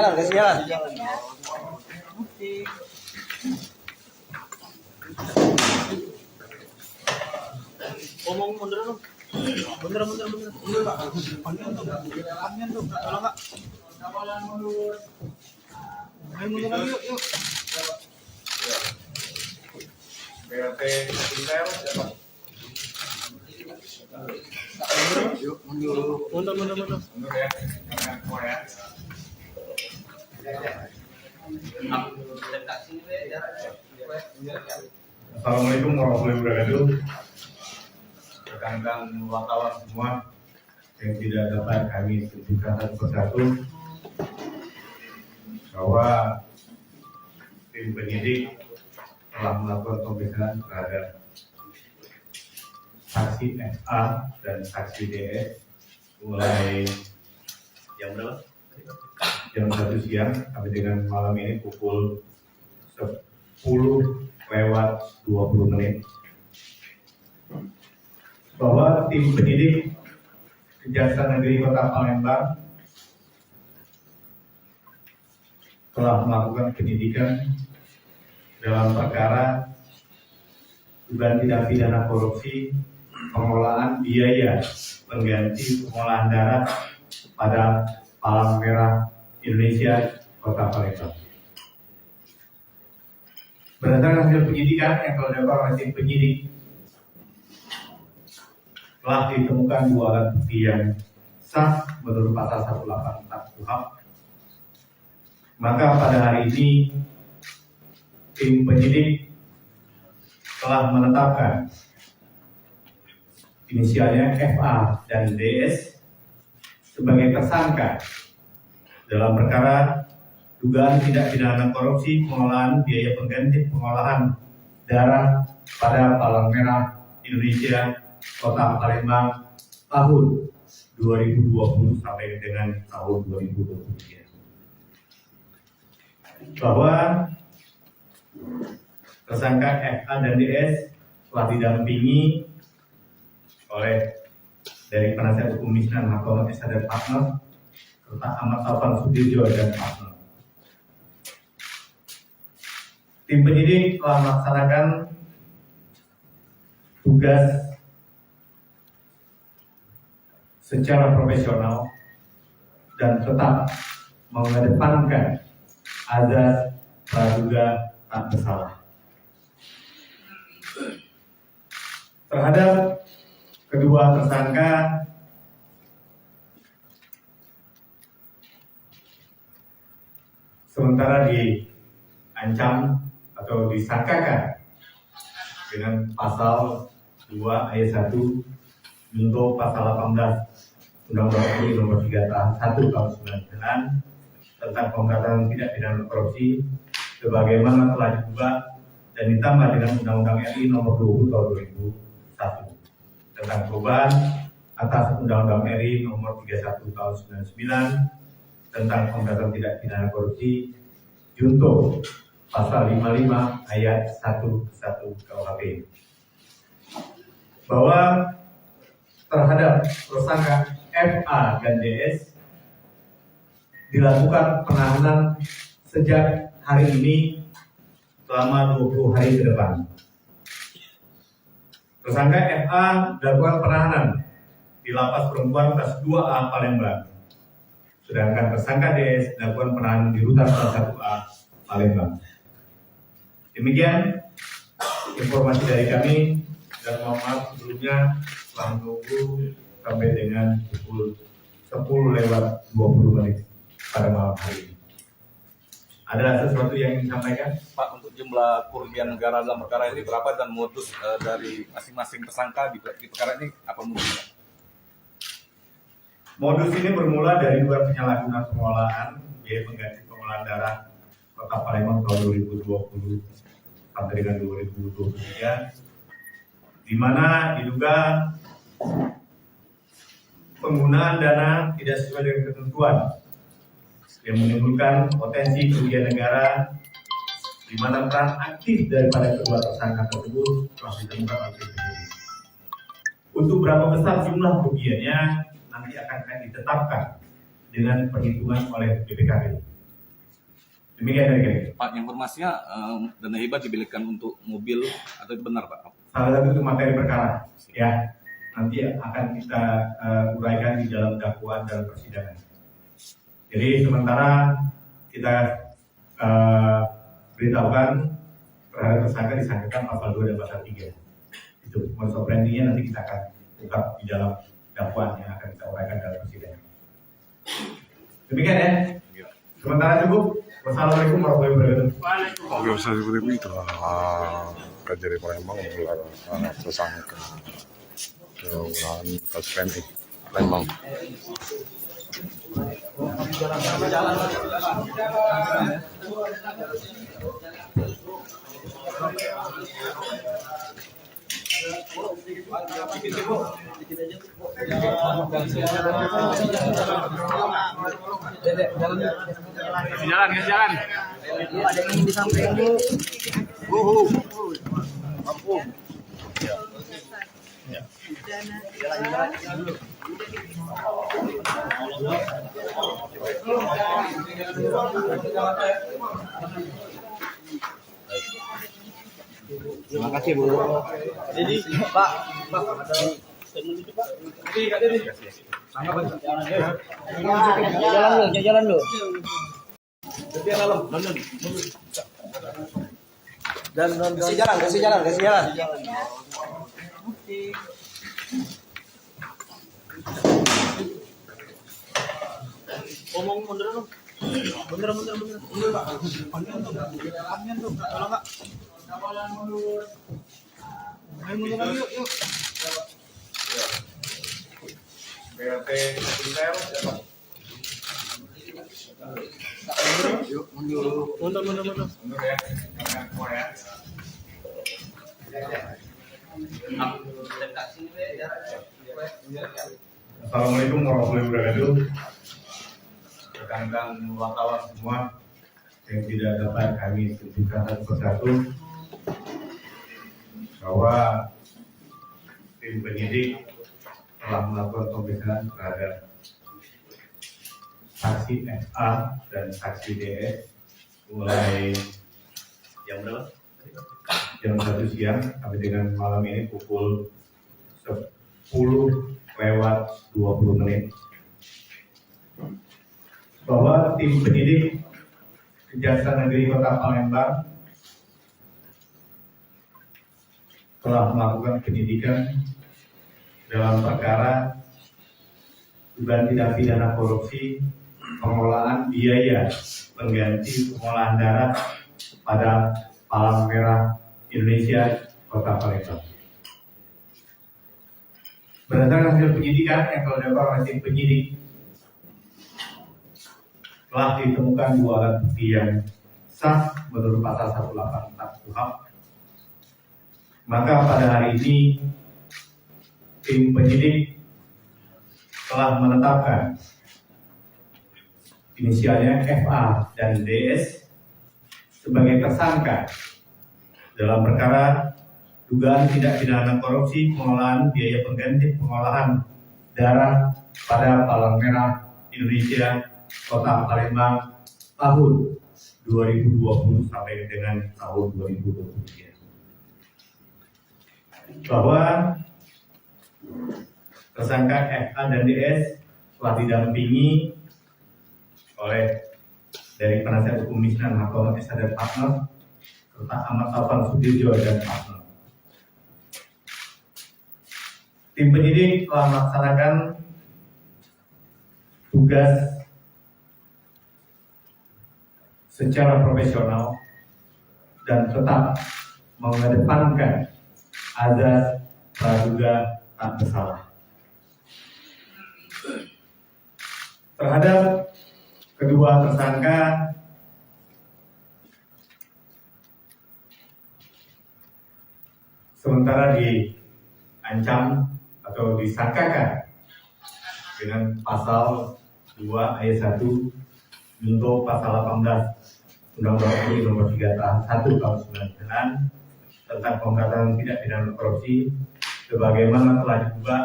Kasih jalan. Ngomong mundur dulu. Mundur. Mundur, Pak. Panjang tuh. Tolong, Pak. Ayo mundur lagi yuk. BRT Intel siapa? Yuk mundur. Mundur ya. Jangan semua ya. Assalamualaikum warahmatullahi wabarakatuh. Rekan-rekan wartawan semua yang tidak dapat kami tunjukkan satu persatu bahwa tim penyidik telah melakukan pemeriksaan terhadap saksi FA dan saksi DS mulai jam berapa? Jam 1 siang sampai dengan malam ini pukul 10:20 bahwa tim penyidik Kejaksaan Negeri Kota Palembang telah melakukan penyidikan dalam perkara dugaan tindak pidana korupsi pengelolaan biaya pengganti pengolahan darah pada Palang Merah Indonesia Kota Palembang. Berdasarkan hasil penyidikan yang telah dilakukan oleh tim penyidik, telah ditemukan 2 alat bukti yang sah menurut pasal 184 KUHP. Maka pada hari ini tim penyidik telah menetapkan inisialnya FA dan DS sebagai tersangka dalam perkara dugaan tindak pidana korupsi pengelolaan biaya pengganti pengolahan darah pada Palang Merah Indonesia Kota Palembang tahun 2020 sampai dengan tahun 2023. Bahwa tersangka FA dan DS telah didampingi oleh dari penasihat hukum Misnan Hartono SH dan partner serta Ahmad Taufan Sudirjo dan partner. Tim penyidik telah melaksanakan tugas secara profesional dan tetap mengedepankan azas praduga tak bersalah. Terhadap kedua tersangka sementara diancam atau disangkakan dengan pasal 2 ayat 1 junto pasal 18 Undang-Undang RI nomor 3 tahun 1 tahun 99 tentang pemberantasan tindak pidana korupsi sebagaimana telah diubah dan ditambah dengan Undang-Undang RI nomor 20 tahun 2001 tentang perubahan atas Undang-Undang RI nomor 31 tahun 99 tentang pemberantasan tindak pidana korupsi junto pasal 55 ayat 1 KUHP bahwa terhadap tersangka FA dan DS dilakukan penahanan sejak hari ini selama 20 hari ke depan. Tersangka FA dilakukan penahanan di Lapas Perempuan kelas 2A Palembang. Sedangkan tersangka DS dilakukan penahanan di Rutan kelas 1A Palembang. Demikian informasi dari kami dan mohon maaf sebelumnya telah menunggu sampai dengan pukul 10:20 pada malam hari ini. Ada sesuatu yang ingin disampaikan? Pak, untuk jumlah kerugian negara dalam perkara ini berapa dan modus dari masing-masing tersangka di perkara ini apa modusnya? Modus ini bermula dari dugaan penyalahgunaan pengelolaan biaya pengganti pengolahan darah Kota Palembang tahun 2020 sampai dengan 2023, di mana diduga penggunaan dana tidak sesuai dengan ketentuan yang menimbulkan potensi kerugian negara, di mana peran aktif daripada kedua tersangka tersebut telah ditemukan oleh tim penyidik. Untuk berapa besar jumlah kerugiannya nanti akan ditetapkan dengan perhitungan oleh BPKP. Demikian dari kami. Pak, informasinya dana hibah dibelikan untuk mobil atau itu benar Pak? Salah satu itu materi perkara, ya. Nanti akan kita uraikan di dalam dakwaan dalam persidangan. Jadi sementara kita beritahukan terhadap tersangka disangkakan pasal 2 dan pasal 3. Itu modus operandinya nanti kita akan ungkap di dalam dakwaan yang akan kita uraikan dalam persidangan. Demikian ya. Sementara cukup. Wassalamualaikum warahmatullahi wabarakatuh. Oke, bisa seperti itu. Kejari Palembang menggelar tersangka keurahan kasus PMI Palembang. Jalan. Ada yang di samping Bu. Mampu. Terima kasih Bu. Jadi Pak, jalan lu. Kasih jalan. Omong mundur dong. Mundur Pak. Panjang tuh. Tolong Pak. Ayo mundur lagi yuk. BLT Intel. Mundur. Mundur ya. Jangan semua ya. Assalamualaikum warahmatullahi wabarakatuh. Rekan-rekan wartawan semua yang tidak dapat kami tunjukkan satu persatu bahwa tim penyidik telah melakukan pemeriksaan terhadap saksi FA dan saksi DS mulai jam berapa? Jam 1 siang sampai dengan malam ini pukul 10:20 bahwa tim penyidik Kejaksaan Negeri Kota Palembang telah melakukan penyidikan dalam perkara dugaan tindak pidana korupsi pengelolaan biaya pengganti pengolahan darah pada Palang Merah Indonesia Kota Palembang. Berdasarkan hasil penyidikan yang telah dilakukan oleh tim penyidik, telah ditemukan 2 alat bukti yang sah menurut pasal 184 KUHP. Maka pada hari ini tim penyidik telah menetapkan inisialnya FA dan DS sebagai tersangka dalam perkara dugaan tindak pidana korupsi pengelolaan biaya pengganti pengolahan darah pada Palang Merah Indonesia Kota Palembang tahun 2020 sampai dengan tahun 2023. Bahwa tersangka FA dan DS telah didampingi oleh dari penasihat hukum Misnan Hartono SH dan partner serta Ahmad Taufan Sudirjo dan partner. Tim penyidik telah melaksanakan tugas secara profesional dan tetap mengedepankan azas praduga tak bersalah. Terhadap kedua tersangka sementara diancam atau disangkakan dengan pasal 2 ayat 1 junto pasal 18 Undang-Undang RI nomor 3 tahun 1 tahun 99 tentang pemberantasan tindak pidana korupsi sebagaimana telah diubah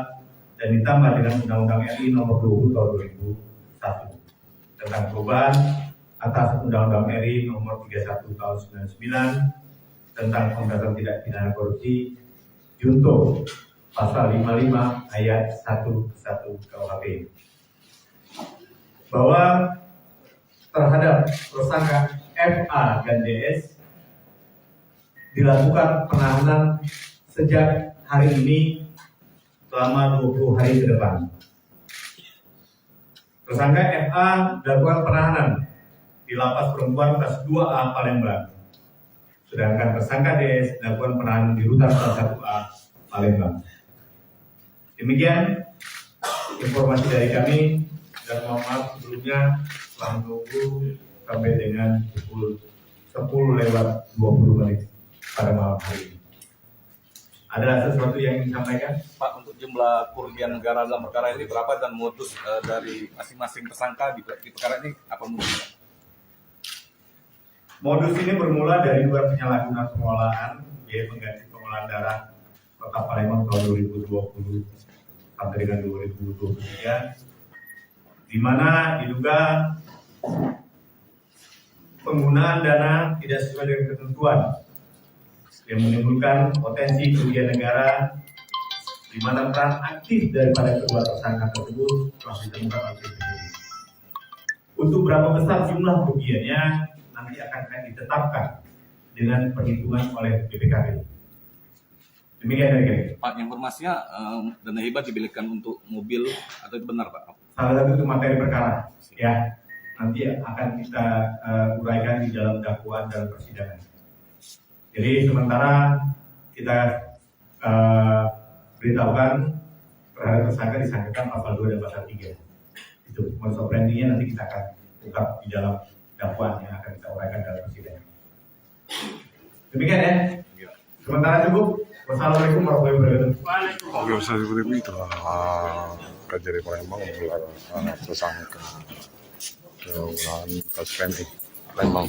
dan ditambah dengan Undang-Undang RI nomor 20 tahun 2001 tentang perubahan atas Undang-Undang RI Nomor 31 Tahun 99 tentang pemberantasan tindak pidana korupsi junto pasal 55 ayat 1 KUHP bahwa terhadap tersangka FA dan DS dilakukan penahanan sejak hari ini selama 20 hari ke depan. Tersangka FA dilakukan penahanan di Lapas Perempuan kelas 2A Palembang. Sedangkan tersangka DS dilakukan penahanan di Rutan kelas 1A Palembang. Demikian informasi dari kami, dan mohon maaf sebelumnya telah menunggu sampai dengan pukul 10:20 pada malam hari ini. Ada sesuatu yang ingin disampaikan? Pak, untuk jumlah kerugian negara dalam perkara ini berapa dan modus dari masing-masing tersangka di perkara ini apa modusnya? Modus ini bermula dari dugaan penyalahgunaan pengelolaan biaya pengganti pengolahan darah Kota Palembang tahun 2020 sampai dengan 2023, di mana diduga penggunaan dana tidak sesuai dengan ketentuan yang menimbulkan potensi kerugian negara, di mana peran aktif daripada kedua tersangka tersebut telah ditemukan oleh penyidik. Untuk berapa besar jumlah kerugiannya nanti akan ditetapkan dengan perhitungan oleh BPKP. Demikian dari kami. Pak, informasinya dana hibah dibelikan untuk mobil atau itu benar, Pak? Salah satu itu materi perkara, ya. Nanti akan kita uraikan di dalam dakwaan dalam persidangan. Jadi sementara kita beritahukan terhadap tersangka disangkakan pasal 2 dan pasal 3. Itu modus operandinya nanti kita akan ungkap di dalam dakwaan yang akan kita uraikan dalam persidangan. Demikian ya. Sementara cukup. Wassalamualaikum warahmatullahi wabarakatuh. Oke, usai seperti itu Kajari Palembang menggelar tersangka keunggahan kasus PMI Palembang.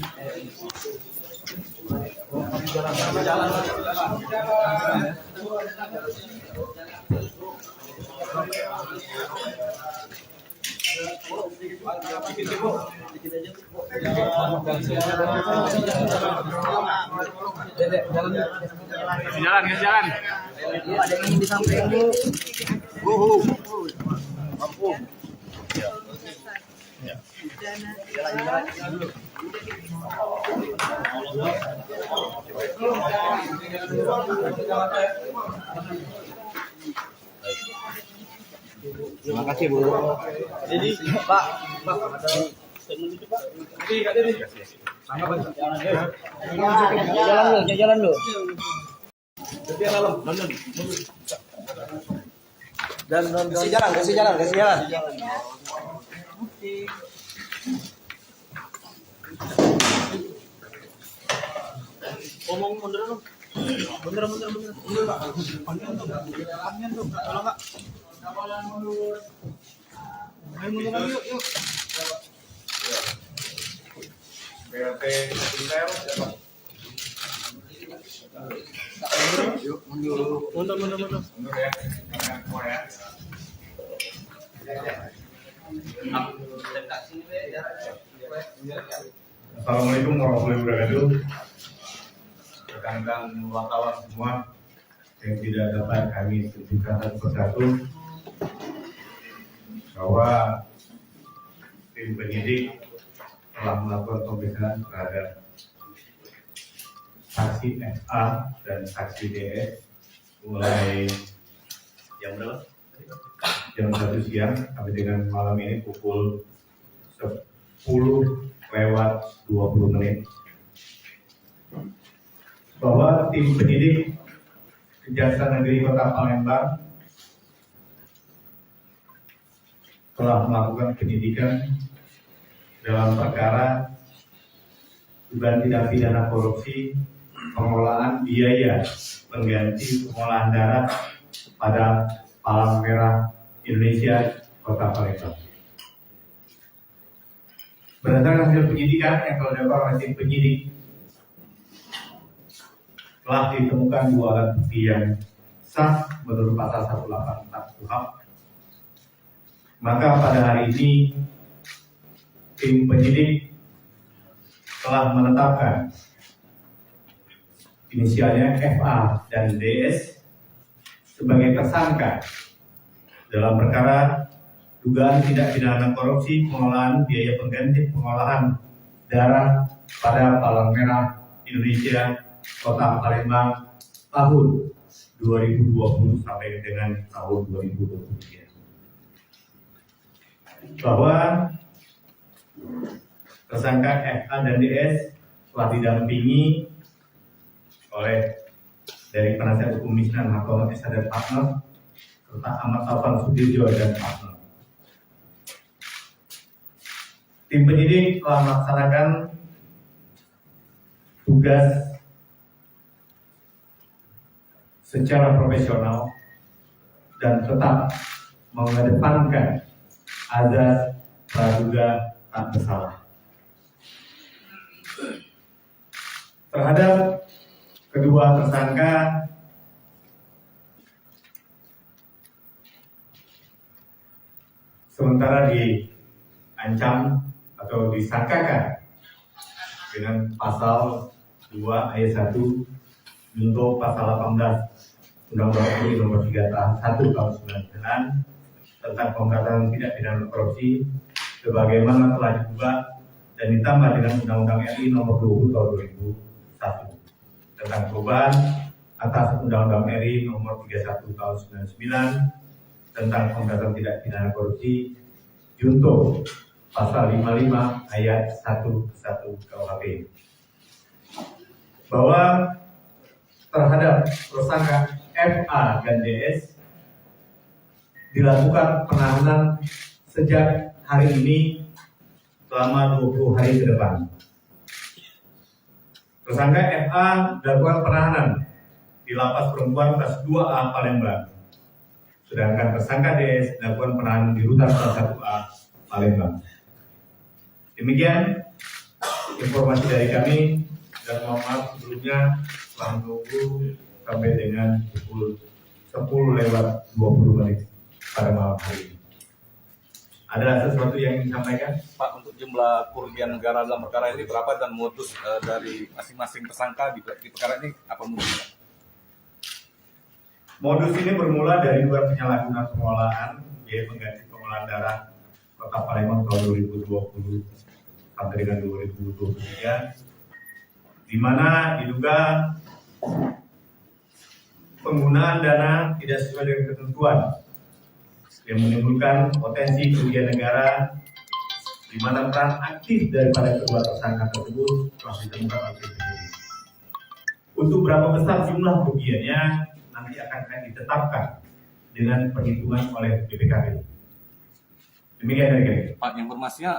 Jalan. Ada yang di samping Bu. Mampu. Terima kasih Bu. Jadi Pak. Jalan lu. Kasih jalan. Omong mundur dong. Mundur Pak. Panjang tuh. Tolong Pak. Ayo mundur lagi yuk. BLT Intel. Mundur. Mundur ya. Jangan semua ya. Assalamualaikum warahmatullahi wabarakatuh. Rekan-rekan wartawan semua yang tidak dapat kami sebutkan satu persatu bahwa tim penyidik telah melakukan pemeriksaan terhadap saksi FA dan saksi DS mulai jam berapa? Jam 1 siang sampai dengan malam ini pukul 10:20 bahwa tim penyidik Kejaksaan Negeri Kota Palembang telah melakukan penyidikan dalam perkara dugaan tindak pidana korupsi pengelolaan biaya pengganti pengolahan darah pada Palang Merah Indonesia Kota Palembang. Berdasarkan hasil penyidikan yang telah dilakukan oleh tim penyidik, telah ditemukan 2 alat bukti yang sah menurut pasal 184 KUHP. Maka pada hari ini tim penyidik telah menetapkan inisialnya FA dan DS sebagai tersangka dalam perkara dugaan tindak pidana korupsi pengolahan biaya pengganti pengolahan darah pada Palang Merah Indonesia Kota Palembang tahun 2020 sampai dengan tahun 2023. Bahwa tersangka FA dan DS telah didampingi oleh dari penasihat hukum Misnan Hartono S. dan partner serta Ahmad Taufan Sudirjo dan partner. Tim penyidik telah melaksanakan tugas secara profesional dan tetap mengedepankan azas praduga tak bersalah. Terhadap kedua tersangka sementara diancam atau disangkakan dengan pasal 2 ayat 1 junto pasal 18 Undang-Undang RI nomor 3 tahun 1 tahun 99 tentang pemberantasan tindak pidana korupsi sebagaimana telah diubah dan ditambah dengan Undang-Undang RI nomor 20 tahun 2001 tentang perubahan atas Undang-Undang RI nomor 31 tahun 99 tentang pemberantasan tindak pidana korupsi junto pasal 55 ayat 11 KUHP bahwa terhadap tersangka FA dan DS dilakukan penahanan sejak hari ini selama 20 hari ke depan. Tersangka FA dilakukan penahanan di Lapas Perempuan kelas 2A Palembang. Sedangkan tersangka DS dilakukan penahanan di Rutan kelas 1A Palembang. Demikian informasi dari kami dan mohon maaf sebelumnya telah menunggu sampai dengan pukul 10:20 pada malam hari ini. Ada sesuatu yang ingin disampaikan? Pak, untuk jumlah kerugian negara dalam perkara ini berapa dan modus dari masing-masing tersangka di perkara ini apa modusnya? Modus ini bermula dari dugaan penyalahgunaan pengolahan biaya pengganti pengolahan darah Kota Palembang tahun 2020 sampai dengan 2023, di mana diduga penggunaan dana tidak sesuai dengan ketentuan yang menimbulkan potensi kerugian negara, di mana peran aktif daripada kedua tersangka tersebut telah ditemukan oleh tim penyidik. Untuk berapa besar jumlah kerugiannya nanti akan ditetapkan dengan perhitungan oleh BPKP. Demikian dari kami. Pak, informasinya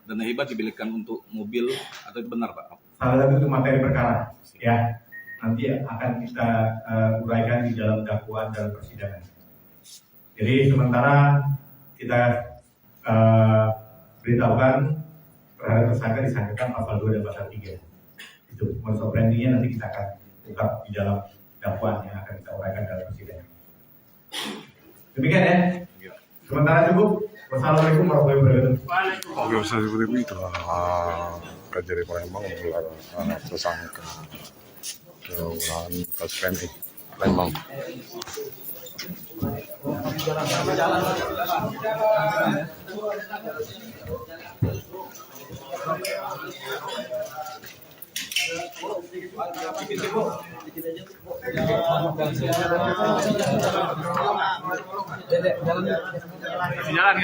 dana hibah dibelikan untuk mobil atau itu benar, Pak? Salah satu itu materi perkara, ya. Nanti akan kita uraikan di dalam dakwaan dalam persidangan. Jadi sementara kita beritahukan terhadap tersangka disangkakan pasal 2 dan pasal 3. Itu modus operandinya nanti kita akan ungkap di dalam dakwaan yang akan kita uraikan dalam persidangan. Demikian ya. Sementara cukup. Wassalamualaikum warahmatullahi wabarakatuh. Oke, saya seperti itu Kajari Palembang menggelar tersangka pengolahan kasus PMI Palembang.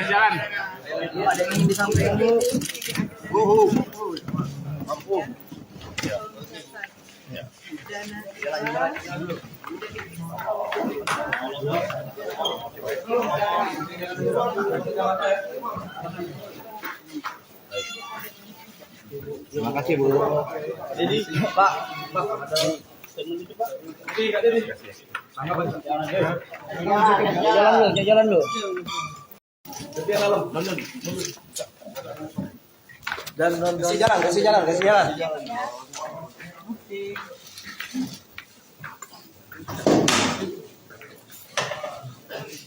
Jalan. Ada yang ingin disampaikan, Bu. Ampun. Jalan dulu. Terima kasih, Bu. Jadi, Pak, ada statement itu, Pak. Jalan lu. Kasih jalan.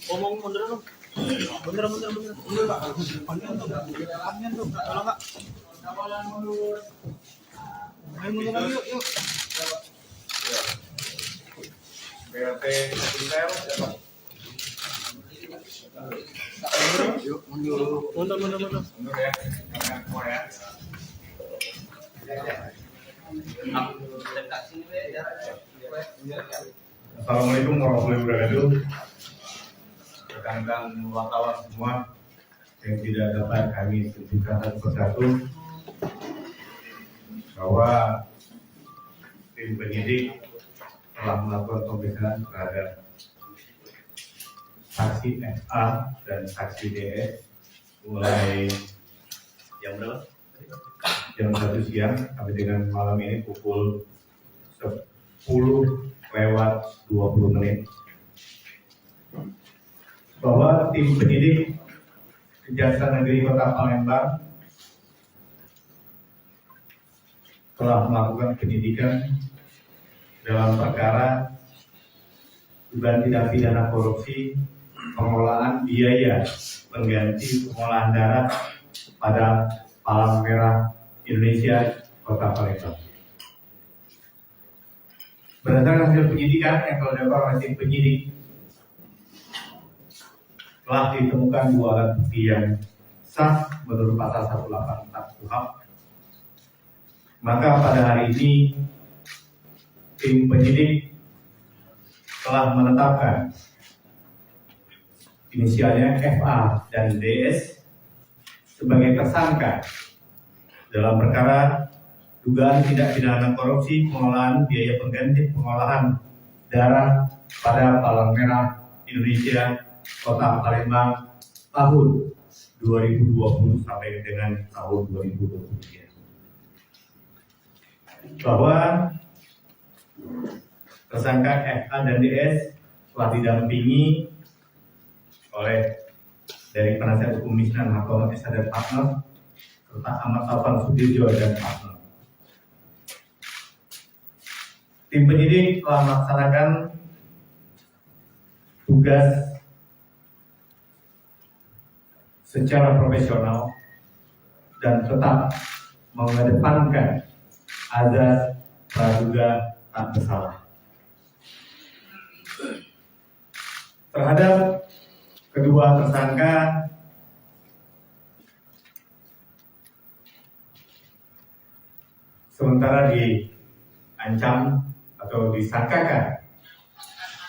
Ngomong mundur dong. Mundur, Pak. Panjang tuh. Tolong, Pak. BRT Intel siapa? Mundur ya, jangan semua ya. Assalamualaikum warahmatullahi wabarakatuh. Rekan-rekan wartawan semua yang tidak dapat kami sebutkan satu persatu bahwa tim penyidik telah melakukan pemeriksaan terhadap saksi FA dan saksi DS mulai jam berapa? Jam 1 siang sampai dengan malam ini pukul 10:20 bahwa tim penyidik Kejaksaan Negeri Kota Palembang telah melakukan penyidikan dalam perkara dugaan tindak pidana korupsi pengelolaan biaya pengganti pengolahan darah pada Palang Merah Indonesia Kota Palembang. Berdasarkan hasil penyidikan yang telah dilakukan oleh tim penyidik, telah ditemukan 2 alat bukti yang sah menurut pasal 184 KUHP. Maka pada hari ini tim penyidik telah menetapkan inisialnya FA dan DS sebagai tersangka dalam perkara dugaan tindak pidana korupsi pengelolaan biaya pengganti pengolahan darah pada Palang Merah Indonesia Kota Palembang tahun 2020 sampai dengan tahun 2023. Bahwa tersangka FA dan DS telah didampingi oleh dari penasihat hukum Misnan Hakom Esa dan partner serta Ahmad Taufan Sudirjo dan partner. Tim penyidik telah melaksanakan tugas secara profesional dan tetap mengedepankan azas praduga tak bersalah. Terhadap kedua tersangka sementara diancam atau disangkakan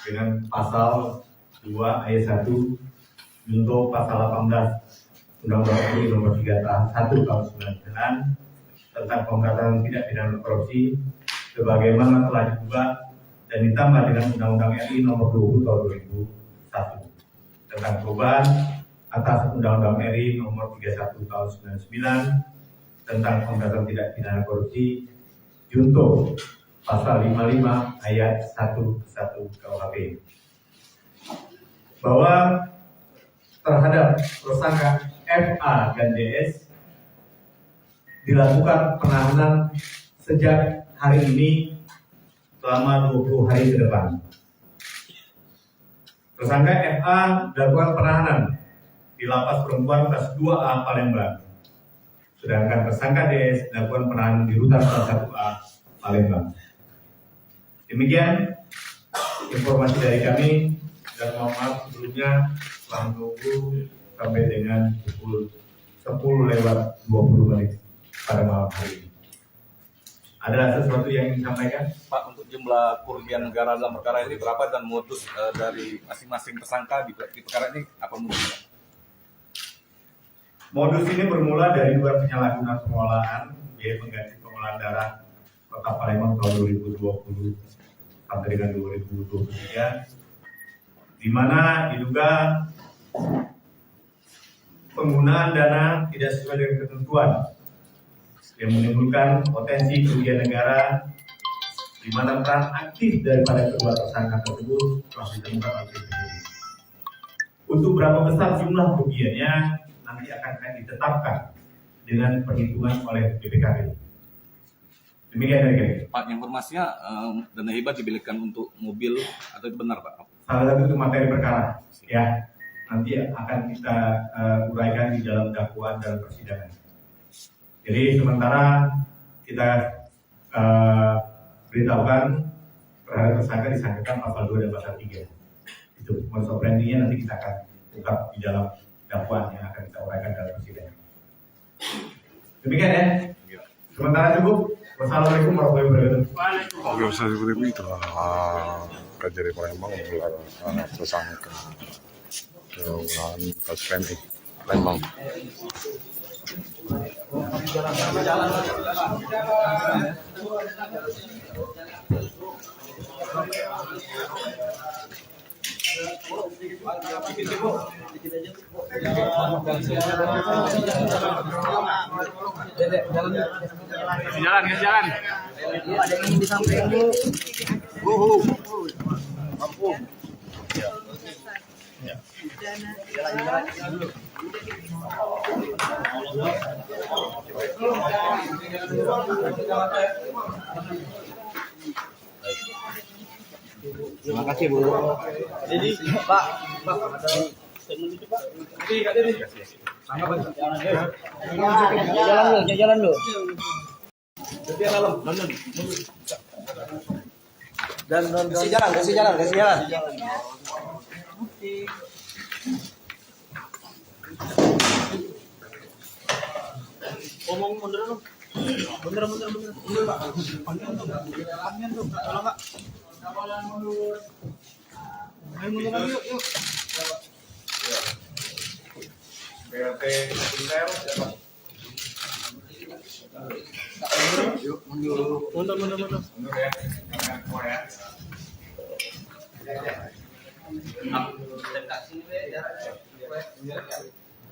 dengan pasal 2 ayat 1 junto pasal 18 Undang-Undang RI nomor 3 tahun 1 tahun 99 tentang pemberantasan tindak pidana korupsi sebagaimana telah diubah dan ditambah dengan Undang-Undang RI nomor 20 tahun 2001 tentang perubahan atas Undang-Undang RI nomor 31 tahun 99 tentang pemberantasan tindak pidana korupsi junto pasal 55 ayat 11 KUHP bahwa terhadap tersangka FA dan DS dilakukan penahanan sejak hari ini selama 20 hari ke depan. Tersangka FA dilakukan penahanan di Lapas Perempuan kelas 2A Palembang. Sedangkan tersangka DS dilakukan penahanan di Rutan kelas 1A Palembang. Demikian informasi dari kami dan mohon maaf sebelumnya telah menunggu sampai dengan pukul 10:20 pada malam hari ini. Ada sesuatu yang ingin disampaikan? Pak, untuk jumlah kerugian negara dalam perkara ini berapa dan modus dari masing-masing tersangka di perkara ini apa modusnya? Modus ini bermula dari dugaan penyalahgunaan pengelolaan biaya pengganti pengolahan darah Kota Palembang tahun 2020 sampai dengan 2023, di mana diduga penggunaan dana tidak sesuai dengan ketentuan yang menimbulkan potensi kerugian negara, di mana peran aktif daripada kedua tersangka tersebut telah ditemukan oleh tim penyidik. Untuk berapa besar jumlah kerugiannya nanti akan ditetapkan dengan perhitungan oleh BPKP. Demikian dari kami. Pak, informasinya dana hibah dibelikan untuk mobil atau itu benar, Pak? Salah satu itu materi perkara, ya. Nanti akan kita uraikan di dalam dakwaan dalam persidangan. Jadi sementara kita beritahukan terhadap tersangka disangkakan pasal 2 dan pasal 3. Itu modus operandinya nanti kita akan ungkap di dalam dakwaan yang akan kita uraikan dalam persidangan. Demikian ya. Sementara cukup. Wassalamualaikum warahmatullahi wabarakatuh. Oke, seperti itu Kejari Palembang menggelar tersangka penggunaan kasus PMI Palembang. Kasih jalan. Ada yang ingin disampaikan dulu. Mampu. Jalan. Terima kasih Bu. Jadi Pak, ada statement itu Pak. Jalan dulu. Dan kasih jalan. Ngomong mundur dong. Mundur Pak. Panjang tuh. Tolong Pak. Ayo mundur lagi yuk. BRT Intel siapa? Mundur. Mundur ya. Jangan keluar ya.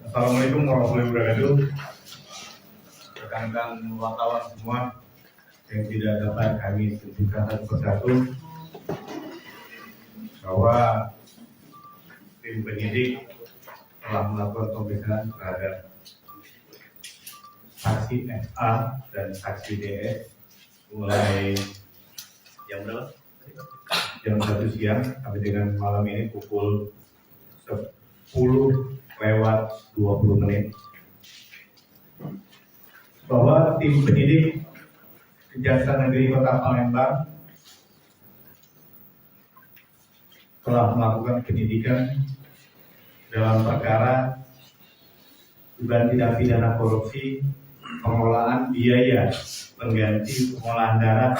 Assalamualaikum warahmatullahi wabarakatuh. Rekan-rekan wartawan semua yang tidak dapat kami sebutkan satu persatu bahwa tim penyidik telah melakukan pemeriksaan terhadap saksi FA dan saksi DS mulai jam berapa? Jam 1 siang sampai dengan malam ini pukul 10:20 bahwa tim penyidik Kejaksaan Negeri Kota Palembang telah melakukan penyidikan dalam perkara dugaan tindak pidana korupsi pengelolaan biaya pengganti pengolahan darah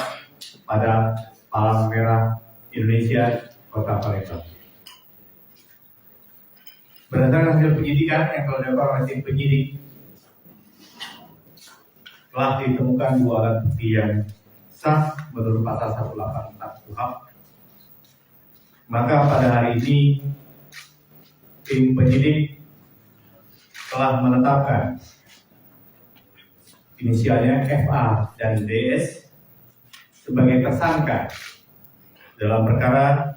pada Palang Merah Indonesia Kota Palembang. Berdasarkan hasil penyidikan yang telah dilakukan oleh tim penyidik, telah ditemukan 2 alat bukti yang sah menurut pasal 184 KUHP. Maka pada hari ini tim penyidik telah menetapkan inisialnya FA dan DS sebagai tersangka dalam perkara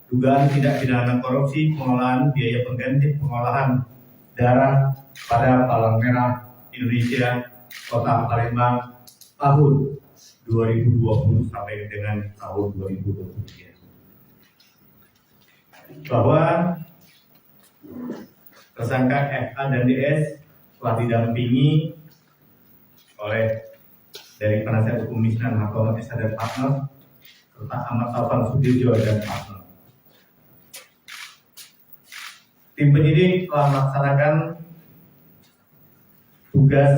dugaan tindak pidana korupsi pengelolaan biaya pengganti pengolahan darah pada Palang Merah Indonesia Kota Palembang tahun 2020 sampai dengan tahun 2023. Bahwa tersangka FA dan DS telah didampingi oleh dari penasihat hukum Misnan Hartono SH dan partner serta Ahmad Taufan Sudirjo dan partner. Tim penyidik telah melaksanakan tugas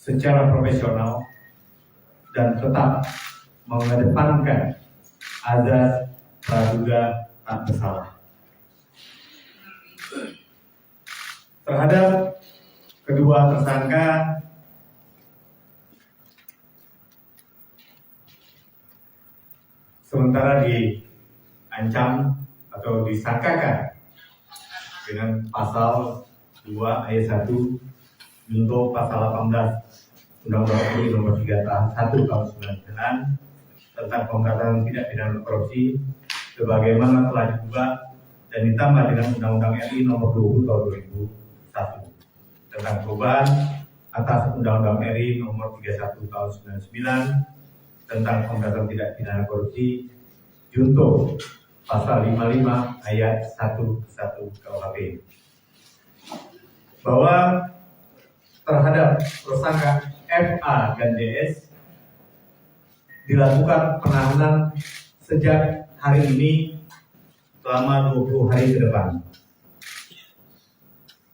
secara profesional dan tetap mengedepankan azas praduga tak bersalah. Terhadap kedua tersangka sementara diancam atau disangkakan dengan pasal 2 ayat 1 junto pasal 18 Undang-Undang RI nomor 3 tahun 1 tahun 99 tentang pemberantasan tindak pidana korupsi sebagaimana telah diubah dan ditambah dengan Undang-Undang RI nomor 20 tahun 2001 tentang perubahan atas Undang-Undang RI nomor 31 tahun 99 tentang pemberantasan tindak pidana korupsi junto pasal 55 ayat 1 KUHP bahwa terhadap tersangka FA dan DS dilakukan penahanan sejak hari ini selama 20 hari ke depan.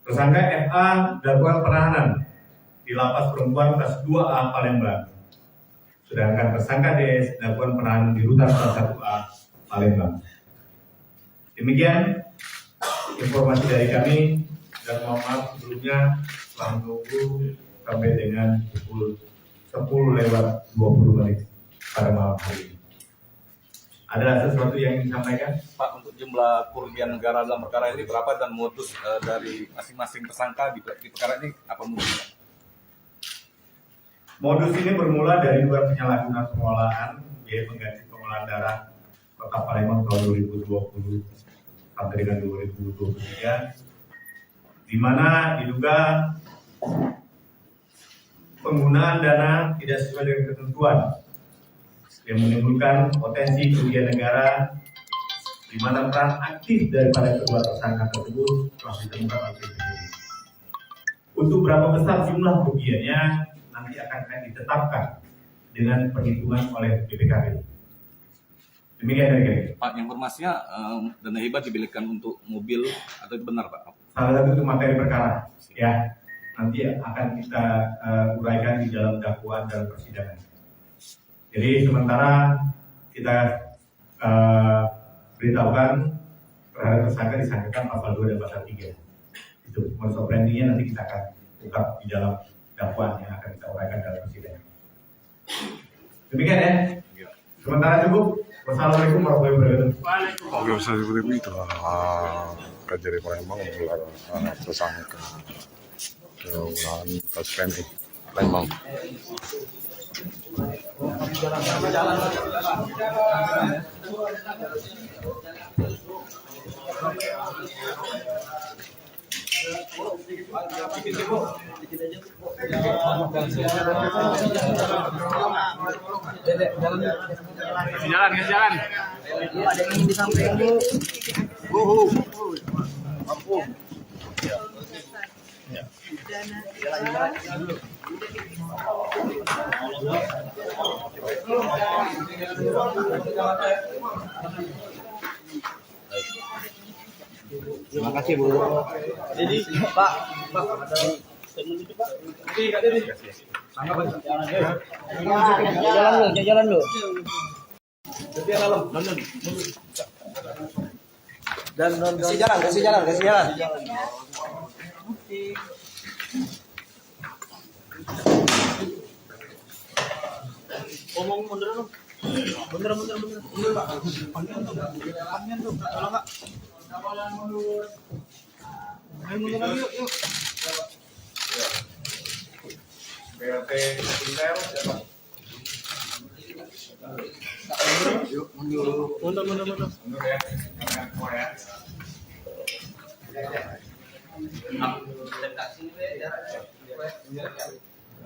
Tersangka FA dilakukan penahanan di Lapas Perempuan kelas 2A Palembang. Sedangkan tersangka DS dilakukan penahanan di Rutan kelas 1A Palembang. Demikian informasi dari kami, dan mohon maaf sebelumnya telah menunggu sampai dengan pukul 10:20 pada malam hari ini. Ada sesuatu yang ingin disampaikan? Pak, untuk jumlah kerugian negara dalam perkara ini berapa dan modus dari masing-masing tersangka di perkara ini apa modusnya? Modus ini bermula dari dugaan penyalahgunaan pengolahan biaya pengganti pengolahan darah Kota Palembang tahun 2020 sampai dengan 2023, di mana diduga penggunaan dana tidak sesuai dengan ketentuan yang menimbulkan potensi kerugian negara, di mana peran aktif daripada kedua tersangka tersebut telah ditemukan oleh penyidik. Untuk berapa besar jumlah kerugiannya nanti akan ditetapkan dengan perhitungan oleh BPKB. Demikian dari kami. Pak, informasinya dana hibah dibelikan untuk mobil atau itu benar, Pak? Salah satu itu materi perkara, ya. Nanti akan kita uraikan di dalam dakwaan dalam persidangan. Jadi sementara kita beritahukan terhadap tersangka disangkakan pasal 2 dan pasal 3. Itu modus operandinya nanti kita akan ungkap di dalam dakwaan yang akan kita uraikan dalam persidangan. Demikian ya. Sementara cukup. Wassalamualaikum warahmatullahi wabarakatuh. Oke, seperti itu Kejari Palembang menggelar tersangka pembunuhan kasus PMI Palembang. Kasih jalan. Ada yang di samping Bu. Mampu. Terima kasih Bu. Jadi Pak, ada statement itu Pak. Oke, Kak Dedi. Jalan lu. Jadi malam, dan kasih jalan. Omong mundur dong. Bener Pak. Panjang tuh, tolong Kak. Ayo mundur lagi yuk. BLT Intel siapa? Mundur. Mundur ya, jangan semua ya.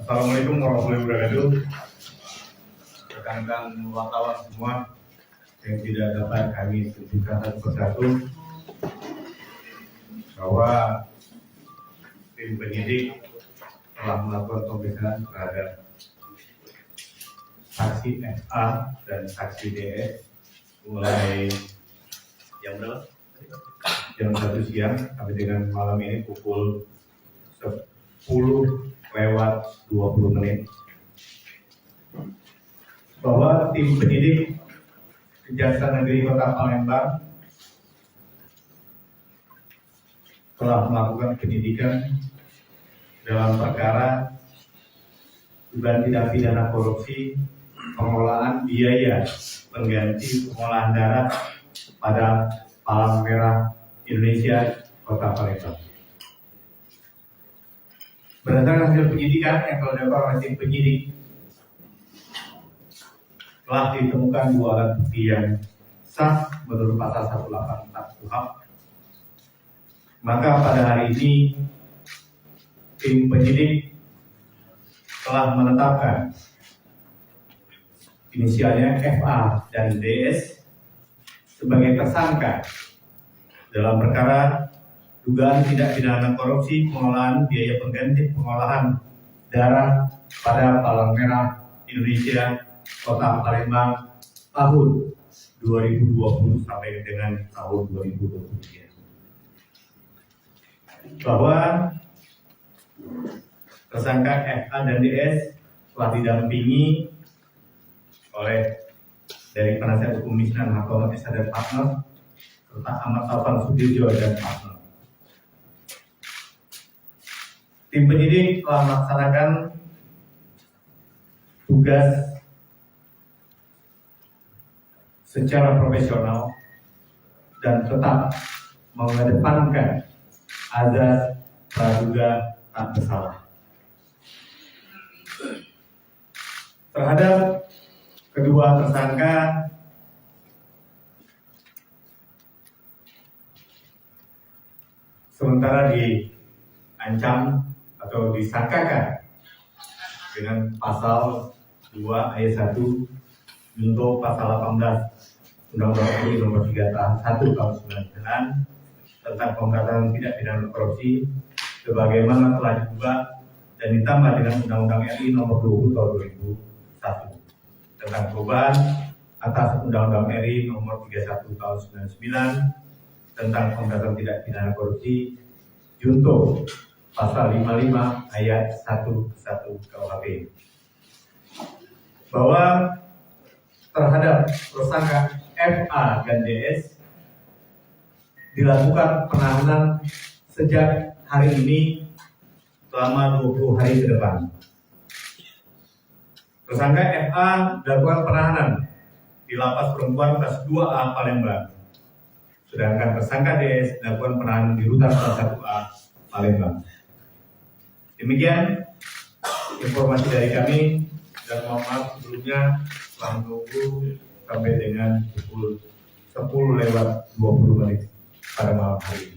Assalamualaikum warahmatullahi wabarakatuh. Rekan-rekan wartawan semua yang tidak dapat kami tunjukkan satu persatu bahwa tim penyidik telah melakukan pemeriksaan terhadap saksi FA dan saksi DS mulai jam berapa? Jam 1 siang sampai dengan malam ini pukul 10:20 bahwa tim penyidik Kejaksaan Negeri Kota Palembang telah melakukan penyidikan dalam perkara dugaan tindak pidana korupsi pengolahan biaya pengganti pengolahan darah pada Palang Merah Indonesia Kota Palembang. Berdasarkan hasil penyidikan yang telah dilakukan oleh tim penyidik, telah ditemukan 2 alat bukti yang sah menurut pasal 184 KUHP. Maka pada hari ini tim penyidik telah menetapkan inisialnya FA dan DS sebagai tersangka dalam perkara dugaan tindak pidana korupsi pengolahan biaya pengganti pengolahan darah pada Palang Merah Indonesia Kota Palembang tahun 2020 sampai dengan tahun 2023. Bahwa tersangka FA dan DS telah didampingi oleh dari penasihat hukum Misnan Hartono SH dan partner serta Ahmad Taufan Sudirjo dan partner. Tim penyidik telah melaksanakan tugas secara profesional dan tetap mengedepankan azas praduga tak bersalah. Terhadap kedua tersangka sementara diancam atau disangkakan dengan pasal 2 ayat 1 junto pasal 18 Undang-Undang RI nomor 3 tahun 1 tahun 99 tentang pemberantasan tindak pidana korupsi sebagaimana telah diubah dan ditambah dengan Undang-Undang RI nomor 20 tahun 2001 tentang perubahan atas Undang-Undang RI nomor 31 tahun 99 tentang pemberantasan tindak pidana korupsi junto pasal 55 ayat 1 KUHP bahwa terhadap tersangka FA dan DS dilakukan penahanan sejak hari ini selama 20 hari ke depan. Tersangka FA dilakukan penahanan di Lapas Perempuan kelas 2A Palembang. Sedangkan tersangka DS dilakukan penahanan di Rutan kelas 1A Palembang. Demikian informasi dari kami dan mohon maaf sebelumnya telah menunggu sampai dengan pukul 10:20 pada malam hari ini.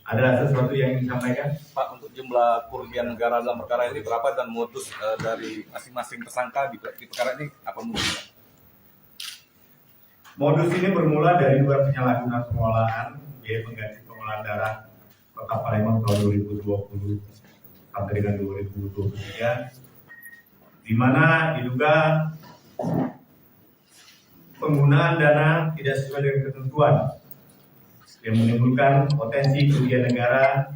Ada sesuatu yang ingin disampaikan? Pak, untuk jumlah kerugian negara dalam perkara ini berapa dan modus dari masing-masing tersangka di perkara ini apa modusnya? Modus ini bermula dari dugaan penyalahgunaan pengelolaan biaya pengganti pengolahan darah Kota Palembang tahun 2020 sampai dengan 2023, di mana diduga penggunaan dana tidak sesuai dengan ketentuan yang menimbulkan potensi kerugian negara,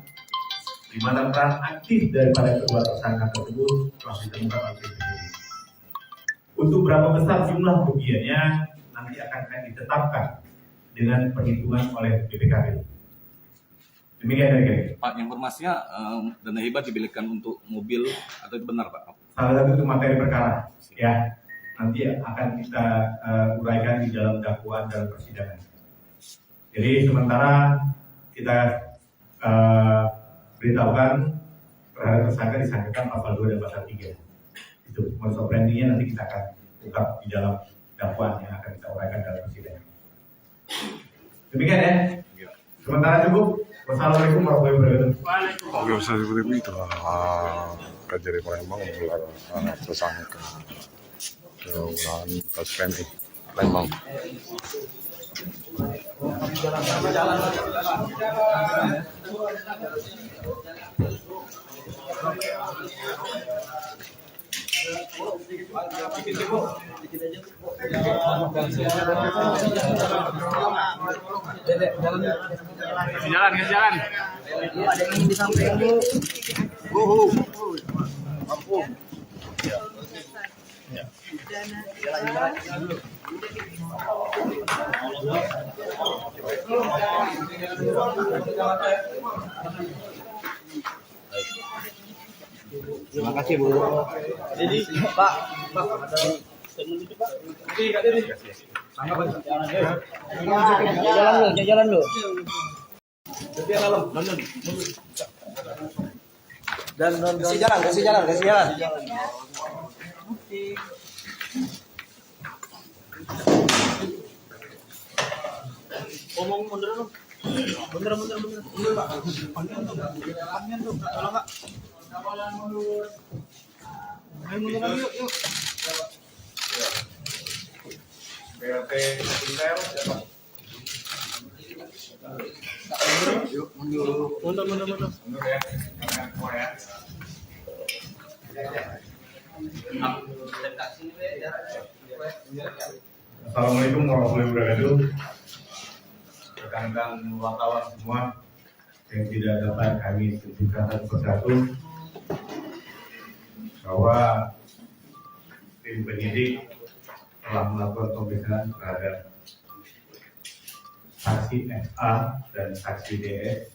di mana peran aktif daripada kedua tersangka tersebut telah ditemukan oleh tim penyidik. Untuk berapa besar jumlah kerugiannya nanti akan ditetapkan dengan perhitungan oleh BPKB. Demikian dari kami. Pak, informasinya dana hibah dibelikan untuk mobil atau itu benar, Pak? Salah satu itu materi perkara, ya nanti akan kita uraikan di dalam dakwaan dalam persidangan. Jadi sementara kita beritahukan terhadap tersangka disangkakan pasal 2 dan pasal 3. Itu modus operandinya nanti kita akan ungkap di dalam dakwaan yang akan kita uraikan dalam persidangan. Demikian ya. Sementara cukup. Wassalamualaikum warahmatullahi wabarakatuh. Oke, seperti itu Kajari Palembang menggelar tersangka dengan kasus PMI Palembang. Kasih jalan. Ada yang ingin disampaikan, Bu. Mampu. Terima kasih, Bu. Jadi, Pak, ada statement itu, Pak. Jadi, Kak Dedi. Jalan lu. Jadi dalam, dan kasih jalan. Omong mundur dong. Mundur, Pak. Panjang tuh, tolong, Pak. Ayo mundur lagi, yuk. BLT Intel siapa? Mundur. Mundur ya, jangan semua ya. Assalamualaikum warahmatullahi wabarakatuh. Rekan-rekan wartawan semua yang tidak dapat kami sebutkan satu persatu bahwa tim penyidik telah melakukan pemeriksaan terhadap saksi FA dan saksi DS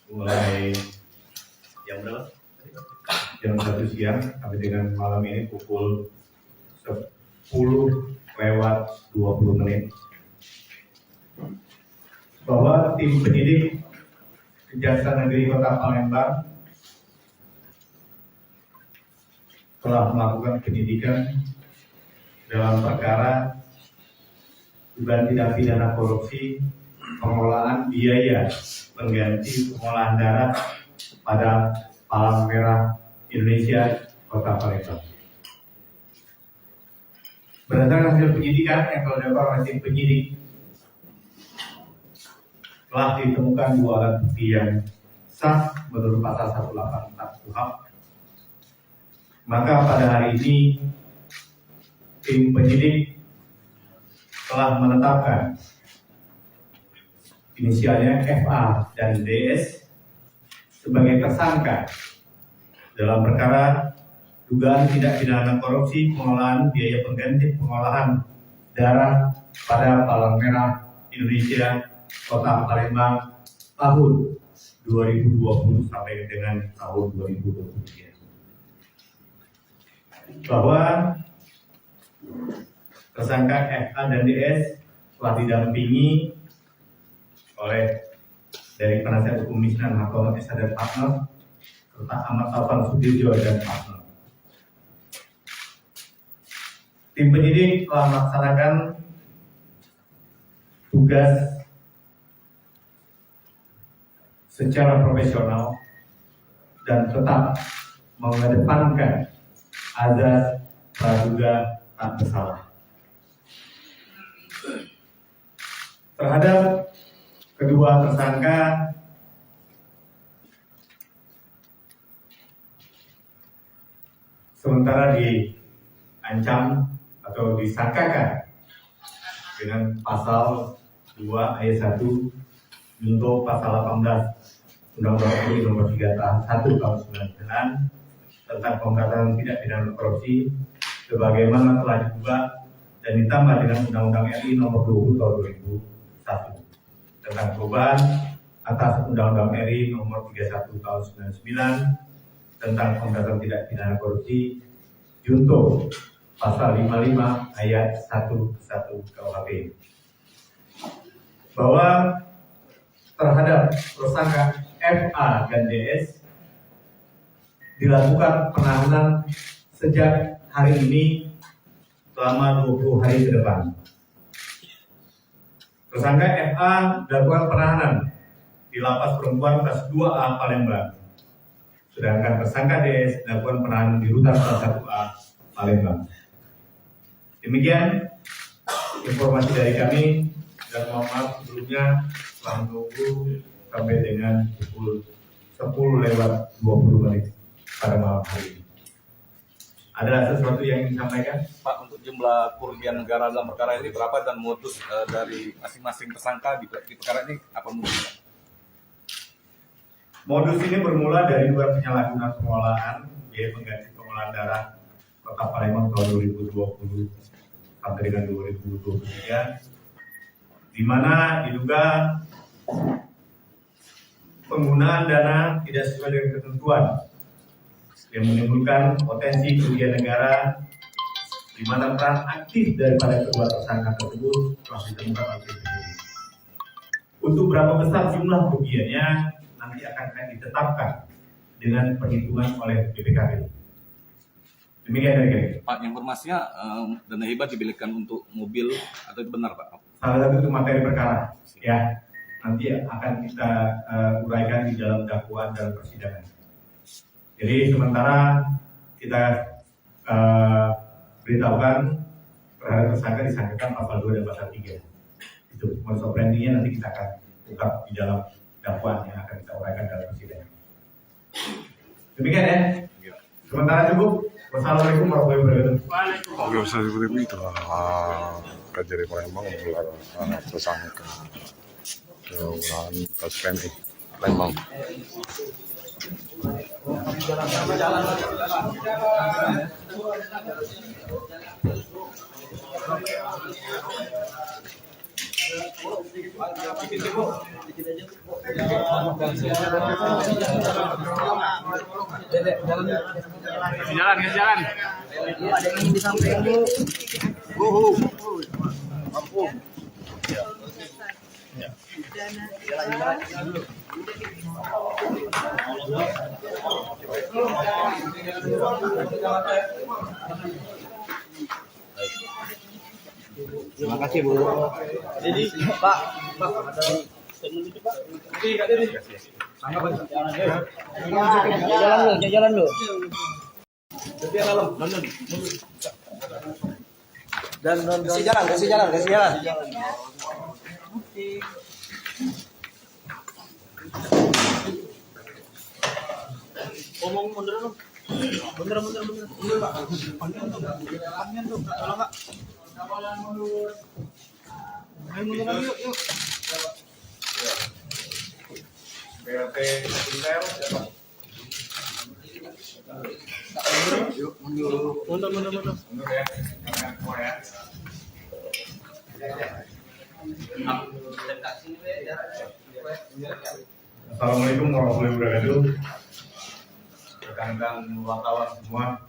mulai jam berapa? Jam 1 siang sampai dengan malam ini pukul 10:20 bahwa tim penyidik Kejaksaan Negeri Kota Palembang telah melakukan penyidikan dalam perkara dugaan tindak pidana korupsi pengelolaan biaya pengganti pengolahan darah pada Palang Merah Indonesia Kota Palembang. Berdasarkan hasil penyidikan yang telah dilakukan oleh tim penyidik, telah ditemukan 2 alat bukti yang sah menurut pasal 184 KUHP. Maka pada hari ini tim penyidik telah menetapkan inisialnya FA dan DS sebagai tersangka dalam perkara dugaan tindak pidana korupsi pengelolaan biaya pengganti pengolahan darah pada Palang Merah Indonesia Kota Palembang tahun 2020 sampai dengan tahun 2023. Bahwa tersangka FA dan DS telah didampingi oleh dari penasihat hukum Misnan Hartono SH dan partner serta Ahmad Taufan Sudirjo dan partner. Tim penyidik telah melaksanakan tugas secara profesional dan tetap mengedepankan azas praduga tak bersalah. Terhadap kedua tersangka sementara diancam atau disangkakan dengan pasal 2 ayat 1 junto pasal 18 Undang-Undang RI nomor 3 tahun 1 tahun 99 tentang pemberantasan tindak pidana korupsi sebagaimana telah diubah dan ditambah dengan Undang-Undang RI nomor 20 tahun 2001 tentang perubahan atas Undang-Undang RI nomor 31 tahun 99 tentang pemberantasan tindak pidana korupsi junto pasal 55 ayat 1 KUHP bahwa terhadap tersangka FA dan DS dilakukan penahanan sejak hari ini selama 20 hari ke depan. Tersangka FA dilakukan penahanan di Lapas Perempuan kelas 2A Palembang. Sedangkan tersangka DS dilakukan penahanan di Rutan kelas 1A Palembang. Demikian informasi dari kami dan mohon maaf sebelumnya telah menunggu sampai dengan pukul 10:20 pada malam hari ini. Ada sesuatu yang ingin disampaikan? Pak, untuk jumlah kerugian negara dalam perkara ini berapa dan modus dari masing-masing tersangka di perkara ini apa modusnya? Modus ini bermula dari dugaan penyalahgunaan pengelolaan biaya pengganti pengolahan darah Kota Palembang tahun 2020 sampai dengan 2023, di mana diduga penggunaan dana tidak sesuai dengan ketentuan yang menimbulkan potensi kerugian negara, di mana peran aktif daripada kedua tersangka tersebut telah ditemukan oleh tim penyidik. Untuk berapa besar jumlah kerugiannya nanti akan ditetapkan dengan perhitungan oleh BPKP. Demikian dari kami. Pak, informasinya dana hibah dibelikan untuk mobil atau itu benar, Pak? Salah satu itu materi perkara, ya nanti akan kita uraikan di dalam dakwaan dalam persidangan. Jadi sementara kita beritahukan terhadap tersangka disangkakan pasal 2 dan pasal 3. Itu modus operandinya nanti kita akan ungkap di dalam dakwaan yang akan kita uraikan dalam persidangan. Demikian ya. Sementara cukup. Wassalamualaikum warahmatullahi wabarakatuh. Oke, seperti itu Kejari Palembang menggelar tersangka kelurahan Pas PMI Palembang. Jalan. Ada yang ingin disampaikan, Bu. Ampun. Terima kasih, Bu. Jadi, Pak, ada statement itu, Pak. Kak Dedi. Jalan lu. Jadi malam, dan kasih jalan. Omong mundur dong. Mundur, Pak. Panjang tuh, tolong, Kak. Ayo mundur lagi, yuk. BLT Intel. Mundur. Mundur ya. Jangan semua ya. Assalamualaikum warahmatullahi wabarakatuh. Rekan-rekan wartawan semua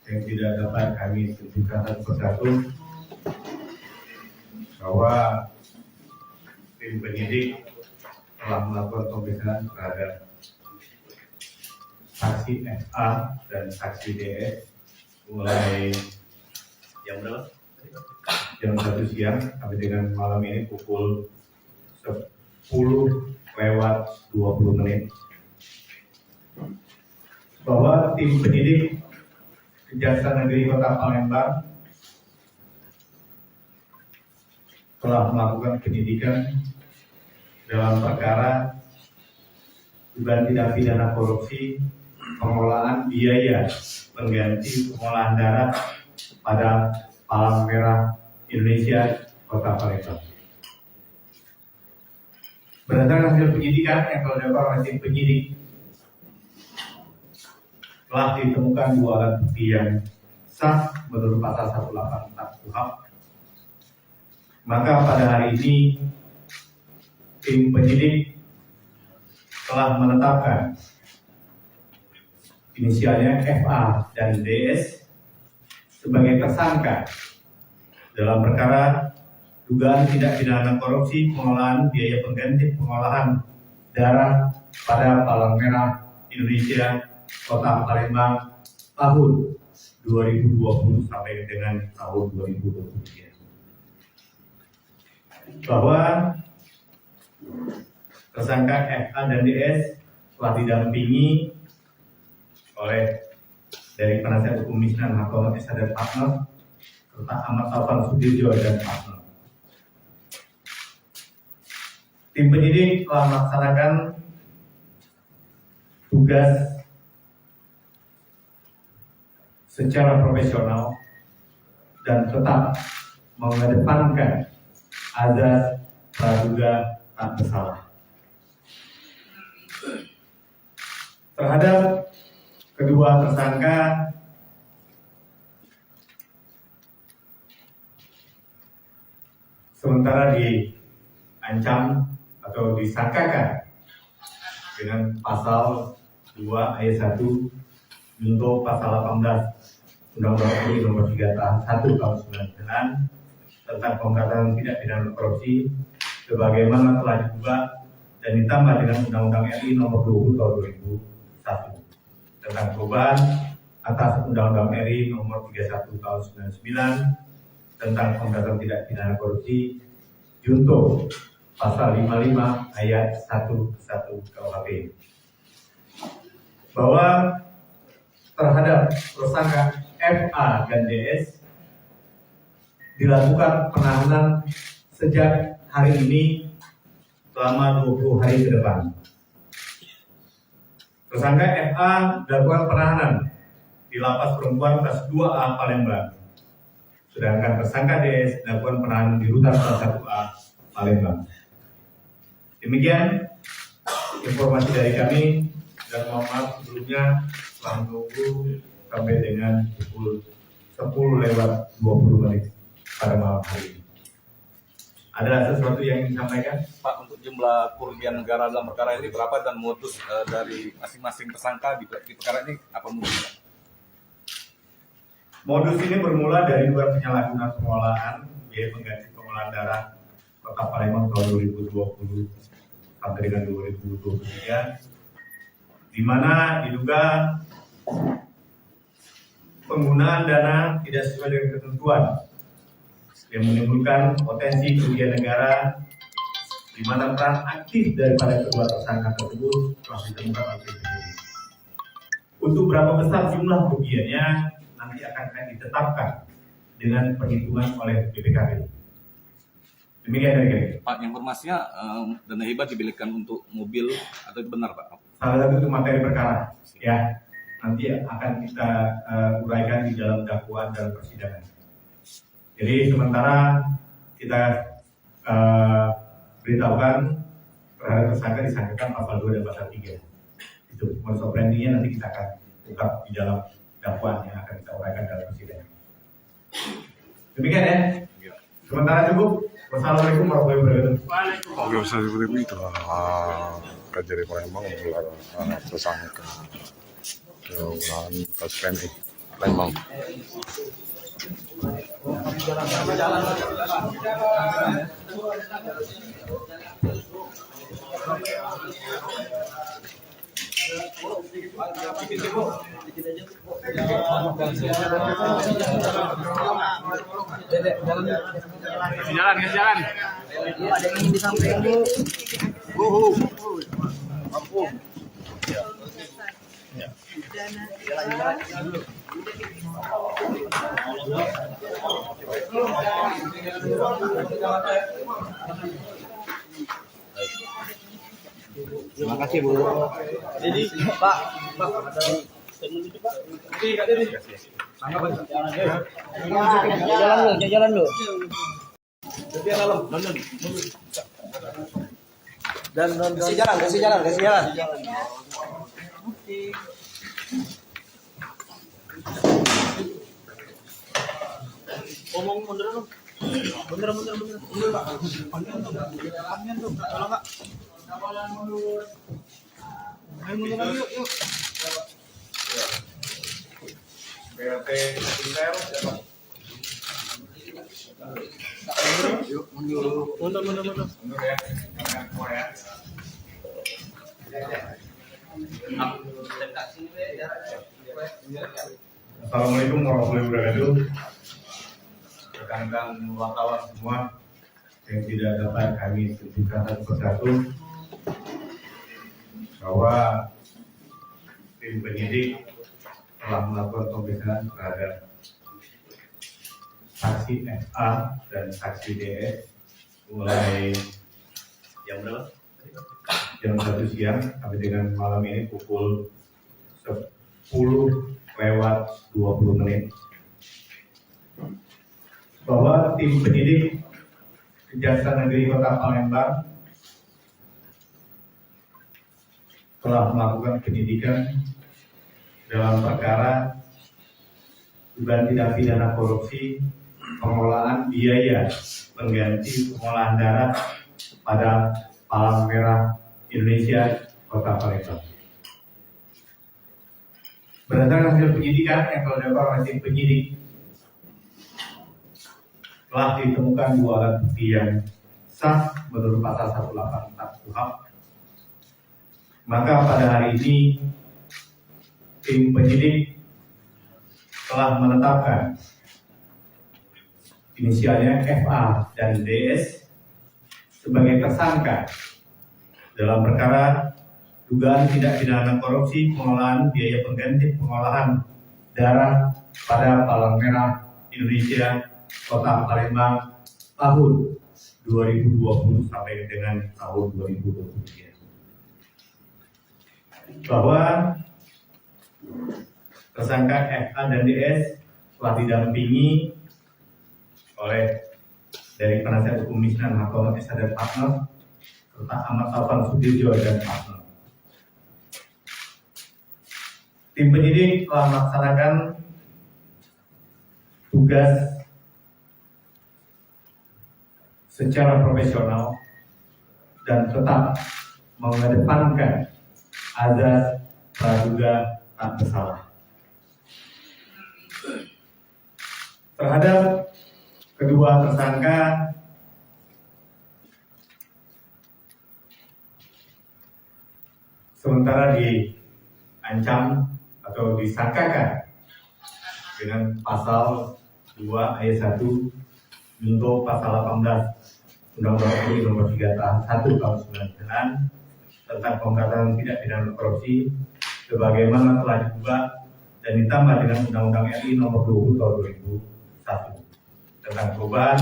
yang tidak dapat kami sebutkan satu persatu bahwa tim penyidik telah melakukan pemeriksaan terhadap saksi FA dan saksi DS mulai jam 1 siang sampai dengan malam ini pukul 10:20 bahwa tim penyidik Kejaksaan Negeri Kota Palembang telah melakukan penyidikan dalam perkara dugaan tindak pidana korupsi pengelolaan biaya pengganti pengolahan darah pada Palang Merah Indonesia Kota Palembang. Berdasarkan hasil penyidikan yang telah dilakukan oleh tim penyidik, telah ditemukan 2 alat bukti yang sah menurut pasal 184 KUHP. Maka pada hari ini tim penyidik telah menetapkan inisialnya FA dan DS sebagai tersangka dalam perkara dugaan tindak pidana korupsi pengelolaan biaya pengganti pengolahan darah pada Palang Merah Indonesia Kota Palembang tahun 2020 sampai dengan tahun 2023. Bahwa tersangka FA dan DS telah didampingi oleh dari penasihat hukum Misnan Hakom S. dan partner serta Ahmad Taufan Sudirjo dan partner. Tim penyidik telah melaksanakan tugas secara profesional dan tetap mengedepankan azas praduga tak bersalah. Terhadap kedua tersangka sementara diancam atau disangkakan dengan pasal 2 ayat 1 junto pasal 18 Undang-Undang RI nomor 3 tahun 1 tahun 99 tentang pemberantasan tindak pidana korupsi sebagaimana telah diubah dan ditambah dengan Undang-Undang RI nomor 20 tahun 2001 tentang perubahan atas Undang-Undang RI nomor 31 tahun 99 tentang pemberantasan tindak pidana korupsi junto pasal 55 ayat 11 KUHP bahwa terhadap tersangka FA dan DS dilakukan penahanan sejak hari ini selama 20 hari ke depan. Tersangka FA dilakukan penahanan di Lapas Perempuan kelas 2A Palembang. Sedangkan tersangka DS dilakukan penahanan di rutan kelas 1A Palembang. Demikian informasi dari kami, dan mohon maaf sebelumnya telah menunggu sampai dengan pukul 10:20 pada malam hari ini. Ada sesuatu yang ingin disampaikan? Pak, untuk jumlah kerugian negara dalam perkara ini berapa dan modus dari masing-masing tersangka di perkara ini apa mungkin? Modus ini bermula dari dugaan penyalahgunaan pengolahan biaya pengganti pengolahan darah Kota Palembang tahun 2020 sampai dengan 2023, di mana diduga penggunaan dana tidak sesuai dengan ketentuan yang menimbulkan potensi kerugian negara, di mana peran aktif daripada kedua tersangka tersebut telah ditemukan oleh penyidik. Untuk berapa besar jumlah kerugiannya nanti akan ditetapkan dengan perhitungan oleh BPKB. Demikian dari kami. Pak, informasinya dana hibah dibelikan untuk mobil atau itu benar, Pak? Salah satu itu materi perkara, ya. Nanti akan kita uraikan di dalam dakwaan dalam persidangan. Jadi sementara kita beritahukan terhadap tersangka disangkakan pasal 2 dan pasal 3. Itu modus operandinya nanti kita akan ungkap di dalam dakwaan yang akan kita uraikan dalam persidangan. Demikian ya. Sementara cukup. Wassalamualaikum warahmatullahi wabarakatuh. Belum bisa seperti itu Kajari Palembang menggelar tersangka ulangan kasus PMI Palembang. Jalan. Ada yang ingin disampaikan, Bu. Ampun. Jalan. Terima kasih, Bu. Jadi, Pak, ada statement itu, Pak. Oke, Kak Dedi. Jalan dulu. Jadi dalam, dan kasih jalan. Omong mundur dong. Mundur, Pak. Panjang tuh, tolong, Pak. Ayo mundur lagi, yuk. BLT Intel. Mundur. Mundur ya. Jangan semua ya. Assalamualaikum warahmatullahi wabarakatuh. Rekan-rekan wartawan semua yang tidak dapat kami sebutkan satu persatu bahwa tim penyidik telah melakukan pemeriksaan terhadap saksi FA dan saksi DS mulai jam berapa? Jam 1 siang sampai dengan malam ini pukul 10:20 bahwa tim penyidik Kejaksaan Negeri Kota Palembang telah melakukan penyidikan dalam perkara dugaan tindak pidana korupsi pengolahan biaya pengganti pengolahan darah pada Palang Merah Indonesia Kota Palembang. Berdasarkan hasil penyidikan yang telah dilakukan oleh tim penyidik, telah ditemukan 2 alat bukti yang sah menurut pasal 184 KUHP. Maka pada hari ini tim penyidik telah menetapkan inisialnya FA dan DS sebagai tersangka dalam perkara dugaan tindak pidana korupsi pengolahan biaya pengganti pengolahan darah pada Palang Merah Indonesia Kota Palembang tahun 2020 sampai dengan tahun 2023. Bahwa tersangka FA dan DS telah didampingi oleh dari penasihat hukum Misnan Hartono SH dan partner serta Ahmad Taufan Sudirjo dan partner. Tim penyidik telah melaksanakan tugas secara profesional dan tetap mengedepankan azas praduga tak bersalah. Terhadap kedua tersangka sementara diancam atau disangkakan dengan pasal 2 ayat 1 junto pasal 18 Undang-Undang RI nomor 3 tahun 1 tahun 99 tentang pemberantasan tindak pidana korupsi sebagaimana telah diubah dan ditambah dengan Undang-Undang RI nomor 20 tahun 2001 tentang perubahan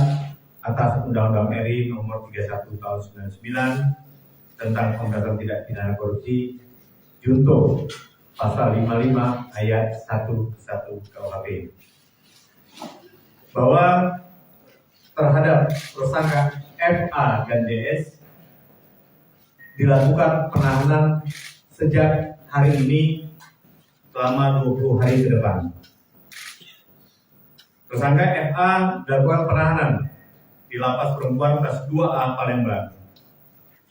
atas Undang-Undang RI nomor 31 tahun 99 tentang pemberantasan tindak pidana korupsi junto pasal 55 ayat 11 KUHP bahwa terhadap tersangka FA dan DS dilakukan penahanan sejak hari ini selama 20 hari ke depan. Tersangka FA dilakukan penahanan di Lapas Perempuan kelas 2A Palembang.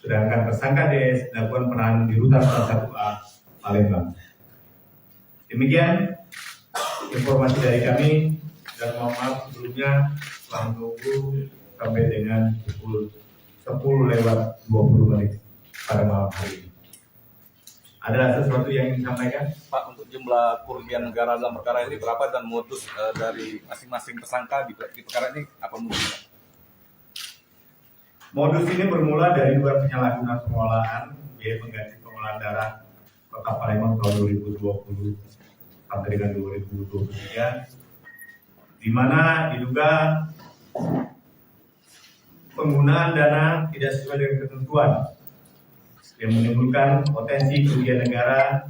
Sedangkan tersangka DS dilakukan penahanan di Rutan kelas 1A Palembang. Demikian informasi dari kami dan mohon maaf sebelumnya telah menunggu sampai dengan pukul 10:20 pada malam hari ini. Ada sesuatu yang ingin disampaikan? Pak, untuk jumlah kerugian negara dalam perkara ini berapa dan modus dari masing-masing tersangka di perkara ini apa modusnya? Modus ini bermula dari dugaan penyalahgunaan pengelolaan biaya pengganti pengolahan darah Kota Palembang tahun 2020 sampai dengan 2023, di mana diduga penggunaan dana tidak sesuai dengan ketentuan yang menimbulkan potensi kerugian negara,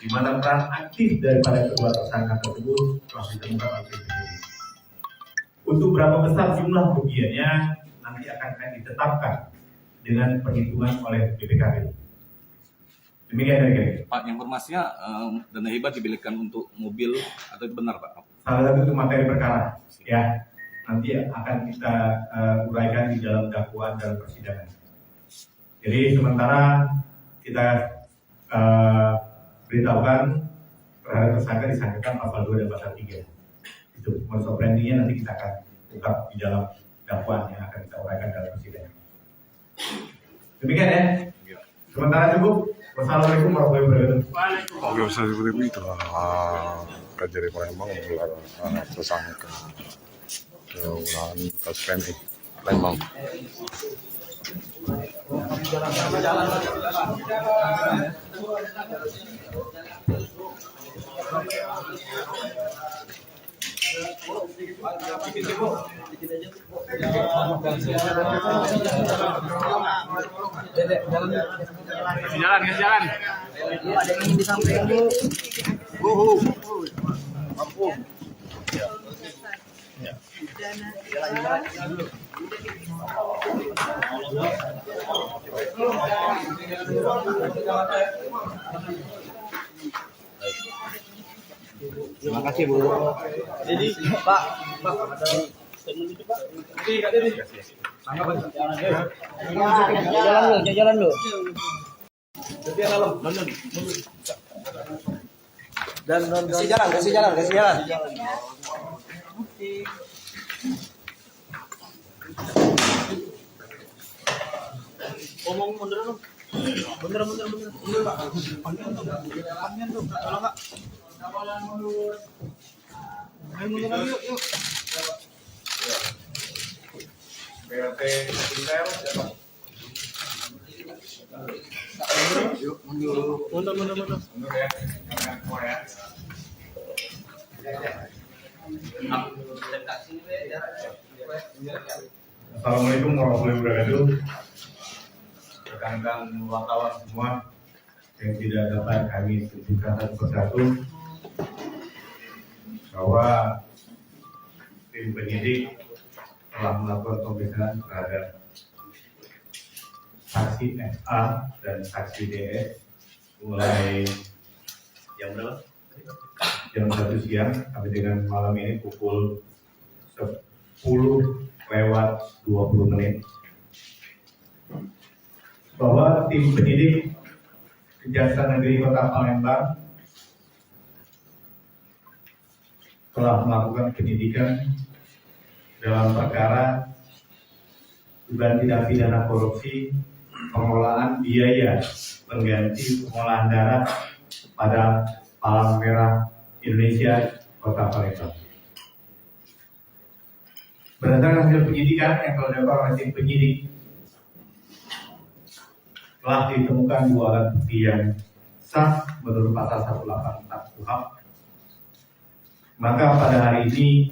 di mana peran aktif daripada kedua tersangka tersebut telah ditemukan oleh penyidik. Untuk berapa besar jumlah kerugiannya nanti akan ditetapkan dengan perhitungan oleh BPKP. Demikian dari kami. Pak, informasinya dana hibah dibelikan untuk mobil atau itu benar, Pak? Salah satu itu materi perkara, ya nanti akan kita uraikan di dalam dakwaan dalam persidangan. Jadi sementara kita beritahukan terhadap tersangka disangkakan pasal 2 dan pasal 3. Itu modus operandinya nanti kita akan ungkap di dalam dakwaan yang akan kita uraikan dalam persidangan. Demikian ya. Sementara cukup. Wassalamualaikum warahmatullahi wabarakatuh. Oke, bisa seperti itu Kajari Palembang menggelar tersangka ulangan kasus PMI Palembang. Jalan. Ada yang ingin disampaikan, Bu. Ampun. Terima kasih, Bu. Jadi, Pak, ada statement itu, Pak. Jalan lu. Jadi dalam, dan kasih jalan. Ngomong mundur dong. Mundur, Pak. Panjang tuh, kalau enggak. Ayo mundur lagi, yuk. BLT Intel siapa? Mundur. Mundur ya, jangan keluar ya. Assalamualaikum warahmatullahi wabarakatuh. Rekan-rekan wartawan semua yang tidak dapat kami tunjukkan satu persatu, bahwa tim penyidik telah melakukan pemeriksaan terhadap saksi FA dan saksi DS mulai jam 1 siang sampai dengan malam ini pukul 10:20 bahwa tim penyidik Kejaksaan Negeri Kota Palembang telah melakukan penyidikan dalam perkara dugaan tindak pidana korupsi pengelolaan biaya pengganti pengolahan darah pada Palang Merah Indonesia Kota Palembang. Berdasarkan hasil penyidikan yang telah dilakukan oleh tim penyidik, telah ditemukan 2 alat bukti yang sah menurut pasal 184 KUHP. Maka pada hari ini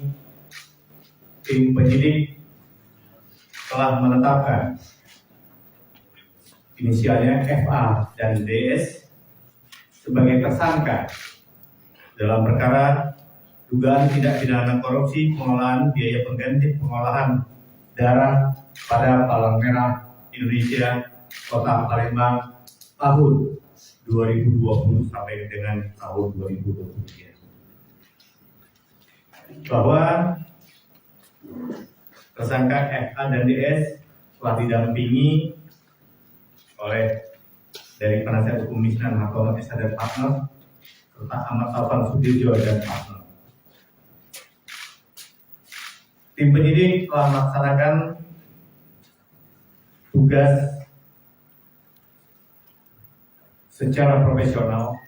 tim penyidik telah menetapkan inisialnya FA dan DS sebagai tersangka dalam perkara dugaan tindak pidana korupsi pengelolaan biaya pengganti pengolahan darah pada Palang Merah Indonesia Kota Palembang tahun 2020 sampai dengan tahun 2023. Bahwa tersangka FA dan DS telah didampingi oleh dari penasihat hukum Misnan Hartono SH dan partner serta Ahmad Taufan Sudirjo dan partner. Tim penyidik telah melaksanakan tugas secara profesional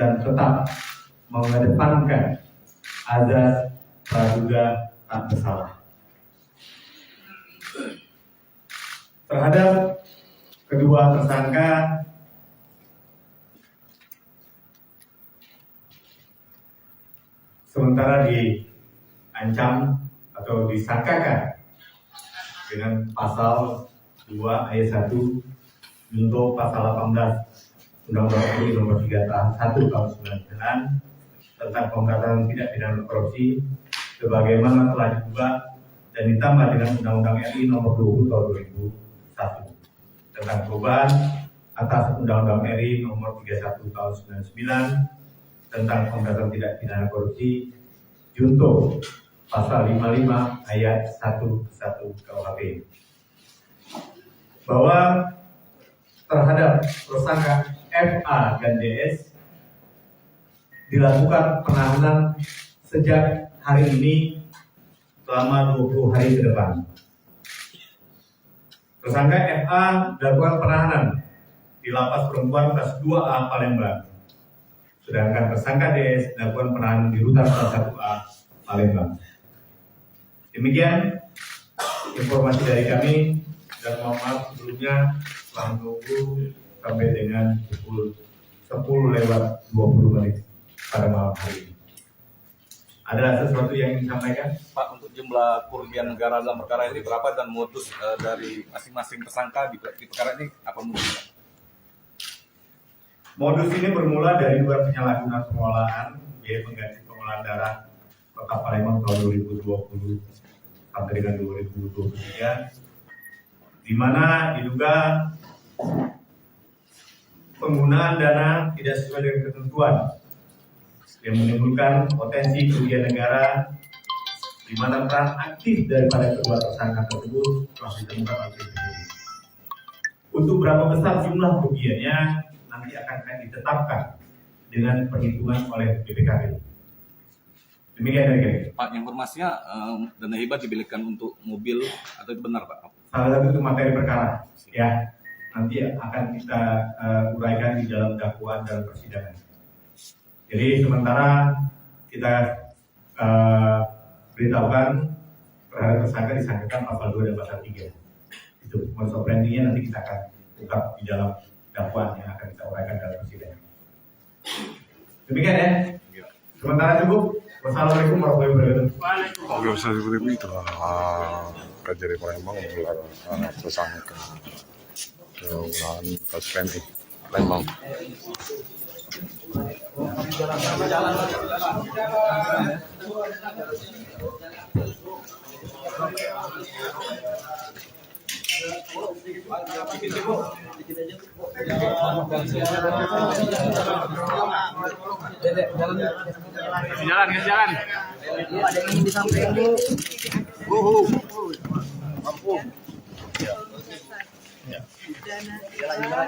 dan tetap mengedepankan azas praduga tak bersalah. Terhadap kedua tersangka sementara diancam atau disangkakan dengan pasal 2 ayat 1 junto pasal 18 Undang-Undang RI nomor 3 tahun 1 tahun 99 tentang pemberantasan tindak pidana korupsi sebagaimana telah diubah dan ditambah dengan Undang-Undang RI nomor 20 tahun 2001 tentang perubahan atas Undang-Undang RI nomor 31 tahun 99 tentang pemberantasan tindak pidana korupsi junto pasal 55 ayat 1 KUHP bahwa terhadap tersangka FA dan DS dilakukan penahanan sejak hari ini selama 20 hari ke depan. Tersangka FA dilakukan penahanan di Lapas Perempuan kelas 2A Palembang. Sedangkan tersangka DS dilakukan penahanan di Rutan kelas 1A Palembang. Demikian informasi dari kami dan mohon maaf sebelumnya telah menunggu sampai dengan pukul 10:20 pada malam hari ini. Ada sesuatu yang ingin disampaikan? Pak, untuk jumlah kerugian negara dalam perkara ini berapa dan modus dari masing-masing tersangka di perkara ini apa modusnya? Modus ini bermula dari dugaan penyalahgunaan pengelolaan biaya pengganti pengolahan darah Kota Palembang tahun 2020 sampai dengan 2023, di mana diduga penggunaan dana tidak sesuai dengan ketentuan yang menimbulkan potensi kerugian negara, di mana peran aktif daripada kedua tersangka tersebut telah ditemukan oleh tim penyidik. Untuk berapa besar jumlah kerugiannya nanti akan ditetapkan dengan perhitungan oleh BPKB. Demikian dari kami. Pak, informasinya dana hibah dibelikan untuk mobil atau itu benar, Pak? Salah satu itu materi perkara, ya. Nanti akan kita uraikan di dalam dakwaan dalam persidangan. Jadi sementara kita beritahukan terhadap tersangka disangkakan pasal 2 dan pasal 3. Itu modus operandinya nanti kita akan ungkap di dalam dakwaan yang akan kita uraikan dalam persidangan. Demikian ya. Sementara cukup. Wassalamualaikum warahmatullahi wabarakatuh. Oke, seperti itu Kejari Palembang menggelar tersangka pengelolaan kas PMI Palembang. Jalan, jalan. Ada yang ingin disampaikan, Bu. Mampu. Jalan.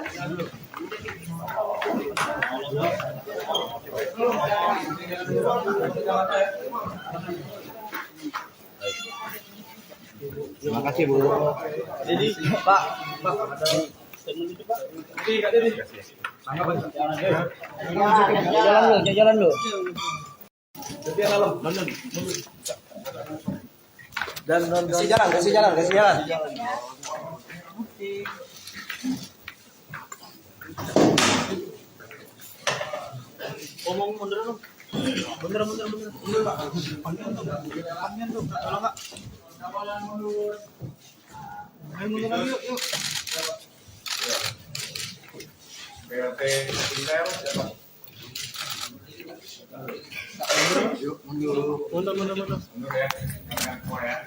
Terima kasih, Bu. Jadi, Pak, ada statement itu, Pak. Jadi, Kak Dedi. Jalan lu. Jadi dalam, dan kasih jalan. Ngomong mundur dong. Mundur, Pak. Panjang tuh, kalau enggak. Ayo mundur lagi yuk. BRT Intel siapa? Mundur. Mundur ya, jangan semua ya.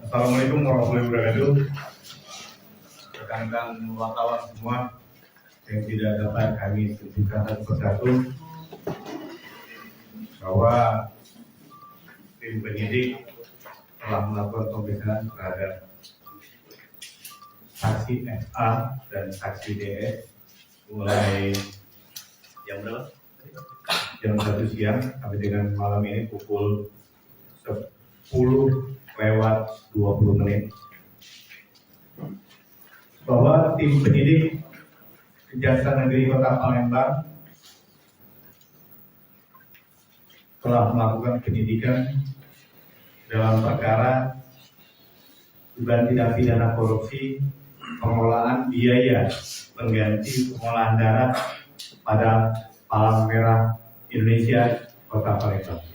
Assalamualaikum warahmatullahi wabarakatuh. Rekan-rekan wartawan semua yang tidak dapat kami sebutkan satu persatu bahwa tim penyidik telah melakukan pemeriksaan terhadap saksi FA dan saksi DS mulai jam berapa? Jam 1 siang sampai dengan malam ini pukul 10:20 bahwa tim penyidik Kejaksaan Negeri Kota Palembang telah melakukan penyidikan dalam perkara dugaan tindak pidana korupsi pengelolaan biaya pengganti pengolahan darah pada Palang Merah Indonesia Kota Palembang.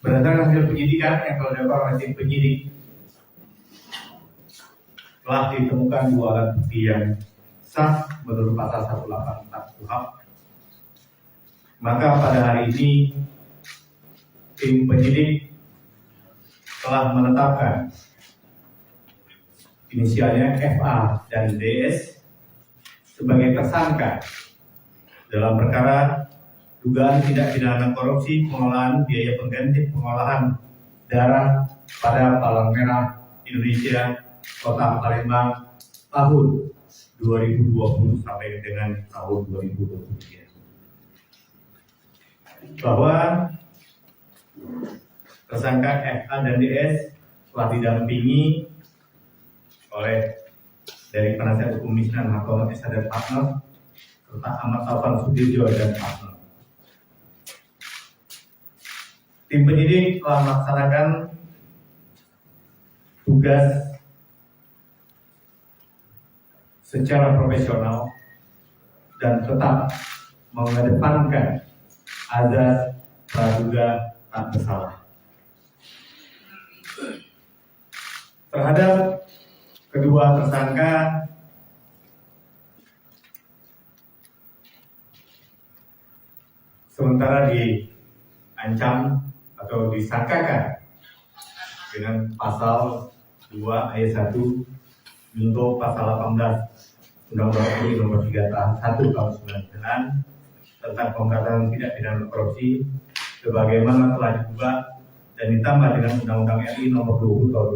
Berdasarkan hasil penyidikan yang telah dilakukan oleh tim penyidik, telah ditemukan 2 alat bukti yang sah menurut pasal 184 KUHP. Maka pada hari ini tim penyidik telah menetapkan inisialnya FA dan DS sebagai tersangka dalam perkara dugaan tindak pidana korupsi pengelolaan biaya pengganti pengolahan darah pada Palang Merah Indonesia Kota Palembang tahun 2020 sampai dengan tahun 2023. Bahwa tersangka FA dan DS telah didampingi oleh dari penasihat hukum Misnan Hartono SH dan partner serta Ahmad Taufan Sudirjo dan partner. Tim penyidik telah melaksanakan tugas secara profesional dan tetap mengedepankan azas praduga tak bersalah. Terhadap kedua tersangka sementara diancam atau disangkakan dengan pasal 2 ayat 1 junto pasal 18 Undang-Undang RI nomor 3 tahun 1 tahun 99 tentang pemberantasan tindak pidana korupsi sebagaimana telah diubah dan ditambah dengan Undang-Undang RI nomor 20 tahun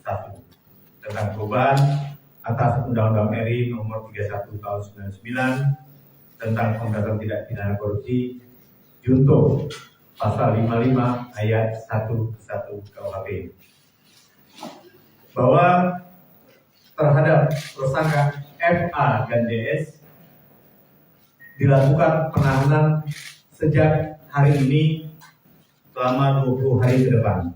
2001 tentang perubahan atas Undang-Undang RI nomor 31 tahun 99 tentang pemberantasan tindak pidana korupsi junto pasal 55 ayat 1 KUHP bahwa terhadap tersangka FA dan DS dilakukan penahanan sejak hari ini selama 20 hari ke depan.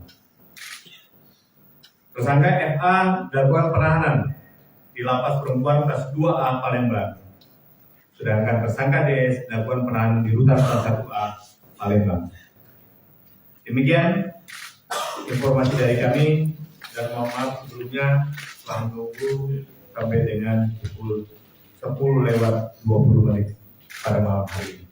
Tersangka FA dilakukan penahanan di Lapas Perempuan kelas 2A Palembang. Sedangkan tersangka DS dilakukan penahanan di Rutan kelas 1A Palembang. Demikian informasi dari kami dan mohon maaf sebelumnya telah menunggu sampai dengan pukul 10:20 pada malam hari ini.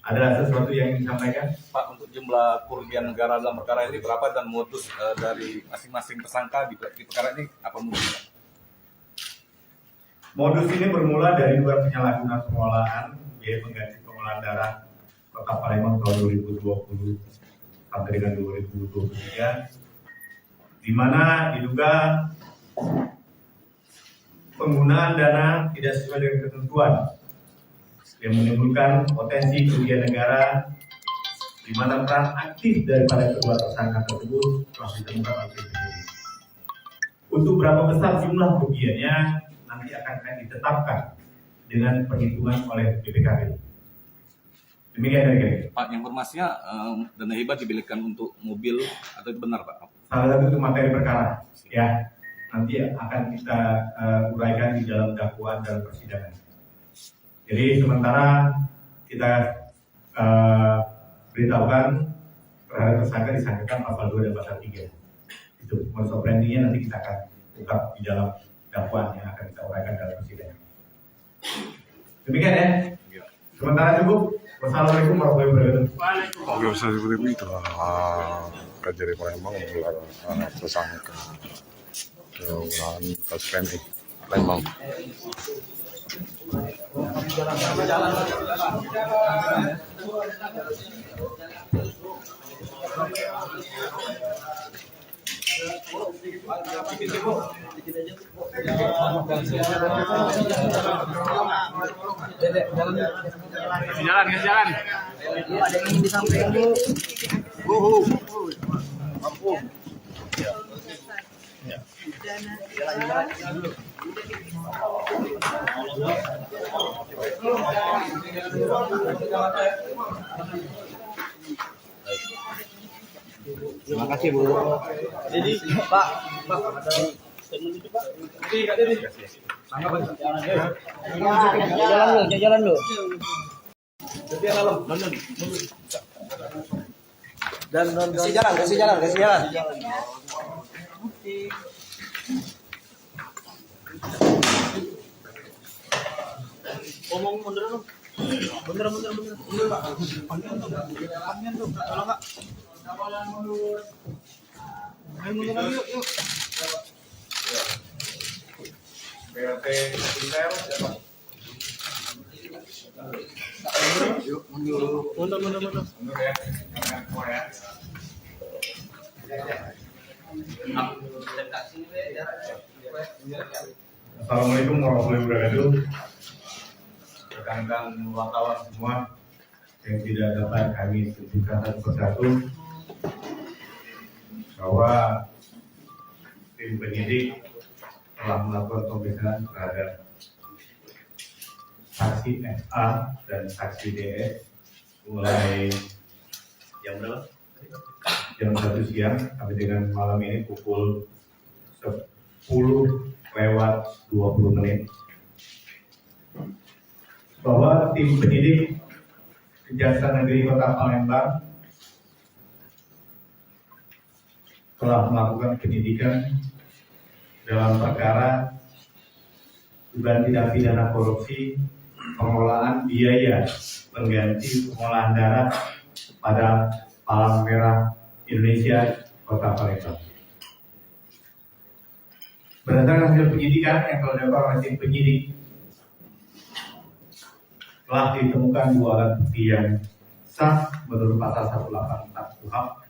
Ada sesuatu yang ingin disampaikan? Pak, untuk jumlah kerugian negara dalam perkara ini berapa dan modus dari masing-masing tersangka di perkara ini apa mungkin? Modus ini bermula dari dua penyalahgunaan pengolahan biaya pengganti pengolahan darah Kota Palembang tahun 2020 sampai dengan 2023, di mana diduga penggunaan dana tidak sesuai dengan ketentuan yang menimbulkan potensi kerugian negara, di mana peran aktif daripada kedua tersangka tersebut telah ditemukan oleh penyidik. Untuk berapa besar jumlah kerugiannya nanti akan ditetapkan dengan perhitungan oleh BPKB. Demikian dari kami. Pak, informasinya dana hibah dibelikan untuk mobil atau itu benar, Pak? Salah satu itu materi perkara, ya. Nanti akan kita uraikan di dalam dakwaan dalam persidangan. Jadi sementara kita beritahukan terhadap tersangka disangkakan pasal 2 dan pasal 3. Itu modus operandinya nanti kita akan ungkap di dalam dakwaan yang akan kita uraikan dalam persidangan. Demikian ya. Sementara cukup. Wassalamualaikum warahmatullahi wabarakatuh. Oke, bisa seperti itu Kajari Palembang menggelar tersangka dengan kasus PMI Palembang. Jalan. Ada yang disampaikan Bu. Mampu. Terima kasih Bu. Jadi Pak, ada statement itu Pak. Jadi jalan lu. Dan kasih jalan. Omong mundur lu. Bener Pak. Panjang tuh. Kalau enggak ayo mundur lagi yuk. BRT Intel siapa? Mundur. Mundur ya, jangan semua ya. Assalamualaikum warahmatullahi wabarakatuh. Rekan-rekan wartawan semua yang tidak dapat kami tunjukkan satu persatu bahwa tim penyidik telah melakukan pemeriksaan terhadap saksi FA dan saksi DS mulai jam berapa? Jam 1 siang sampai dengan malam ini pukul 10:20 bahwa tim penyidik Kejaksaan Negeri Kota Palembang telah melakukan penyidikan dalam perkara dugaan tindak pidana korupsi pengolahan biaya pengganti pengolahan darah pada Palang Merah Indonesia Kota Palembang. Berdasarkan hasil penyidikan yang telah dilakukan oleh tim penyidik, telah ditemukan dua alat bukti yang sah menurut pasal 184 KUHP.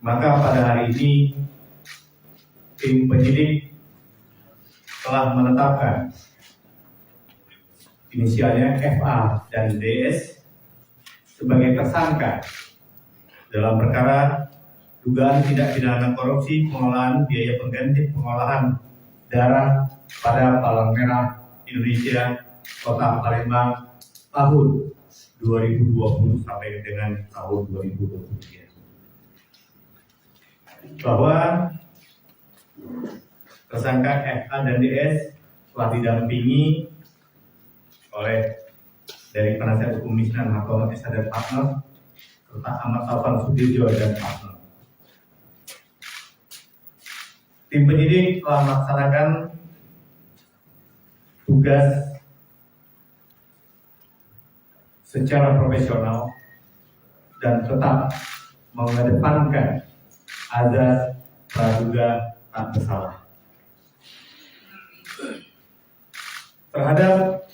Maka pada hari ini tim penyidik telah menetapkan inisialnya FA dan DS sebagai tersangka dalam perkara dugaan tindak pidana korupsi pengolahan biaya pengganti pengolahan darah pada Palang Merah Indonesia Kota Palembang tahun 2020 sampai dengan tahun 2023. Bahwa tersangka FA dan DS telah didampingi oleh dari penasihat hukum Misnan Hartono SH dan partner serta Ahmad Taufan Sudirjo dan partner. Tim penyidik telah melaksanakan tugas secara profesional dan tetap mengedepankan azas praduga tak bersalah. Terhadap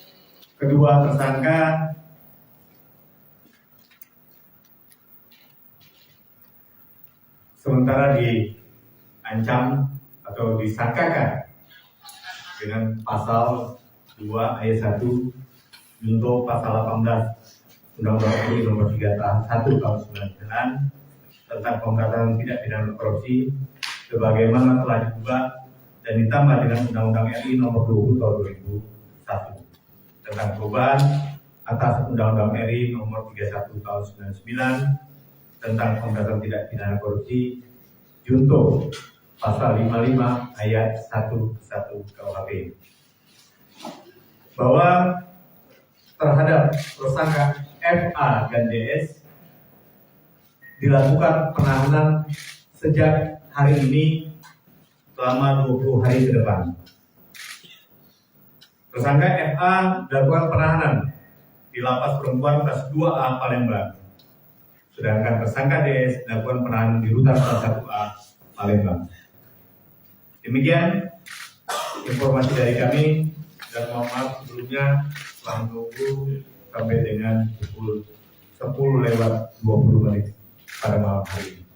kedua tersangka sementara diancam atau disangkakan dengan pasal 2 ayat 1 junto pasal 18 Undang-Undang RI nomor 3 tahun 1 tahun 99 tentang pemberantasan tindak pidana korupsi sebagaimana telah diubah dan ditambah dengan Undang-Undang RI nomor 20 tahun 2001 tentang perubahan atas Undang-Undang RI nomor 31 tahun 99 tentang pemberantasan tindak pidana korupsi junto pasal 55 ayat 11 KUHP bahwa terhadap tersangka FA dan DS dilakukan penahanan sejak hari ini selama 20 hari ke depan. Tersangka FA dilakukan penahanan di Lapas Perempuan kelas 2A Palembang. Sedangkan tersangka DS dilakukan penahanan di Rutan kelas 1A Palembang. Demikian informasi dari kami dan mohon maaf sebelumnya telah menunggu sampai dengan pukul 10:20 pada malam hari ini.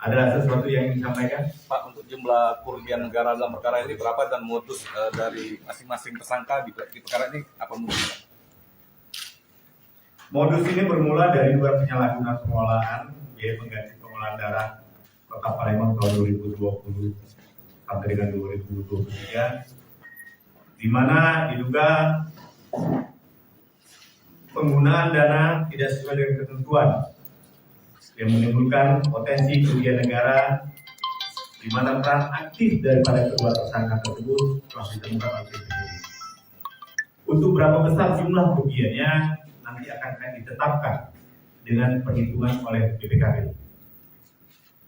Ada sesuatu yang ingin disampaikan? Pak, untuk jumlah kerugian negara dalam perkara ini berapa dan modus dari masing-masing tersangka di perkara ini apa modusnya? Modus ini bermula dari dugaan penyalahgunaan pengolahan biaya pengganti pengolahan darah Kota Palembang tahun 2020 sampai dengan 2023, di mana diduga penggunaan dana tidak sesuai dengan ketentuan yang menimbulkan potensi kerugian negara, di mana peran aktif daripada kedua tersangka tersebut telah ditemukan oleh penyidik. Untuk berapa besar jumlah kerugiannya nanti akan ditetapkan dengan perhitungan oleh BPKB.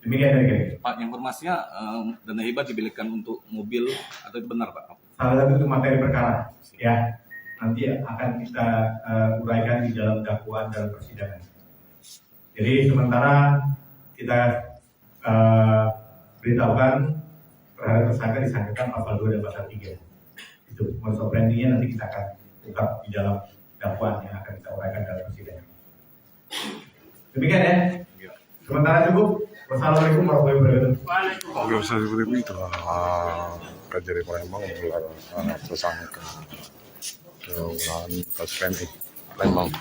Demikian dari kami. Pak, informasinya dana hibah dibelikan untuk mobil atau itu benar, Pak? Salah satu itu materi perkara, ya. Nanti akan kita uraikan di dalam dakwaan dalam persidangan. Jadi sementara kita beritahukan terhadap tersangka disangkakan pasal 2 dan pasal 3. Itu modus operandinya nanti kita akan ungkap di dalam dakwaan yang akan kita uraikan dalam persidangan. Demikian ya. Sementara cukup. Wassalamualaikum warahmatullahi wabarakatuh. Oke, bisa seperti itu Kajari Palembang menggelar tersangka dengan kasus PMI Palembang.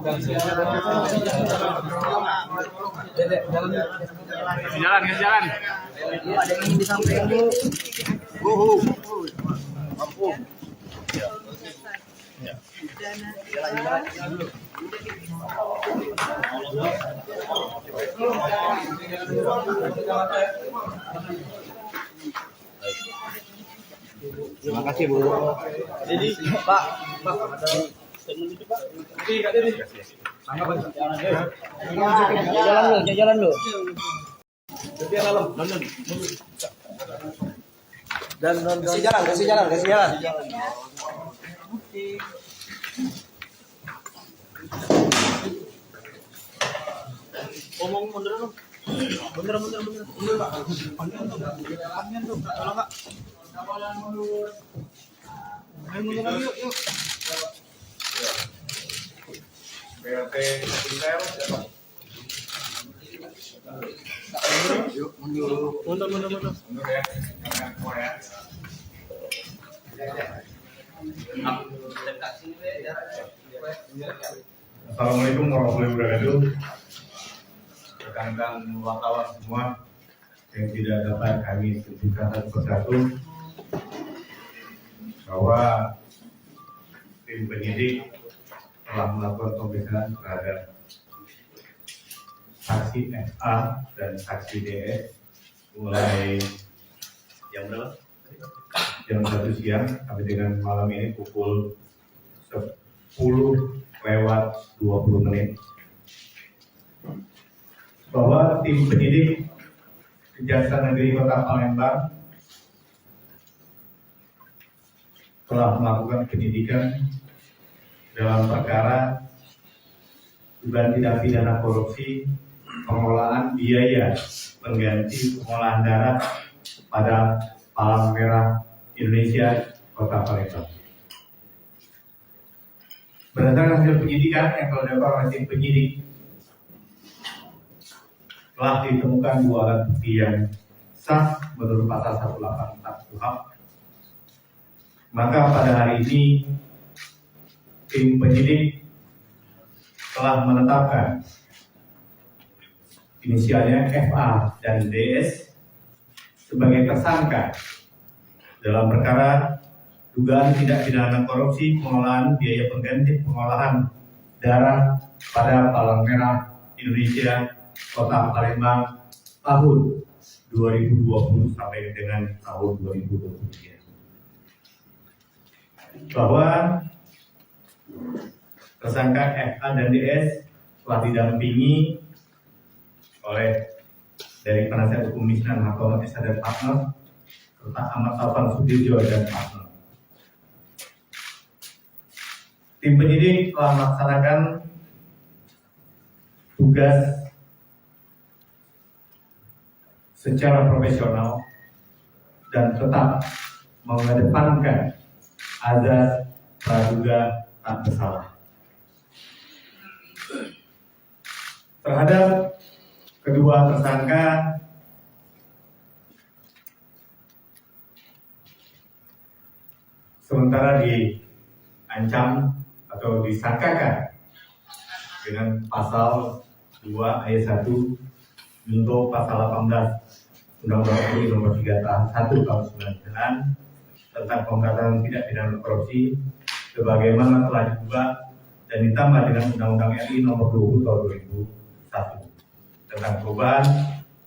Kasih jalan. Ada yang disampaikan dulu. Terima kasih Bu. Jadi Pak, ada statement itu Pak. Jadi Kak Dedi. Jalan dulu. Jadi dalam. Dan kasih jalan. Ngomong mundur dong. Mundur Pak. Panjang tuh. Kalau enggak mundur. Ayo mundur lagi yuk. BRT Intel Mundur. mundur ya, jangan keluar ya. Assalamualaikum warahmatullahi wabarakatuh. Rekan-rekan wartawan semua yang tidak dapat kami sebutkan satu persatu bahwa tim penyidik telah melakukan pemeriksaan terhadap saksi FA dan saksi DS mulai jam berapa? Jam 1 siang sampai dengan malam ini pukul 10:20 bahwa tim penyidik Kejaksaan Negeri Kota Palembang telah melakukan penyidikan dalam perkara dugaan tindak pidana korupsi pengelolaan biaya pengganti pengolahan darah pada Palang Merah Indonesia Kota Palembang. Berdasarkan hasil penyidikan yang telah dilakukan oleh tim penyidik, telah ditemukan 2 alat bukti yang sah menurut pasal 184 KUHP. Maka pada hari ini tim penyidik telah menetapkan inisialnya FA dan DS sebagai tersangka dalam perkara dugaan tindak pidana korupsi pengelolaan biaya pengganti pengolahan darah pada Palang Merah Indonesia Kota Palembang tahun 2020 sampai dengan tahun 2023. Bahwa tersangka FA dan DS telah didampingi oleh dari penasihat hukum Misnan Hartono SH dan partner serta Ahmad Taufan Sudirjo dan partner. Tim penyidik telah melaksanakan tugas secara profesional dan tetap mengedepankan azas praduga tak bersalah. Terhadap kedua tersangka sementara diancam atau disangkakan dengan pasal 2 ayat 1 junto pasal 18 Undang-Undang RI nomor 3 tahun 1 tahun 99 tentang pemberantasan tindak pidana korupsi sebagaimana telah diubah dan ditambah dengan Undang-Undang RI nomor 20 tahun 2001 tentang perubahan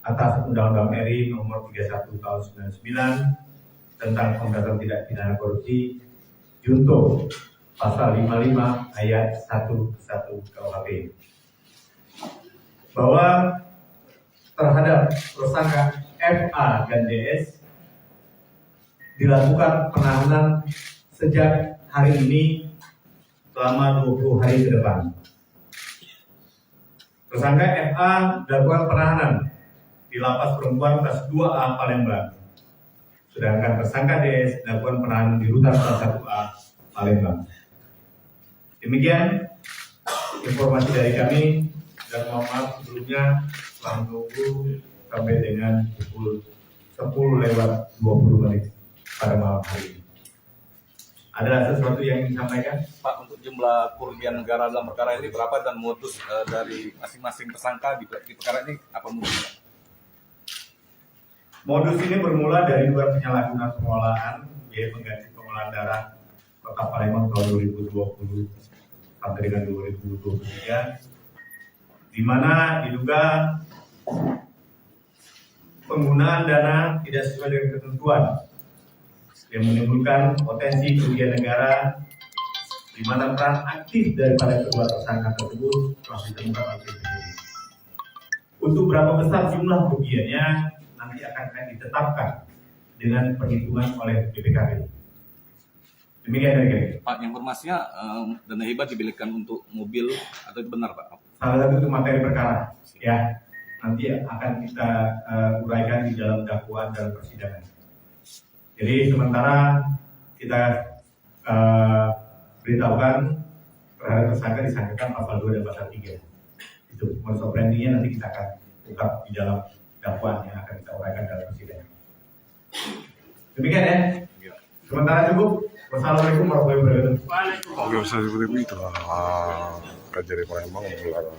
atas Undang-Undang RI nomor 31 tahun 99 tentang pemberantasan tindak pidana korupsi junto pasal 55 ayat 11 KUHP bahwa terhadap tersangka FA dan DS dilakukan penahanan sejak hari ini selama 20 hari ke depan. Tersangka FA dilakukan penahanan di Lapas Perempuan kelas 2A Palembang. Sedangkan tersangka DS dilakukan penahanan di Rutan kelas 1A Palembang. Demikian informasi dari kami dan mohon maaf sebelumnya telah menunggu sampai dengan pukul 10:20 pada malam hari ini. Ada sesuatu yang ingin disampaikan? Pak, untuk jumlah kerugian negara dalam perkara ini berapa dan modus dari masing-masing tersangka di perkara ini apa modusnya? Modus ini bermula dari dugaan penyalahgunaan pengelolaan biaya pengganti pengolahan darah Kota Palembang tahun 2020 sampai dengan 2023, di mana diduga penggunaan dana tidak sesuai dengan ketentuan yang menimbulkan potensi kerugian negara, di mana peran aktif daripada kedua tersangka tersebut telah ditemukan oleh tim penyidik. Untuk berapa besar jumlah kerugiannya nanti akan ditetapkan dengan perhitungan oleh BPKP. Demikian dari kami. Pak, informasinya dana hibah dibelikan untuk mobil atau itu benar Pak? Salah satu itu materi perkara, ya nanti akan kita uraikan di dalam dakwaan dalam persidangan. Jadi sementara kita beritahukan terhadap tersangka disangkakan pasal 2 dan pasal 3. Itu modus operandinya nanti kita akan ungkap di dalam dakwaan yang akan kita uraikan dalam persidangan. Demikian ya. Sementara cukup. Wassalamualaikum warahmatullahi wabarakatuh. Oke, bisa seperti itu Kajari Palembang menggelar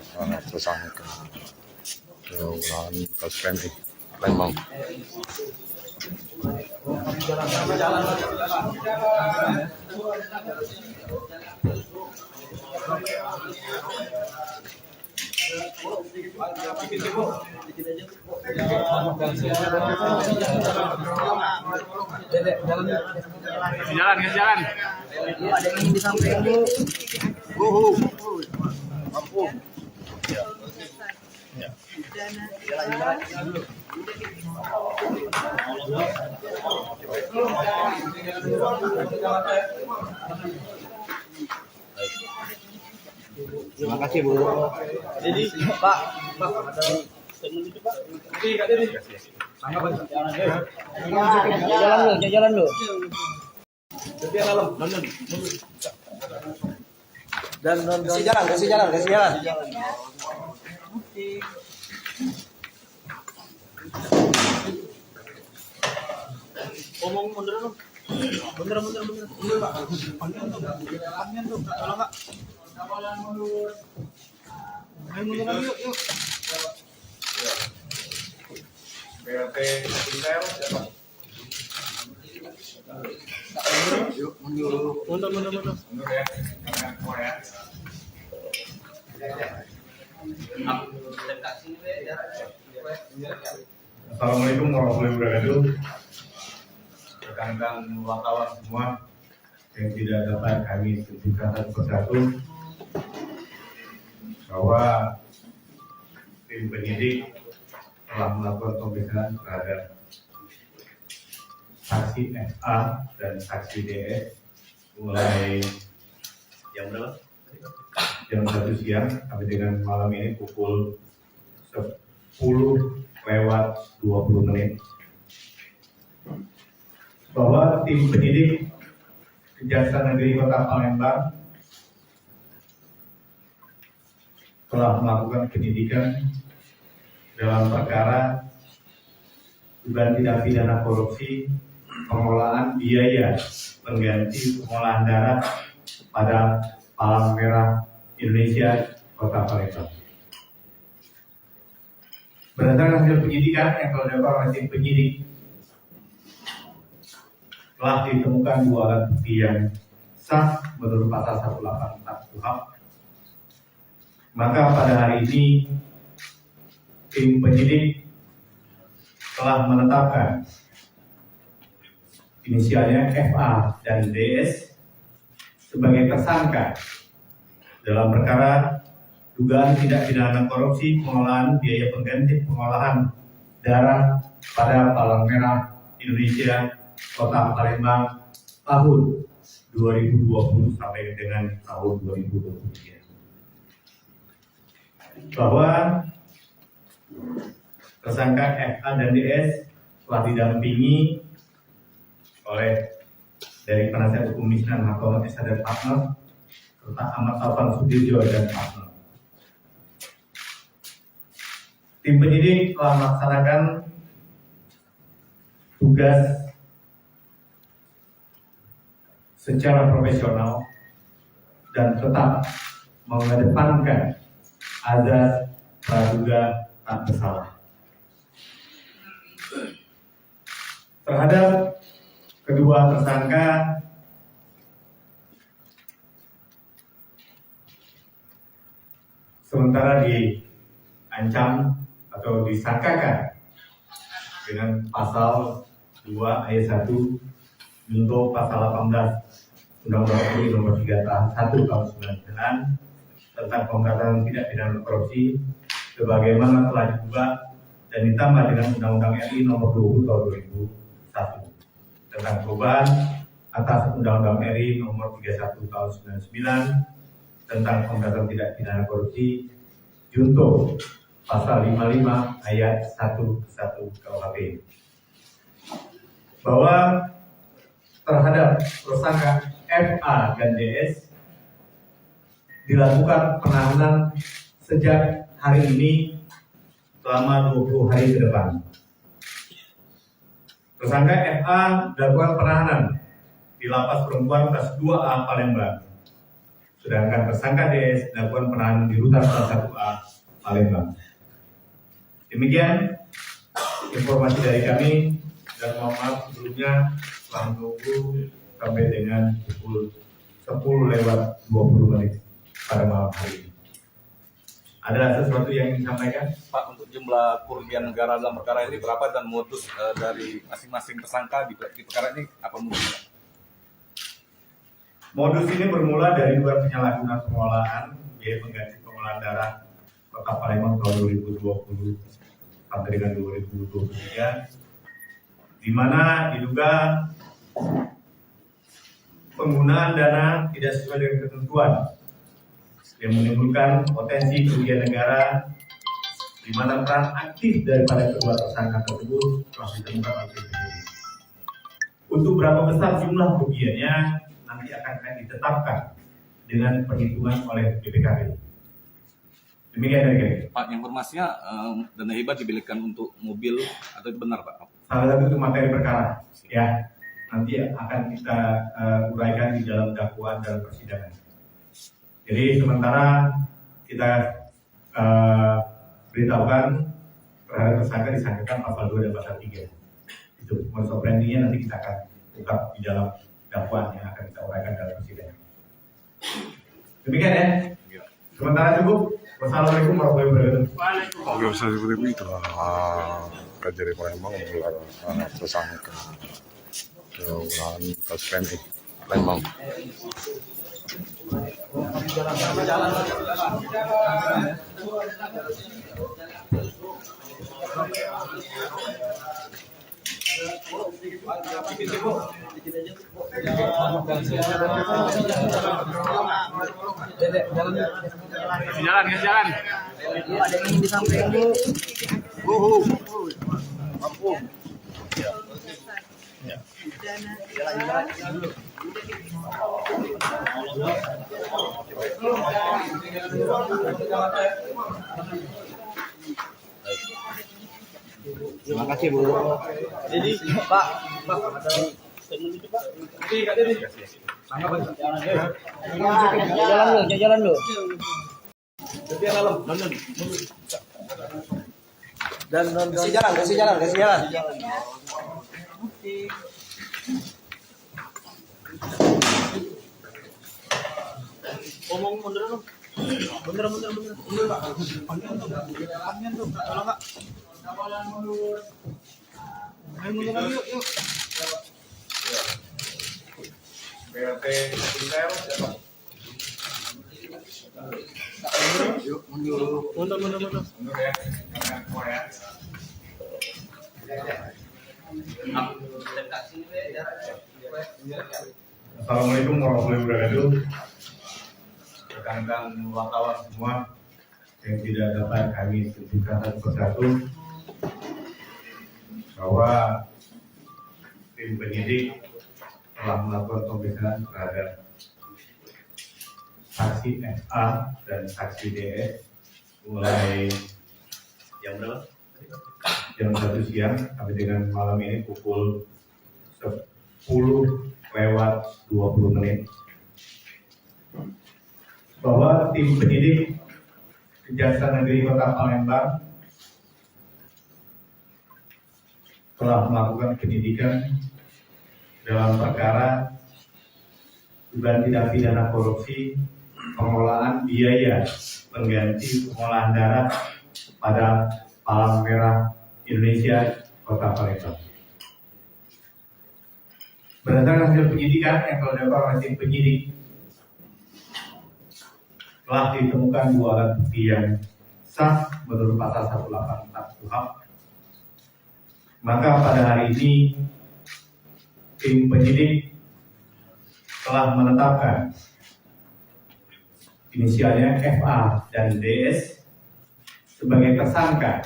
tersangka pengelolaan kasus PMI Palembang. Jalan. Jalan, jalan. Ada yang ingin disampaikan Bu. Terima kasih Bu. Jadi Pak, jalan lu. Dan kasih jalan. Omong mundur lu. Mundur Pak. Panjang tuh, tolong Pak. Ayo mundur lagi yuk. BRT Intel siapa? Mundur. Mundur ya, jangan semua ya. Assalamualaikum warahmatullahi wabarakatuh. Rekan-rekan wartawan semua yang tidak dapat kami tunjukkan satu persatu bahwa tim penyidik telah melakukan pemeriksaan terhadap saksi FA dan saksi DS mulai jam berapa? Jam 1 siang sampai dengan malam ini pukul 10:20 bahwa tim penyidik Kejaksaan Negeri Kota Palembang telah melakukan penyidikan dalam perkara dugaan tindak pidana korupsi pengelolaan biaya pengganti pengolahan darah pada Palang Merah Indonesia Kota Palembang. Berdasarkan hasil penyidikan yang telah dilakukan oleh tim penyidik, telah ditemukan 2 alat bukti yang sah menurut pasal 184 KUHP. Maka pada hari ini tim penyidik telah menetapkan inisialnya FA dan DS sebagai tersangka dalam perkara dugaan tindak pidana korupsi pengelolaan biaya pengganti pengolahan darah pada Palang Merah Indonesia Kota Palembang tahun 2020 sampai dengan tahun 2023. Bahwa tersangka FA dan DS telah didampingi oleh dari penasihat hukum Misnan Hartono SH dan partner serta Ahmad Taufan Sudirjo dan partner. Tim penyidik telah melaksanakan tugas secara profesional dan tetap mengedepankan azas praduga tak bersalah. Terhadap kedua tersangka sementara diancam atau disangkakan dengan pasal 2 ayat 1 junto pasal 18 Undang-Undang RI Nomor 3 Tahun 1 Tahun 99 tentang pemberantasan tindak pidana korupsi sebagaimana telah diubah dan ditambah dengan Undang-Undang RI Nomor 20 Tahun 2001 tentang perubahan atas Undang-Undang RI Nomor 31 Tahun 99 tentang pemberantasan tindak pidana korupsi junto pasal 55 ayat 1 KUHP bahwa terhadap tersangka FA dan DS dilakukan penahanan sejak hari ini selama 20 hari ke depan. Tersangka FA dilakukan penahanan di Lapas Perempuan Kelas 2A Palembang. Sedangkan tersangka DS dilakukan penahanan di Rutan Kelas 1A Palembang. Demikian informasi dari kami dan mohon maaf sebelumnya telah menunggu sampai dengan pukul 10:20 pada malam hari ini. Ada sesuatu yang ingin disampaikan? Pak, untuk jumlah kerugian negara dalam perkara ini berapa dan modus dari masing-masing tersangka di perkara ini apa modusnya? Modus ini bermula dari dua penyalahgunaan pengelolaan biaya pengganti pengolahan darah Kota Palembang tahun 2020 sampai dengan 2023, di mana diduga penggunaan dana tidak sesuai dengan ketentuan yang menimbulkan potensi kerugian negara, di mana peran aktif daripada kedua tersangka tersebut telah ditemukan oleh penyidik. Untuk berapa besar jumlah kerugiannya nanti akan ditetapkan dengan perhitungan oleh BPKB. Demikian dari kami. Pak, informasinya dana hibah dibelikan untuk mobil atau itu benar, Pak? Salah satu itu materi perkara, ya nanti akan kita uraikan di dalam dakwaan dalam persidangan. Jadi sementara kita beritahukan terhadap tersangka disangkakan pasal 2 dan pasal 3. Itu modus operandinya nanti kita akan ungkap di dalam dakwaan yang akan kita uraikan dalam persidangan. Demikian ya. Sementara cukup. Wassalamualaikum warahmatullahi wabarakatuh. Oke, bisa seperti itu lah. Kejari Palembang menggelar tersangka kelurahan Taspendi Palembang. Jalan. Ada yang disampaikan Bu. Terima kasih Bu. Jadi Pak, ada statement itu Pak. Jalan lu. Kasih jalan. Omong mundur dong. Mundur Pak. Panjang tuh. Tolong Pak. Ayo mundur lagi yuk. BLT Intel. Mundur. Mundur ya. Jangan semua ya. Assalamualaikum warahmatullahi wabarakatuh. Rekan-rekan wartawan semua yang tidak dapat kami sebutkan satu persatu bahwa tim penyidik telah melakukan pemeriksaan terhadap saksi FA dan saksi DS mulai jam berapa? Jam 1 siang sampai dengan malam ini pukul 10:20 bahwa tim penyidik Kejaksaan Negeri Kota Palembang telah melakukan penyidikan dalam perkara dugaan tindak pidana korupsi pengelolaan biaya pengganti pengolahan darah pada Palang Merah Indonesia Kota Palembang. Berdasarkan hasil penyidikan yang telah dilakukan oleh tim penyidik, telah ditemukan dua alat bukti yang sah menurut pasal 184 KUHP. Maka pada hari ini tim penyidik telah menetapkan inisialnya FA dan DS sebagai tersangka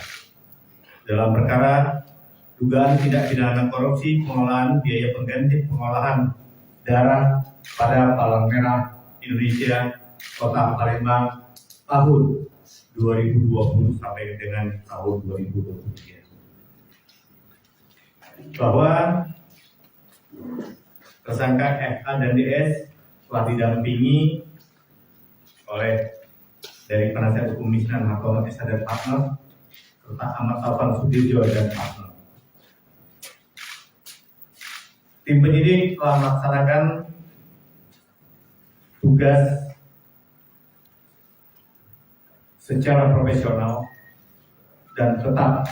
dalam perkara dugaan tindak pidana korupsi pengelolaan biaya pengganti pengolahan darah pada Palang Merah Indonesia Kota Palembang tahun 2020 sampai dengan tahun 2023. Bahwa tersangka FA dan DS telah didampingi oleh dari penasihat hukum Misnan Hartono Esa dan partner serta Ahmad Taufan Sudirjo dan partner. Tim penyidik telah melaksanakan tugas secara profesional dan tetap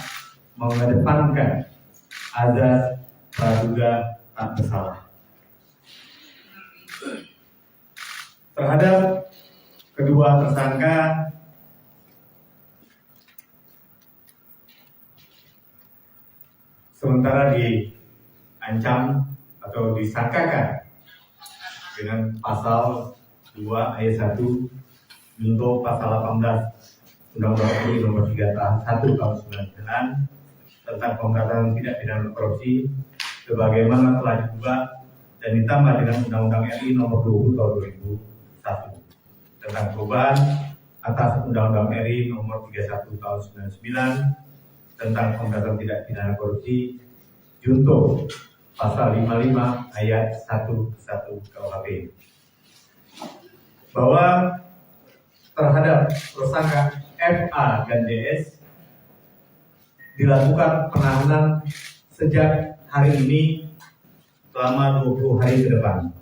mengedepankan azas praduga tak bersalah. Terhadap kedua tersangka sementara diancam atau disangkakan dengan pasal 2 ayat 1 junto pasal 18 Undang-Undang RI nomor 3 tahun 1 tahun 99 tentang pemberantasan tindak pidana korupsi sebagaimana telah diubah dan ditambah dengan Undang-Undang RI nomor 20 tahun 2001 tentang perubahan atas Undang-Undang RI nomor 31 tahun 99 tentang pemberantasan tindak pidana korupsi junto pasal 55 ayat 1 KUHP bahwa terhadap tersangka FA dan DS dilakukan penahanan sejak hari ini selama 20 hari ke depan.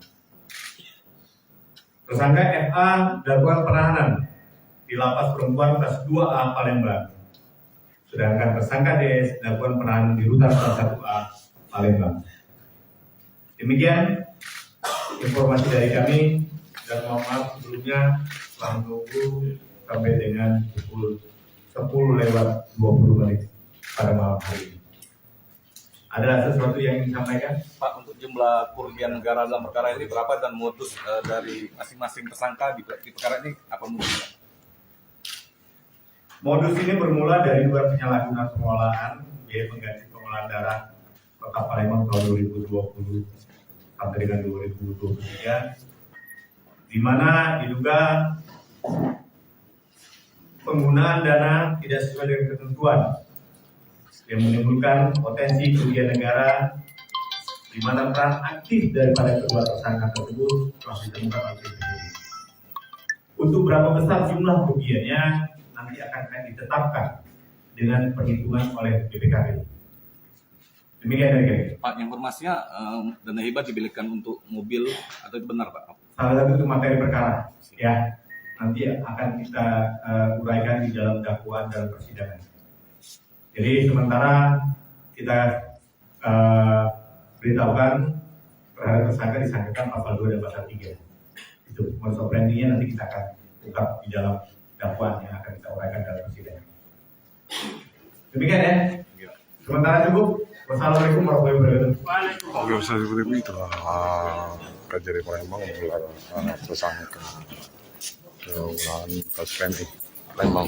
Tersangka FA dilakukan penahanan di Lapas Perempuan kelas 2A Palembang. Sedangkan tersangka DS dilakukan penahanan di Rutan kelas 1A Palembang. Demikian informasi dari kami dan mohon maaf sebelumnya telah menunggu sampai dengan pukul 10:20 pada malam hari ini. Ada sesuatu yang ingin disampaikan? Pak, untuk jumlah kerugian negara dalam perkara ini berapa dan modus dari masing-masing tersangka di perkara ini apa modusnya? Modus ini bermula dari dugaan penyalahgunaan pengelolaan biaya pengganti pengolahan darah Kota Palembang tahun 2020 sampai dengan 2023, di mana diduga penggunaan dana tidak sesuai dengan ketentuan yang menimbulkan potensi kerugian negara, di mana peran aktif daripada kedua tersangka tersebut telah ditemukan oleh penyidik. Untuk berapa besar jumlah kerugiannya nanti akan ditetapkan dengan perhitungan oleh BPKP. Demikian dari kami. Pak, informasinya dana hibah dibelikan untuk mobil atau itu benar, Pak? Salah satu itu materi perkara, ya nanti akan kita uraikan di dalam dakwaan dalam persidangan. Jadi sementara kita beritahukan terhadap tersangka disangkakan pasal 2 dan pasal 3. Itu modus operandinya nanti kita akan ungkap di dalam dakwaan yang akan kita uraikan dalam persidangan. Demikian ya. Sementara cukup. Wassalamualaikum warahmatullahi wabarakatuh. Oke, bisa seperti itu lah. Kejari Palembang menggelar tersangka keulahan kasus PMI Palembang.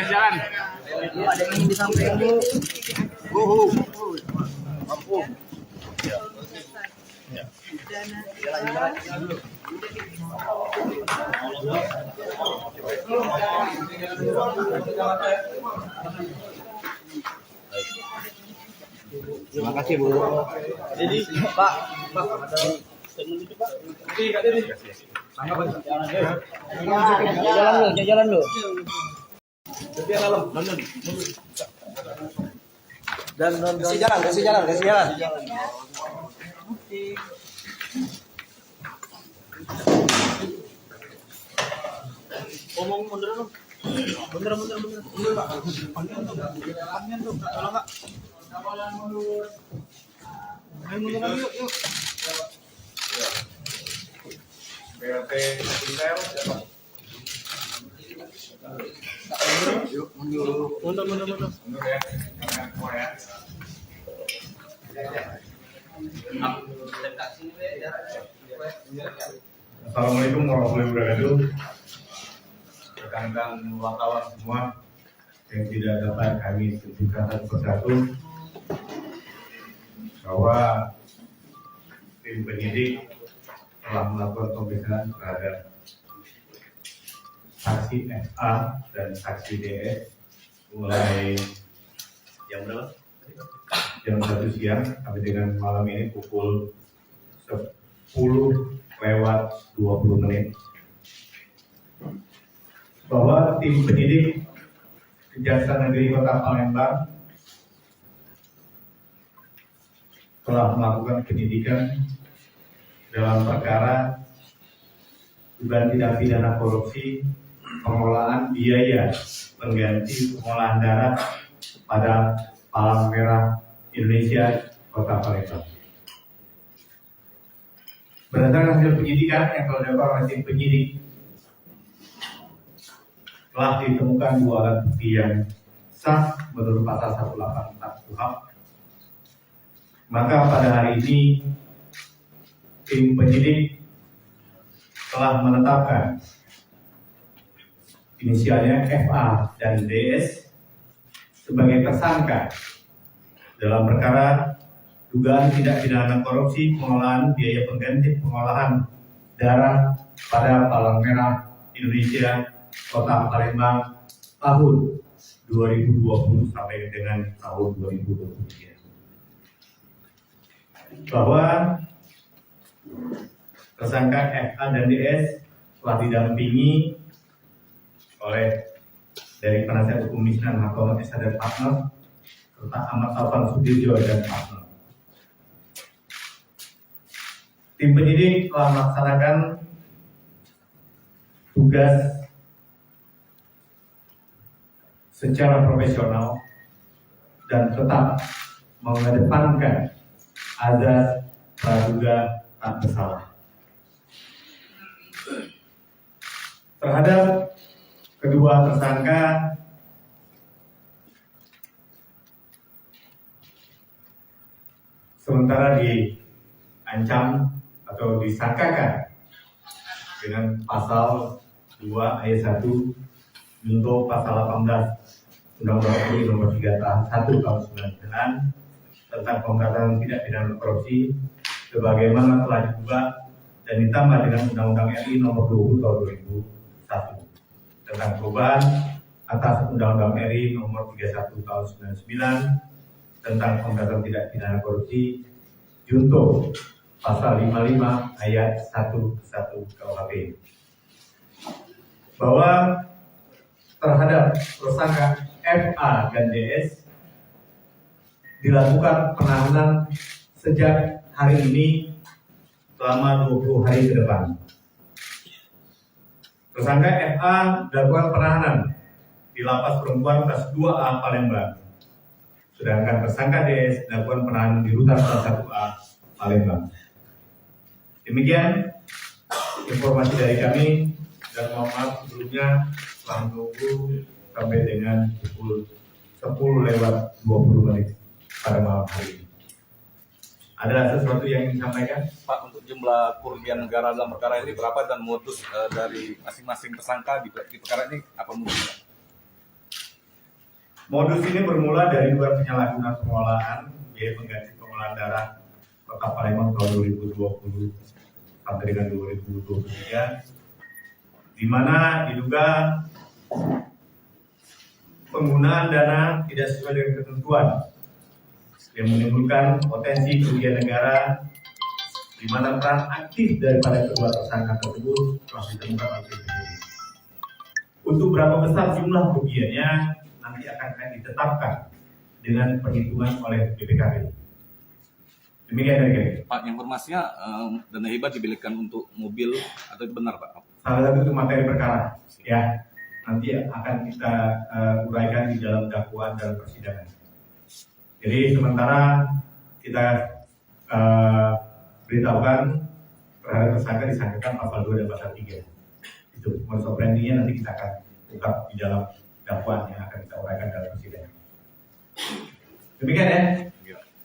Jalan. Ada yang ingin disampaikan, Bu. Ampun. Terima kasih, Bu. Jadi, Pak. Jalan lu. Kasih jalan. Omong mundur dong. Mundur, Pak. Panjang tuh, tolong, Kak. Ayo mundur lagi, yuk. BLT Intel. Mundur. Mundur ya. Jangan semua ya. Assalamualaikum warahmatullahi wabarakatuh. Rekan-rekan wartawan semua yang tidak dapat kami sebutkan satu persatu bahwa tim penyidik telah melakukan pemeriksaan terhadap saksi FA dan saksi DS mulai jam berapa? Jam 1 siang sampai dengan malam ini pukul 10 lewat 20 menit bahwa tim penyidik Kejaksaan Negeri Kota Palembang telah melakukan penyidikan dalam perkara dugaan tindak pidana korupsi pengelolaan biaya pengganti pengolahan darah pada Palang Merah Indonesia Kota Palembang. Berdasarkan hasil penyidikan yang telah dilakukan oleh tim penyidik, telah ditemukan 2 alat bukti yang sah menurut pasal 184 KUHP. Maka pada hari ini tim penyidik telah menetapkan inisialnya FA dan DS sebagai tersangka dalam perkara dugaan tindak pidana korupsi pengelolaan biaya pengganti pengolahan darah pada Palang Merah Indonesia Kota Palembang tahun 2020 sampai dengan tahun 2023. Bahwa tersangka FA dan DS telah didampingi oleh dari penasihat hukum Misnan Hartono SH dan partner serta Ahmad Taufan Sudirjo dan partner. Tim penyidik telah melaksanakan tugas secara profesional dan tetap mengedepankan azas praduga tak bersalah. Terhadap kedua tersangka sementara diancam atau disangkakan dengan pasal 2 ayat 1 junto pasal 18 Undang-Undang RI nomor 3 tahun 1 tahun 99 tentang pemberantasan tindak pidana korupsi sebagaimana telah diubah dan ditambah dengan Undang-Undang RI nomor 20 tahun 2001 tentang perubahan atas Undang-Undang RI nomor 31 tahun 99 tentang pemberantasan tindak pidana korupsi junto pasal 55 ayat 11 KUHP bahwa terhadap tersangka FA dan DS dilakukan penahanan sejak hari ini selama 20 hari ke depan. Tersangka FA dilakukan penahanan di Lapas Perempuan kelas 2A Palembang. Sedangkan tersangka DS dilakukan penahanan di Rutan kelas 1A Palembang. Demikian informasi dari kami dan mohon maaf sebelumnya telah menunggu sampai dengan pukul 10:20 pada malam hari ini. Ada sesuatu yang ingin disampaikan? Pak, untuk jumlah kerugian negara dalam perkara ini berapa dan modus dari masing-masing tersangka di perkara ini apa modusnya? Modus ini bermula dari dugaan penyalahgunaan pengolahan biaya pengganti pengolahan darah Kota Palembang tahun 2020 sampai dengan 2023, di mana diduga penggunaan dana tidak sesuai dengan ketentuan yang menimbulkan potensi kerugian negara, di mana peran aktif daripada kedua tersangka tersebut telah ditemukan oleh tim penyidik. Untuk berapa besar jumlah kerugiannya nanti akan ditetapkan dengan perhitungan oleh BPKP. Demikian dari kami. Pak, informasinya dana hibah dibelikan untuk mobil atau itu benar, Pak? Salah satu itu materi perkara, ya nanti akan kita uraikan di dalam dakwaan dalam persidangan. Jadi sementara kita beritahukan terhadap tersangka disangkakan pasal 2 dan pasal 3. Itu modus operandinya nanti kita akan ungkap di dalam dakwaan yang akan kita uraikan dalam persidangan. Demikian ya.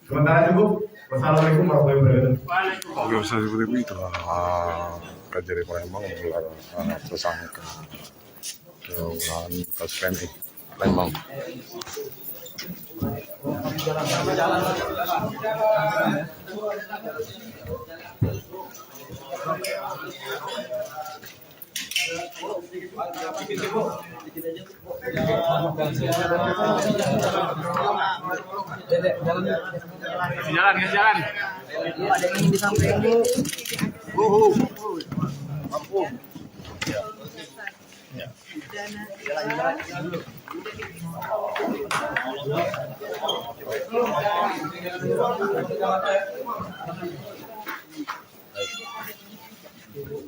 Sementara cukup. Wassalamualaikum warahmatullahi wabarakatuh. Oke, seperti itu Kejari Palembang menggelar tersangka pengelolaan kas PMI Palembang. Jalan. Ada yang ingin disampaikan, Bu.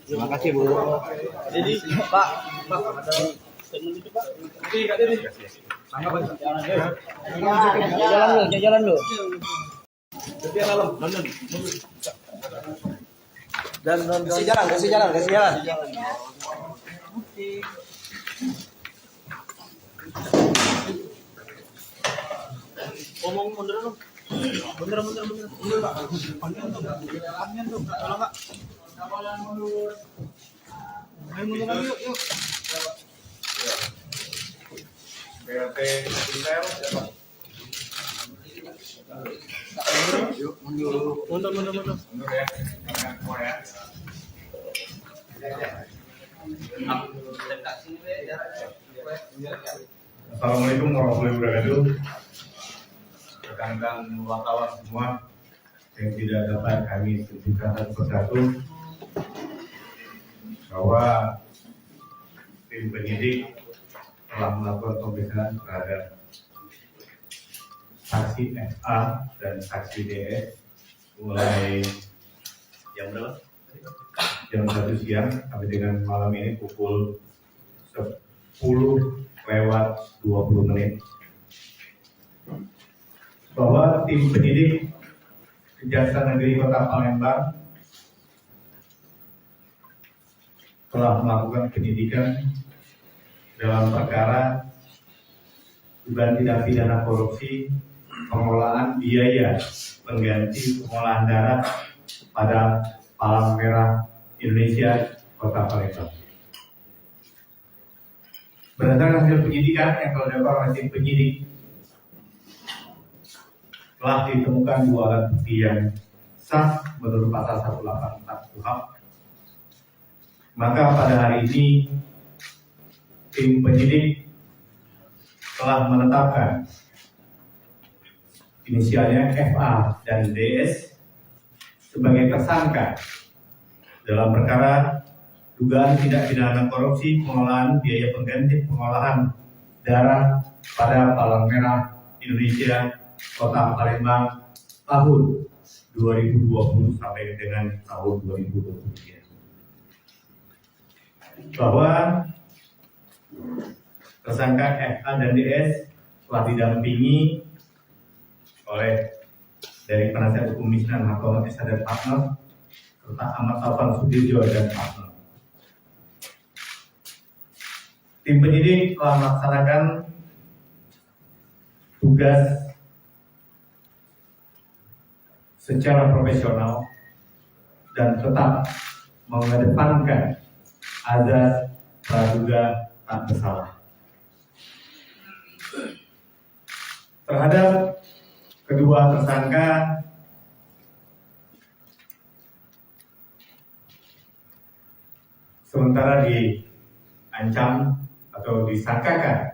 Terima kasih Bu. Jadi Pak, ada statement itu Pak. Jadi Kak Dedi. Jalan dulu. Jadi malam, London. Kasih jalan. Ngomong mundur dong. Mundur Pak. Panjang tuh. Tolong Kak. Ayo mundur lagi yuk. BLT Intel siapa? Mundur. Mundur ya, jangan semua ya. Assalamualaikum warahmatullahi wabarakatuh. Rekan-rekan wartawan semua yang tidak dapat kami sebutkan satu persatu bahwa tim penyidik telah melakukan pemeriksaan terhadap saksi FA dan saksi DS mulai jam berapa? Jam 1 siang sampai dengan malam ini pukul 10:20 bahwa tim penyidik Kejaksaan Negeri Kota Palembang telah melakukan penyidikan dalam perkara dugaan tindak pidana korupsi pengelolaan biaya pengganti pengolahan darah pada Palang Merah Indonesia Kota Palembang. Berdasarkan hasil penyidikan yang telah dilakukan oleh tim penyidik, telah ditemukan 2 alat bukti yang sah menurut pasal 184 KUHP. Maka pada hari ini tim penyidik telah menetapkan inisialnya FA dan DS sebagai tersangka dalam perkara dugaan tindak pidana korupsi pengelolaan biaya pengganti pengolahan darah pada Palang Merah Indonesia Kota Palembang tahun 2020 sampai dengan tahun 2023. Bahwa tersangka FA dan DS telah didampingi oleh dari penasihat hukum Misnan Mahkamah Esa dan partner serta Ahmad Taufan Sudirjo dan partner. Tim penyidik telah melaksanakan tugas secara profesional dan tetap mengedepankan azas praduga tak bersalah. Terhadap kedua tersangka sementara diancam atau disangkakan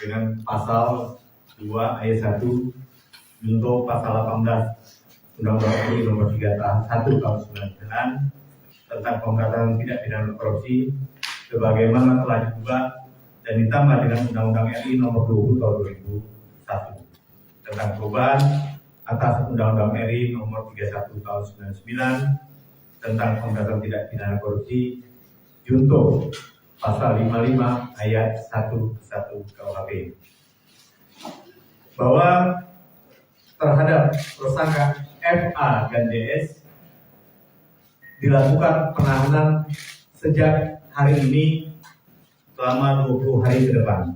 dengan pasal 2 ayat 1 junto pasal 18 Undang-Undang RI nomor 3 tahun 1 tahun 99 tentang pemberantasan tindak pidana korupsi sebagaimana telah diubah dan ditambah dengan Undang-Undang RI nomor 20 tahun 2001 tentang perubahan atas Undang-Undang RI nomor 31 tahun 99 tentang pemberantasan tindak pidana korupsi junto pasal 55 ayat 1 KUHP bahwa terhadap tersangka FA dan DS dilakukan penahanan sejak hari ini selama 20 hari ke depan.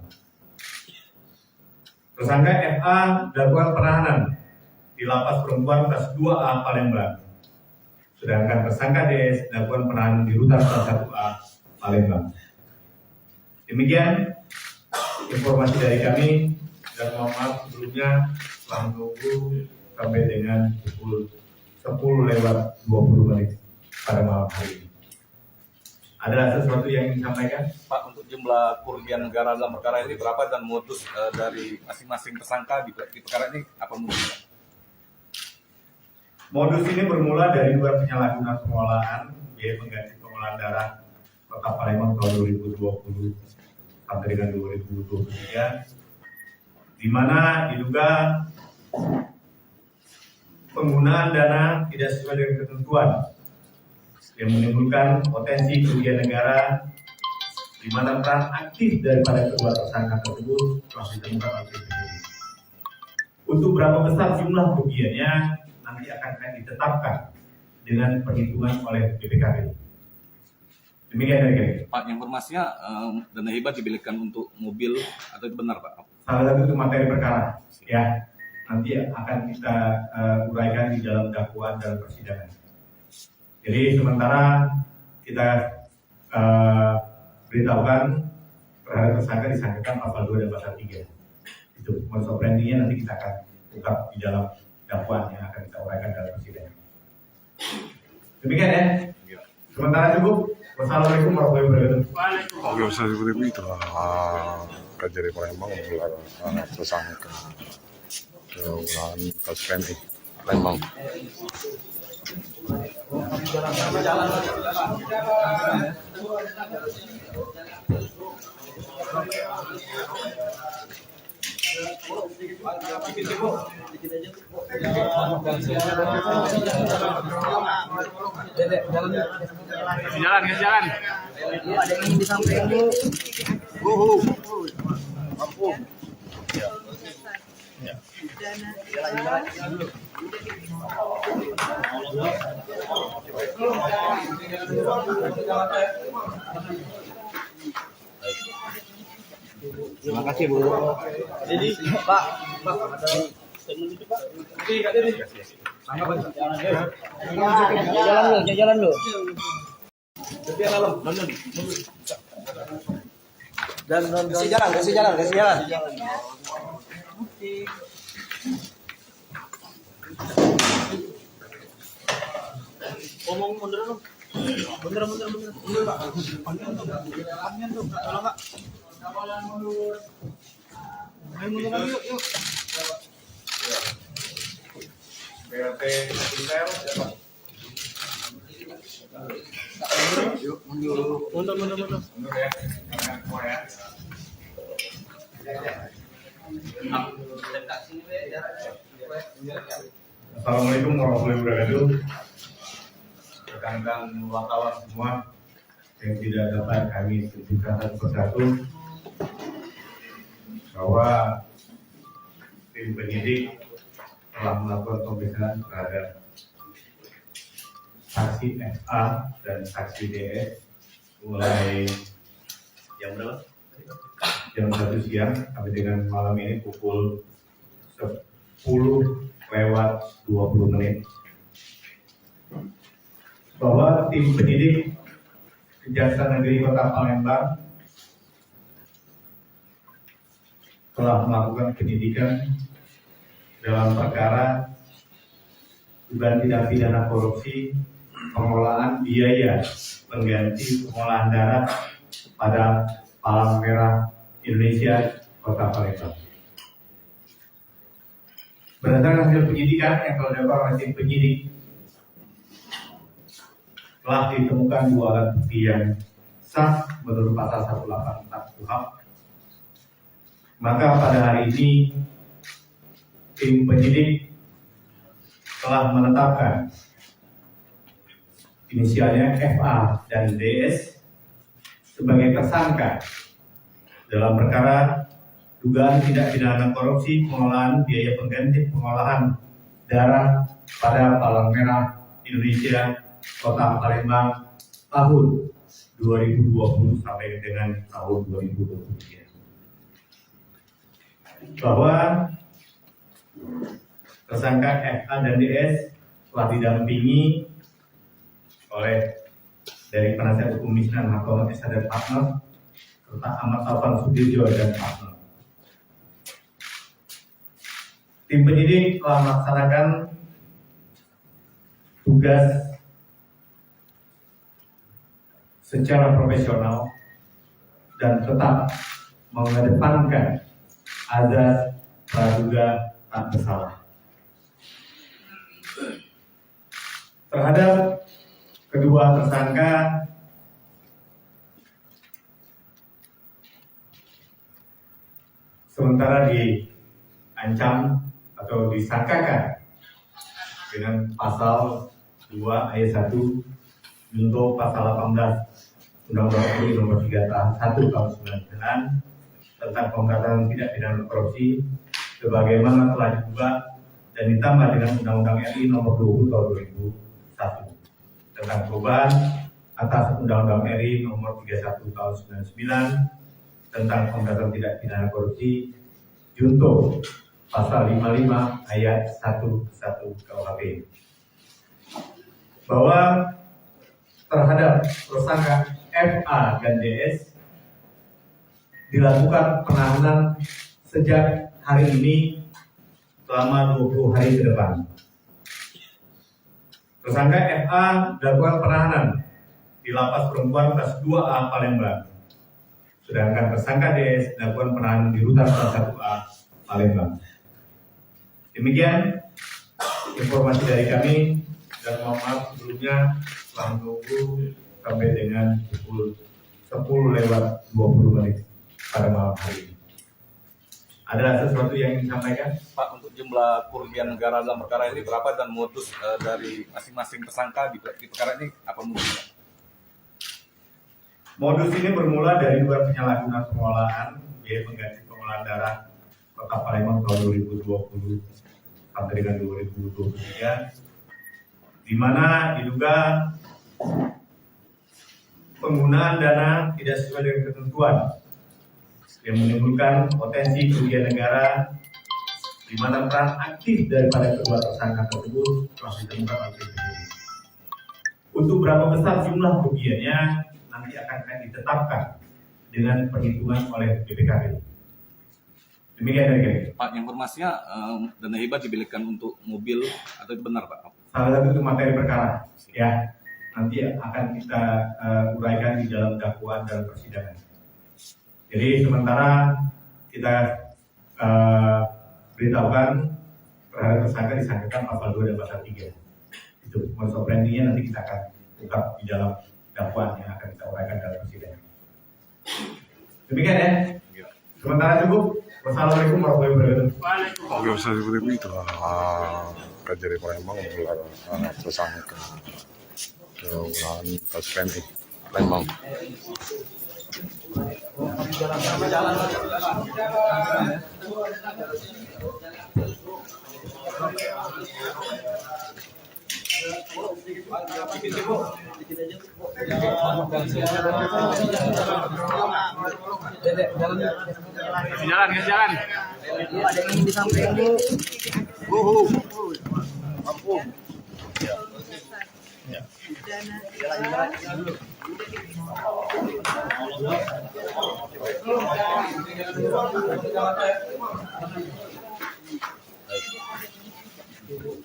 Tersangka FA dilakukan penahanan di Lapas Perempuan kelas 2A Palembang. Sedangkan tersangka DS dilakukan penahanan di Rutan kelas 1A Palembang. Demikian informasi dari kami dan mohon maaf sebelumnya telah menunggu sampai dengan pukul 10:20 pada malam hari ini. Ada sesuatu yang ingin disampaikan? Pak, untuk jumlah kerugian negara dalam perkara ini berapa dan modus dari masing-masing tersangka di perkara ini apa mungkin? Modus ini bermula dari dua penyalahgunaan pengolahan biaya pengganti pengolahan darah Kota Palembang tahun 2020 sampai dengan 2023, di mana diduga penggunaan dana tidak sesuai dengan ketentuan yang menimbulkan potensi kerugian negara, di mana peran aktif daripada kedua tersangka tersebut telah ditemukan oleh penyidik. Untuk berapa besar jumlah kerugiannya nanti akan ditetapkan dengan perhitungan oleh BPKB. Demikian dari kami. Pak, informasinya dana hibah dibelikan untuk mobil atau itu benar Pak? Salah satu itu materi perkara, ya nanti akan kita uraikan di dalam dakwaan dalam persidangan. Jadi sementara kita beritahukan terhadap tersangka disangkakan pasal 2 dan pasal 3. Itu modus operandinya nanti kita akan ungkap di dalam dakwaan yang akan kita uraikan dalam persidangan. Demikian ya. Sementara cukup. Wassalamualaikum warahmatullahi wabarakatuh. Oke, bisa seperti itu Kejari Palembang menggelar tersangka ulangan kasus PMI Palembang. Jalan. Ada yang ingin disampaikan Bu. Ampun. Jalan. Terima kasih Bu. Jadi Pak ada statement itu Pak. Jalan lu. Kasih jalan. Ngomong mundur dong. Mundur Pak. Panjang tuh. Tolong Kak. Ayo mundur lagi yuk. BRT Intel siapa? Mundur. Mundur ya. Jangan semua ya. Assalamualaikum warahmatullahi wabarakatuh. Rekan-rekan wartawan semua yang tidak dapat kami sebutkan satu persatu bahwa tim penyidik telah melakukan pemeriksaan terhadap saksi FA dan saksi DS mulai jam berapa? Jam 1 siang sampai dengan malam ini pukul 10:20 bahwa tim penyidik Kejaksaan Negeri Kota Palembang telah melakukan penyidikan dalam perkara dugaan tindak pidana korupsi pengolahan biaya pengganti pengolahan darah pada Palang Merah Indonesia Kota Palembang. Berdasarkan hasil penyidikan yang telah dilakukan oleh tim penyidik, telah ditemukan dua alat bukti yang sah menurut pasal 184 KUHP. Maka pada hari ini tim penyidik telah menetapkan inisialnya FA dan DS sebagai tersangka dalam perkara dugaan tindak pidana korupsi pengolahan biaya pengganti pengolahan darah pada Palang Merah Indonesia Kota Palembang tahun 2020 sampai dengan tahun 2023. Bahwa tersangka FA dan DS telah didampingi oleh dari penasihat hukum Misnan Hakom S. dan partner serta Ahmad Taufan Sudirjo dan partner. Tim penyidik telah melaksanakan tugas secara profesional dan tetap mengedepankan azas praduga tak bersalah. terhadap kedua tersangka sementara diancam atau disangkakan dengan pasal 2 ayat 1 junto pasal 18 Undang-Undang RI nomor 3 tahun 1 tahun 99 tentang pemberantasan tindak pidana korupsi sebagaimana telah diubah dan ditambah dengan Undang-Undang RI nomor 20 tahun 2001 tentang perubahan atas Undang-Undang RI nomor 31 tahun 99 tentang pemberantasan tindak pidana korupsi junto pasal 55 ayat 11 KUHP bahwa terhadap tersangka FA dan DS dilakukan penahanan sejak hari ini selama 20 hari ke depan. Tersangka FA dilakukan penahanan di Lapas Perempuan kelas 2A Palembang. Sedangkan tersangka DS dilakukan penahanan di Rutan kelas 1A Palembang. Demikian informasi dari kami dan mohon maaf sebelumnya telah menunggu sampai dengan pukul 10:20 pada malam hari ini. Ada sesuatu yang ingin disampaikan? Pak, untuk jumlah kerugian negara dalam perkara ini berapa dan modus dari masing-masing tersangka di perkara ini apa mungkin? Modus ini bermula dari dua penyalahgunaan pengolahan, yaitu pengganti pengolahan darah Kota Palembang tahun 2020 sampai dengan 2023, di mana diduga penggunaan dana tidak sesuai dengan ketentuan yang menimbulkan potensi kerugian negara, di mana peran aktif daripada kedua tersangka tersebut telah ditemukan oleh penyidik. Untuk berapa besar jumlah kerugiannya nanti akan ditetapkan dengan perhitungan oleh BPKP. Demikian dari kami. Pak, informasinya dana hibah dibelikan untuk mobil atau itu benar, Pak? Salah satu itu materi perkara, ya nanti akan kita uraikan di dalam dakwaan dalam persidangan. Jadi sementara kita beritahukan terhadap tersangka disangkakan pasal 2 dan pasal 3. Itu modus operandinya nanti kita akan ungkap di dalam dakwaan yang akan kita uraikan dalam persidangan. Demikian ya. Sementara cukup. Wassalamualaikum warahmatullahi wabarakatuh. Oke, seperti itu Kejari Palembang menggelar tersangka keundangan kasus PMI Palembang. Kasih jalan. Ada yang di samping Bu. Mampu.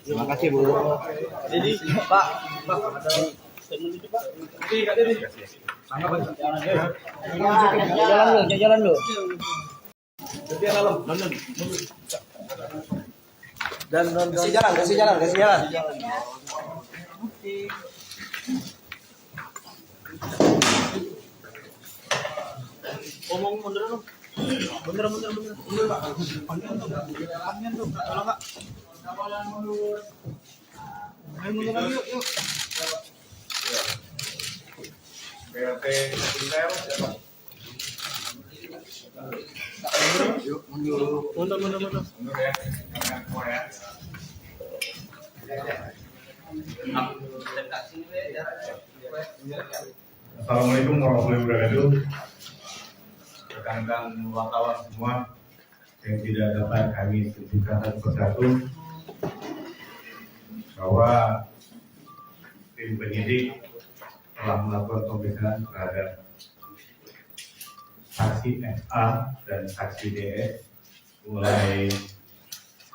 Terima kasih Bu. Jadi Pak ada statement itu Pak. Oke, Kak Dedi. Jalan lu. Jadi malam. Dan kasih jalan. Oke. Omong mundur dong. Mundur Pak. Panjang tuh. Tolong Kak. Ayo mundur lagi yuk. BLT Intel siapa? Mundur. Mundur ya. Jangan semua ya. Assalamualaikum warahmatullahi wabarakatuh. Rekan-rekan wartawan semua yang tidak dapat kami tunjukkan satu persatu bahwa tim penyidik telah melakukan pemeriksaan terhadap saksi FA dan saksi DS mulai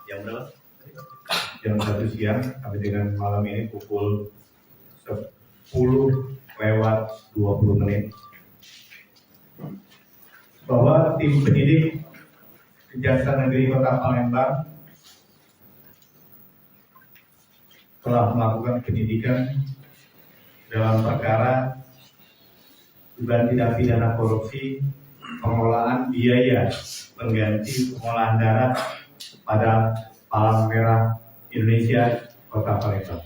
jam berapa? Jam 1 siang sampai dengan malam ini pukul 10:20 bahwa tim penyidik Kejaksaan Negeri Kota Palembang telah melakukan penyidikan dalam perkara dugaan tindak pidana korupsi pengelolaan biaya pengganti pengolahan darah pada Palang Merah Indonesia Kota Palembang.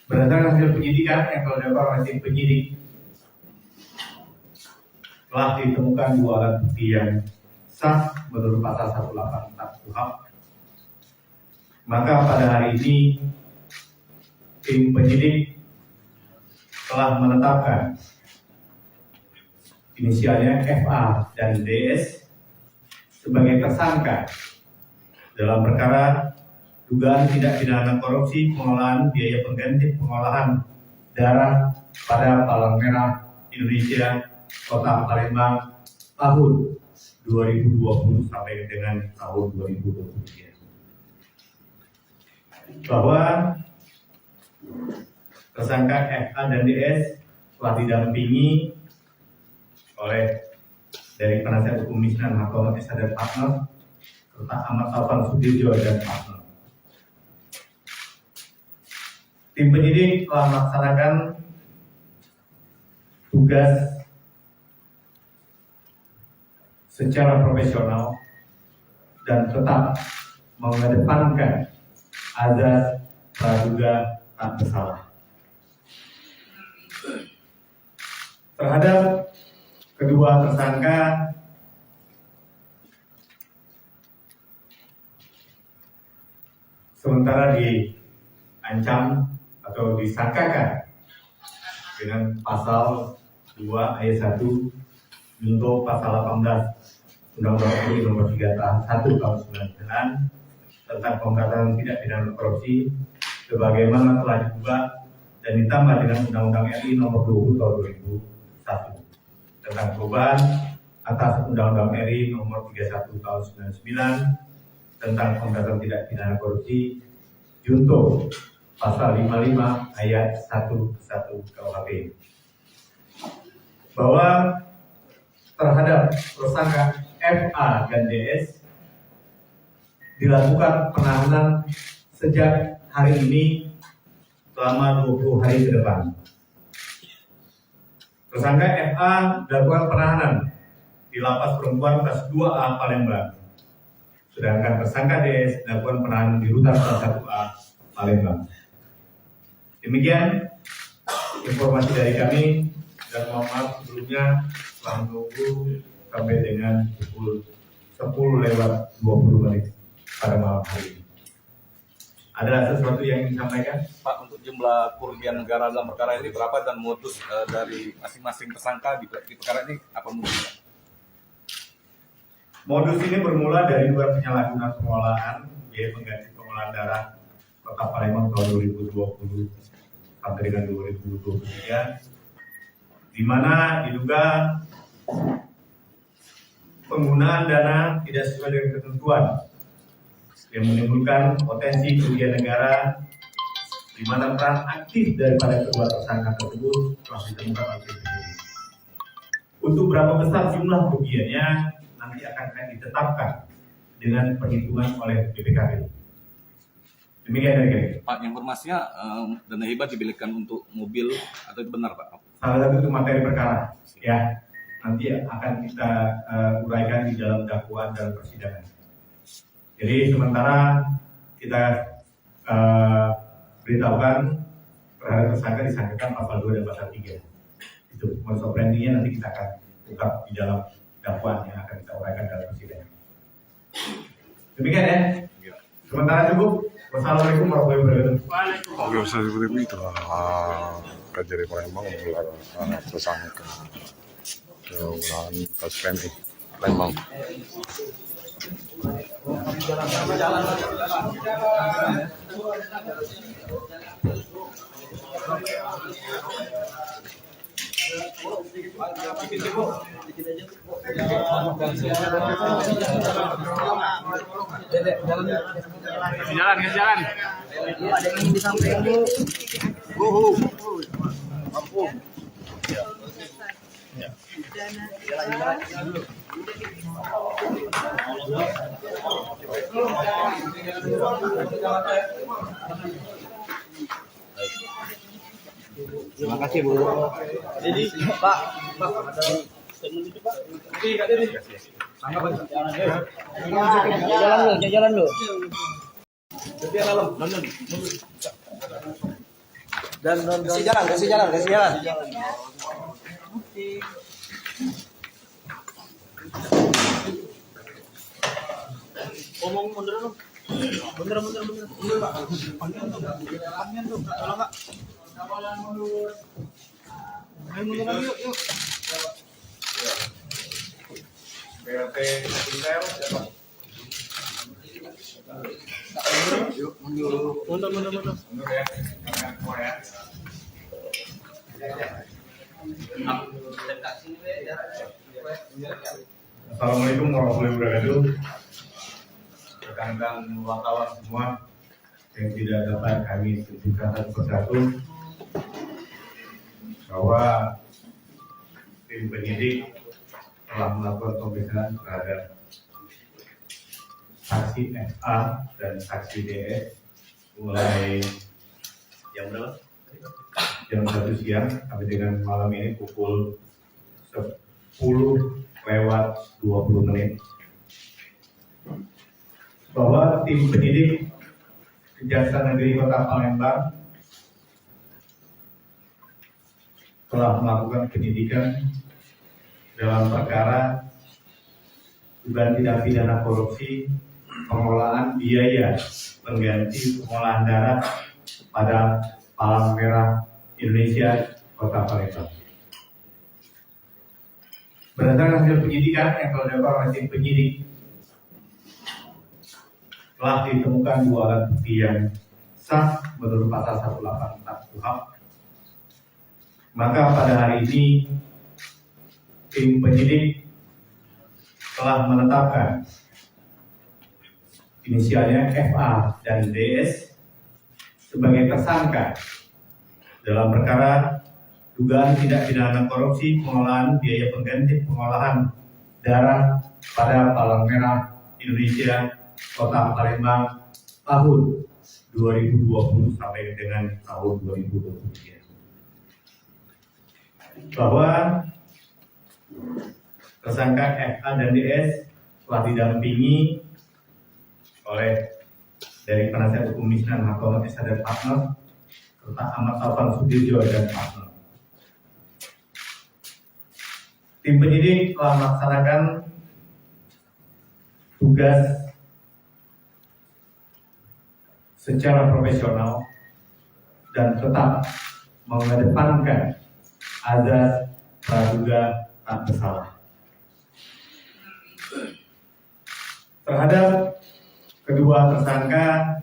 Berdasarkan hasil penyidikan yang telah dilakukan oleh tim penyidik, telah ditemukan dua alat bukti yang sah menurut pasal 184 KUHP. Maka pada hari ini tim penyidik telah menetapkan inisialnya FA dan DS sebagai tersangka dalam perkara dugaan tindak pidana korupsi pengelolaan biaya pengganti pengolahan darah pada Palang Merah Indonesia Kota Palembang tahun 2020 sampai dengan tahun 2023. Bahwa tersangka FA dan DS telah didampingi oleh dari penasihat hukum Misnan Hartono SH dan partner serta Ahmad Taufan Sudirjo dan partner. Tim penyidik telah melaksanakan tugas secara profesional dan tetap mengedepankan azas praduga tak bersalah. Terhadap kedua tersangka sementara diancam atau disangkakan dengan pasal 2 ayat 1 junto pasal 18 Undang-Undang RI nomor 3 tahun 1 tahun 99 tentang pemberantasan tindak pidana korupsi sebagaimana telah diubah dan ditambah dengan Undang-Undang RI nomor 20 tahun 2001 tentang perubahan atas Undang-Undang RI nomor 31 tahun 99 tentang pemberantasan tindak pidana korupsi junto pasal 55 ayat 1 KUHP bahwa terhadap tersangka FA dan DS dilakukan penahanan sejak hari ini selama 20 hari ke depan. Tersangka FA dilakukan penahanan di Lapas Perempuan kelas 2A Palembang. Sedangkan tersangka DS dilakukan penahanan di Rutan kelas 1A Palembang. Demikian informasi dari kami dan mohon maaf sebelumnya telah menunggu sampai dengan pukul 10:20 pada malam hari ini. Ada sesuatu yang ingin disampaikan? Pak, untuk jumlah kerugian negara dalam perkara ini berapa dan modus dari masing-masing tersangka di perkara ini apa modusnya? Modus ini bermula dari dugaan penyalahgunaan pengelolaan biaya pengganti pengolahan darah Kota Palembang tahun 2020 sampai dengan 2023, di mana diduga penggunaan dana tidak sesuai dengan ketentuan yang menimbulkan potensi kerugian negara, di mana peran aktif daripada kedua tersangka tersebut telah ditemukan oleh tim penyidik. Untuk berapa besar jumlah kerugiannya nanti akan ditetapkan dengan perhitungan oleh BPKB. Demikian dari kami. Pak, informasinya dana hibah dibelikan untuk mobil atau itu benar, Pak? Salah satu itu materi perkara, ya nanti akan kita uraikan di dalam dakwaan dalam persidangan. Jadi sementara kita beritahukan terhadap tersangka disangkakan pasal 2 dan pasal 3. Itu modus operandinya nanti kita akan ungkap di dalam dakwaan yang akan kita uraikan dalam persidangan. Demikian ya. Sementara cukup. Wassalamualaikum warahmatullahi wabarakatuh. Oke, seperti itu Kejari Palembang menggelar tersangka pengelolaan kas PMI Palembang. Jalan. Ada yang ingin disampaikan, Bu. Terima kasih Bu. Jadi Pak, ada statement itu Pak. Jalan lu. Kasih jalan. Omong mundur dong. Mundur Pak. Panjang tuh. Tolong Pak. Ayo mundur lagi yuk. BLT Intel siapa? Mundur. Mundur ya, jangan semua ya. Assalamualaikum warahmatullahi wabarakatuh. Rekan-rekan wartawan semua yang tidak dapat kami sebutkan satu persatu bahwa tim penyidik telah melakukan pemeriksaan terhadap saksi FA dan saksi DS mulai jam berapa? Jam 1 siang sampai dengan malam ini pukul 10:20 bahwa tim penyidik Kejaksaan Negeri Kota Palembang telah melakukan penyidikan dalam perkara dugaan tindak pidana korupsi pengelolaan biaya pengganti pengolahan darah pada Palang Merah Indonesia Kota Palembang. Berdasarkan hasil penyidikan yang telah dilakukan oleh tim penyidik, telah ditemukan 2 alat bukti yang sah menurut pasal 184 KUHP. Maka pada hari ini tim penyidik telah menetapkan inisialnya FA dan DS sebagai tersangka dalam perkara dugaan tindak pidana korupsi pengelolaan biaya pengganti pengolahan darah pada Palang Merah Indonesia Kota Palembang tahun 2020 sampai dengan tahun 2023. Bahwa tersangka FA dan DS telah didampingi oleh dari penasihat hukum Misnan Hartono S dan partner serta Ahmad Taufan Sudirjo dan partner. Tim penyidik telah melaksanakan tugas secara profesional dan tetap mengedepankan azas praduga tak bersalah. Terhadap kedua tersangka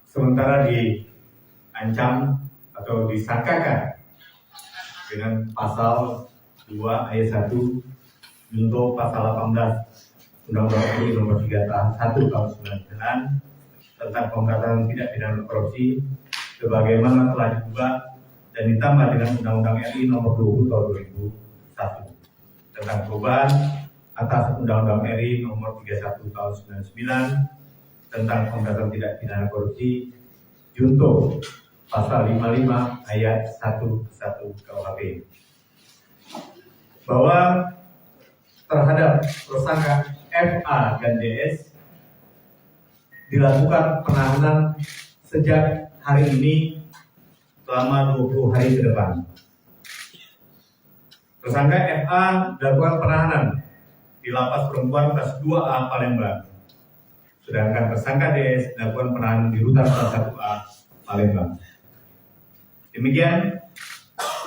sementara diancam atau disangkakan dengan pasal 2 ayat 1 junto pasal 18 Undang-Undang RI nomor 3 tahun 1 tahun 99 tentang pemberantasan tindak pidana korupsi sebagaimana telah diubah dan ditambah dengan Undang-Undang RI nomor 20 tahun 2001 tentang perubahan atas Undang-Undang RI nomor 31 tahun 99 tentang pemberantasan tindak pidana korupsi junto pasal 55 ayat 1 KUHP bahwa terhadap tersangka FA dan DS dilakukan penahanan sejak hari ini selama 20 hari ke depan. Tersangka FA dilakukan penahanan di Lapas Perempuan kelas 2A Palembang. Sedangkan tersangka DS dilakukan penahanan di Rutan kelas 1A Palembang. Demikian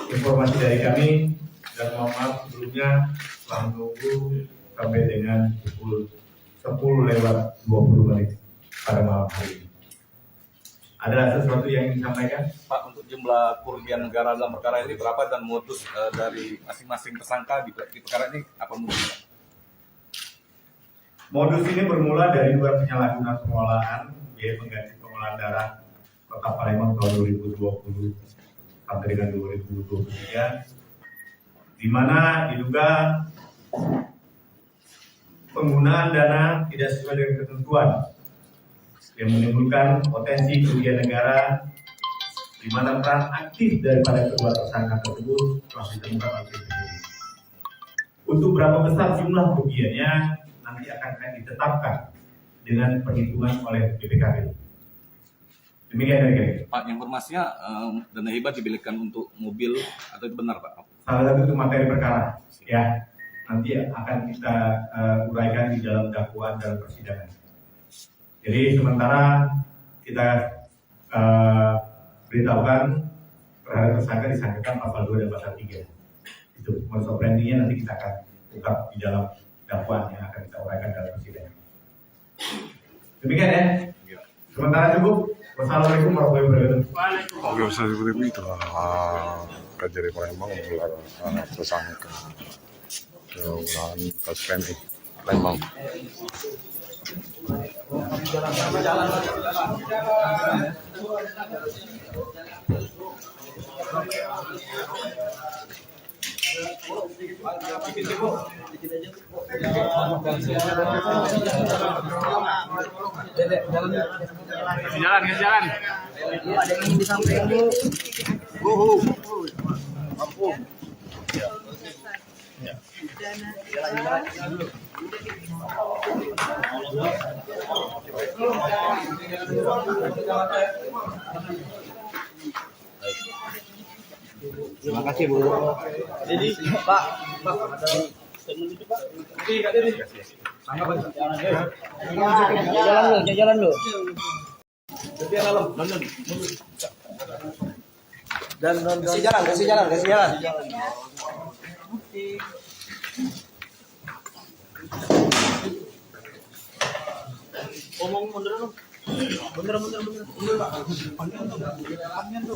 informasi dari kami dan mohon maaf sebelumnya telah menunggu sampai dengan pukul 10:20 pada malam hari ini. Ada sesuatu yang ingin disampaikan? Pak, untuk jumlah kerugian negara dalam perkara ini berapa dan modus dari masing-masing tersangka di perkara ini apa modusnya? Modus ini bermula dari dugaan penyalahgunaan pengolahan biaya pengganti pengolahan darah Kota Palembang tahun 2020 sampai dengan 2023, di mana diduga penggunaan dana tidak sesuai dengan ketentuan yang menimbulkan potensi kerugian negara, di mana peran aktif daripada kedua tersangka tersebut telah ditemukan oleh tim penyidik. Untuk berapa besar jumlah kerugiannya nanti akan ditetapkan dengan perhitungan oleh BPKB. Demikian dari Pak, informasinya dana hibah dibelikan untuk mobil atau itu benar Pak? salah satu itu materi perkara, ya nanti akan kita uraikan di dalam dakwaan dalam persidangan. Jadi sementara kita beritahukan terhadap tersangka disangkakan pasal 2 dan pasal 3. Itu modus operandinya nanti kita akan ungkap di dalam dakwaan yang akan kita uraikan dalam persidangan. Demikian ya. Sementara cukup. Wassalamualaikum warahmatullahi wabarakatuh. Oke, bisa seperti itu lah. Kejari Palembang menggelar tersangka ulangan kasus PMI Palembang. Kasih jalan. Ada yang ingin disampaikan Bu. Ampun. Terima kasih Bu. Jadi Pak, ada statement itu Pak. Jalan lu. Dan kasih jalan. Omong mundur dong. Mundur Pak. Panjang tuh.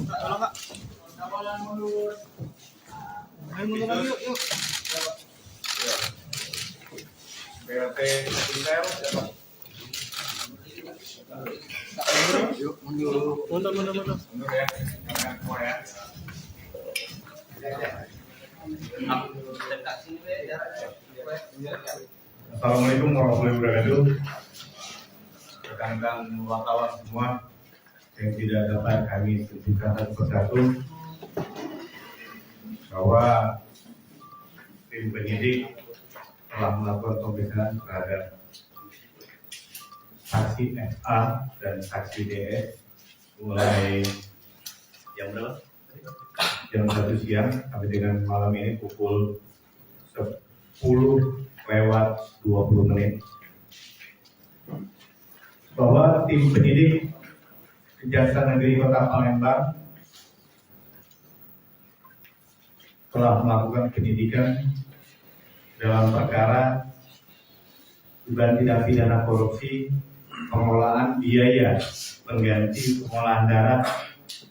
Tolong Pak. Ayo mundur lagi yuk. BLT Intel. Mundur. Mundur ya. Jangan semua ya. Assalamualaikum warahmatullahi wabarakatuh. Rekan-rekan wartawan semua yang tidak dapat kami tunjukkan satu persatu bahwa tim penyidik telah melakukan pemeriksaan terhadap saksi FA dan saksi DS mulai jam berapa? Jam 1 siang sampai dengan malam ini pukul 10:20 bahwa tim penyidik Kejaksaan Negeri Kota Palembang telah melakukan penyidikan dalam perkara dugaan tindak pidana korupsi pengelolaan biaya pengganti pengolahan darah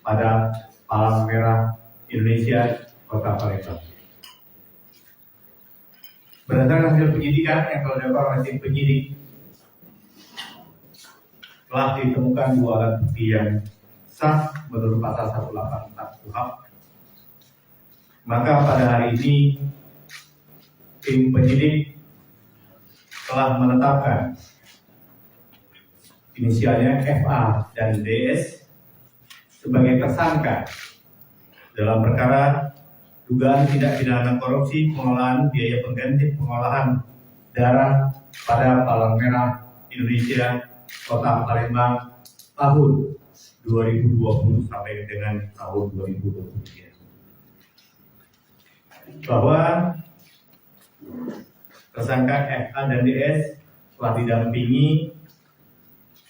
pada Palang Merah Indonesia Kota Palembang. Berdasarkan hasil penyidikan yang telah dilakukan oleh tim penyidik, telah ditemukan 2 alat bukti yang sah menurut pasal 184 KUHP. Maka pada hari ini tim penyidik telah menetapkan inisialnya FA dan DS sebagai tersangka dalam perkara dugaan tindak pidana korupsi pengelolaan biaya pengganti pengolahan darah pada Palang Merah Indonesia Kota Palembang tahun 2020 sampai dengan tahun 2023. Bahwa tersangka FA dan DS telah didampingi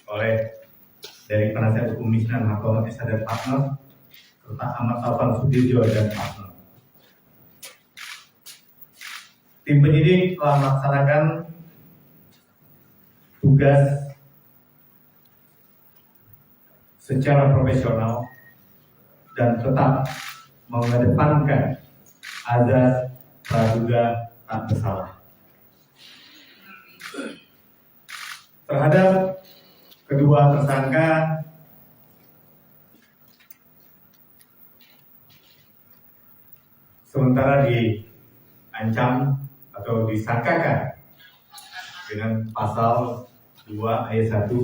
oleh dari penasihat hukum Misnan Hartono SH dan partner serta Ahmad Taufan Sudirjo dan partner. Tim penyidik telah melaksanakan tugas secara profesional dan tetap mengedepankan azas praduga tak bersalah. Terhadap kedua tersangka sementara diancam atau disangkakan dengan pasal 2 ayat 1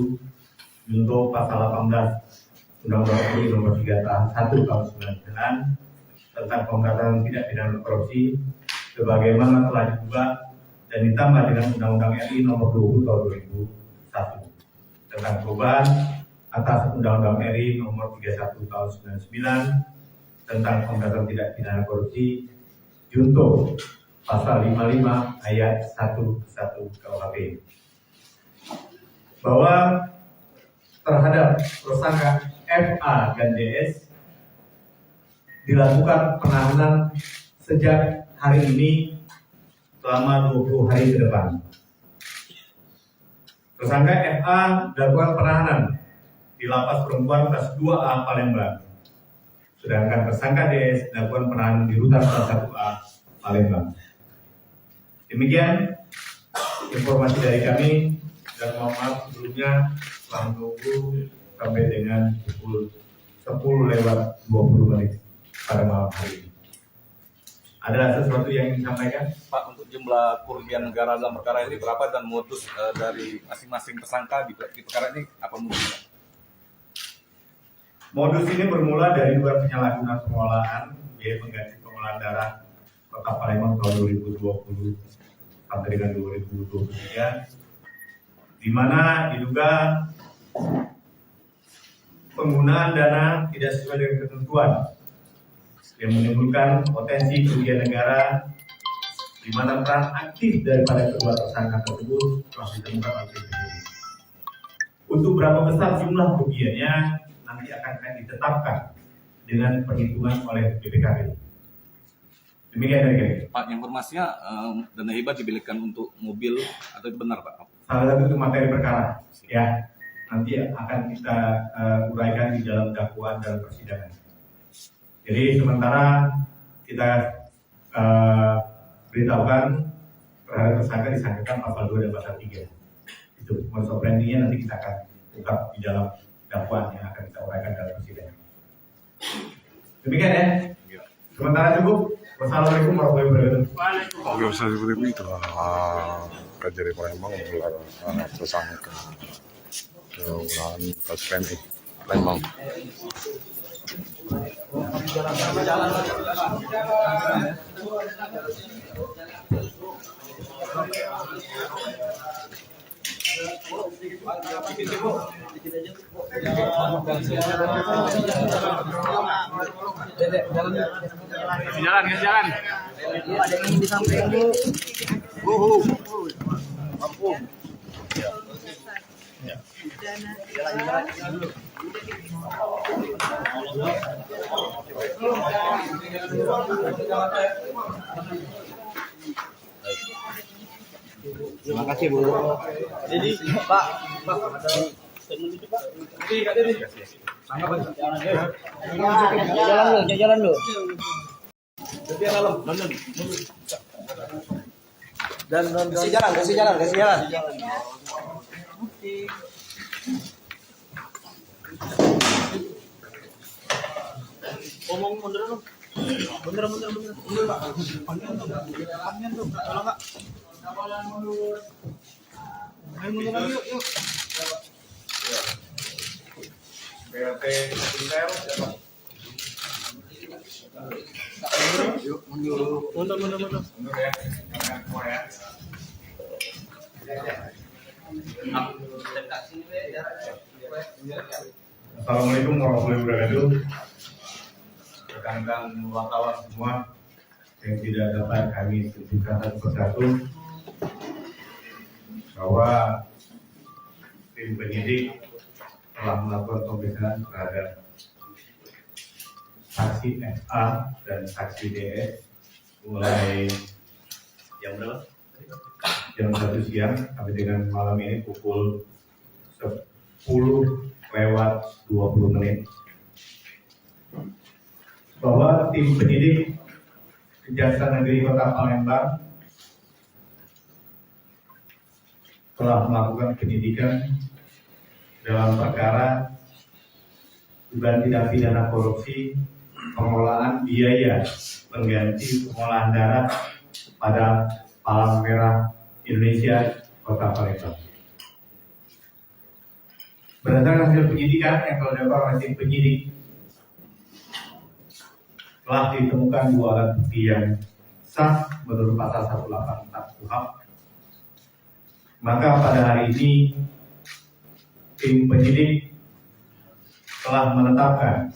junto pasal 18 Undang-Undang RI nomor 3 tahun 1 tahun 99 tentang pemberantasan tindak pidana korupsi sebagaimana telah diubah dan ditambah dengan Undang-Undang RI nomor 20 tahun 2001 tentang perubahan atas Undang-Undang RI nomor 31 tahun 99 tentang pemberantasan tindak pidana korupsi junto pasal 55 ayat 1 KUHP bahwa terhadap tersangka FA dan DS dilakukan penahanan sejak hari ini selama 20 hari ke depan. Tersangka FA dilakukan penahanan di Lapas Perempuan kelas 2A Palembang. Sedangkan tersangka DS dilakukan penahanan di Rutan kelas 1A Palembang. Demikian informasi dari kami dan mohon maaf sebelumnya telah menunggu sampai dengan pukul 10:20 pada malam hari ini. Ada sesuatu yang ingin disampaikan? Pak, untuk jumlah kerugian negara dalam perkara ini berapa dan modus dari masing-masing tersangka di perkara ini apa modusnya? Modus ini bermula dari dugaan penyalahgunaan pengelolaan biaya pengganti pengolahan darah Kota Palembang tahun 2020 sampai dengan 2023, di mana diduga penggunaan dana tidak sesuai dengan ketentuan yang menimbulkan potensi kerugian negara, di mana peran aktif daripada kedua tersangka tersebut telah ditemukan oleh penyidik. Untuk berapa besar jumlah kerugiannya nanti akan ditetapkan dengan perhitungan oleh BPKP. Demikian dari kami. Pak, informasinya dana hibah dibelikan untuk mobil atau itu benar, Pak? Salah satu itu materi perkara, ya nanti akan kita uraikan di dalam dakwaan dalam persidangan. Jadi sementara kita beritahukan terhadap tersangka disangkakan pasal 2 dan pasal 3. Itu modus operandinya nanti kita akan ungkap di dalam dakwaan yang akan kita uraikan dalam persidangan. Demikian ya. Sementara cukup. Wassalamualaikum warahmatullahi wabarakatuh. Oke, bisa seperti itu lah. Kejari Palembang menggelar tersangka ulangan kasus PMI Palembang. Jalan. Ada yang ingin disampaikan, Bu. Ampun. Terima kasih, Bu. Jadi, Pak. Jalan lu. Kasih jalan. Omong mundur dong. Mundur, Pak. Panjang tuh, tolong, Pak. Ayo mundur lagi, yuk. BLT Intel siapa? Mundur. Mundur ya, jangan semua ya. Assalamualaikum warahmatullahi wabarakatuh. Rekan-rekan wartawan semua yang tidak dapat kami tunjukkan satu persatu bahwa tim penyidik telah melakukan pemeriksaan terhadap saksi FA dan saksi DS mulai jam berapa? Jam 1 siang sampai dengan malam ini pukul 10:20 bahwa tim penyidik Kejaksaan Negeri Kota Palembang telah melakukan penyidikan dalam perkara dugaan tindak pidana korupsi pengelolaan biaya pengganti pengolahan darah pada Palang Merah Indonesia Kota Palembang. Berdasarkan hasil penyidikan yang telah dilakukan oleh tim penyidik, telah ditemukan 2 alat bukti yang sah menurut pasal 184 KUHP. Maka pada hari ini tim penyidik telah menetapkan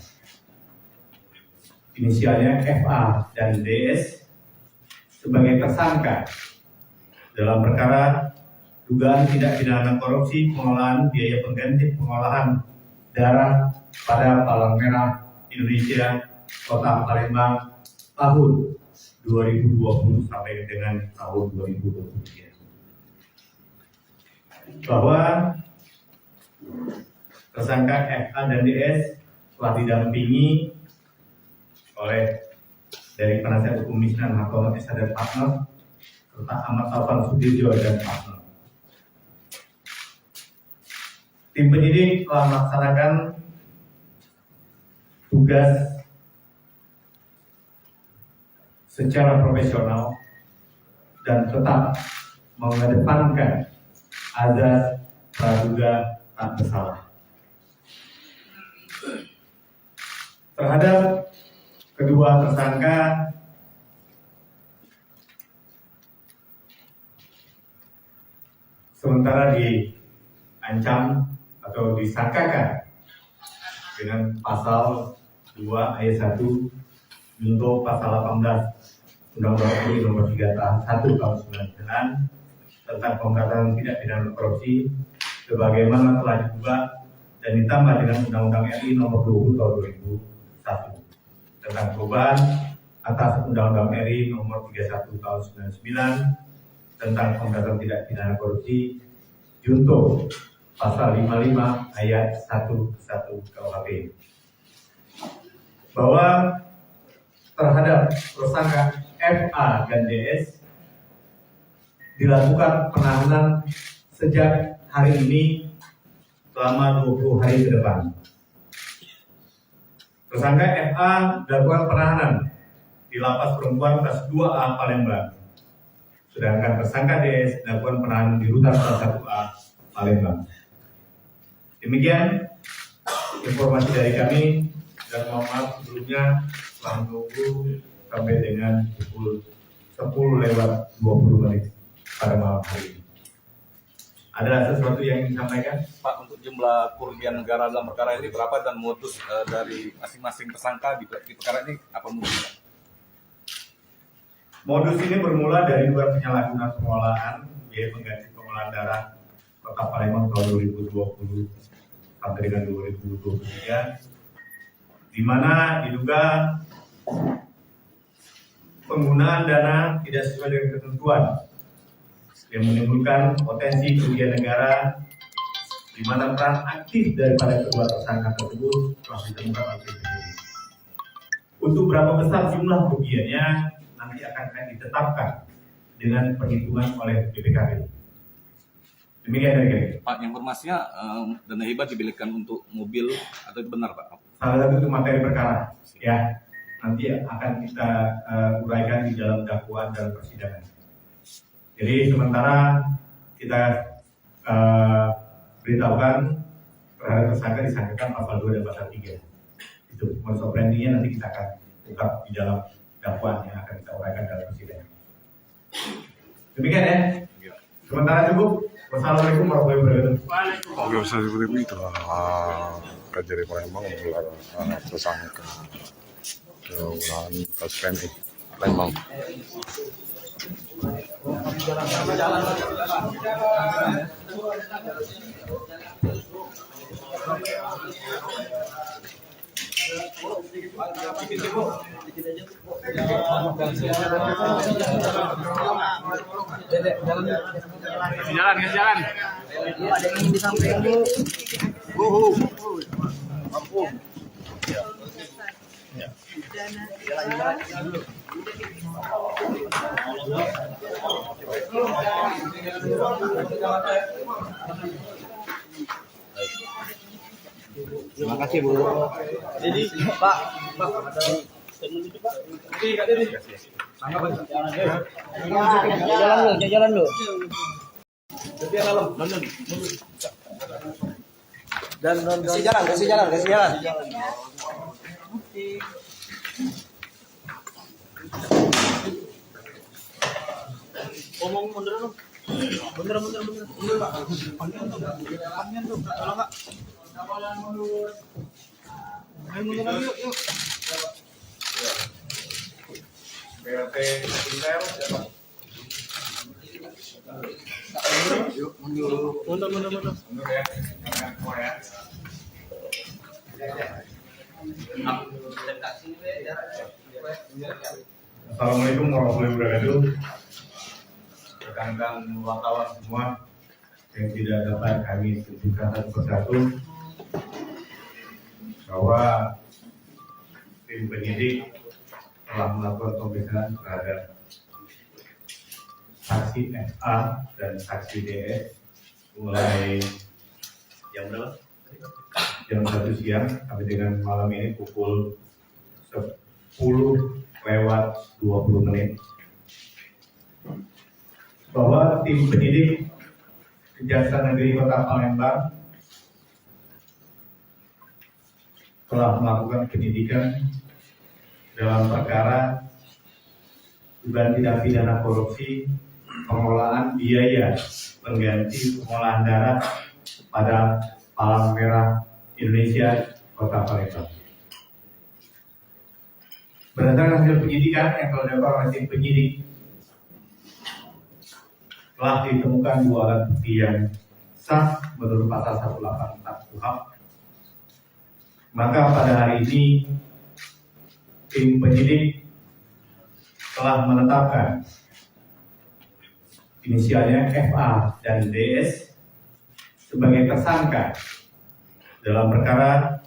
inisialnya FA dan DS sebagai tersangka dalam perkara dugaan tindak pidana korupsi pengelolaan biaya pengganti pengolahan darah pada Palang Merah Indonesia Kota Palembang tahun 2020 sampai dengan tahun 2023. Bahwa tersangka FA dan DS telah didampingi oleh dari penasihat hukum Misnan Hartono SH dan partner serta Ahmad Taufan Sudirjo dan partner. Tim penyidik telah melaksanakan tugas secara profesional dan tetap mengedepankan azas praduga tak bersalah. Terhadap kedua tersangka sementara diancam atau disangkakan dengan pasal 2 ayat 1 junto pasal 18 Undang-Undang Nomor 3 Tahun 1 Tahun 99 tentang pemberantasan tindak pidana korupsi sebagaimana telah diubah dan ditambah dengan Undang-Undang RI Nomor 20 Tahun 2001 tentang perubahan atas Undang-Undang RI Nomor 31 Tahun 99 tentang pemberantasan tindak pidana korupsi junto pasal 55 ayat 11 KUHP bahwa terhadap tersangka FA dan DS dilakukan penahanan sejak hari ini selama 20 hari ke depan. Tersangka FA dilakukan penahanan di Lapas Perempuan kelas 2A Palembang. Sedangkan tersangka DS dilakukan penahanan di Rutan kelas 1A Palembang. Demikian informasi dari kami dan mohon maaf sebelumnya telah menunggu sampai dengan pukul 10:20 pada malam hari ini. Ada sesuatu yang ingin disampaikan? Pak, untuk jumlah kerugian negara dalam perkara ini berapa dan modus dari masing-masing tersangka di perkara ini apa mungkin? Modus ini bermula dari dugaan penyalahgunaan pengolahan biaya pengganti pengolahan darah Kota Palembang tahun 2020 sampai dengan 2023, di mana diduga penggunaan dana tidak sesuai dengan ketentuan yang menimbulkan potensi kerugian negara, di mana peran aktif daripada kedua tersangka tersebut telah ditemukan oleh tim penyidik. Untuk berapa besar jumlah kerugiannya nanti akan ditetapkan dengan perhitungan oleh BPKB. Demikian dari kami. Pak, informasinya dana hibah dibelikan untuk mobil atau itu benar, Pak? Salah satu itu materi perkara, ya nanti akan kita uraikan di dalam dakwaan dalam persidangan. Jadi sementara kita beritahukan terhadap tersangka disangkakan pasal 2 dan pasal 3. Itu modus operandinya nanti kita akan ungkap di dalam dakwaan yang akan kita uraikan dalam persidangan. Demikian ya. Sementara cukup. Wassalamualaikum warahmatullahi wabarakatuh. Oke, seperti itu Kejari Palembang menggelar tersangka ulangan kasus PMI Palembang. Jalan. Ada yang ingin disampaikan, Bu. Ampun. Terima kasih, Bu. Jadi, Pak, Jalan lu. Kasih jalan. Ngomong mundur dong. Mundur. Mundur Pak. Panjang tuh. Tolong Kak. Ayo mundur lagi yuk. BRT Intel Mundur. mundur ya, jangan keluar ya. Assalamualaikum warahmatullahi wabarakatuh. Rekan-rekan wartawan semua yang tidak dapat kami sebutkan satu persatu bahwa tim penyidik telah melakukan pemeriksaan terhadap saksi FA dan saksi DS mulai jam berapa? Jam 1 siang sampai dengan malam ini pukul 10:20 bahwa tim penyidik Kejaksaan Negeri Kota Palembang telah melakukan penyidikan dalam perkara dugaan tindak pidana korupsi pengelolaan biaya pengganti pengolahan darah pada Palang Merah Indonesia Kota Palembang. Berdasarkan hasil penyidikan yang telah dilakukan oleh tim penyidik, telah ditemukan 2 alat bukti yang sah menurut pasal 184 KUHP. Maka pada hari ini tim penyidik telah menetapkan inisialnya FA dan DS sebagai tersangka dalam perkara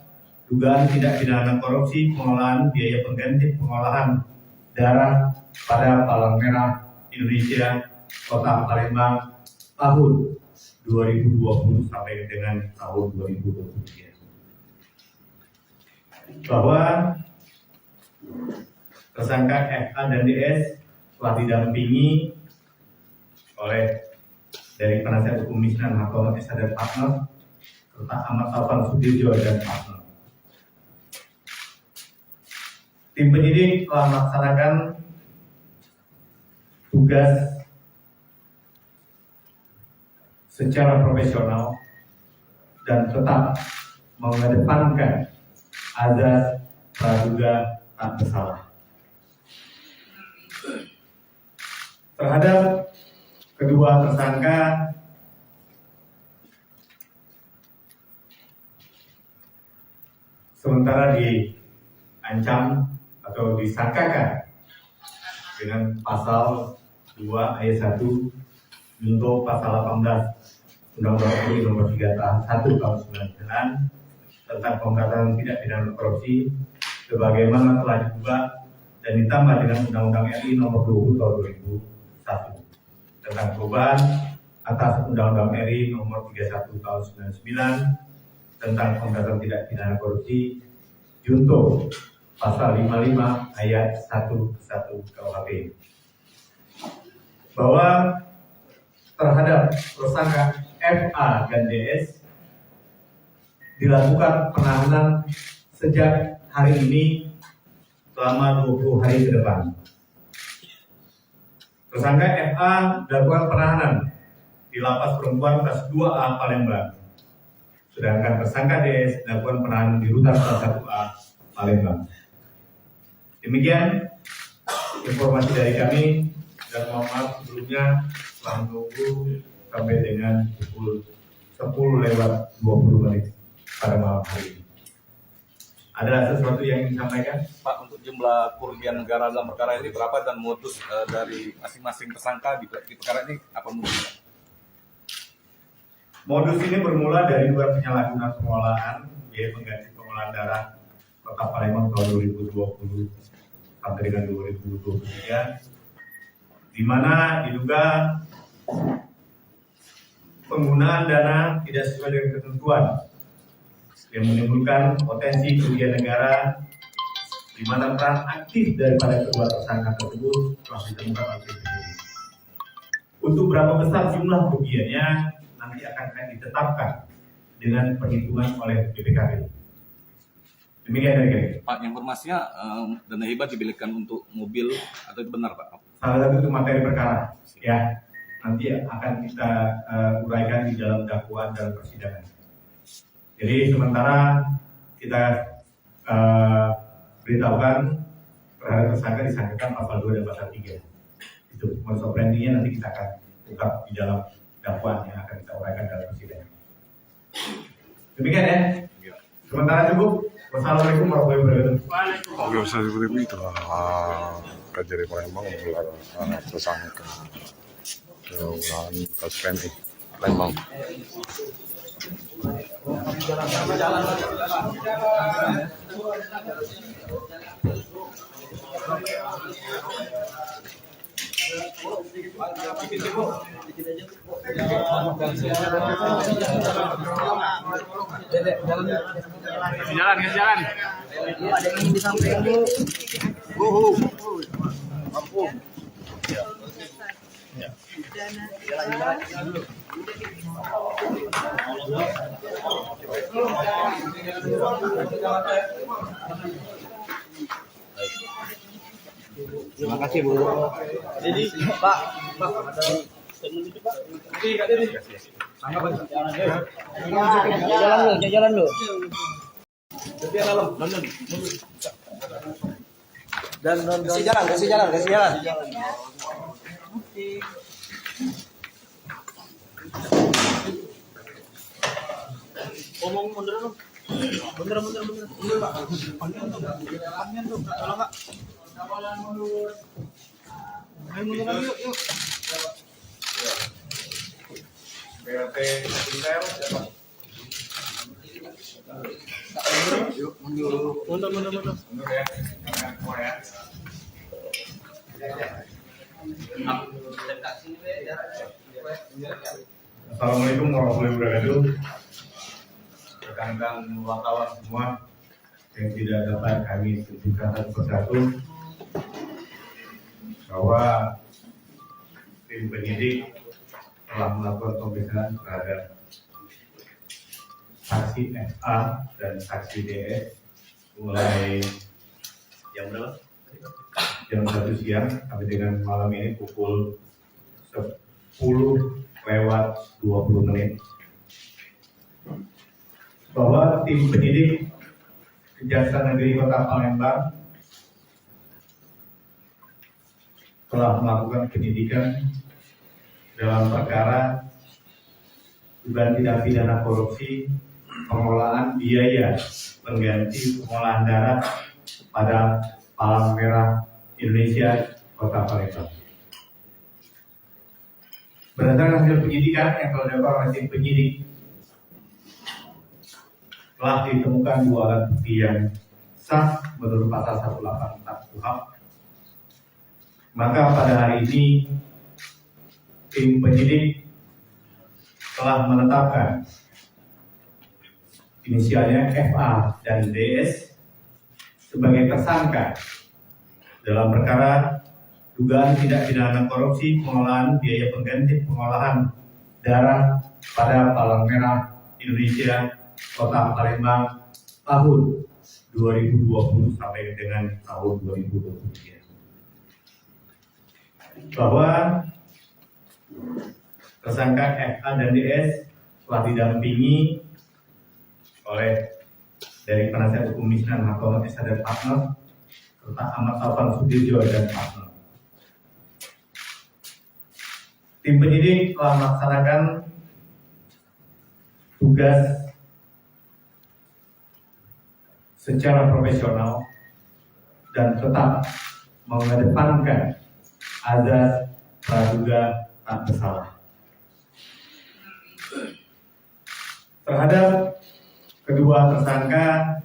dugaan tindak pidana korupsi pengelolaan biaya pengganti pengolahan darah pada Palang Merah Indonesia Kota Palembang tahun 2020 sampai dengan tahun 2023. Bahwa tersangka FA dan DS telah didampingi oleh dari penasihat hukum Misnan Hakom Esa dan partner serta Ahmad Taufan Sudirjo dan partner. Tim penyidik telah melaksanakan tugas secara profesional dan tetap mengedepankan azas praduga tak bersalah. Terhadap kedua tersangka sementara diancam atau disangkakan dengan pasal 2 ayat 1 junto pasal 18 Undang-Undang RI nomor 3 tahun 1 tahun 99 tentang pemberantasan tindak pidana korupsi sebagaimana telah diubah dan ditambah dengan Undang-Undang RI nomor 20 tahun 2001 tentang perubahan atas Undang-Undang RI nomor 31 tahun 99 tentang pemberantasan tindak pidana korupsi junto pasal 55 ayat 11 KUHP bahwa terhadap tersangka FA dan DS dilakukan penahanan sejak hari ini selama 20 hari ke depan. Tersangka FA dilakukan penahanan di Lapas Perempuan kelas 2A Palembang. Sedangkan tersangka DS dilakukan penahanan di Rutan kelas 1A Palembang. Demikian informasi dari kami dan mohon maaf sebelumnya telah menunggu sampai dengan pukul 10:20 pada malam hari ini. Ada sesuatu yang ingin disampaikan? Pak, untuk jumlah kerugian negara dalam perkara ini berapa dan modus dari masing-masing tersangka di perkara ini apa modusnya? Modus ini bermula dari dugaan penyalahgunaan pengolahan biaya pengganti pengolahan darah Kota Palembang tahun 2020 sampai dengan 2023, di mana diduga penggunaan dana tidak sesuai dengan ketentuan yang menimbulkan potensi kerugian negara di mana peran aktif daripada kedua tersangka tersebut telah ditemukan oleh tim penyidik. Untuk berapa besar jumlah kerugiannya nanti akan ditetapkan dengan perhitungan oleh BPKB. Demikian dari kami. Pak, informasinya dana hibah dibelikan untuk mobil atau itu benar Pak? Salah satu itu materi perkara, ya nanti akan kita uraikan di dalam dakwaan dalam persidangan. Jadi sementara kita beritahukan terhadap tersangka disangkakan pasal 2 dan pasal 3. Itu modus operandinya nanti kita akan ungkap di dalam dakwaan yang akan kita uraikan dalam persidangan. Demikian ya. Sementara cukup. Wassalamualaikum warahmatullahi wabarakatuh. Oke, seperti itu Kejari Palembang menggelar tersangka ulangan kasus PMI Palembang. Jalan. Ada yang ingin disampaikan Bu. Ampun. Jalan. Terima kasih Bu. Jadi Pak ada statement itu Pak. Jalan lu. Dan kasih jalan. Ngomong mundur dong. Mundur Pak. Panjang tuh. Kalau enggak main mundur lagi yuk. BRT Intel siapa? Mundur. Mundur ya, jangan keluar ya. Assalamualaikum warahmatullahi wabarakatuh. Rekan-rekan wartawan semua yang tidak dapat kami sebutkan satu persatu bahwa tim penyidik telah melakukan pemeriksaan terhadap saksi FA dan saksi DS mulai jam 1 siang sampai dengan malam ini pukul 10:20 bahwa tim penyidik Kejaksaan Negeri Kota Palembang telah melakukan penyidikan dalam perkara dugaan tindak pidana korupsi pengelolaan biaya pengganti pengolahan darah pada Palang Merah Indonesia Kota Palembang. Berdasarkan hasil penyidikan yang telah dilakukan oleh tim penyidik, telah ditemukan 2 alat bukti yang sah menurut pasal 184 KUHP. Maka pada hari ini tim penyidik telah menetapkan inisialnya FA dan DS sebagai tersangka dalam perkara dugaan tindak pidana korupsi pengelolaan biaya pengganti pengolahan darah pada Palang Merah Indonesia Kota Palembang tahun 2020 sampai dengan tahun 2023. Bahwa tersangka FA dan DS telah didampingi oleh dari penasihat hukum Misnan Hartono SH dan partner serta Ahmad Taufan Sudirjo dan partner. Tim penyidik telah melaksanakan tugas secara profesional dan tetap mengedepankan azas praduga tak bersalah. Terhadap kedua tersangka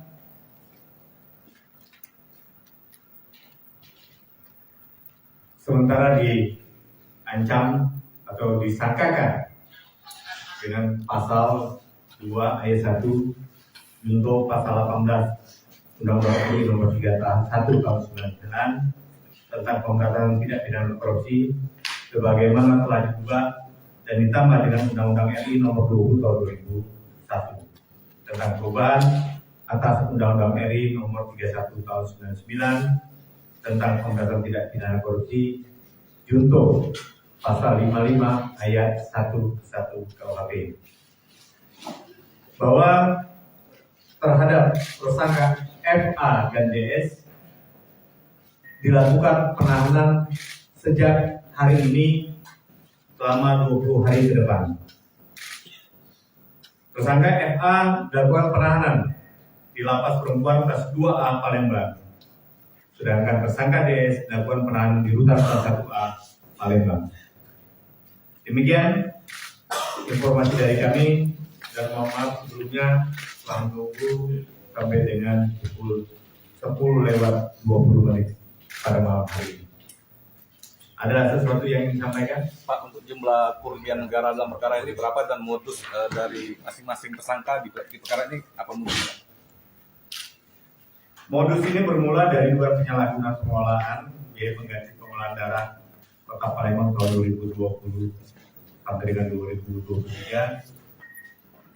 sementara diancam atau disangkakan dengan pasal 2 ayat 1 junto pasal 18 Undang-Undang RI Nomor 3 Tahun 1 Tahun 99 tentang pemberantasan tindak pidana korupsi sebagaimana telah diubah dan ditambah dengan Undang-Undang RI Nomor 20 Tahun 2001 tentang perubahan atas Undang-Undang RI Nomor 31 Tahun 99 tentang pemberantasan tindak pidana korupsi junto pasal 55 ayat 11 KUHP bahwa terhadap tersangka FA dan DS dilakukan penahanan sejak hari ini selama 20 hari ke depan. Tersangka FA dilakukan penahanan di Lapas Perempuan kelas 2A Palembang. Sedangkan tersangka DS dilakukan penahanan di Rutan kelas 1A Palembang. Demikian informasi dari kami dan mohon maaf sebelumnya telah menunggu sampai dengan pukul 10:20 pada malam hari ini. Ada sesuatu yang ingin disampaikan? Pak, untuk jumlah kerugian negara dalam perkara ini berapa dan modus dari masing-masing tersangka di perkara ini apa mungkin? Modus ini bermula dari dua penyalahgunaan pengolahan, yaitu pengganti pengolahan darah Kota Palembang tahun 2020 sampai dengan 2023,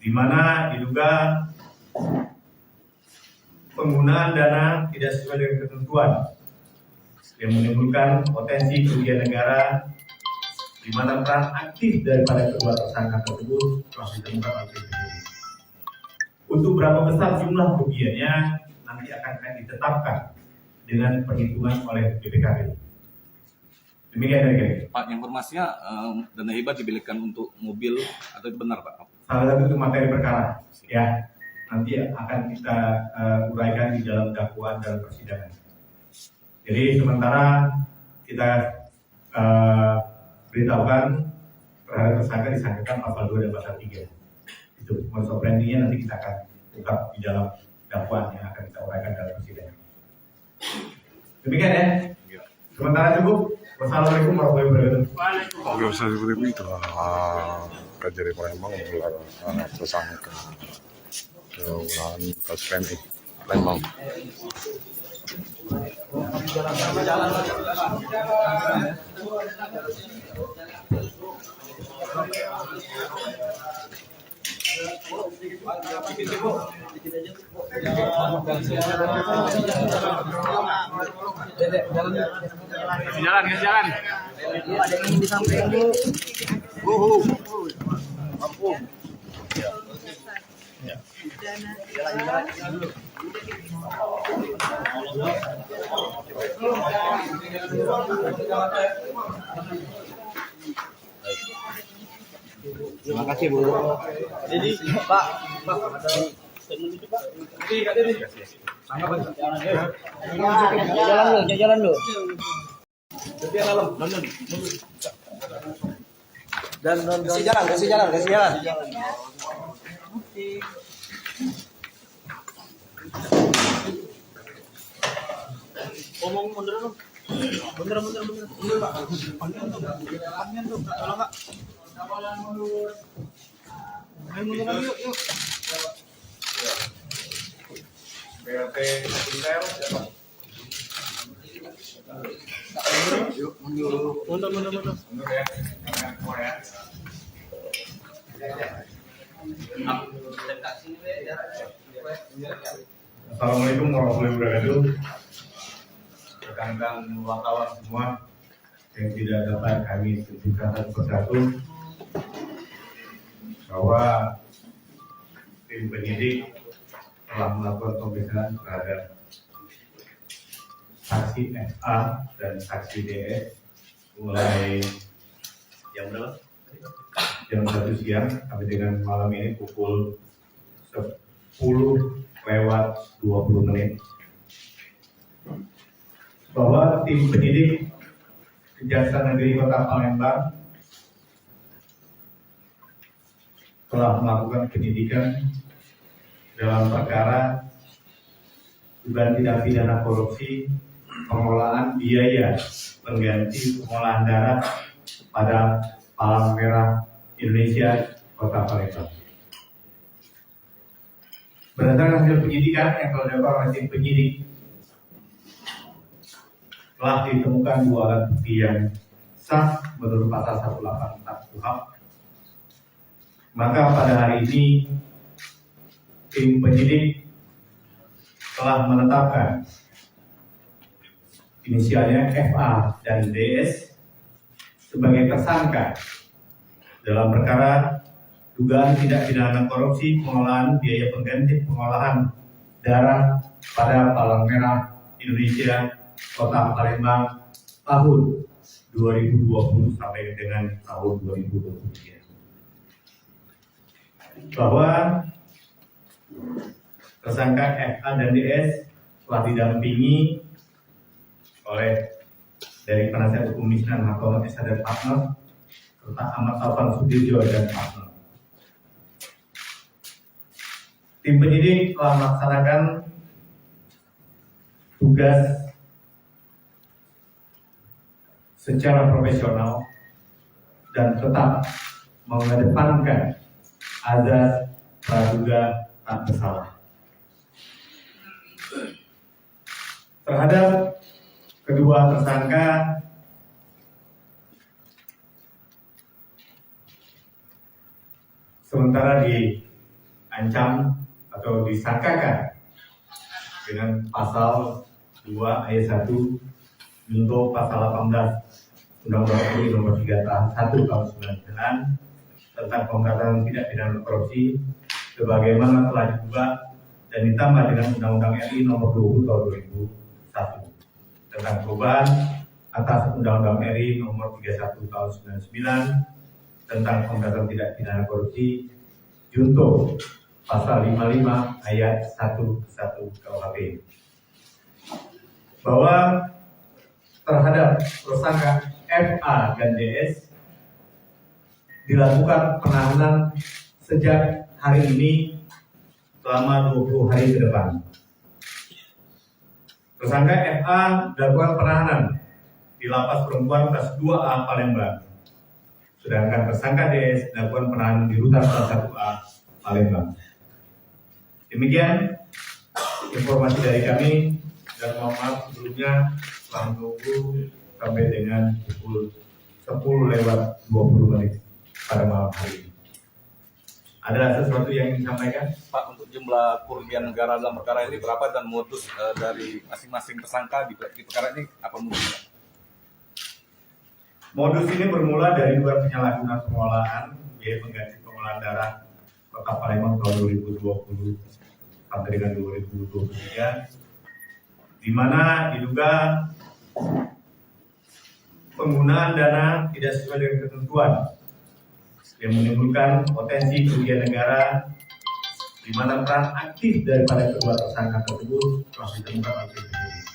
di mana diduga penggunaan dana tidak sesuai dengan ketentuan yang menimbulkan potensi kerugian negara, di mana peran aktif daripada kedua tersangka tersebut telah ditemukan oleh penyidik. Untuk berapa besar jumlah kerugiannya nanti akan ditetapkan dengan perhitungan oleh BPKP. Demikian dari kami. Pak, informasinya dana hibah dibelikan untuk mobil atau itu benar, Pak? Salah satu itu materi perkara, ya. Nanti akan kita uraikan di dalam dakwaan dalam persidangan. Jadi sementara kita beritahukan terhadap tersangka disangkakan pasal 2 dan pasal 3. Itu modus operandinya nanti kita akan ungkap di dalam dakwaan yang akan kita uraikan dalam persidangan. Demikian ya. Sementara cukup. Wassalamualaikum warahmatullahi wabarakatuh. Oke, seperti itu Kejari Palembang menggelar tersangka penggunaan kasus PMI Palembang. Kasih jalan. Ada yang ingin disampaikan Bu. Mampu. Terima kasih Bu. Jadi Pak jalan lu. Dan kasih jalan. Ngomong mundur dong. Mundur Pak. Panjang tuh, tolong Kak. Ayo mundur lagi yuk. BRT Intel siapa? Mundur. Mundur ya. Jangan keluar ya. Assalamualaikum warahmatullahi wabarakatuh. Rekan-rekan wartawan semua yang tidak dapat kami tunjukkan satu persatu bahwa tim penyidik telah melakukan pemeriksaan terhadap saksi FA dan saksi DS mulai jam 1 siang sampai dengan malam ini pukul 10:20 bahwa tim penyidik Kejaksaan Negeri Kota Palembang telah melakukan penyidikan dalam perkara dugaan tindak pidana korupsi pengolahan biaya pengganti pengolahan darah pada Palang Merah Indonesia Kota Palembang. Berdasarkan hasil penyidikan yang telah dilakukan oleh tim penyidik, telah ditemukan dua alat bukti yang sah menurut pasal 184 KUHP. Maka pada hari ini tim penyidik telah menetapkan inisialnya FA dan DS sebagai tersangka dalam perkara dugaan tindak pidana korupsi pengolahan biaya pengganti pengolahan darah pada Palang Merah Indonesia Kota Palembang tahun 2020 sampai dengan tahun 2023. Bahwa tersangka FA dan DS telah didampingi oleh dari penasihat hukum Misnan Hartono SH dan partner serta Ahmad Taufan Sudirjo dan partner. Tim penyidik telah melaksanakan tugas secara profesional dan tetap mengedepankan azas praduga tak bersalah. Terhadap kedua tersangka sementara diancam atau disangkakan dengan pasal 2 ayat 1 junto pasal 18 Undang-Undang RI nomor 3 tahun 1 tahun 99 tentang pemberantasan tindak pidana korupsi sebagaimana telah diubah dan ditambah dengan Undang-Undang RI nomor 20 tahun 2001 tentang perubahan atas Undang-Undang RI nomor 31 tahun 99 tentang pemberantasan tindak pidana korupsi junto pasal 55 ayat 11 KUHP bahwa terhadap tersangka FA dan DS dilakukan penahanan sejak hari ini selama 20 hari ke depan. Tersangka FA dilakukan penahanan di Lapas Perempuan kelas 2A Palembang. Sedangkan tersangka DS dilakukan penahanan di Rutan kelas 1A Palembang. Demikian informasi dari kami dan mohon maaf sebelumnya telah menunggu sampai dengan pukul 10:20 pada malam hari ini. Ada sesuatu yang ingin disampaikan? Pak, untuk jumlah kerugian negara dalam perkara ini berapa dan modus dari masing-masing tersangka di perkara ini apa mungkin? Modus ini bermula dari dugaan penyalahgunaan pengolahan biaya pengganti pengolahan darah Kota Palembang tahun 2020 sampai dengan 2023, di mana diduga penggunaan dana tidak sesuai dengan ketentuan yang menimbulkan potensi kerugian negara, di mana peran aktif daripada kedua tersangka tersebut telah ditemukan oleh tim penyidik.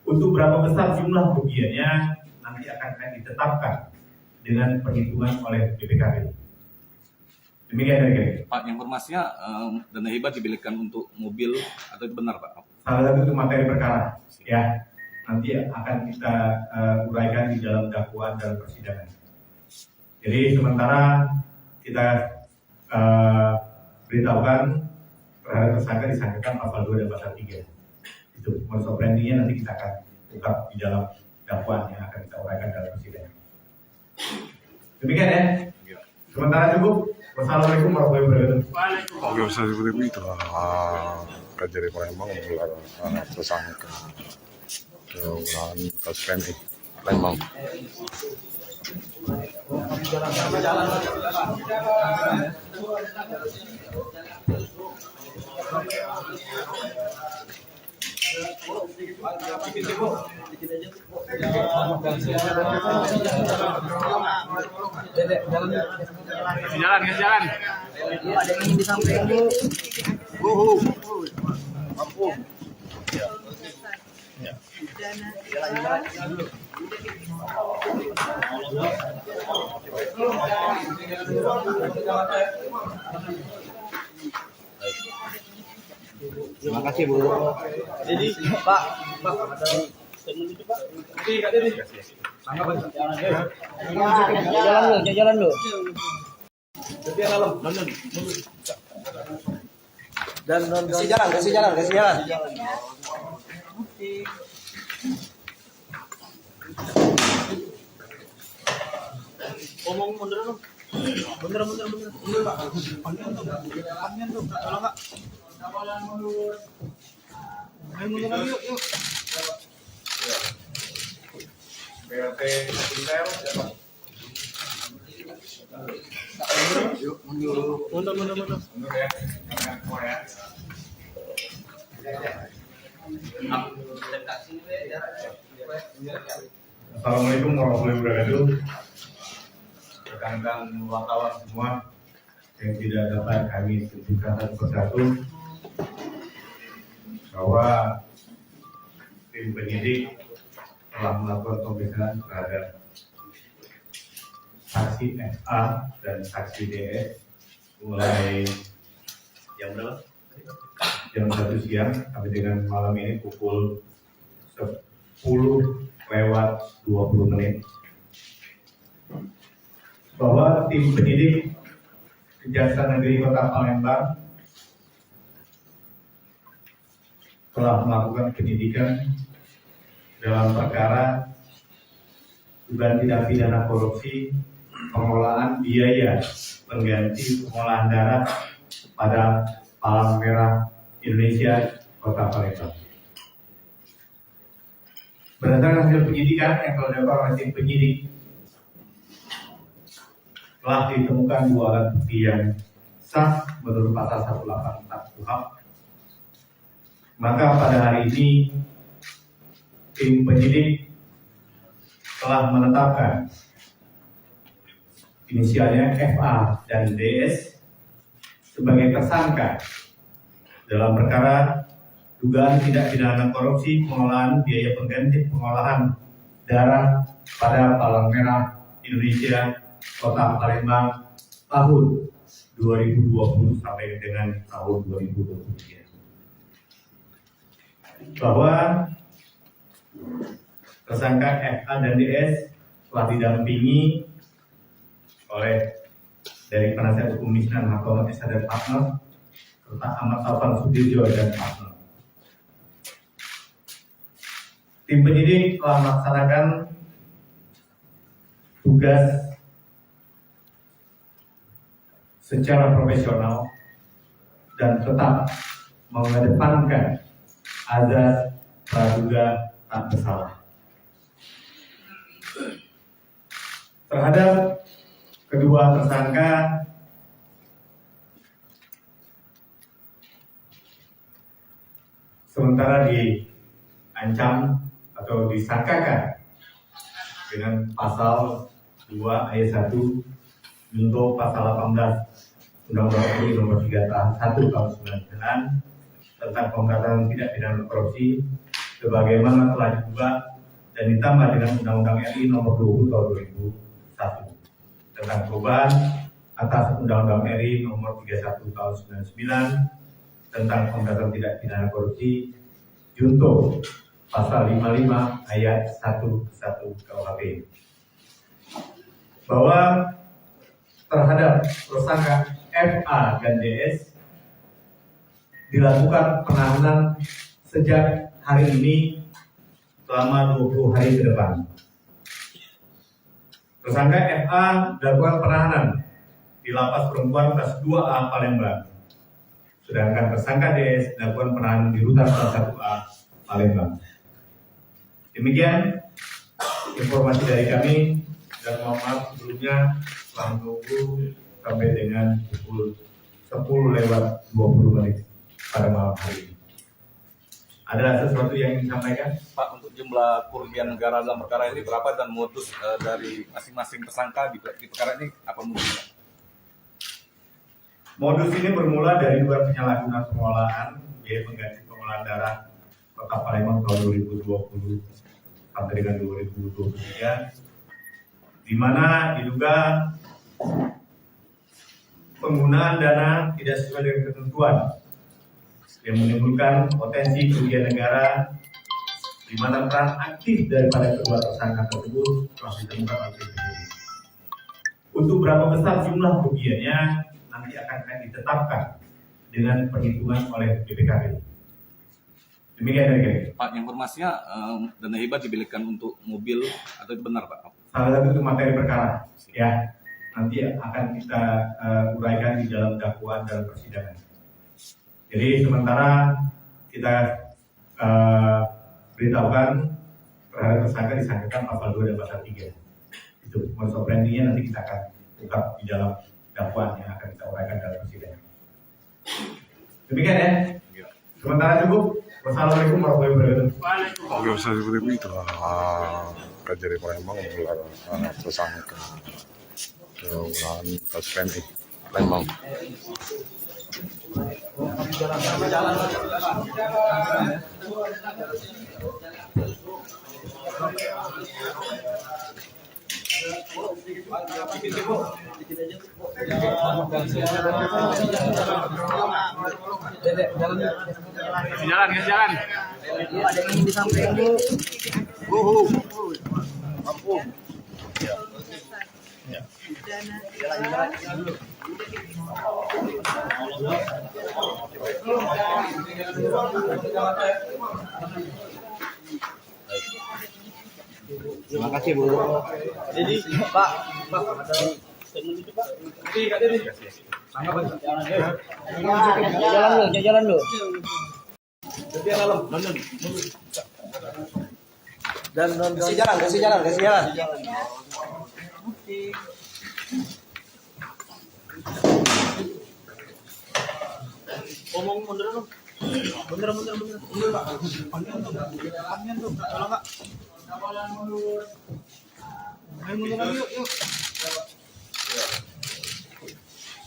Untuk berapa besar jumlah kerugiannya nanti akan ditetapkan dengan perhitungan oleh BPKB. Demikian dari kami. Pak, informasinya dana hibah dibelikan untuk mobil atau itu benar, Pak? Salah satu itu materi perkara, ya. Nanti akan kita uraikan di dalam dakwaan dalam persidangan. Jadi sementara kita beritahukan terhadap tersangka disangkakan pasal 2 dan pasal 3. Itu modus operandinya nanti kita akan ungkap di dalam dakwaan yang akan kita uraikan dalam persidangan. Demikian ya. Sementara cukup. Wassalamualaikum warahmatullahi wabarakatuh. Oke, seperti itu Kejari Palembang menggelar tersangka pengolahan kasus PMI Palembang. Jalan. Ada yang ingin disampaikan Bu. Mampu. Terima kasih Bu. Jadi Pak ada statement itu Pak. Jalan lu. Jadi dalam. Kasih jalan, kasih jalan, kasih jalan. Ngomong mundur dong. Mundur. Mundur Pak. Panjang tuh. Tolong Kak. Ayo mundur lagi yuk. BRT Intel siapa? Mundur. Mundur ya, jangan semua ya. Assalamualaikum warahmatullahi wabarakatuh. Rekan-rekan wartawan semua yang tidak dapat kami sebutkan satu persatu bahwa tim penyidik telah melakukan pemeriksaan terhadap saksi FA dan saksi DS mulai jam berapa? Jam 1 siang sampai dengan malam ini pukul 10:20 bahwa tim penyidik Kejaksaan Negeri Kota Palembang telah melakukan penyidikan dalam perkara dugaan tindak pidana korupsi pengelolaan biaya pengganti pengolahan darah pada Palang Merah Indonesia Kota Palembang. Berdasarkan hasil penyidikan yang telah dilakukan oleh tim penyidik, telah ditemukan 2 alat bukti yang sah menurut pasal 184 KUHP. Maka pada hari ini tim penyidik telah menetapkan inisialnya FA dan DS sebagai tersangka dalam perkara dugaan tindak pidana korupsi pengelolaan biaya pengganti pengolahan darah pada Palang Merah Indonesia Kota Palembang tahun 2020 sampai dengan tahun 2023. Bahwa tersangka FA dan DS telah didampingi oleh dari penasihat hukum Misnan Hakom SH dan Partner serta Ahmad Taufan Sudirjo dan Partner. Tim penyidik telah melaksanakan tugas secara profesional dan tetap mengedepankan azas praduga tak bersalah. Terhadap kedua tersangka sementara diancam atau disangkakan dengan pasal 2 ayat 1 junto pasal 18 Undang-Undang RI nomor 3 tahun 1 tahun 99 tentang pemberantasan tindak pidana korupsi sebagaimana telah diubah dan ditambah dengan Undang-Undang RI nomor 20 tahun 2001 tentang perubahan atas Undang-Undang RI nomor 31 tahun 99 tentang pemberantasan tindak pidana korupsi junto pasal 55 ayat 1 KUHP bahwa terhadap tersangka FA dan DS dilakukan penahanan sejak hari ini selama 20 hari ke depan. Tersangka FA dilakukan penahanan di Lapas Perempuan kelas 2A Palembang. Sedangkan tersangka DS dilakukan penahanan di Rutan kelas 1A Palembang. Demikian informasi dari kami dan mohon maaf sebelumnya telah menunggu sampai dengan pukul 10:20 pada malam hari ini. Ada sesuatu yang ingin disampaikan? Pak, untuk jumlah kerugian negara dalam perkara ini berapa dan modus dari masing-masing tersangka di perkara ini apa modusnya? Modus ini bermula dari dugaan penyalahgunaan pengelolaan biaya pengganti pengolahan darah Kota Palembang tahun 2020 sampai dengan 2023, di mana diduga penggunaan dana tidak sesuai dengan ketentuan yang menimbulkan potensi kerugian negara, di mana peran aktif daripada kedua tersangka tersebut telah ditemukan oleh tim penyidik. Untuk berapa besar jumlah kerugiannya nanti akan ditetapkan dengan perhitungan oleh BPKB. Demikian dari kami. Pak, informasinya dana hibah dibelikan untuk mobil atau itu benar Pak? Salah satu itu materi perkara, ya. Nanti akan kita uraikan di dalam dakwaan dalam persidangan. Jadi sementara kita beritahukan terhadap tersangka disangkakan pasal 2 dan pasal 3. Itu modus operandinya nanti kita akan ungkap di dalam dakwaan yang akan kita uraikan dalam persidangan. Demikian ya. Sementara cukup. Wassalamualaikum warahmatullahi wabarakatuh. Oke, seperti itu Kejari Palembang menggelar tersangka ulangan kasus PMI Palembang. Kasih jalan. Ada yang di samping Bu. Mampu. Terima kasih Bu. Jadi Pak, jalan lu. Dan kasih jalan. Omong mundur lu. Mundur Pak. Panjang tuh, tolong Pak. Ayo mundur lagi yuk.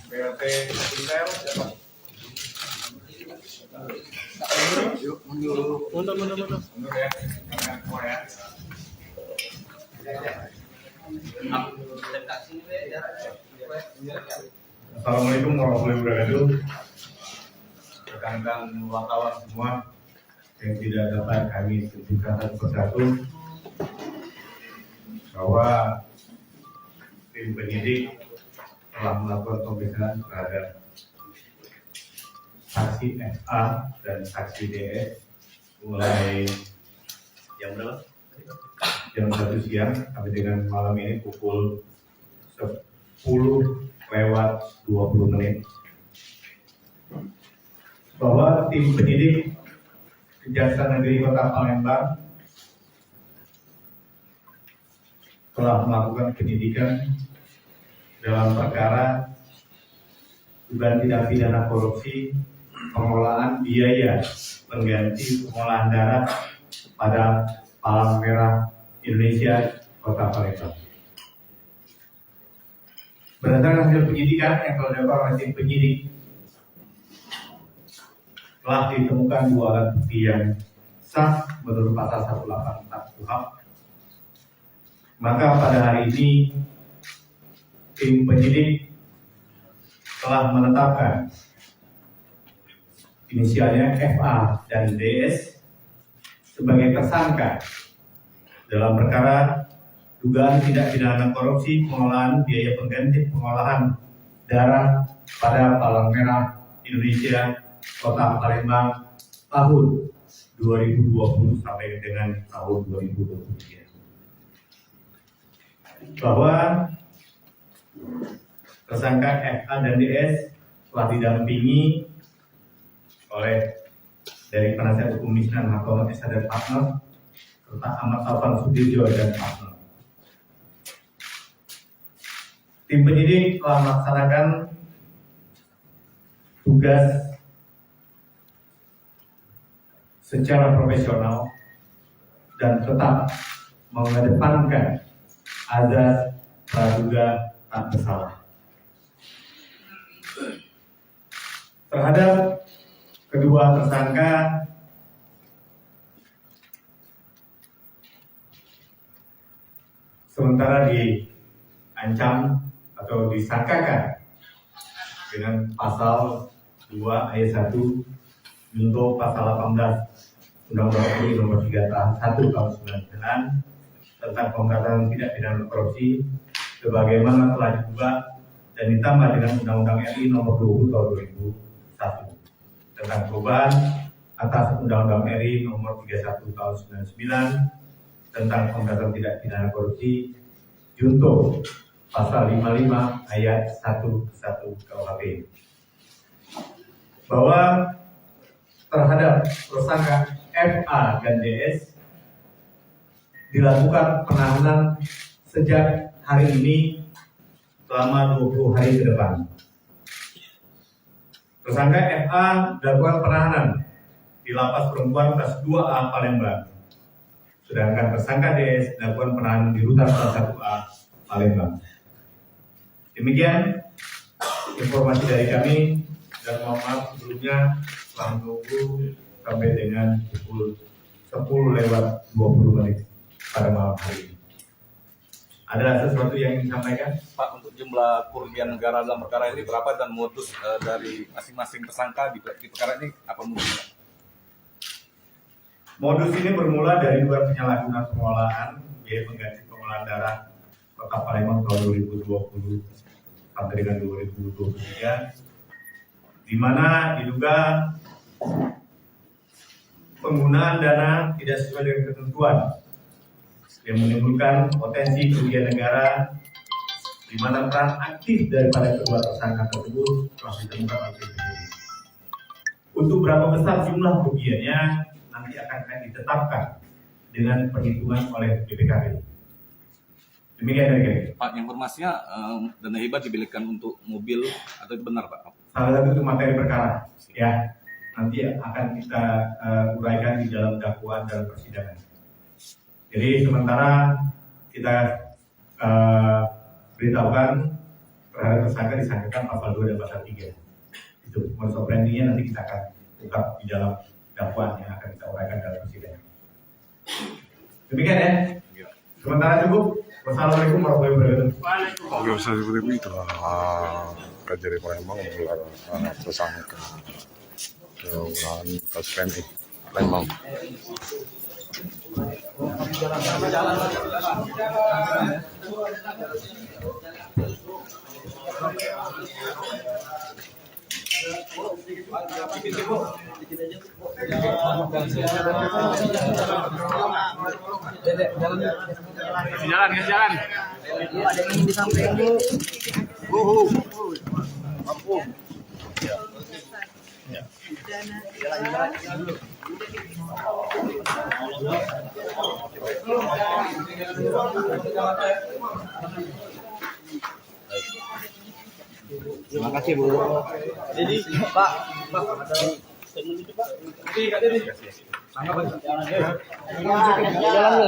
BLT Intel siapa? Mundur. Mundur ya, jangan keluar ya. Assalamualaikum warahmatullahi wabarakatuh. Rekan-rekan wartawan semua yang tidak dapat kami tunjukkan satu persatu bahwa tim penyidik telah melakukan pemeriksaan terhadap saksi FA dan saksi DS mulai jam berapa? Jam 1 siang sampai dengan malam ini pukul 10:20 bahwa tim penyidik Kejaksaan Negeri Kota Palembang telah melakukan penyidikan dalam perkara dugaan tindak pidana korupsi pengelolaan biaya pengganti pengolahan darah pada Palang Merah Indonesia Kota Palembang. Berdasarkan hasil penyidikan yang telah dilakukan oleh tim penyidik, telah ditemukan 2 alat bukti yang sah menurut pasal 184 KUHP. Maka pada hari ini tim penyidik telah menetapkan inisialnya FA dan DS sebagai tersangka dalam perkara dugaan tindak pidana korupsi pengelolaan biaya pengganti pengolahan darah pada Palang Merah Indonesia Kota Palembang tahun 2020 sampai dengan tahun 2023. Bahwa tersangka FA dan DS telah didampingi oleh dari penasihat hukum Misnan Hartono SH dan partner serta Ahmad Taufan Sudirjo dan partner. Tim penyidik telah melaksanakan tugas secara profesional dan tetap mengedepankan azas praduga tak bersalah. Terhadap kedua tersangka sementara diancam atau disangkakan dengan pasal 2 ayat 1 junto pasal 18 Undang-Undang RI Nomor 3 Tahun 1 Tahun 99 tentang pemberantasan tindak pidana korupsi sebagaimana telah diubah dan ditambah dengan Undang-Undang RI Nomor 20 Tahun 2001. tentang perubahan atas Undang-Undang RI Nomor 31 Tahun 99 tentang pemberantasan tindak pidana korupsi junto pasal 55 ayat 1 KUHP bahwa terhadap tersangka FA dan DS dilakukan penahanan sejak hari ini selama 20 hari ke depan. Tersangka FA dilakukan penahanan di Lapas Perempuan Kelas 2A Palembang. Sedangkan tersangka DS dilakukan penahanan di Rutan Kelas 1A Palembang. Demikian informasi dari kami dan mohon maaf sebelumnya telah menunggu sampai dengan pukul 10:20 pada malam hari ini. Ada sesuatu yang ingin disampaikan? Pak, untuk jumlah kerugian negara dalam perkara ini berapa dan modus dari masing-masing tersangka di perkara ini apa modusnya? Modus ini bermula dari dugaan penyalahgunaan pengelolaan biaya pengganti pengolahan darah Kota Palembang tahun 2020 sampai dengan 2023, di mana diduga penggunaan dana tidak sesuai dengan ketentuan yang menimbulkan potensi kerugian negara, di mana peran aktif daripada kedua tersangka tersebut telah ditemukan oleh penyidik. Untuk berapa besar jumlah kerugiannya nanti akan ditetapkan dengan perhitungan oleh BPKB. Demikian dari kami. Pak, informasinya dana hibah dibelikan untuk mobil atau itu benar, Pak? Salah satu itu materi perkara, ya nanti akan kita uraikan di dalam dakwaan dalam persidangan. Jadi sementara kita beritahukan terhadap tersangka disangkakan pasal 2 dan pasal 3. Itu modus operandinya nanti kita akan ungkap di dalam dakwaan yang akan kita uraikan dalam persidangan. Demikian ya. Sementara cukup. Wassalamualaikum warahmatullahi wabarakatuh. Oke, seperti itu Kejari Palembang menggelar tersangka ulangan kasus PMI Palembang. Jalan. Ada yang ingin disampaikan, Bu. Mampu. Terima kasih, Bu. Jadi, Pak, ada statement itu, Pak.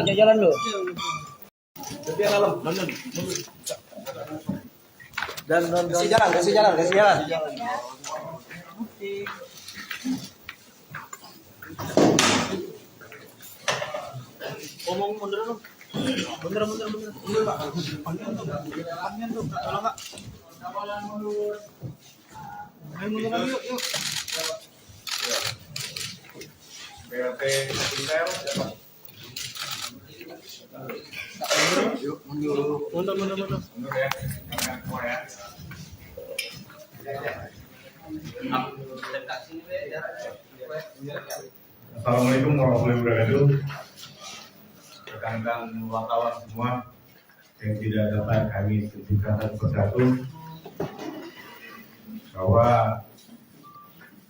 Jalan lu. Kasih jalan. Omong mundur dong. Mundur, Pak. Panjang tuh, tolong, Pak. Ayo mundur lagi, yuk. BLT Intel. Mundur. Mundur ya. Jangan semua ya. Assalamualaikum warahmatullahi wabarakatuh. Rekan-rekan wartawan semua yang tidak dapat kami sebutkan satu persatu bahwa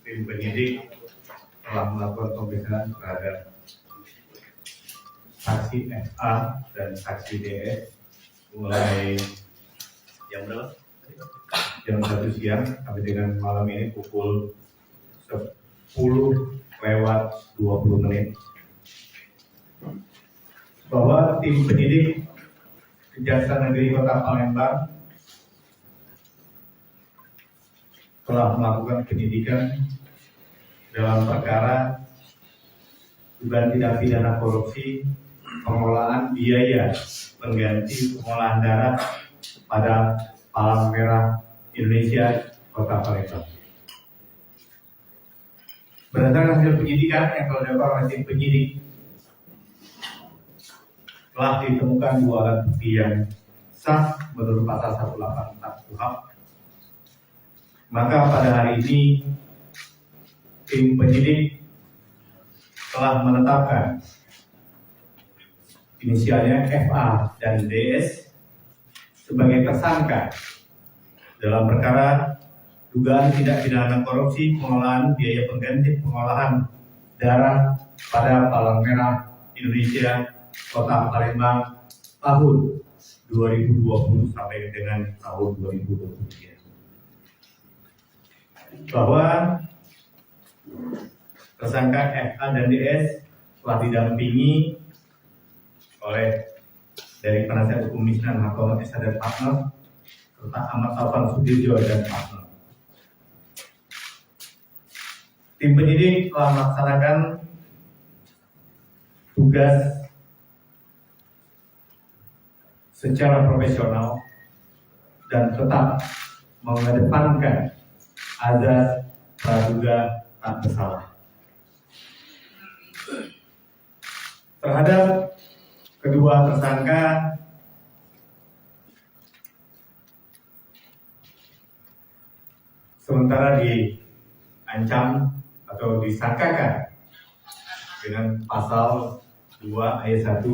tim penyidik telah melakukan pemeriksaan terhadap saksi FA dan saksi DS mulai jam berapa? Jam 1 siang sampai dengan malam ini pukul 10:20 bahwa tim penyidik Kejaksaan Negeri Kota Palembang telah melakukan penyidikan dalam perkara dugaan tindak pidana korupsi pengelolaan biaya pengganti pengolahan darah pada Palang Merah Indonesia Kota Palembang. Berdasarkan hasil penyidikan yang telah dilakukan oleh tim penyidik, telah ditemukan 2 alat bukti yang sah menurut pasal 184 KUHP. Maka pada hari ini tim penyidik telah menetapkan inisialnya FA dan DS sebagai tersangka dalam perkara dugaan tindak pidana korupsi pengelolaan biaya pengganti pengolahan darah pada Palang Merah Indonesia Kota Palembang tahun 2020 sampai dengan tahun 2023. Bahwa tersangka FA dan DS telah didampingi oleh dari penasihat hukum Misnan Hartono SH dan partner serta Ahmad Taufan Sudirjo dan partner. Tim penyidik telah melaksanakan tugas secara profesional dan tetap mengedepankan azas praduga tak bersalah. Terhadap kedua tersangka sementara diancam atau disangkakan dengan pasal 2 ayat 1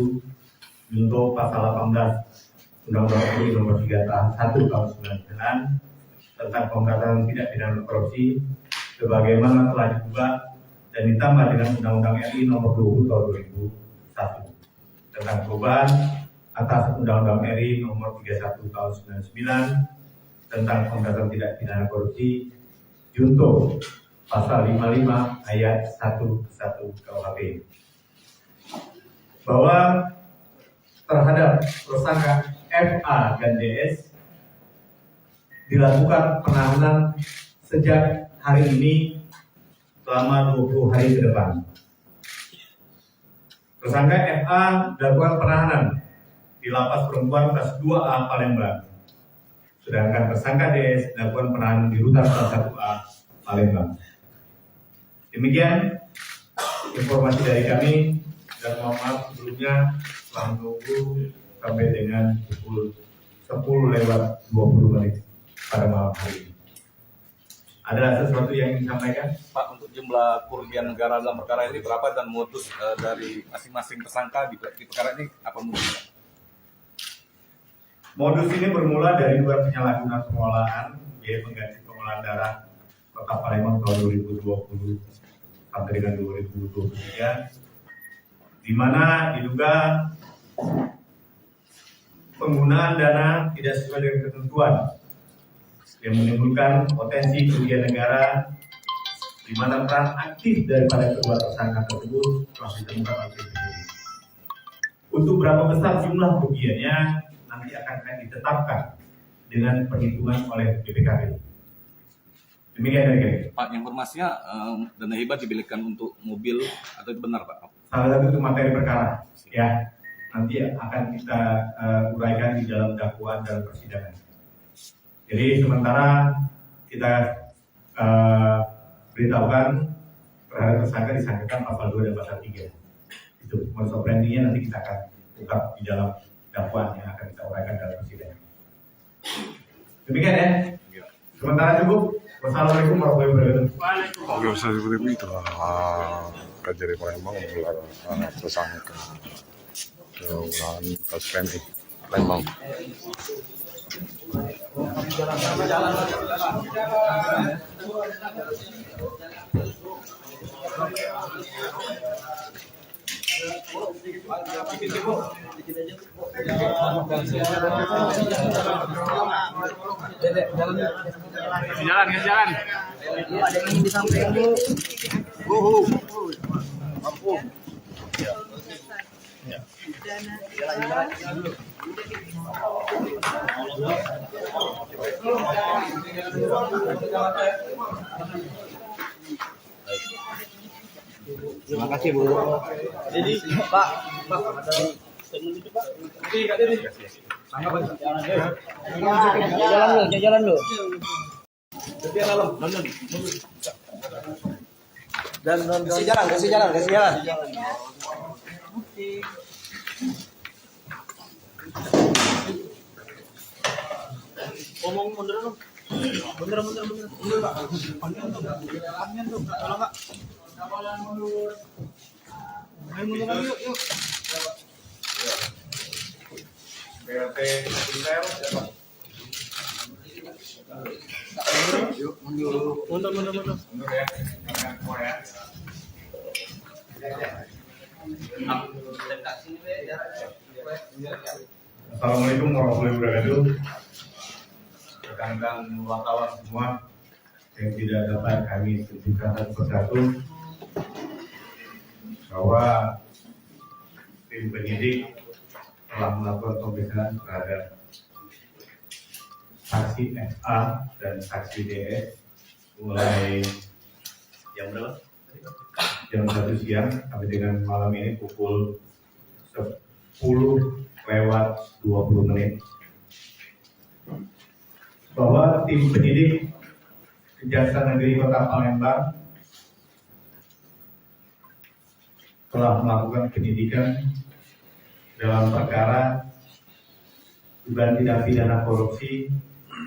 junto pasal 18 Undang-Undang RI nomor 3 tahun 1 tahun 99 tentang pemberantasan tindak pidana korupsi sebagaimana telah diubah dan ditambah dengan Undang-Undang RI nomor 20 tahun 2001 tentang perubahan atas Undang-Undang RI nomor 31 tahun 99 tentang pemberantasan tindak pidana korupsi junto pasal 55 ayat 1 KUHP bahwa terhadap tersangka FA dan DS dilakukan penahanan sejak hari ini selama 20 hari ke depan. Tersangka FA dilakukan penahanan di Lapas Perempuan kelas 2A Palembang. Sedangkan tersangka DS dilakukan penahanan di Rutan kelas 1A Palembang. Demikian informasi dari kami dan mohon maaf sebelumnya telah menunggu sampai dengan pukul 10:20 pada malam hari ini. Ada sesuatu yang ingin disampaikan? Pak, untuk jumlah kerugian negara dalam perkara ini berapa dan modus dari masing-masing tersangka di perkara ini apa modusnya? Modus ini bermula dari dugaan penyalahgunaan pengelolaan biaya pengganti pengolahan darah Kota Palembang tahun 2020 sampai dengan 2023, di mana diduga penggunaan dana tidak sesuai dengan ketentuan yang menimbulkan potensi kerugian negara, di mana peran aktif daripada kedua tersangka tersebut telah ditemukan oleh tim penyidik. Untuk berapa besar jumlah kerugiannya nanti akan ditetapkan dengan perhitungan oleh BPKP. Demikian dari kami. Pak, informasinya dana hibah dibelikan untuk mobil atau itu benar, Pak? Salah satu itu materi perkara, ya nanti akan kita uraikan di dalam dakwaan dalam persidangan. Jadi sementara kita beritahukan terhadap tersangka disangkakan pasal 2 dan pasal 3. Itu modus operandinya nanti kita akan ungkap di dalam dakwaan yang akan kita uraikan dalam persidangan. Demikian ya. Sementara cukup. Wassalamualaikum warahmatullahi wabarakatuh. Nggak usah seperti itu lah. Kejari Palembang menggelar tersangka ulangan kasus PMI Palembang. Jalan. Ada yang ingin disampaikan, Bu. Ampun. Terima kasih, Bu. Jadi, Pak. Jalan dulu. Kasih jalan. Ngomong mundur dong. Mundur. Mundur Pak. Depannya tuh. Tolong Pak. Ayo mundur lagi yuk. BLT Intel siapa? Mundur. Mundur ya, jangan semua ya. Assalamualaikum warahmatullahi wabarakatuh. Rekan-rekan wartawan semua yang tidak dapat kami tunjukkan satu persatu bahwa tim penyidik telah melakukan pemeriksaan terhadap saksi FA dan saksi DS mulai jam berapa? Jam 1 siang sampai dengan malam ini pukul 10:20 bahwa tim penyidik Kejaksaan Negeri Kota Palembang telah melakukan penyidikan dalam perkara dugaan tindak pidana korupsi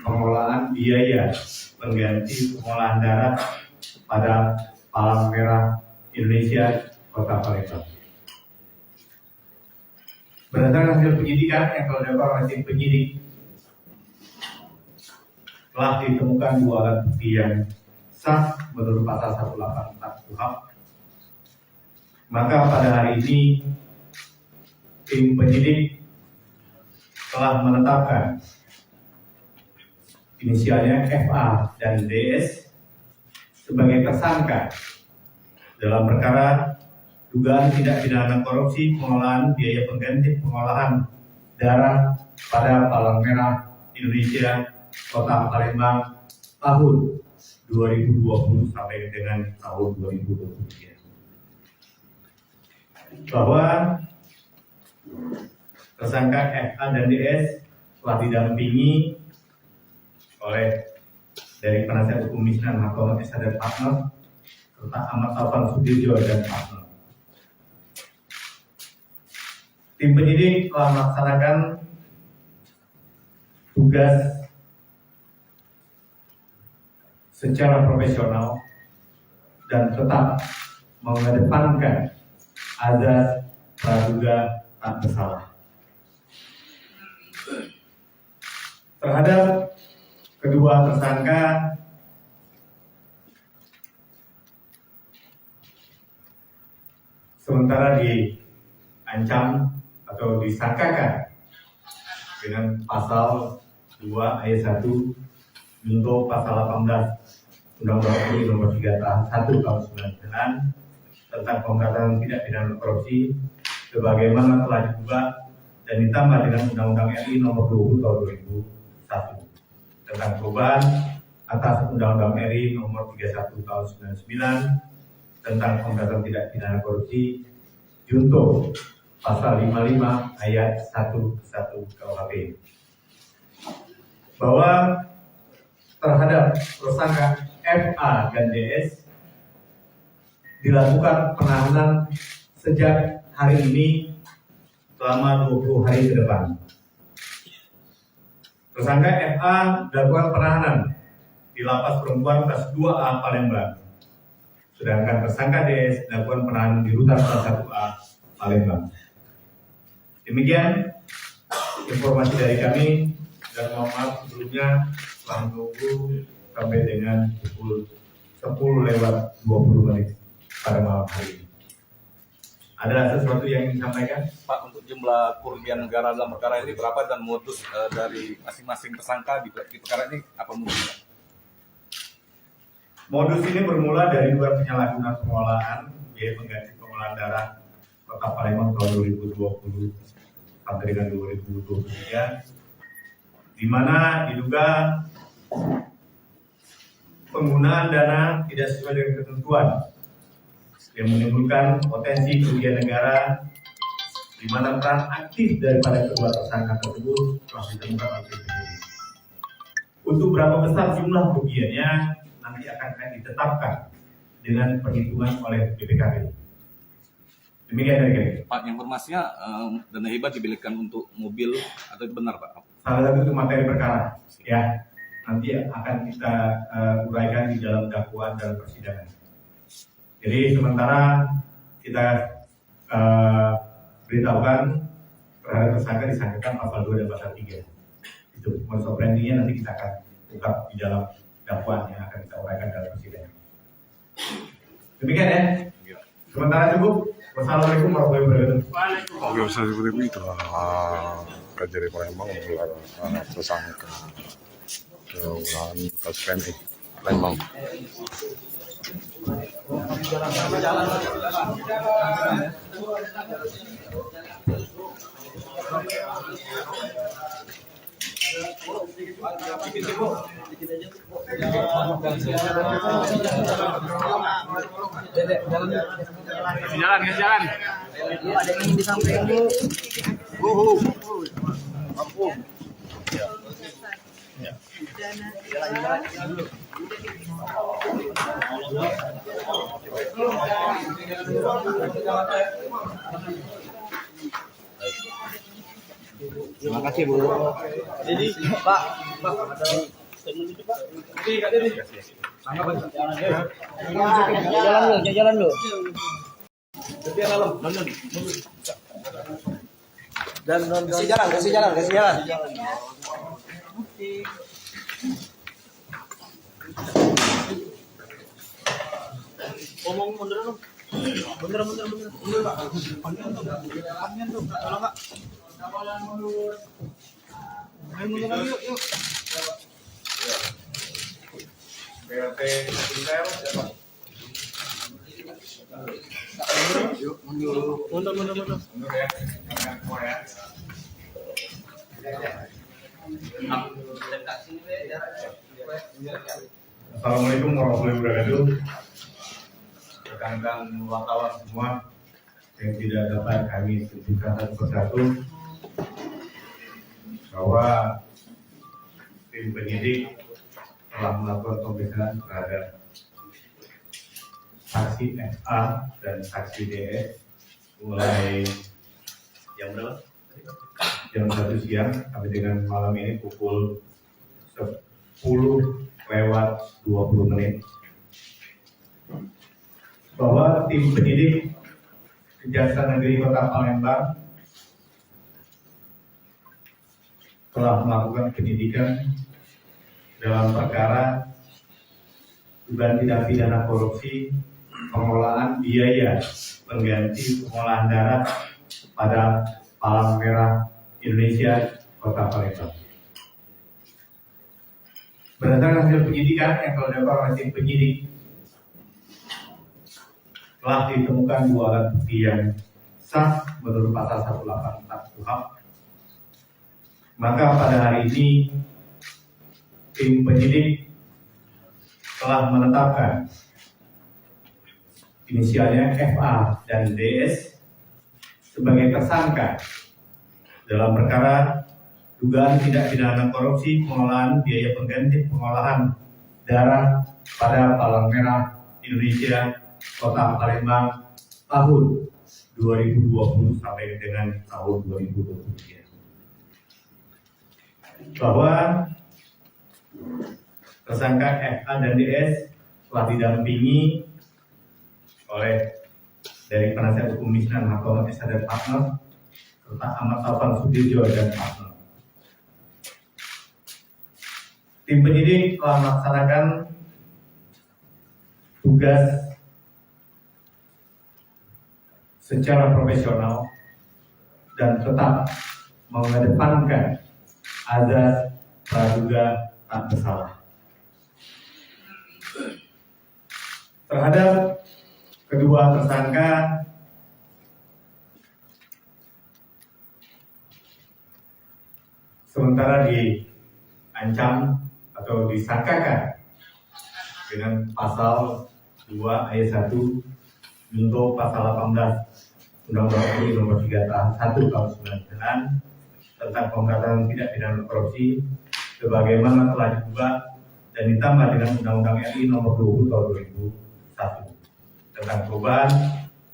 pengelolaan biaya pengganti pengolahan darah pada Palang Merah Indonesia Kota Palembang. Berdasarkan hasil penyidikan yang telah dilakukan oleh tim penyidik, telah ditemukan 2 alat bukti yang sah menurut pasal 184 KUHP. Maka pada hari ini tim penyidik telah menetapkan inisialnya FA dan DS sebagai tersangka dalam perkara dugaan tindak pidana korupsi pengelolaan biaya pengganti pengolahan darah pada Palang Merah Indonesia Kota Palembang tahun 2020 sampai dengan tahun 2023. Bahwa tersangka FA dan DS telah didampingi oleh dari penasihat hukum Misnan Hartono SH dan partner serta Ahmad Taufan Sudirjo dan partner. Tim penyidik telah melaksanakan tugas secara profesional dan tetap mengedepankan azas praduga tak bersalah. Terhadap kedua tersangka sementara diancam atau disangkakan dengan pasal 2 ayat 1 junto pasal 18 Undang-Undang RI nomor 3 tahun 1 tahun 99 tentang pemberantasan tindak pidana korupsi sebagaimana telah diubah dan ditambah dengan Undang-Undang RI nomor 20 tahun 2001 tentang perubahan atas Undang-Undang RI nomor 31 tahun 99 tentang pemberantasan tindak pidana korupsi junto pasal 55 ayat 1 KUHP bahwa terhadap tersangka FA dan DS dilakukan penahanan sejak hari ini selama 20 hari ke depan. Tersangka FA dilakukan penahanan di Lapas Perempuan kelas 2A Palembang. Sedangkan tersangka DS dilakukan penahanan di Rutan kelas 1A Palembang. Demikian informasi dari kami dan mohon maaf sebelumnya telah menunggu sampai dengan pukul 10:20 pada malam hari ini. Ada sesuatu yang ingin disampaikan? Pak, untuk jumlah kerugian negara dalam perkara ini berapa dan modus dari masing-masing tersangka di perkara ini apa modusnya? Modus ini bermula dari dugaan penyalahgunaan pengelolaan biaya pengganti pengolahan darah Kota Palembang tahun 2020 sampai dengan 2023, di mana diduga penggunaan dana tidak sesuai dengan ketentuan yang menimbulkan potensi kerugian negara, di mana peran aktif daripada kedua tersangka tersebut telah ditemukan oleh tim penyidik. Untuk berapa besar jumlah kerugiannya nanti akan ditetapkan dengan perhitungan oleh BPKP. Demikian dari kami. Pak, informasinya dana hibah dibelikan untuk mobil atau itu benar Pak? Salah satu itu materi perkara, ya. nanti akan kita uraikan di dalam dakwaan dalam persidangan. Jadi sementara kita beritahukan terhadap tersangka disangkakan pasal 2 dan pasal 3. Itu modus operandinya nanti kita akan ungkap di dalam dakwaan yang akan kita uraikan dalam persidangan. Demikian ya. Sementara cukup. Wassalamualaikum warahmatullahi wabarakatuh. Oke, seperti itu Kejari Palembang menggelar tersangka keunggahan kasus PMI Palembang. Jalan. Ada yang ingin disampaikan, Bu. Ampun. Terima kasih, Bu. Jadi, Pak, jalan lu. Kasih jalan. Ngomong mundur dong. Mundur, Pak. Panjang tuh, tolong, Pak. Ayo mundur lagi, yuk. BLT Intel siapa? Mundur. Mundur ya. Jangan semua ya. Assalamualaikum warahmatullahi wabarakatuh. Rekan-rekan wartawan semua yang tidak dapat kami sebutkan satu persatu bahwa tim penyidik telah melakukan pemeriksaan terhadap saksi FA dan saksi DS mulai jam berapa? Jam 1 siang sampai dengan malam ini pukul 10:20 bahwa tim penyidik Kejaksaan Negeri Kota Palembang telah melakukan penyidikan dalam perkara dugaan tindak pidana korupsi pengelolaan biaya pengganti pengolahan darah pada Palang Merah Indonesia Kota Palembang. Berdasarkan hasil penyidikan yang telah dilakukan oleh tim penyidik, telah ditemukan 2 alat bukti yang sah menurut pasal 184 KUHP. Maka pada hari ini tim penyidik telah menetapkan inisialnya FA dan DS sebagai tersangka dalam perkara dugaan tindak pidana korupsi pengelolaan biaya pengganti pengolahan darah pada Palang Merah Indonesia Kota Palembang tahun 2020 sampai dengan tahun 2023. Bahwa tersangka FA dan DS telah didampingi oleh dari penasihat hukum Misnan Hakomat Esa dan partner serta Ahmad Taufan Sudirjo dan partner. Tim penyidik telah melaksanakan tugas secara profesional dan tetap mengedepankan azas praduga tak bersalah. Terhadap kedua tersangka sementara diancam atau disangkakan dengan pasal 2 ayat 1 junto pasal 18 Undang-Undang RI nomor 3 tahun 1 tahun 99 tentang pemberantasan tindak pidana korupsi sebagaimana telah diubah dan ditambah dengan Undang-Undang RI nomor 20 tahun 2001 tentang perubahan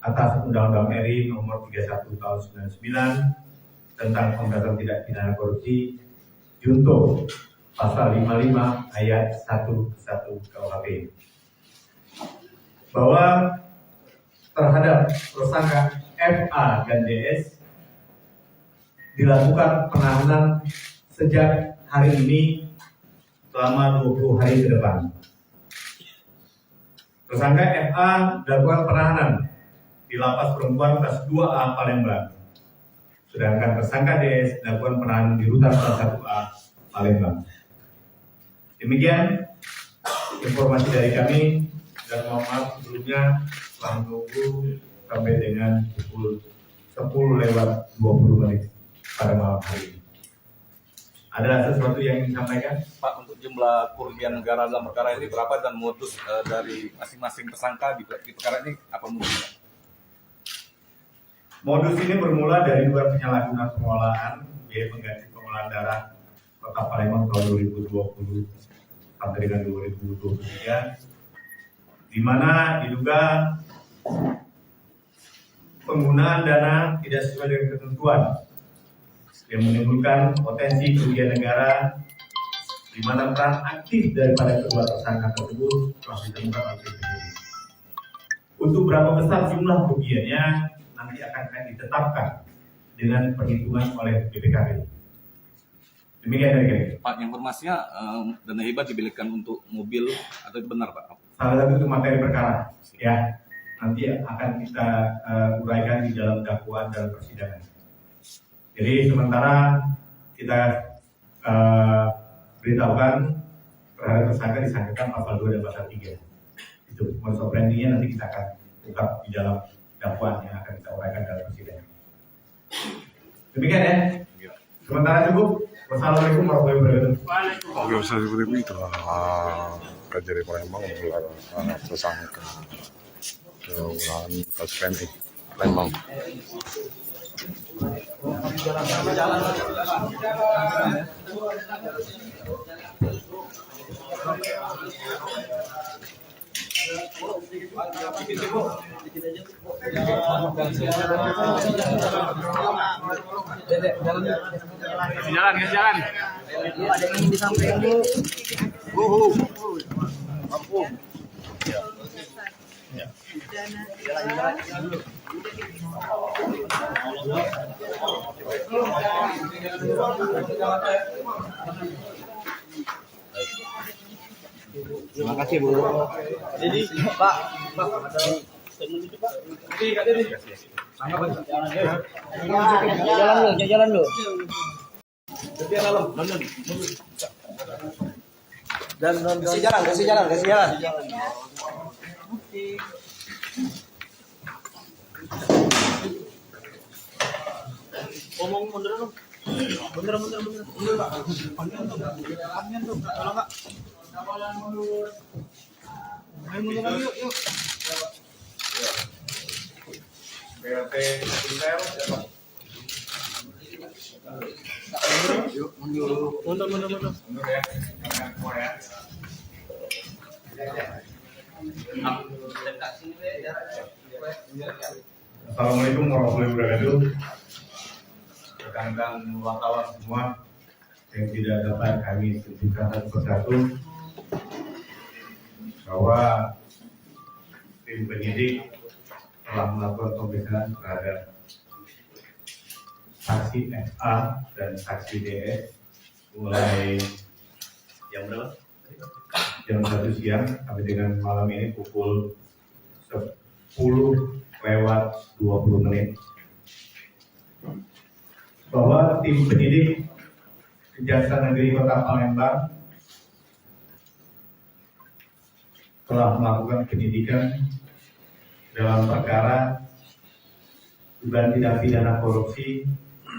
atas Undang-Undang RI nomor 31 tahun 99 tentang pemberantasan tindak pidana korupsi junto pasal 55 ayat 1 KUHP bahwa terhadap tersangka FA dan DS dilakukan penahanan sejak hari ini selama 20 hari ke depan. Tersangka FA dilakukan penahanan di Lapas Perempuan kelas 2A Palembang. Sedangkan tersangka DS dilakukan penahanan di Rutan kelas 1A Palembang. Demikian informasi dari kami dan mohon maaf sebelumnya telah menunggu sampai dengan pukul 10:20 pada malam hari ini. Ada sesuatu yang ingin disampaikan? Pak, untuk jumlah kerugian negara dalam perkara ini berapa dan modus dari masing-masing tersangka di perkara ini apa modusnya? Modus ini bermula dari dugaan penyalahgunaan pengelolaan biaya pengganti pengolahan darah Kota Palembang tahun 2020 sampai dengan 2023, di mana diduga penggunaan dana tidak sesuai dengan ketentuan yang menimbulkan potensi kerugian negara, di mana peran aktif daripada kedua tersangka tersebut telah ditemukan oleh penyidik. Untuk berapa besar jumlah kerugiannya nanti akan ditetapkan dengan perhitungan oleh BPKB. Demikian dari kami. Pak, informasinya dana hibah dibelikan untuk mobil atau itu benar, Pak? Salah satu itu materi perkara, ya. Nanti akan kita uraikan di dalam dakwaan dalam persidangan. Jadi sementara kita beritahukan terhadap tersangka disangkakan pasal 2 dan pasal 3. Itu modus operandinya nanti kita akan ungkap di dalam dakwaan yang akan kita uraikan dalam persidangan. Demikian ya. Sementara cukup. Wassalamualaikum warahmatullahi wabarakatuh. Oke, seperti itu Kejari Palembang menggelar tersangka ulangan kasus PMI Palembang. Jalan. Ada yang ingin disampaikan, Bu. Mampu. Terima kasih, Bu. Jadi, Pak, ada statement itu, Pak. Jalan lu. Kasih jalan. Ngomong mundur dong. Mundur, Pak. Panjang tuh. Tolong, Kak. Ayo mundur lagi, yuk. BLT Intel siapa? Mundur. Mundur ya, jangan semua ya. Assalamualaikum warahmatullahi wabarakatuh. Rekan-rekan wartawan semua yang tidak dapat kami sebutkan satu persatu bahwa tim penyidik telah melakukan pemeriksaan terhadap saksi FA dan saksi DS mulai jam berapa? Jam 1 siang sampai dengan malam ini pukul 10:20 bahwa tim penyidik Kejaksaan Negeri Kota Palembang telah melakukan penyidikan dalam perkara dugaan tindak pidana korupsi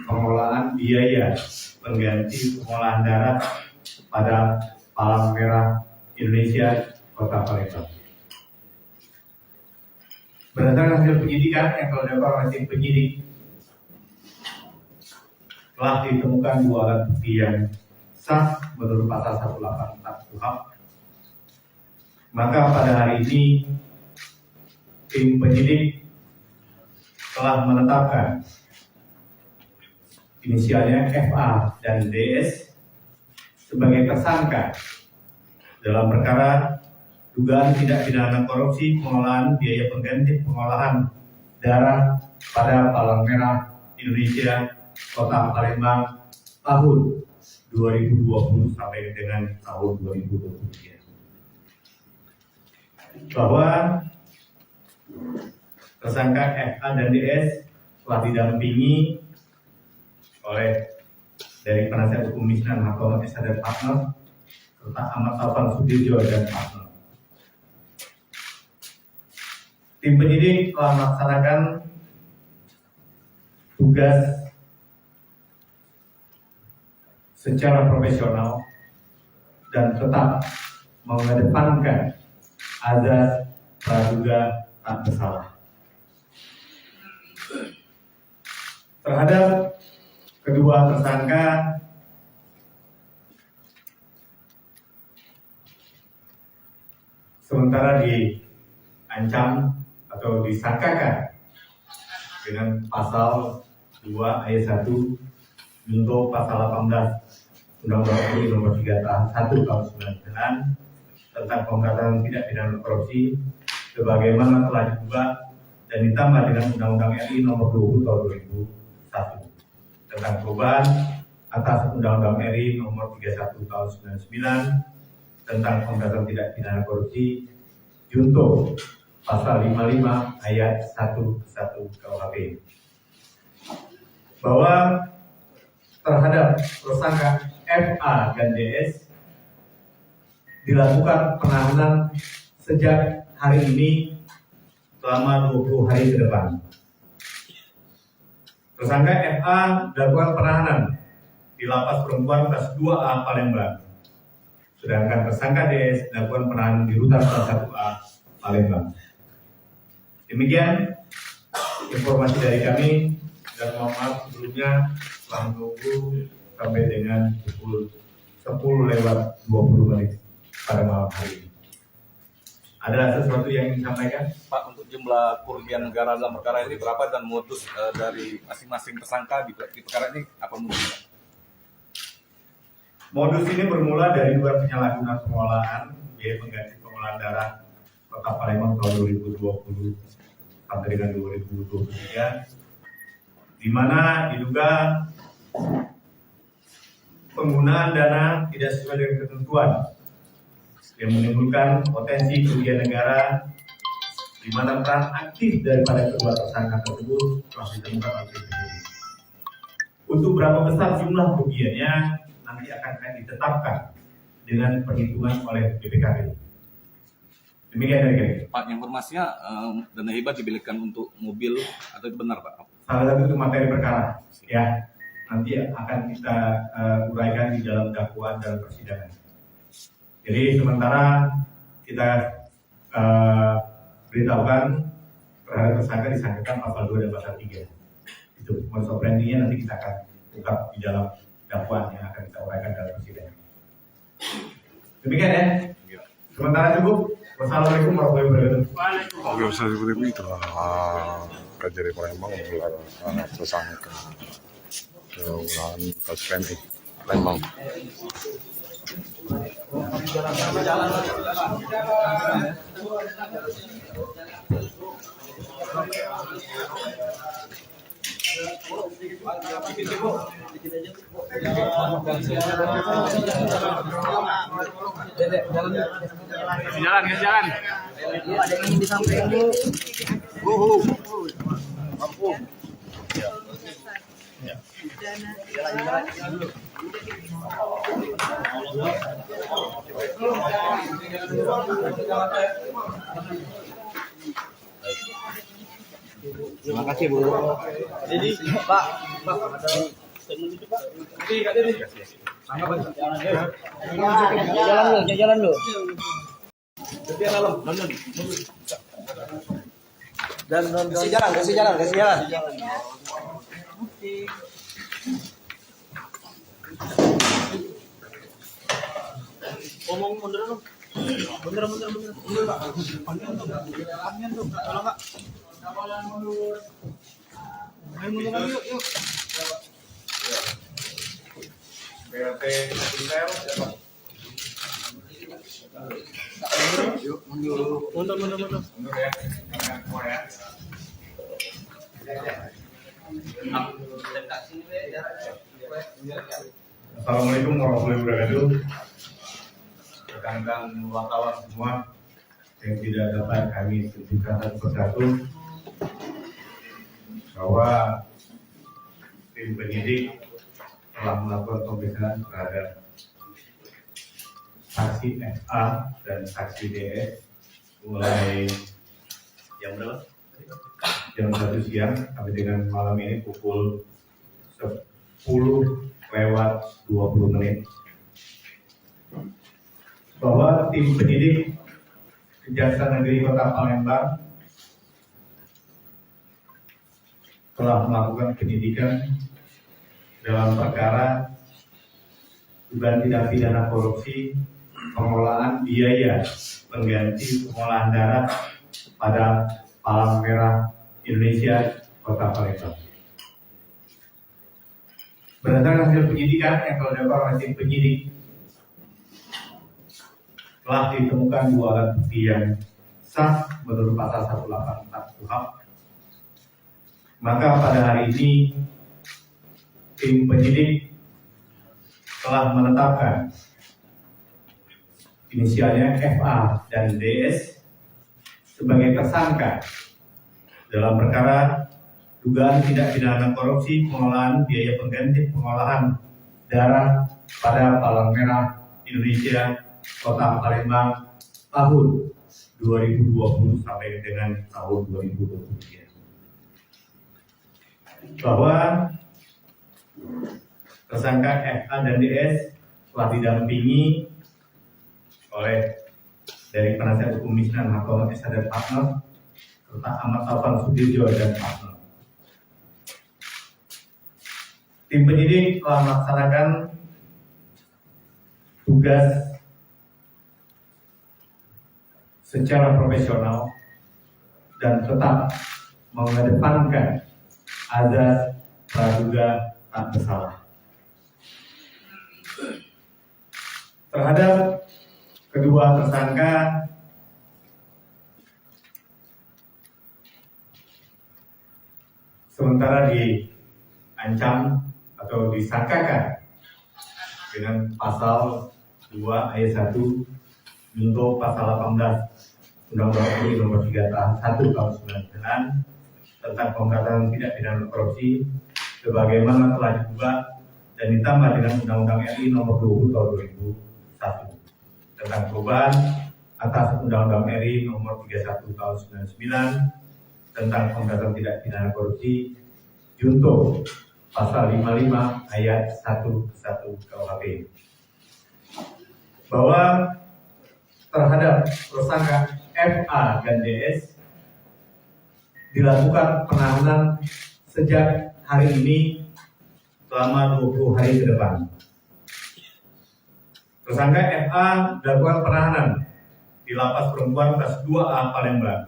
pengelolaan biaya pengganti pengolahan darah pada Palang Merah Indonesia Kota Palembang. Berdasarkan hasil penyidikan yang telah dilakukan oleh tim penyidik, telah ditemukan 2 alat bukti yang sah menurut pasal 184 KUHP. Maka pada hari ini tim penyidik telah menetapkan inisialnya FA dan DS sebagai tersangka dalam perkara dugaan tindak pidana korupsi pengelolaan biaya pengganti pengolahan darah pada Palang Merah Indonesia Kota Palembang tahun 2020 sampai dengan tahun 2023. Bahwa tersangka FA dan DS telah didampingi oleh dari penasihat hukum Misnan Hartono SH dan partner serta Ahmad Taufan Sudirjo dan partner. Tim penyidik telah melaksanakan tugas secara profesional dan tetap mengedepankan azas praduga tak bersalah. Terhadap kedua tersangka sementara diancam atau disangkakan dengan pasal 2 ayat 1 junto pasal 18 Undang-Undang RI nomor 3 tahun 1 tahun 99 tentang pemberantasan tindak pidana korupsi sebagaimana telah diubah dan ditambah dengan Undang-Undang RI nomor 20 tahun 2001 tentang perubahan atas Undang-Undang RI nomor 31 tahun 99 tentang pemberantasan tindak pidana korupsi junto pasal 55 ayat 11 KUHP bahwa terhadap tersangka FA dan DS dilakukan penahanan sejak hari ini selama 20 hari ke depan. Tersangka FA dilakukan penahanan di Lapas Perempuan kelas 2A Palembang. Sedangkan tersangka DS dilakukan penahanan di Rutan kelas 1A Palembang. Demikian informasi dari kami dan mohon maaf sebelumnya telah menunggu sampai dengan pukul 10:20 pada malam hari ini. Ada sesuatu yang ingin disampaikan? Pak, untuk jumlah kerugian negara dalam perkara ini berapa dan modus dari masing-masing tersangka di perkara ini apa modusnya? Modus ini bermula dari dua penyalahgunaan pengolahan biaya pengganti pengolahan darah Kota Palembang tahun 2020 sampai dengan 2023, di mana diduga penggunaan dana tidak sesuai dengan ketentuan yang menimbulkan potensi kerugian negara, di mana peran aktif daripada kedua tersangka tersebut telah ditemukan oleh penyidik. Untuk berapa besar jumlah kerugiannya nanti akan ditetapkan dengan perhitungan oleh BPKP. Demikian dari kami. Pak, informasinya dana hibah dibelikan untuk mobil atau itu benar, Pak? Salah satu itu materi perkara, ya nanti akan kita uraikan di dalam dakwaan dalam persidangan. Jadi sementara kita beritahukan terhadap tersangka disangkakan pasal 2 dan pasal 3. Itu modus operandinya nanti kita akan ungkap di dalam dakwaan yang akan kita uraikan dalam persidangan. Demikian ya. Sementara cukup. Wassalamualaikum warahmatullahi wabarakatuh. Oke, bisa seperti itu lah. Kejari Palembang menggelar tersangka keulahan kasus PMI Palembang. Jalan. Ada yang ingin disampaikan Bu. Mampu. Terima kasih Bu. Jadi Pak ada statement itu Pak. Jalan lu. Dan kasih jalan. Ngomong mundur dong. Mundur Pak. Panjang tuh. Kalau enggak. Ayo mundur lagi yuk. BRT Kuliner, siapa? Mundur. Mundur ya, jangan semua ya. Assalamualaikum warahmatullahi wabarakatuh. Rekan-rekan wartawan semua yang tidak dapat kami sebutkan satu persatu bahwa tim penyidik telah melakukan pemeriksaan terhadap saksi FA dan saksi DS mulai jam berapa? Jam 1 siang sampai dengan malam ini pukul 10:20 bahwa tim penyidik Kejaksaan Negeri Kota Palembang telah melakukan penyidikan dalam perkara dugaan tindak pidana korupsi pengelolaan biaya pengganti pengolahan darah pada Palang Merah Indonesia Kota Palembang. Berdasarkan hasil penyidikan yang telah dilakukan oleh tim penyidik, telah ditemukan 2 alat bukti yang sah menurut pasal 184 KUHP. Maka pada hari ini tim penyidik telah menetapkan inisialnya FA dan DS sebagai tersangka dalam perkara dugaan tindak pidana korupsi pengelolaan biaya pengganti pengolahan darah pada Palang Merah Indonesia Kota Palembang tahun 2020 sampai dengan tahun 2023. Bahwa tersangka FA dan DS telah didampingi oleh dari penasihat hukum Misnan Hartono SH dan partner serta Ahmad Taufan Sudirjo dan partner. Tim penyidik telah melaksanakan tugas secara profesional dan tetap mengedepankan azas praduga tak bersalah. Terhadap kedua tersangka sementara diancam atau disangkakan dengan pasal 2 ayat 1 junto pasal 18 Undang-Undang RI Nomor 3 Tahun 1 Tahun 99 tentang pemberantasan tindak pidana korupsi sebagaimana telah diubah dan ditambah dengan Undang-Undang RI Nomor 20 Tahun 2001 tentang perubahan atas Undang-Undang RI Nomor 31 Tahun 99 tentang pemberantasan tindak pidana korupsi junto pasal 55 ayat 1 KUHP bahwa terhadap tersangka FA dan DS dilakukan penahanan sejak hari ini selama 20 hari ke depan. Tersangka FA dilakukan penahanan di Lapas Perempuan kelas 2A Palembang.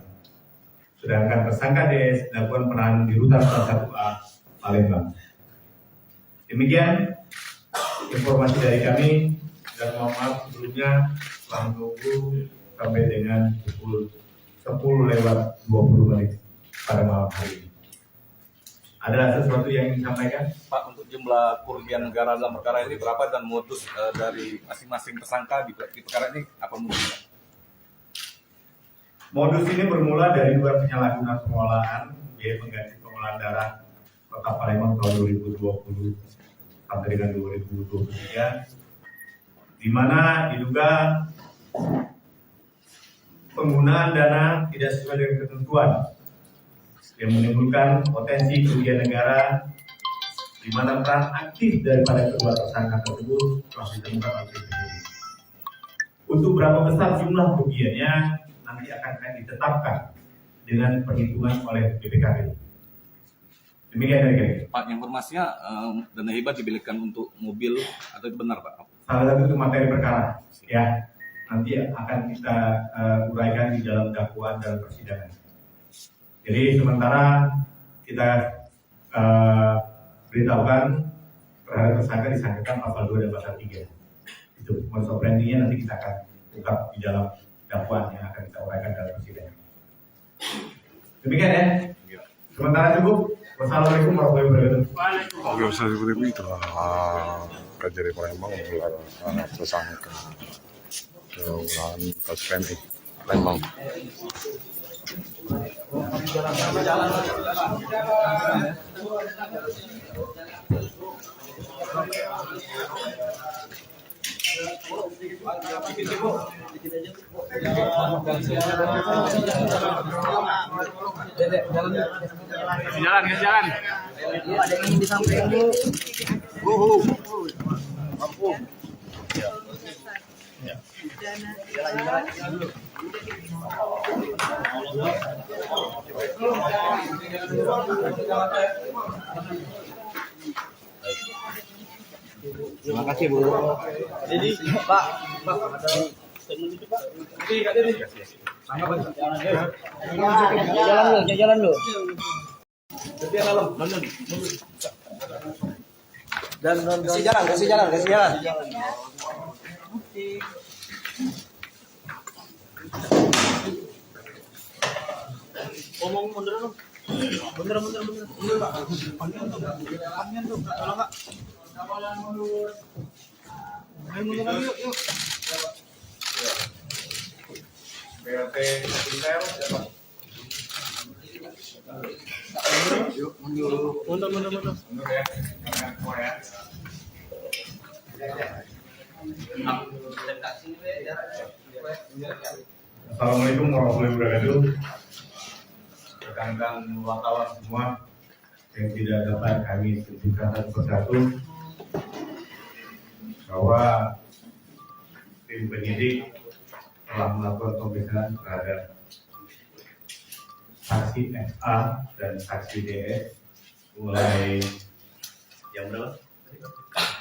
Sedangkan tersangka DS dilakukan penahanan di Rutan kelas 1A Palembang. Demikian informasi dari kami dan mohon maaf sebelumnya telah menunggu sampai dengan pukul 10:20 pada malam hari ini. Ada sesuatu yang ingin disampaikan? Pak, untuk jumlah kerugian negara dalam perkara ini berapa dan modus dari masing-masing tersangka di perkara ini apa modusnya? Modus ini bermula dari dugaan penyalahgunaan pengelolaan biaya pengganti pengolahan darah Kota Palembang tahun 2020 sampai dengan 2023, di mana diduga penggunaan dana tidak sesuai dengan ketentuan yang menimbulkan potensi kerugian negara, di mana peran aktif daripada kedua tersangka tersebut telah ditemukan oleh penyidik. Untuk berapa besar jumlah kerugiannya nanti akan ditetapkan dengan perhitungan oleh BPKP. Demikian dari kami. Pak, informasinya dana hibah dibelikan untuk mobil atau itu benar, Pak? Salah satu itu materi perkara, ya. Nanti akan kita uraikan di dalam dakwaan dalam persidangan. Jadi sementara kita beritahukan terhadap tersangka disangkakan pasal 2 dan pasal 3. Itu modus operandinya nanti kita akan ungkap di dalam dakwaan yang akan kita uraikan dalam persidangan. Demikian ya. Sementara cukup. Wassalamualaikum warahmatullahi wabarakatuh. Oke, bisa seperti itu Kejari Palembang menggelar tersangka keulangan kasus PMI Palembang. Jalan. Ada yang di samping Bu. Terima kasih Bu. Jadi Pak. Jalan lu. Kasih jalan. Omong mundur dong. Mundur. Mundur Pak. Panjang tuh. Kalau enggak. Ayo mundur lagi yuk. BRT Intel siapa? Mundur. Mundur ya, jangan semua ya. Assalamualaikum warahmatullahi wabarakatuh. Rekan-rekan wartawan semua yang tidak dapat kami sebutkan satu persatu bahwa tim penyidik telah melakukan pemeriksaan terhadap saksi FA dan saksi DS mulai jam berapa?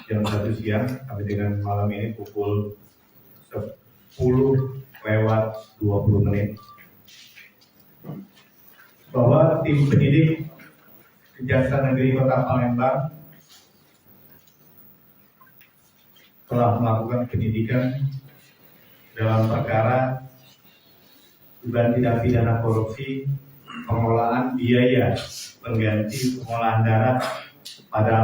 Jam 1 siang sampai dengan malam ini pukul 10:20 bahwa tim penyidik Kejaksaan Negeri Kota Palembang telah melakukan penyidikan dalam perkara dugaan tindak pidana korupsi pengelolaan biaya pengganti pengolahan darah pada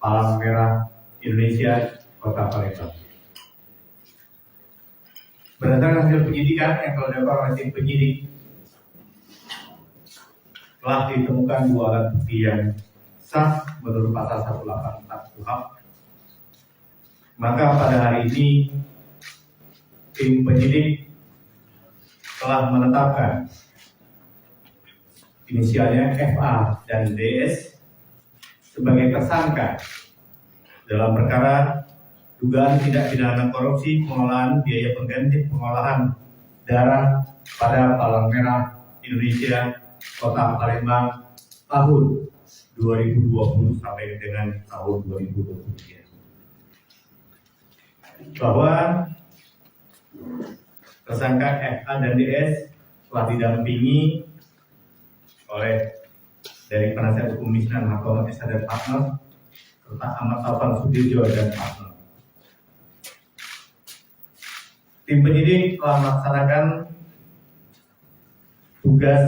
Palang Merah Indonesia Kota Palembang. Berdasarkan hasil penyidikan yang telah dilakukan oleh tim penyidik, telah ditemukan 2 alat bukti yang sah menurut pasal 184 KUHP. Maka pada hari ini tim penyidik telah menetapkan inisialnya FA dan DS sebagai tersangka dalam perkara dugaan tindak pidana korupsi pengelolaan biaya pengganti pengolahan darah pada Palang Merah Indonesia Kota Palembang tahun 2020 sampai dengan tahun 2023. Bahwa tersangka FA dan DS telah didampingi oleh dari penasihat hukum Misnan Hakom SH dan partner serta Ahmad Taufan Sudirjo dan partner. Tim penyidik telah melaksanakan tugas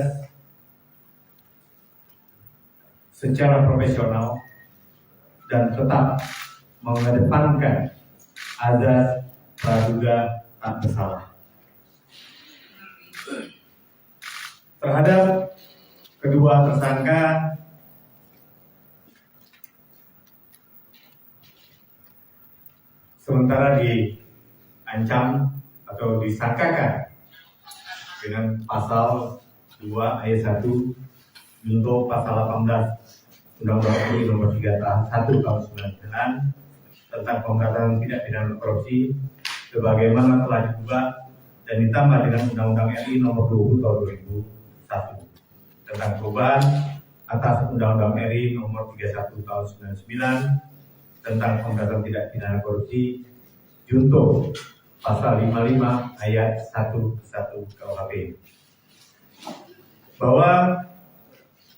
secara profesional dan tetap mengedepankan azas praduga tak bersalah. Terhadap kedua tersangka sementara diancam atau disangkakan dengan pasal 2 ayat 1 junto pasal 18 Undang-Undang RI nomor 3 tahun 1 tahun 99 tentang pemberantasan tindak pidana korupsi sebagaimana telah diubah dan ditambah dengan Undang-Undang RI nomor 20 tahun 2001 tentang perubahan atas Undang-Undang RI nomor 31 tahun 99 tentang pemberantasan tindak pidana korupsi junto pasal 55 ayat 1 KUHP bahwa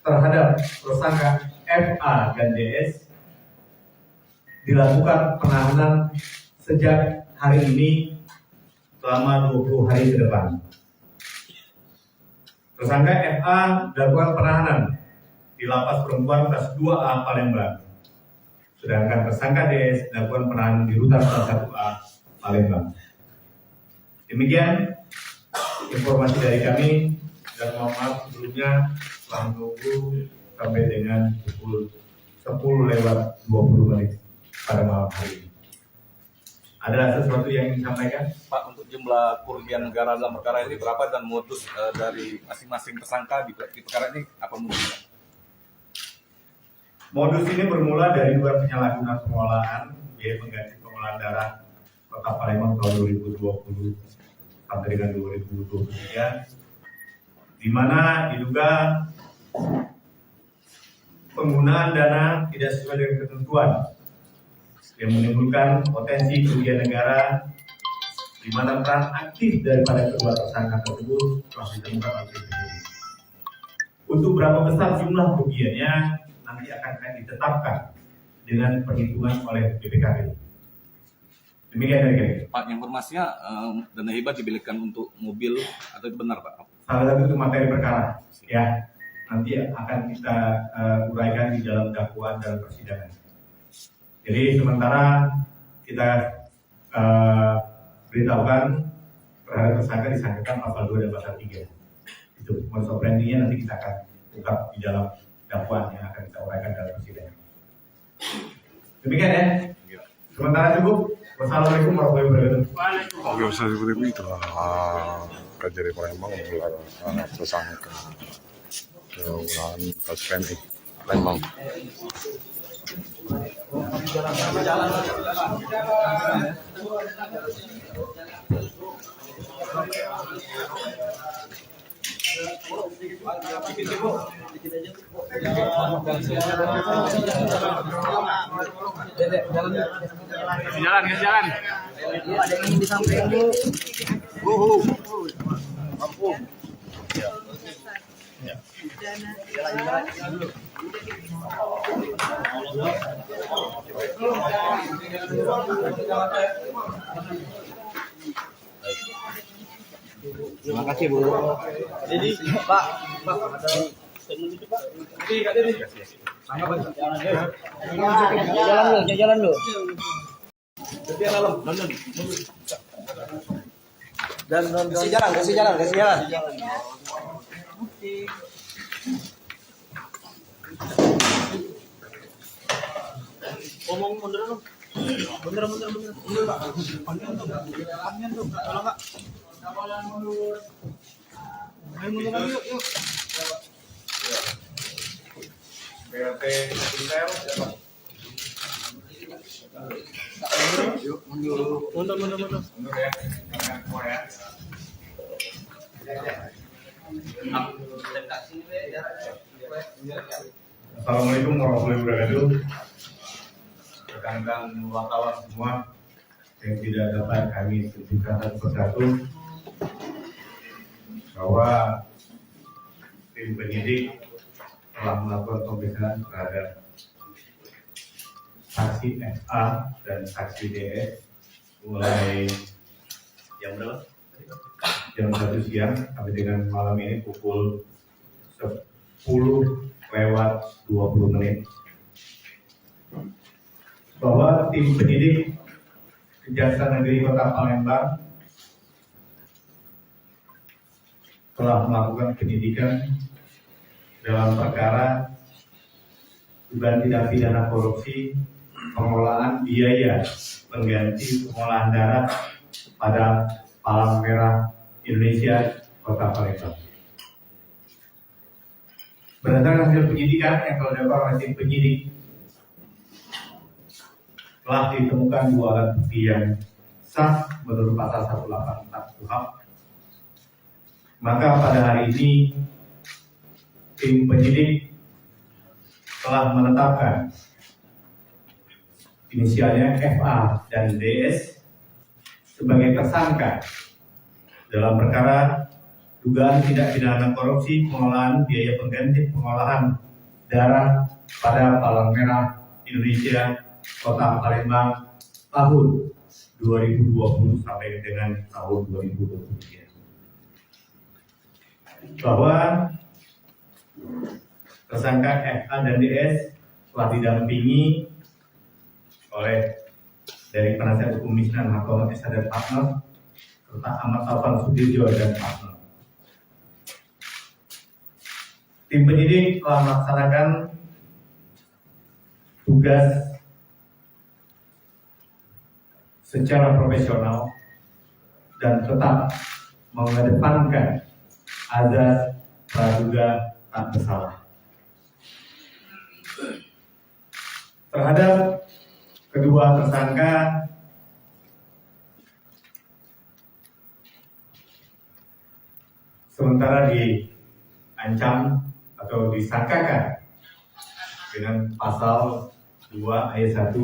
terhadap tersangka FA dan DS dilakukan penahanan sejak hari ini selama 20 hari ke depan. Tersangka FA dilakukan penahanan di Lapas Perempuan kelas 2A Palembang. Sedangkan tersangka DS dilakukan penahanan di Rutan kelas 1A Palembang. Demikian informasi dari kami, dan mohon maaf sebelumnya telah menunggu sampai dengan pukul 10:20 pada malam hari ini. Ada sesuatu yang ingin disampaikan? Pak, untuk jumlah kerugian negara dalam perkara ini berapa dan modus dari masing-masing tersangka di perkara ini apa mungkin? Modus ini bermula dari dugaan penyalahgunaan pengolahan biaya pengganti pengolahan darah Kota Palembang tahun 2020 sampai dengan 2023, di mana diduga penggunaan dana tidak sesuai dengan ketentuan yang menimbulkan potensi kerugian negara, di mana peran aktif daripada kedua tersangka tersebut telah ditemukan oleh penyidik. Untuk berapa besar jumlah kerugiannya nanti akan ditetapkan dengan perhitungan oleh BPKB. Demikian dari kami. Pak, informasinya dana hibah dibelikan untuk mobil atau itu benar, Pak? Salah satu itu materi perkara, ya. Nanti akan kita uraikan di dalam dakwaan dalam persidangan. Jadi sementara kita beritahukan terhadap tersangka disangkakan pasal 2 dan pasal 3. Itu modus operandinya nanti kita akan ungkap di dalam dakwaan yang akan kita uraikan dalam persidangan. Demikian ya. Sementara cukup. Wassalamualaikum warahmatullahi wabarakatuh. Oke, seperti itu kejadian Palembang menggelar tersangka pembunuhan kasus PMI Palembang. Jalan. Ada yang di samping Bu. Mampu. Terima kasih Bu. Jadi Pak ada statement itu Pak. Jalan lu. Dan kasih jalan. Ngomong mundur lu. Mundur. Mundur Pak. Panjang tuh. Tolong Pak. Ayo mundur lagi yuk. BRT Intel. Mundur. Mundur ya. Jangan semua ya. Assalamualaikum warahmatullahi wabarakatuh. Rekan-rekan wartawan semua yang tidak dapat kami sebutkan satu persatu bahwa tim penyidik telah melakukan pemeriksaan terhadap saksi FA dan saksi DS mulai jam berapa? Jam 1 siang sampai dengan malam ini pukul 10:20 bahwa tim penyidik Kejaksaan Negeri Kota Palembang telah melakukan penyidikan dalam perkara dugaan tindak pidana korupsi pengolahan biaya pengganti pengolahan darah pada Palang Merah Indonesia Kota Palembang. Berdasarkan hasil penyidikan yang telah dilakukan oleh tim penyidik, telah ditemukan 2 alat bukti yang sah menurut pasal 184 KUHP. Maka pada hari ini tim penyidik telah menetapkan inisialnya FA dan DS sebagai tersangka dalam perkara dugaan tindak pidana korupsi pengolahan biaya pengganti pengolahan darah pada Palang Merah Indonesia Kota Palembang tahun 2020 sampai dengan tahun 2023. Bahwa tersangka FA dan DS telah didampingi oleh dari penasihat hukum Misnan Hartono SH dan partner serta Ahmad Taufan Sudirjo dan partner. Tim penyidik telah melaksanakan tugas secara profesional dan tetap mengedepankan azas praduga tak bersalah. Terhadap kedua tersangka sementara diancam atau disangkakan dengan pasal 2 ayat 1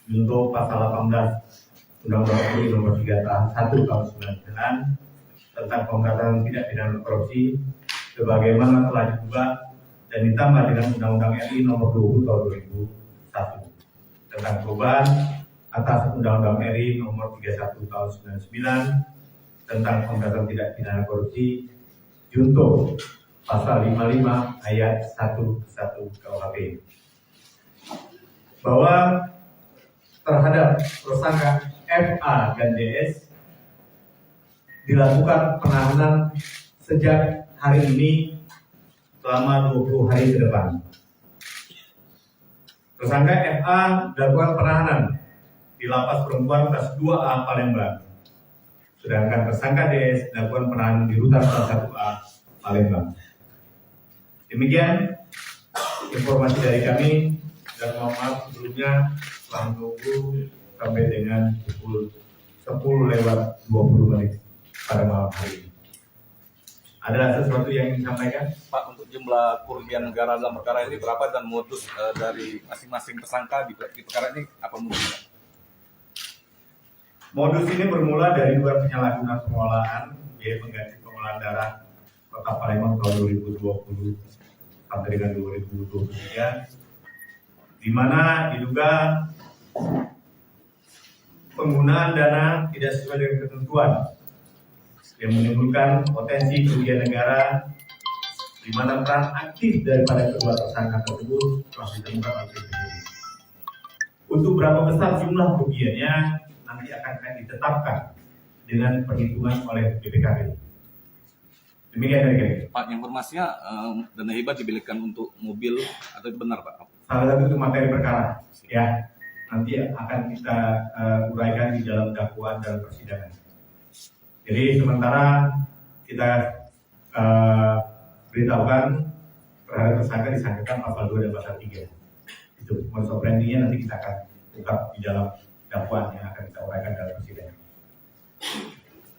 junto pasal 18 Undang-Undang RI nomor 3 tahun 1 tahun 99 tentang pemberantasan tindak pidana korupsi sebagaimana telah diubah dan ditambah dengan Undang-Undang RI nomor 20 tahun 2001 tentang perubahan atas Undang-Undang RI nomor 31 tahun 99 tentang pemberantasan tindak pidana korupsi junto pasal 55 ayat 11 KUHP bahwa terhadap tersangka FA dan DS dilakukan penahanan sejak hari ini selama 20 hari ke depan. Tersangka FA dilakukan penahanan di Lapas Perempuan kelas 2A Palembang. Sedangkan tersangka DS dilakukan penahanan di Rutan kelas 1A Palembang. Demikian informasi dari kami dan mohon maaf sebelumnya telah menunggu sampai dengan pukul 10:20 pada malam hari ini. Ada sesuatu yang ingin disampaikan? Pak, untuk jumlah kerugian negara dalam perkara ini berapa dan modus dari masing-masing tersangka di perkara ini apa modusnya? Modus ini bermula dari dugaan penyalahgunaan pengelolaan biaya pengganti pengolahan darah Kota Palembang tahun 2020 sampai dengan 2023, di mana diduga penggunaan dana tidak sesuai dengan ketentuan yang menimbulkan potensi kerugian negara, di mana peran aktif daripada kedua tersangka tersebut telah ditemukan oleh penyidik. Untuk berapa besar jumlah kerugiannya nanti akan ditetapkan dengan perhitungan oleh BPKB. Demikian dari kami. Pak, informasinya dana hibah dibelikan untuk mobil atau itu benar, Pak? Salah satu itu materi perkara, ya nanti akan kita uraikan di dalam dakwaan dalam persidangan. Jadi sementara kita beritahukan terhadap tersangka disangkakan pasal 2 dan pasal 3. Itu modus operandinya nanti kita akan ungkap di dalam dakwaan yang akan kita uraikan dalam persidangan.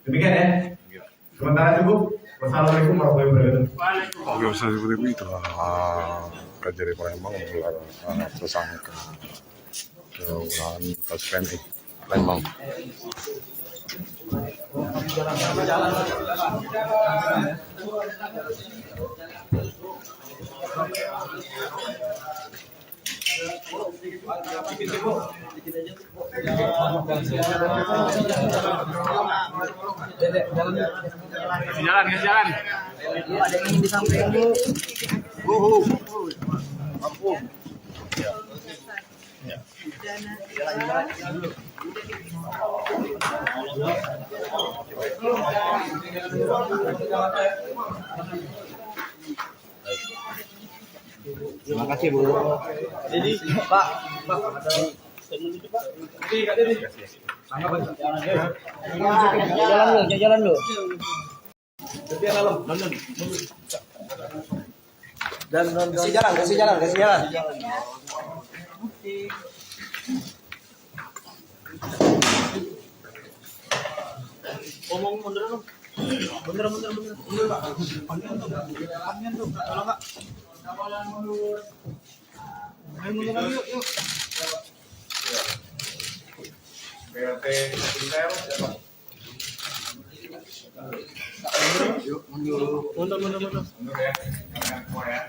Demikian ya. Sementara cukup. Wassalamualaikum warahmatullahi wabarakatuh. Oke, seperti itu Kejari Palembang menggelar tersangka keulahan kasus PMI Palembang. Jalan. Ada yang disampaikan Bu. Ampun. Terima kasih Bu. Jadi Pak. Jalan lu. Kasih jalan. Omong mundur dong. Mundur Pak. Panjang tuh. Tolong Pak. Ayo mundur lagi yuk. BLT Intel. Mundur. Mundur ya. Jangan semua ya.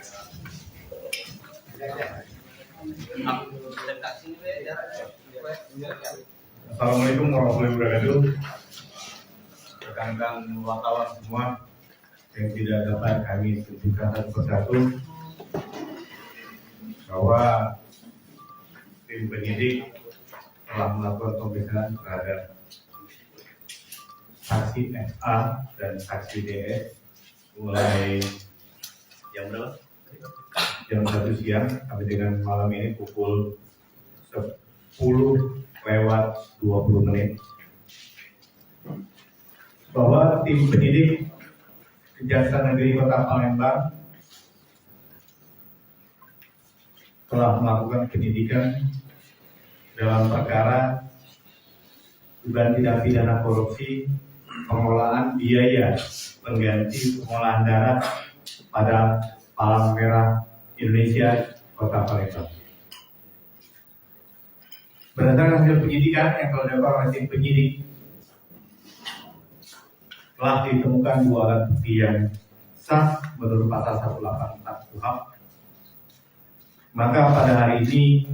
Assalamualaikum warahmatullahi wabarakatuh. Rekan-rekan wartawan semua yang tidak dapat kami sebutkan satu persatu bahwa tim penyidik telah melakukan pemeriksaan terhadap saksi FA dan saksi DS mulai jam berapa? Jam 1 siang sampai dengan malam ini pukul 10:20 bahwa tim penyidik Kejaksaan Negeri Kota Palembang telah melakukan penyidikan dalam perkara dugaan tindak pidana korupsi pengelolaan biaya pengganti pengolahan darah pada Palang Merah Indonesia Kota Palembang. Berdasarkan hasil penyidikan yang telah dilakukan oleh tim penyidik, telah ditemukan 2 alat bukti yang sah menurut pasal 184 KUHP. Maka pada hari ini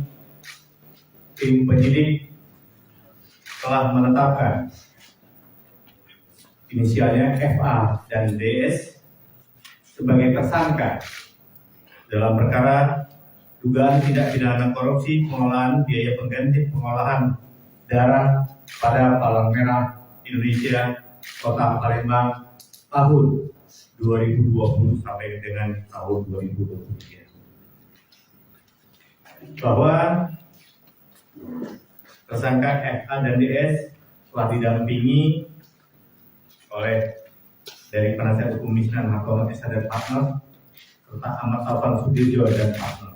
tim penyidik telah menetapkan inisialnya FA dan DS sebagai tersangka dalam perkara dugaan tindak pidana korupsi pengelolaan biaya pengganti pengolahan darah pada Palang Merah Indonesia Kota Palembang tahun 2020 sampai dengan tahun 2023. Bahwa tersangka FA dan DS telah didampingi oleh dari penasihat hukum Misnan Hartono SH dan partner serta Ahmad Taufan Sudirjo dan partner.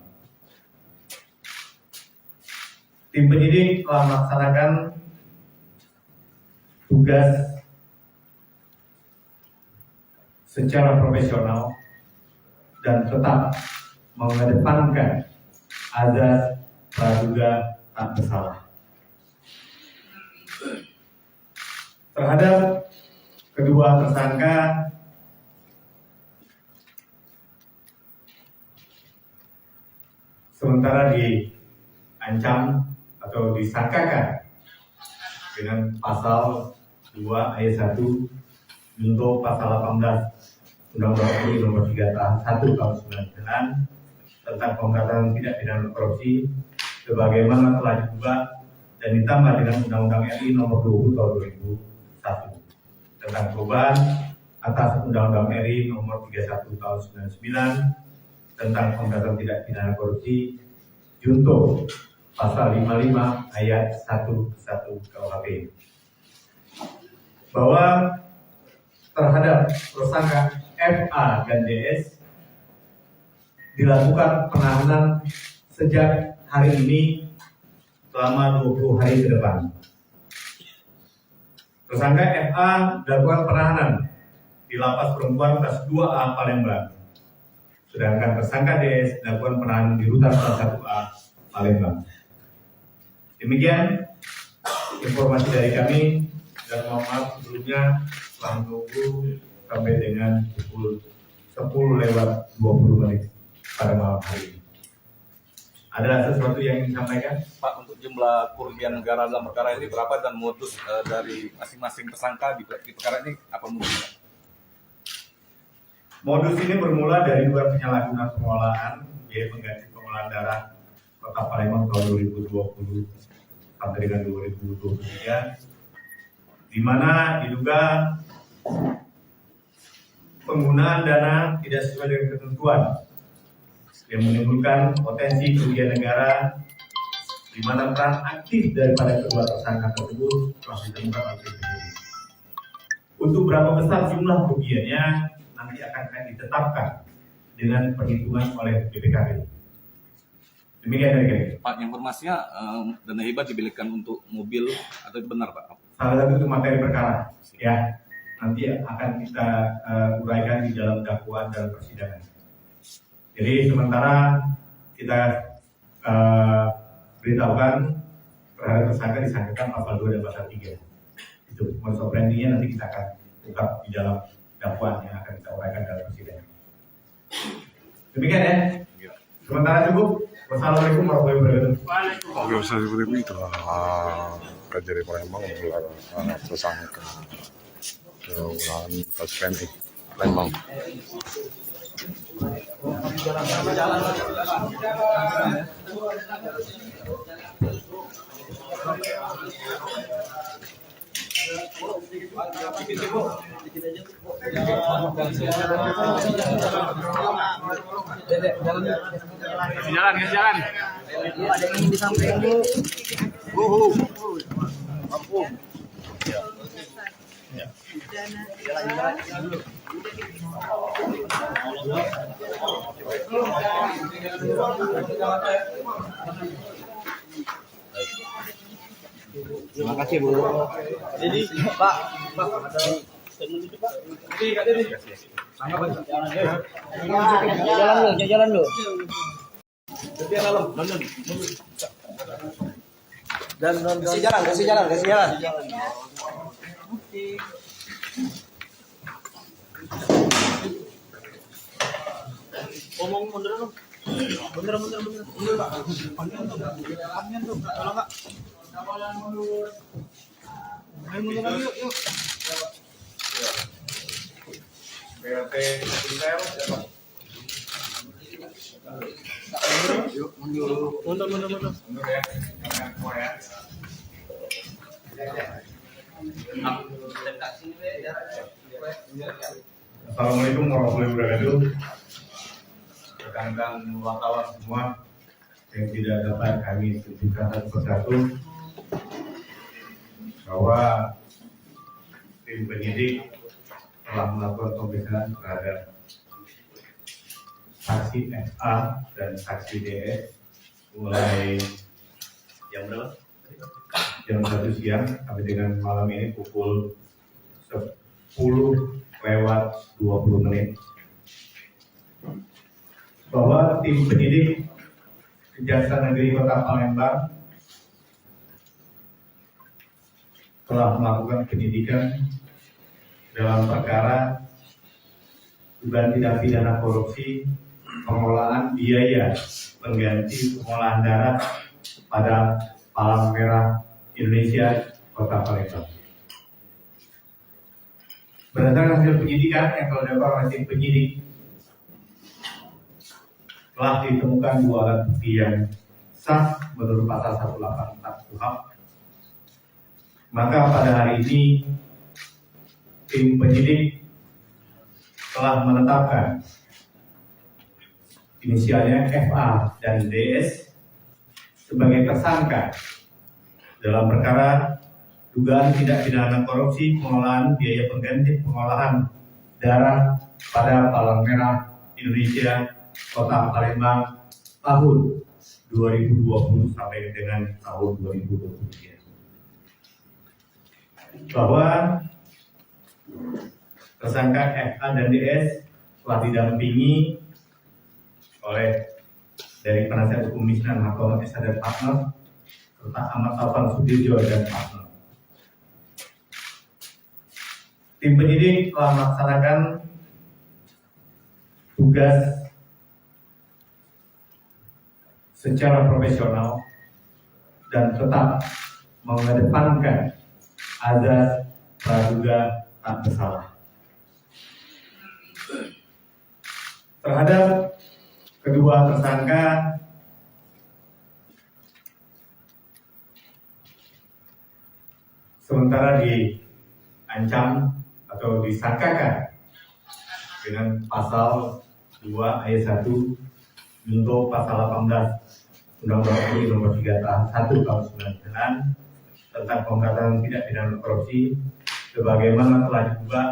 Tim penyidik telah melaksanakan tugas secara profesional dan tetap mengedepankan azas praduga tak bersalah. Terhadap kedua tersangka sementara diancam atau disangkakan dengan pasal 2 ayat 1 junto pasal 18 Undang-Undang RI nomor 3 tahun 1 tahun 99 tentang pemberantasan tindak pidana korupsi sebagaimana telah diubah dan ditambah dengan Undang-Undang RI nomor 20 tahun 2001 tentang perubahan atas Undang-Undang RI nomor 31 tahun 99 tentang pemberantasan tindak pidana korupsi junto pasal 55 ayat 1 KUHP bahwa terhadap tersangka FA dan DS dilakukan penahanan sejak hari ini selama 20 hari ke depan. Tersangka FA dilakukan penahanan di Lapas Perempuan kelas 2A Palembang. Sedangkan tersangka DS dilakukan penahanan di Rutan kelas 1A Palembang. Demikian informasi dari kami dan mohon maaf sebelumnya telah menunggu sampai dengan pukul 10:20 pada malam hari ini. Ada sesuatu yang ingin disampaikan? Pak, untuk jumlah kerugian negara dalam perkara ini berapa dan modus dari masing-masing tersangka di perkara ini apa modusnya? Modus ini bermula dari dugaan penyalahgunaan pengelolaan biaya pengganti pengolahan darah Kota Palembang tahun 2020 sampai dengan 2023, di mana diduga penggunaan dana tidak sesuai dengan ketentuan yang menimbulkan potensi kerugian negara, di mana peran aktif daripada kedua tersangka tersebut telah ditemukan oleh tim penyidik. Untuk berapa besar jumlah kerugiannya nanti akan ditetapkan dengan perhitungan oleh BPKP. Demikian dari kami. Pak, informasinya dana hibah dibelikan untuk mobil atau itu benar, Pak? Salah satu itu materi perkara, ya nanti akan kita uraikan di dalam dakwaan dalam persidangan. Jadi sementara kita beritahukan terhadap tersangka disangkakan pasal 2 dan pasal 3. Itu modus operandinya nanti kita akan ungkap di dalam dakwaan yang akan kita uraikan dalam persidangan. Demikian ya. Sementara cukup. Wassalamualaikum warahmatullahi wabarakatuh. Oke, bisa seperti itulah Kejari Palembang menggelar tersangka keulangan kasus PMI Palembang. Jalan. Ada yang ingin disampaikan, Bu. Ampun. Terima kasih, Bu. Jadi, Pak, jalan lu. Kasih jalan. Omong mundur dong. Mundur, Pak. Panjang tuh, tolong, Pak. Ayo mundur lagi, yuk. BLT Intel Mundur. mundur ya, jangan semua ya. Assalamualaikum warahmatullahi wabarakatuh. Rekan-rekan wartawan semua yang tidak dapat kami sebutkan satu persatu bahwa tim penyidik telah melakukan pemeriksaan terhadap saksi FA dan saksi DS mulai jam berapa? Jam 1 siang sampai dengan malam ini pukul 10:20 bahwa tim penyidik Kejaksaan Negeri Kota Palembang telah melakukan penyidikan dalam perkara dugaan tindak pidana korupsi pengelolaan biaya pengganti pengolahan darah pada Palang Merah Indonesia Kota Palembang. Berdasarkan hasil penyidikan yang telah dilakukan oleh tim penyidik, telah ditemukan 2 alat bukti yang sah menurut pasal 184 KUHP. Maka pada hari ini tim penyidik telah menetapkan inisialnya FA dan DS sebagai tersangka dalam perkara dugaan tindak pidana korupsi pengelolaan biaya pengganti pengolahan darah pada Palang Merah Indonesia Kota Palembang tahun 2020 sampai dengan tahun 2023. Bahwa tersangka FA dan DS telah didampingi oleh dari penasihat hukum Misnan Hakom Esa dan partner serta Ahmad Taufan Sudirjo dan partner. Tim penyidik telah melaksanakan tugas secara profesional dan tetap mengedepankan azas praduga tak bersalah. Terhadap kedua tersangka sementara diancam atau disangkakan dengan pasal 2 ayat 1 junto pasal 18 Undang-Undang RI nomor 3 tahun 1 tahun 99 tentang pemberantasan tindak pidana korupsi sebagaimana telah diubah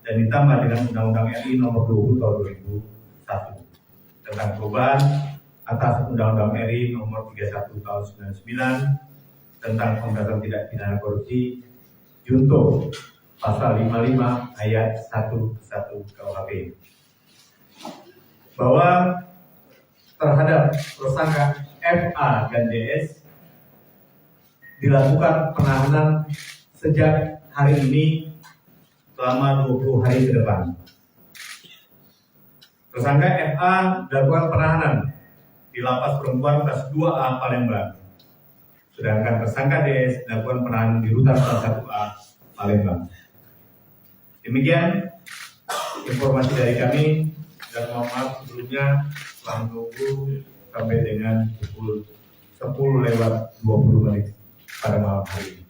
dan ditambah dengan Undang-Undang RI nomor 20 tahun 2001 tentang perubahan atas Undang-Undang RI nomor 31 tahun 99 tentang pemberantasan tindak pidana korupsi junto pasal 55 ayat 1 KUHP bahwa terhadap tersangka FA dan DS dilakukan penahanan sejak hari ini selama 20 hari ke depan. Tersangka FA dilakukan penahanan di Lapas Perempuan kelas 2A Palembang. Sedangkan tersangka DS dilakukan penahanan di rutan kelas 1A Palembang. Demikian informasi dari kami, dan mohon maaf sebelumnya telah menunggu sampai dengan pukul 10:20 pada malam hari ini.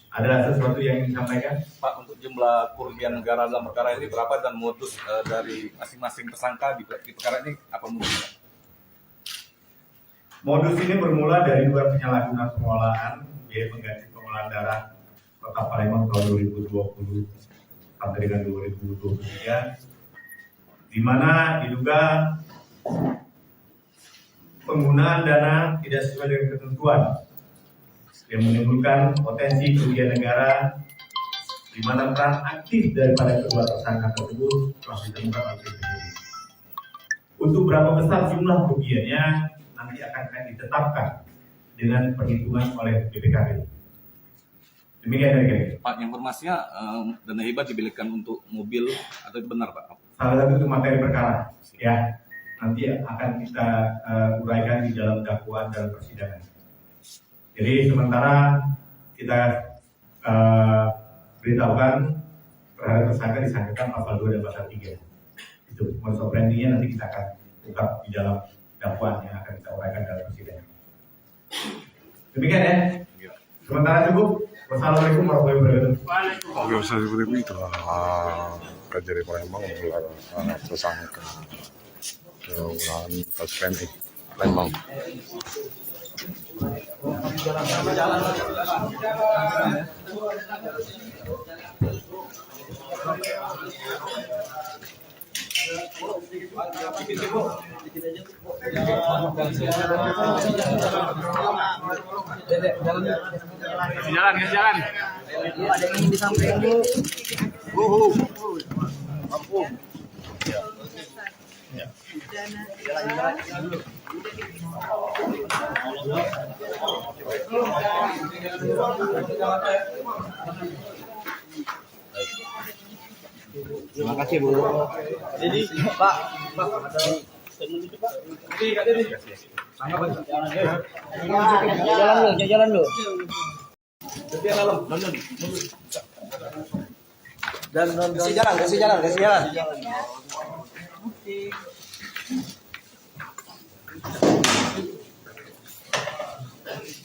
Ada sesuatu yang ingin disampaikan? Pak, untuk jumlah kerugian negara dalam perkara ini berapa dan modus dari masing-masing tersangka di perkara ini apa modusnya? Modus ini bermula dari dugaan penyalahgunaan pengelolaan biaya pengganti pengolahan darah Kota Palembang tahun 2020 sampai dengan 2023, di mana diduga penggunaan dana tidak sesuai dengan ketentuan yang menimbulkan potensi kerugian negara, di mana peran aktif daripada kedua tersangka tersebut telah ditemukan oleh penyidik. Untuk berapa besar jumlah kerugiannya nanti akan ditetapkan dengan perhitungan oleh BPKB. Demikian dari kami. Pak, informasinya dana hibah dibelikan untuk mobil atau itu benar, Pak? Salah satu itu materi perkara, ya. Nanti akan kita uraikan di dalam dakwaan dalam persidangan. Jadi sementara kita beritahukan terhadap tersangka disangkakan pasal 2 dan pasal 3. Itu modus operandinya nanti kita akan ungkap di dalam dakwaan yang akan kita uraikan dalam persidangan. Demikian ya. Sementara cukup. Wassalamualaikum warahmatullahi wabarakatuh. Oke, bisa seperti itu Kejari Palembang menggelar tersangka ulangan kasus PMI Palembang. Jalan. Ada yang ingin disampaikan, Bu. Ampun. Terima kasih, Bu. Jadi, Pak, jalan lu. Kasih jalan.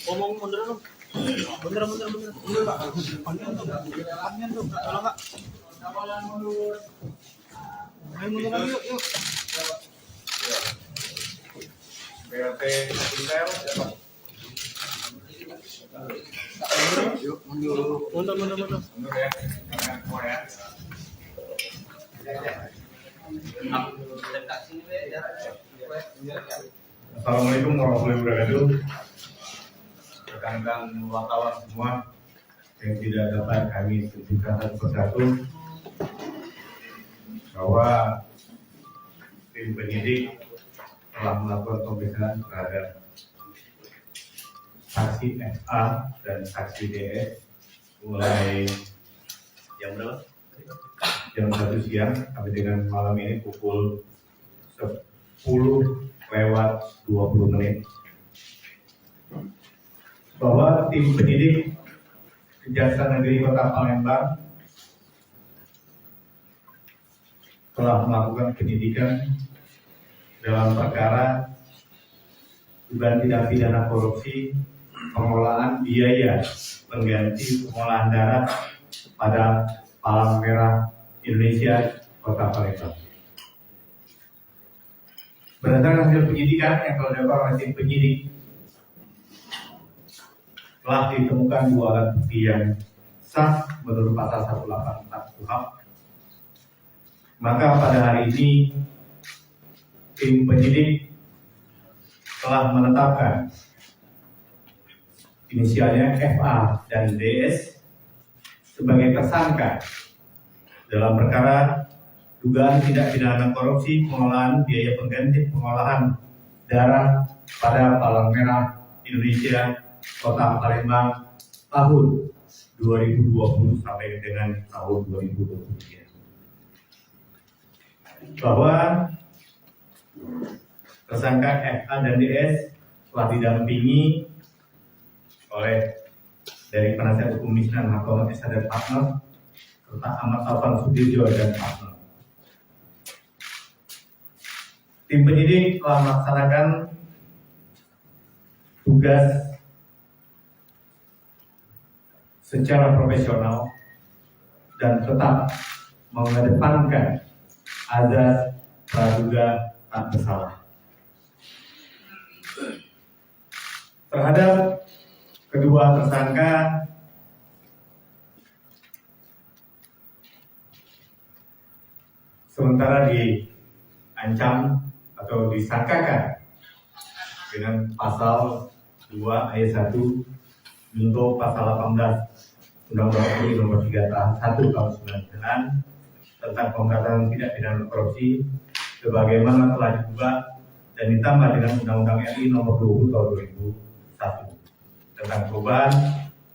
Omong mundur dong. Mundur, Pak. Panjang tuh. Tolong, Pak. Ayo mundur lagi, yuk. BLT Intel. Mundur. Mundur ya. Jangan semua ya. Assalamualaikum warahmatullahi wabarakatuh. Rekan-rekan wartawan semua yang tidak dapat kami sebutkan satu persatu bahwa tim penyidik telah melakukan pemeriksaan terhadap saksi FA dan saksi DS mulai jam berapa? Jam 1 siang sampai dengan malam ini pukul 10:20 bahwa tim penyidik Kejaksaan Negeri Kota Palembang telah melakukan penyidikan dalam perkara dugaan tindak pidana korupsi pengelolaan biaya pengganti pengolahan darah pada Palang Merah Indonesia Kota Palembang. Berdasarkan hasil penyidikan yang telah dilakukan oleh tim penyidik, telah ditemukan 2 alat bukti yang sah menurut pasal 184 KUHP. Maka pada hari ini tim penyidik telah menetapkan inisialnya FA dan DS sebagai tersangka dalam perkara dugaan tindak pidana korupsi pengelolaan biaya pengganti pengolahan darah pada Palang Merah Indonesia Kota Palembang tahun 2020 sampai dengan tahun 2023. Bahwa Tersangka FA dan DS telah didampingi oleh dari penasihat hukum Misnan Hartono SH dan partner serta Ahmad Taufan Sudirjo dan partner. Tim penyidik telah melaksanakan tugas secara profesional dan tetap mengedepankan azas praduga tak bersalah. Terhadap kedua tersangka sementara diancam atau disangkakan dengan pasal 2 ayat 1 junto pasal 18 Undang-Undang RI nomor 3 tahun 1 tahun 99 tentang pemberantasan tindak pidana korupsi sebagaimana telah diubah dan ditambah dengan Undang-Undang RI nomor 20 tahun 2001 tentang perubahan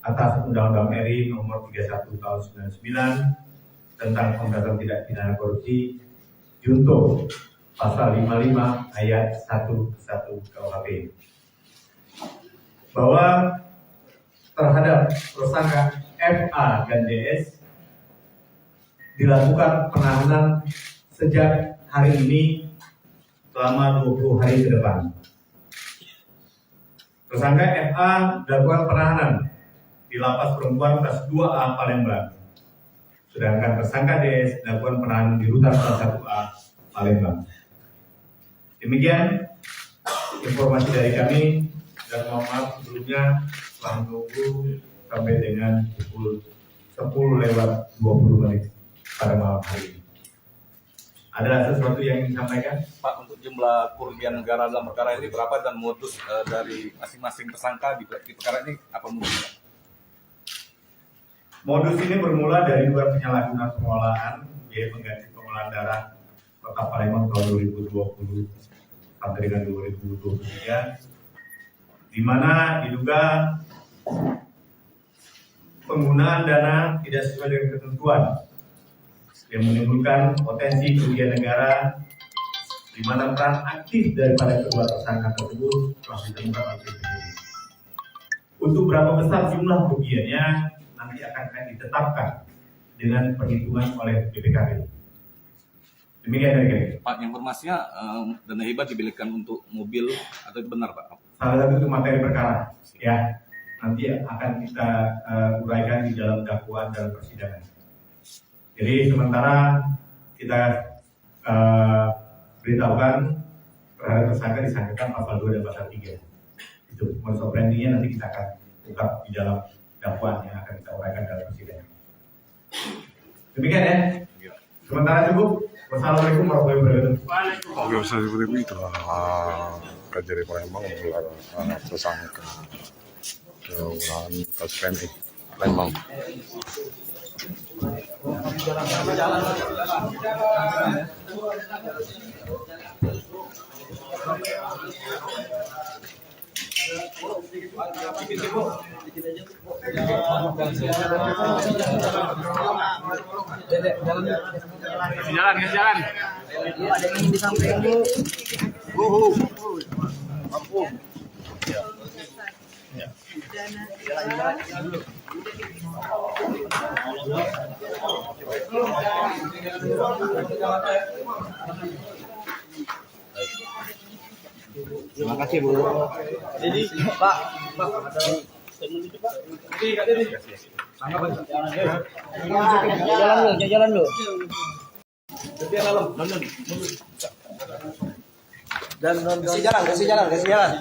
atas Undang-Undang RI nomor 31 tahun 99 tentang pemberantasan tindak pidana korupsi junto pasal 55 ayat 1 KUHP bahwa terhadap tersangka FA dan DS dilakukan penahanan sejak hari ini selama 20 hari ke depan. Tersangka FA dilakukan penahanan di Lapas Perempuan kelas 2A Palembang. Sedangkan tersangka DS dilakukan penahanan di Rutan kelas 1A Palembang. Demikian informasi dari kami dan mohon maaf sebelumnya telah menunggu sampai dengan pukul 10:20 pada malam hari ini. Ada sesuatu yang ingin disampaikan? Pak, untuk jumlah kerugian negara dalam perkara ini berapa dan modus dari masing-masing tersangka di perkara ini apa modusnya? Modus ini bermula dari dua penyalahgunaan pengelolaan biaya pengganti pengolahan darah Kota Palembang tahun 2020 sampai dengan 2023, di mana diduga penggunaan dana tidak sesuai dengan ketentuan yang menimbulkan potensi kerugian negara, di mana peran aktif daripada kedua tersangka tersebut telah ditemukan oleh tim penyidik. Untuk berapa besar jumlah kerugiannya nanti akan ditetapkan dengan perhitungan oleh BPKP. Demikian dari kami. Pak, informasinya dana hibah dibelikan untuk mobil atau itu benar, Pak? Salah satu itu materi perkara, ya nanti akan kita uraikan di dalam dakwaan dalam persidangan. Jadi sementara kita beritahukan terhadap tersangka disangkakan pasal 2 dan pasal 3. Itu modus operandinya nanti kita akan ungkap di dalam dakwaan yang akan kita uraikan dalam persidangan. Demikian ya. Sementara cukup. Wassalamualaikum warahmatullahi wabarakatuh. Oke, seperti itu Kejari Palembang menggelar tersangka ulangan kasus PMI Palembang. Jalan. Ada yang ingin disampaikan, Bu. Ampun. Terima kasih, Bu. Jadi, Pak, jalan lu. Kasih jalan.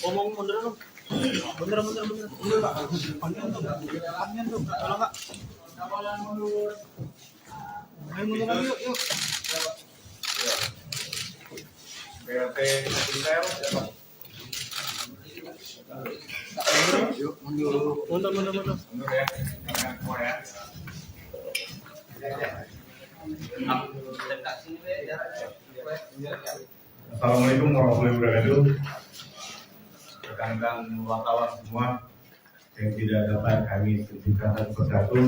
Omong mundur dong. Mundur, Pak. Panjang tuh. Tolong, Pak. Ayo mundur lagi, yuk. BLT Intel. Mundur. Mundur ya. Jangan semua ya. Assalamualaikum warahmatullahi wabarakatuh. Rekan-rekan wartawan semua yang tidak dapat kami sebutkan satu persatu,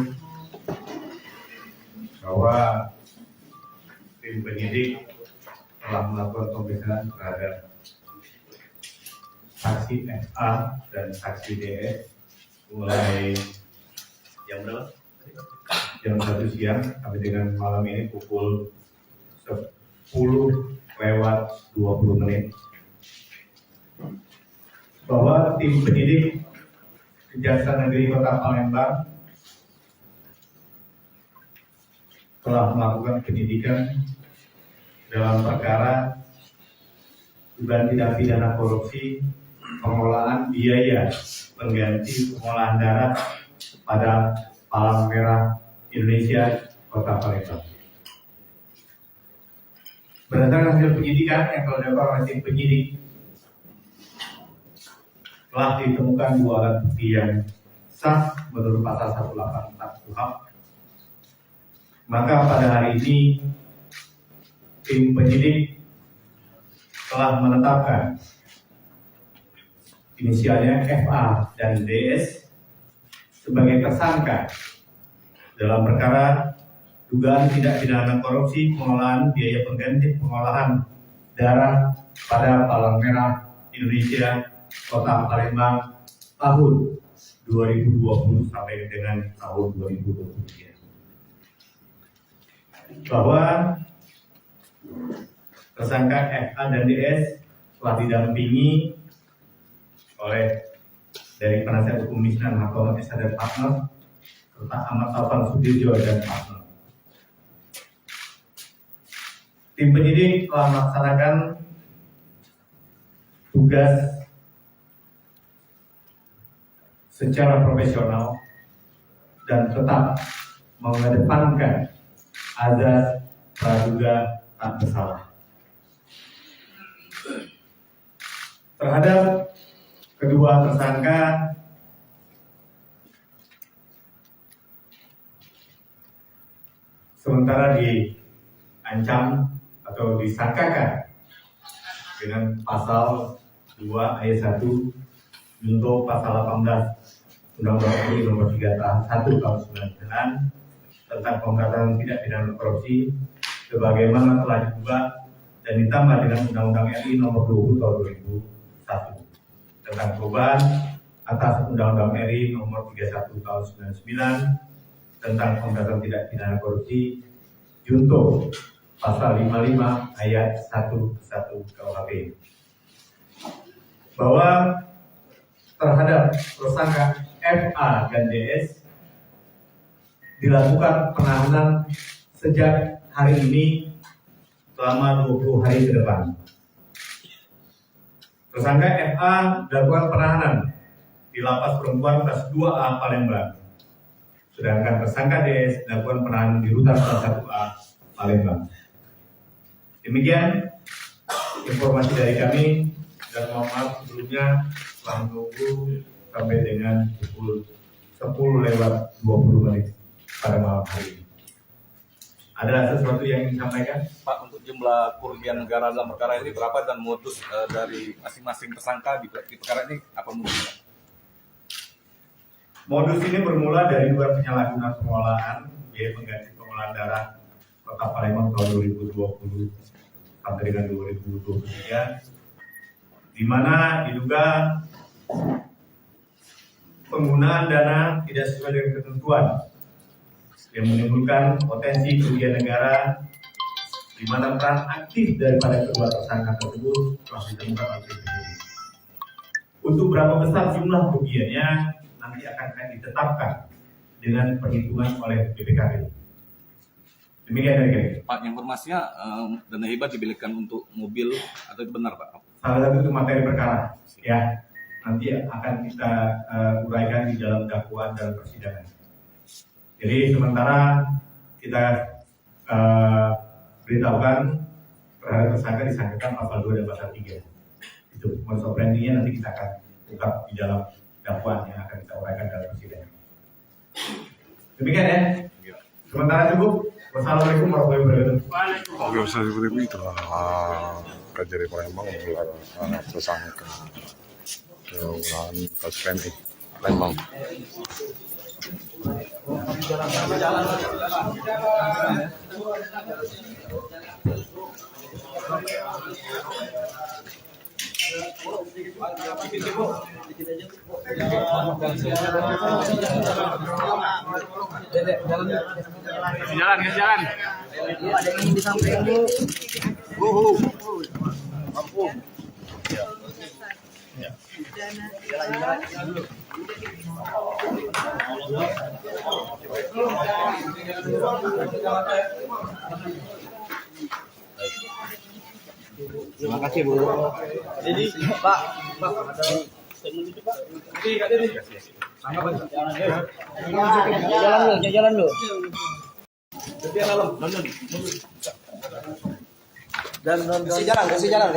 terhadap saksi FA dan saksi DS mulai jam berapa? Jam 1 siang sampai dengan malam ini pukul 10:20 bahwa tim penyidik Kejaksaan Negeri Kota Palembang telah melakukan penyidikan dalam perkara dugaan tindak pidana korupsi pengelolaan biaya pengganti pengolahan darah pada Palang Merah Indonesia Kota Palembang. Berdasarkan hasil penyidikan yang telah dilakukan oleh tim penyidik, telah ditemukan 2 alat bukti yang sah menurut pasal 184 KUHP. Maka pada hari ini tim penyidik telah menetapkan inisialnya FA dan DS sebagai tersangka dalam perkara dugaan tindak pidana korupsi pengelolaan biaya pengganti pengolahan darah pada Palang Merah Indonesia Kota Palembang tahun 2020 sampai dengan tahun 2023. Bahwa tersangka FA dan DS telah didampingi oleh dari penasihat hukum Misnan Hartono SH dan partner serta Ahmad Taufan Sudirjo dan partner. Tim penyidik telah melaksanakan tugas secara profesional dan tetap mengedepankan azas praduga tak bersalah. Terhadap kedua tersangka sementara diancam atau disangkakan dengan pasal 2 ayat 1 junto pasal 18 Undang-Undang RI Nomor 3 Tahun 1 Tahun 99 tentang pemberantasan tindak pidana korupsi sebagaimana telah diubah dan ditambah dengan Undang-Undang RI Nomor 20 Tahun 2001 tentang perubahan atas Undang-Undang RI Nomor 31 Tahun 99 tentang pemberantasan tindak pidana korupsi junto pasal 55 ayat 1 KUHP bahwa terhadap tersangka FA dan DS dilakukan penahanan sejak hari ini selama 20 hari ke depan. Tersangka FA dilakukan penahanan di Lapas Perempuan kelas 2A Palembang. Sedangkan tersangka DS dilakukan penahanan di Rutan kelas 1A Palembang. Demikian informasi dari kami dan mohon maaf sebelumnya telah menunggu sampai dengan pukul 10:20 pada malam hari ini. Ada sesuatu yang ingin disampaikan? Pak, untuk jumlah kerugian negara dalam perkara ini berapa dan modus dari masing-masing tersangka di perkara ini apa modusnya? Modus ini bermula dari dugaan penyalahgunaan pengelolaan biaya pengganti pengolahan darah Kota Palembang tahun 2020 sampai dengan 2023, di mana diduga penggunaan dana tidak sesuai dengan ketentuan yang menimbulkan potensi kerugian negara, di mana peran aktif daripada kedua tersangka tersebut telah ditemukan oleh tim penyidik. Untuk berapa besar jumlah kerugiannya nanti akan ditetapkan dengan perhitungan oleh BPKP. Demikian dari kami. Pak, informasinya dana hibah dibelikan untuk mobil atau itu benar, Pak? Salah satu itu materi perkara, ya. Nanti akan kita uraikan di dalam dakwaan dalam persidangan. Jadi sementara kita beritahukan terhadap tersangka disangkakan pasal 2 dan pasal 3. Itu modus operandinya nanti kita akan ungkap di dalam dakwaan yang akan kita uraikan dalam persidangan. Demikian ya. Sementara cukup. Wassalamualaikum warahmatullahi wabarakatuh. Oke, seperti itu Kejari Palembang menggelar tersangka pengelolaan kasus PMI Palembang. Jalan. Jalan, jalan. Ada yang ingin disampaikan, Bu. Mampu. Jalan dulu. Terima kasih, Bu. Jadi, Pak, ada statement itu, Pak. Jalan dulu. Kasih jalan.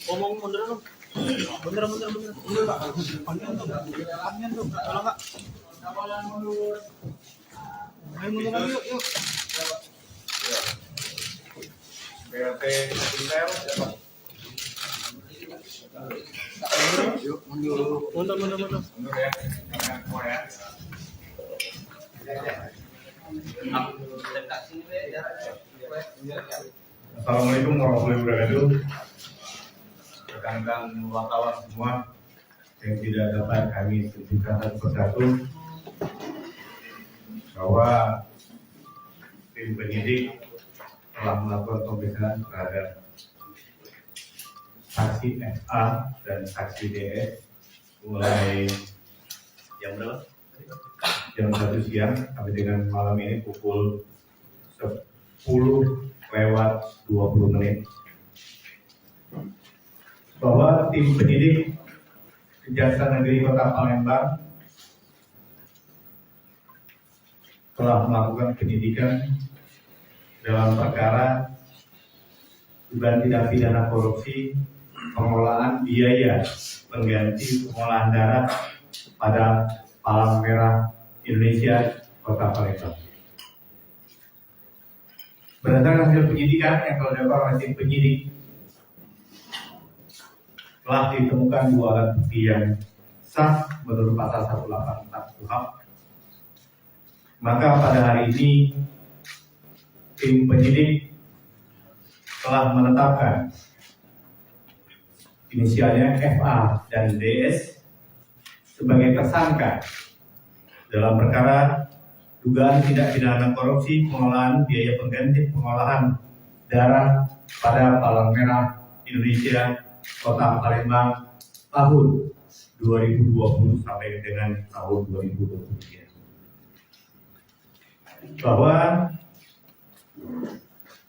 Ngomong mundur dong. Mundur, Pak. Panjang tuh. Tolong, Kak. Ayo mundur lagi, yuk. BRT Intel siapa? Mundur. Mundur ya, jangan semua ya. Assalamualaikum warahmatullahi wabarakatuh. Rekan-rekan wartawan semua yang tidak dapat kami sebutkan satu persatu bahwa tim penyidik telah melakukan pemeriksaan terhadap saksi FA dan saksi DS mulai jam berapa? Jam 1 siang sampai dengan malam ini pukul 10:20 bahwa tim penyidik Kejaksaan Negeri Kota Palembang telah melakukan penyidikan dalam perkara dugaan tindak pidana korupsi pengelolaan biaya pengganti pengolahan darah pada Palang Merah Indonesia Kota Palembang. Berdasarkan hasil penyidikan yang telah dilakukan oleh tim penyidik, telah ditemukan 2 alat bukti yang sah menurut pasal 184 KUHP. Maka pada hari ini tim penyidik telah menetapkan inisialnya FA dan DS sebagai tersangka dalam perkara dugaan tindak pidana korupsi pengelolaan biaya pengganti pengolahan darah pada Palang Merah Indonesia Kota Palembang tahun 2020 sampai dengan tahun 2023. Bahwa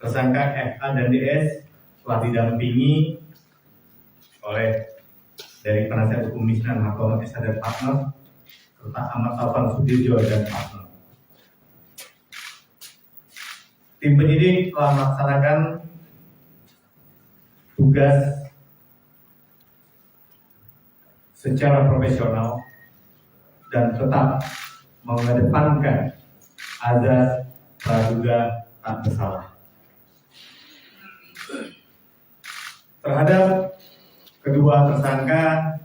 tersangka FA dan DS telah didampingi oleh dari penasihat hukum Misnan Hakom S. dan Partner serta Ahmad Taufan Sudirjo dan Partner. Tim penyidik telah melaksanakan tugas secara profesional dan tetap mengedepankan azas praduga tak bersalah. Terhadap kedua tersangka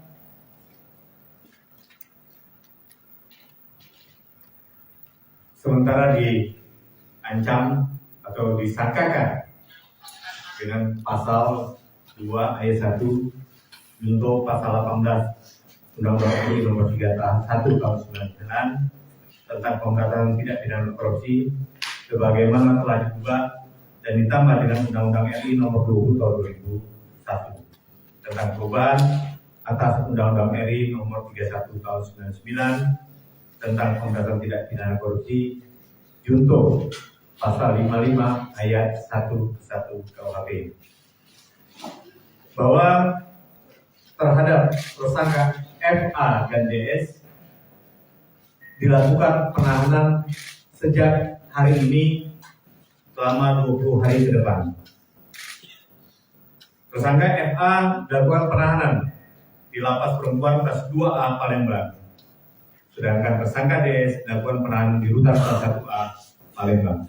sementara diancam atau disangkakan dengan pasal 2 ayat 1 junto pasal 18 Undang-Undang RI nomor 3 tahun 1 tahun 99 tentang pemberantasan tindak pidana korupsi sebagaimana telah diubah dan ditambah dengan Undang-Undang RI nomor 20 tahun 2001 tentang perubahan atas Undang-Undang RI nomor 31 tahun 99 tentang pemberantasan tindak pidana korupsi junto pasal 55 ayat 11 KUHP bahwa terhadap tersangka FA dan DS dilakukan penahanan sejak hari ini selama 20 hari ke depan. Tersangka FA dilakukan penahanan di Lapas Perempuan kelas 2A Palembang. Sedangkan tersangka DS dilakukan penahanan di Rutan kelas 1A Palembang.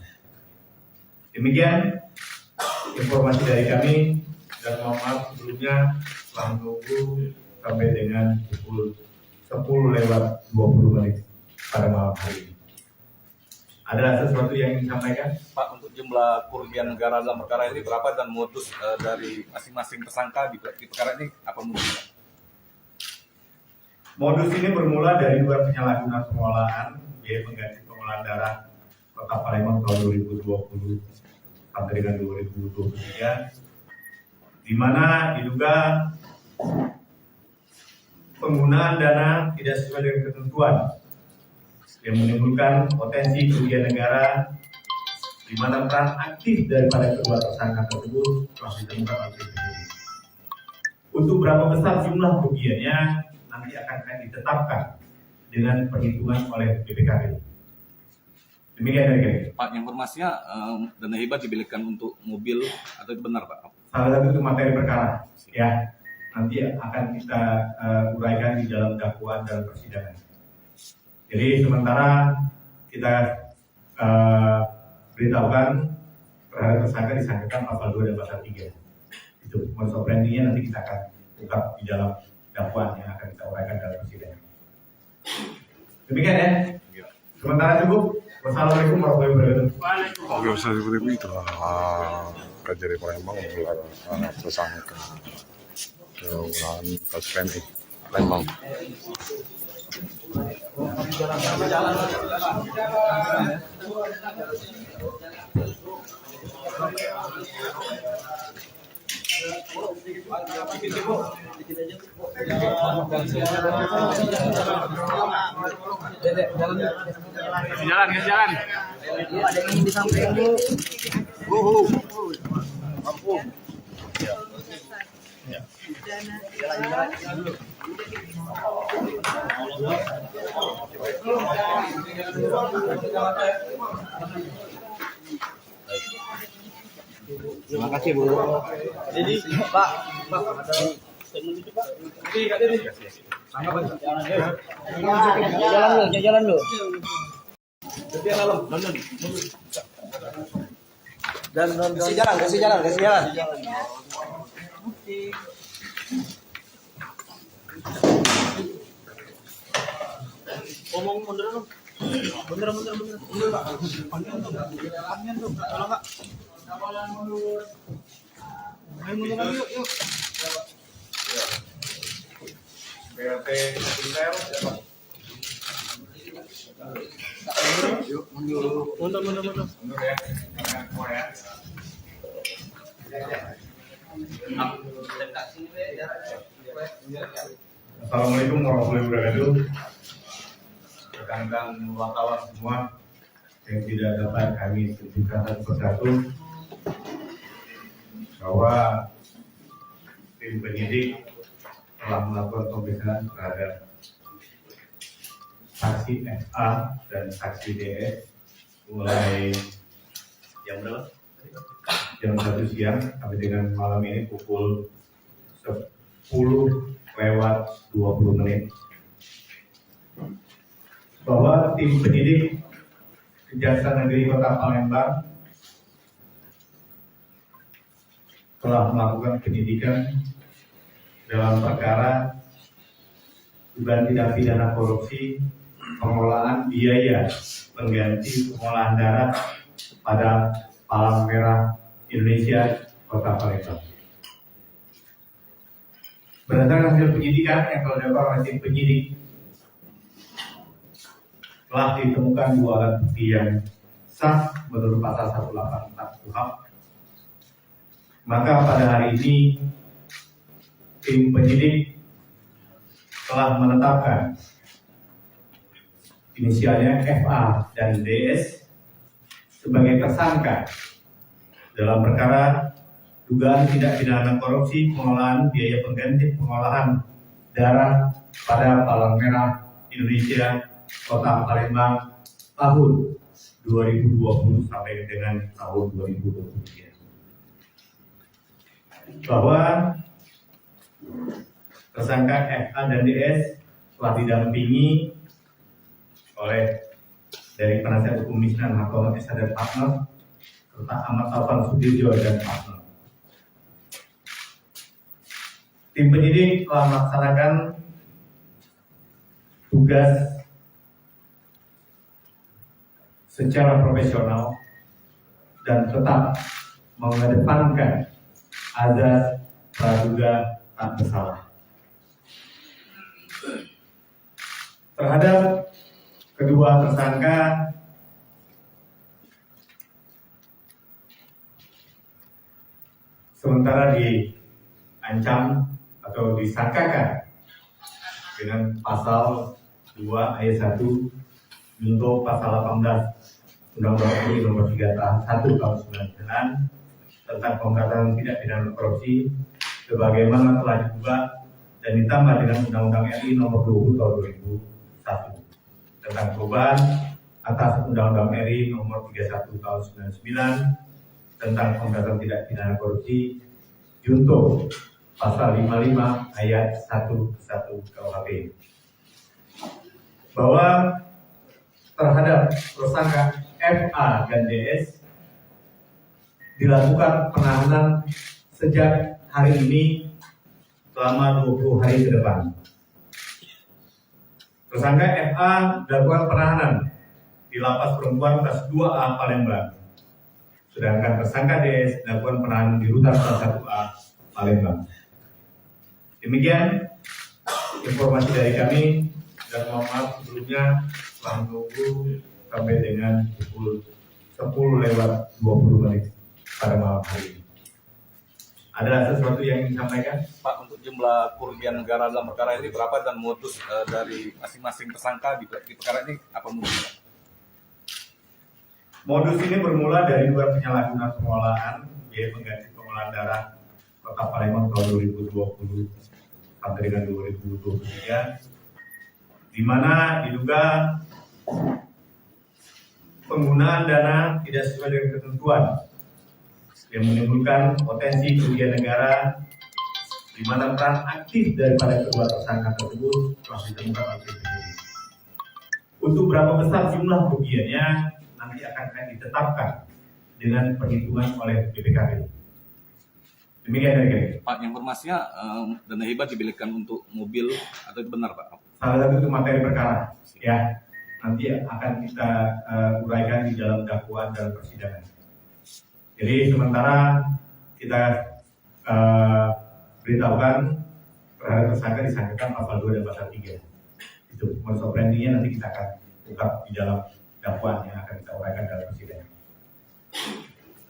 Demikian informasi dari kami dan mohon maaf sebelumnya telah menunggu sampai dengan pukul 10:20 pada malam hari ini. Ada sesuatu yang ingin disampaikan? Pak, untuk jumlah kerugian negara dalam perkara ini berapa dan modus dari masing-masing tersangka di perkara ini apa modusnya? Modus ini bermula dari dua penyalahgunaan pengolahan biaya pengganti pengolahan darah Kota Palembang tahun 2020 sampai dengan 2023, di mana diduga penggunaan dana tidak sesuai dengan ketentuan yang menimbulkan potensi kerugian negara, di mana peran aktif daripada kedua tersangka tersebut telah ditemukan oleh penyidik. Untuk berapa besar jumlah kerugiannya nanti akan ditetapkan dengan perhitungan oleh BPKB. Demikian dari kami. Pak, informasinya dana hibah dibelikan untuk mobil atau itu benar, Pak? Salah satu itu materi perkara, ya. Nanti akan kita uraikan di dalam dakwaan dalam persidangan. Jadi sementara kita beritahukan terhadap tersangka disangkakan pasal 2 dan pasal 3. Itu modus operandinya nanti kita akan ungkap di dalam dakwaan yang akan kita uraikan dalam persidangan. Demikian ya. Sementara cukup. Wassalamualaikum warahmatullahi wabarakatuh. Oke, bisa seperti itu Kejari Palembang menggelar tersangka keundangan kasus PMI Palembang. Kasih jalan. Ada yang disampaikan dulu. Mampu. Terima kasih Bu. Jadi Pak jalan lu. Kasih jalan. Ngomong mundur dong. Mundur. Mundur Pak. Panjang tuh. Tolong Pak. Ayo mundur lagi yuk. BRT Intel, Mundur. mundur ya, jangan semua ya. Assalamualaikum warahmatullahi wabarakatuh. Rekan-rekan wartawan semua yang tidak dapat kami tunjukkan satu persatu bahwa tim penyidik telah melakukan pemeriksaan terhadap saksi FA dan saksi DS mulai jam berapa? Jam 1 siang sampai dengan malam ini pukul 10:20 bahwa tim penyidik Kejaksaan Negeri Kota Palembang telah melakukan penyidikan dalam perkara dugaan tindak pidana korupsi pengolahan biaya pengganti pengolahan darah pada Palang Merah Indonesia Kota Palembang. Berdasarkan hasil penyidikan yang telah dilakukan oleh tim penyidik, telah ditemukan dua alat bukti yang sah menurut pasal 184 KUHP. Maka pada hari ini tim penyidik telah menetapkan inisialnya FA dan DS sebagai tersangka dalam perkara dugaan tindak pidana korupsi pengolahan biaya pengganti pengolahan darah pada Palang Merah Indonesia Kota Palembang tahun 2020 sampai dengan tahun 2023. Bahwa tersangka FA dan DS telah didampingi oleh dari penasihat hukum Misnan Hartono SH dan partner serta Ahmad Taufan Sudirjo dan partner. Tim penyidik telah melaksanakan tugas secara profesional dan tetap mengedepankan azas praduga tak bersalah. Terhadap kedua tersangka sementara diancam atau disangkakan dengan pasal 2 ayat 1 junto pasal 18 Undang-Undang RI nomor 3 tahun 1 tahun 99 tentang pemberantasan tindak pidana korupsi sebagaimana telah diubah dan ditambah dengan Undang-Undang RI nomor 20 tahun 2001 tentang perubahan atas Undang-Undang RI nomor 31 tahun 99 tentang pemberantasan tindak pidana korupsi junto pasal 55 ayat 1 KUHP bahwa terhadap tersangka FA dan DS dilakukan penahanan sejak hari ini selama 20 hari ke depan. Tersangka FA dilakukan penahanan di Lapas Perempuan kelas 2A Palembang. Sedangkan tersangka DS dilakukan penahanan di Rutan kelas 1A Palembang. Demikian informasi dari kami dan mohon maaf sebelumnya telah menunggu sampai dengan pukul 10:20 pada malam hari ini. Ada sesuatu yang ingin disampaikan? Pak, untuk jumlah kerugian negara dalam perkara ini berapa dan modus dari masing-masing tersangka di perkara ini apa modusnya? Modus ini bermula dari dua penyalahgunaan pengolahan, yaitu pengganti pengolahan darah Kota Palembang tahun 2020 sampai dengan 2023, di mana diduga penggunaan dana tidak sesuai dengan ketentuan yang menimbulkan potensi kerugian negara, di mana peran aktif daripada kedua tersangka tersebut telah ditemukan oleh penyidik. Untuk berapa besar jumlah kerugiannya nanti akan ditetapkan dengan perhitungan oleh BPKP. Demikian dari kami. Pak, informasinya dana hibah dibelikan untuk mobil atau itu benar, Pak? Salah satu itu materi perkara, ya. Nanti akan kita uraikan di dalam dakwaan dalam persidangan. Jadi sementara kita beritahukan terhadap tersangka disangkakan pasal 2 dan pasal 3. Itu modus operandinya nanti kita akan ungkap di dalam dakwaan yang akan kita uraikan dalam persidangan.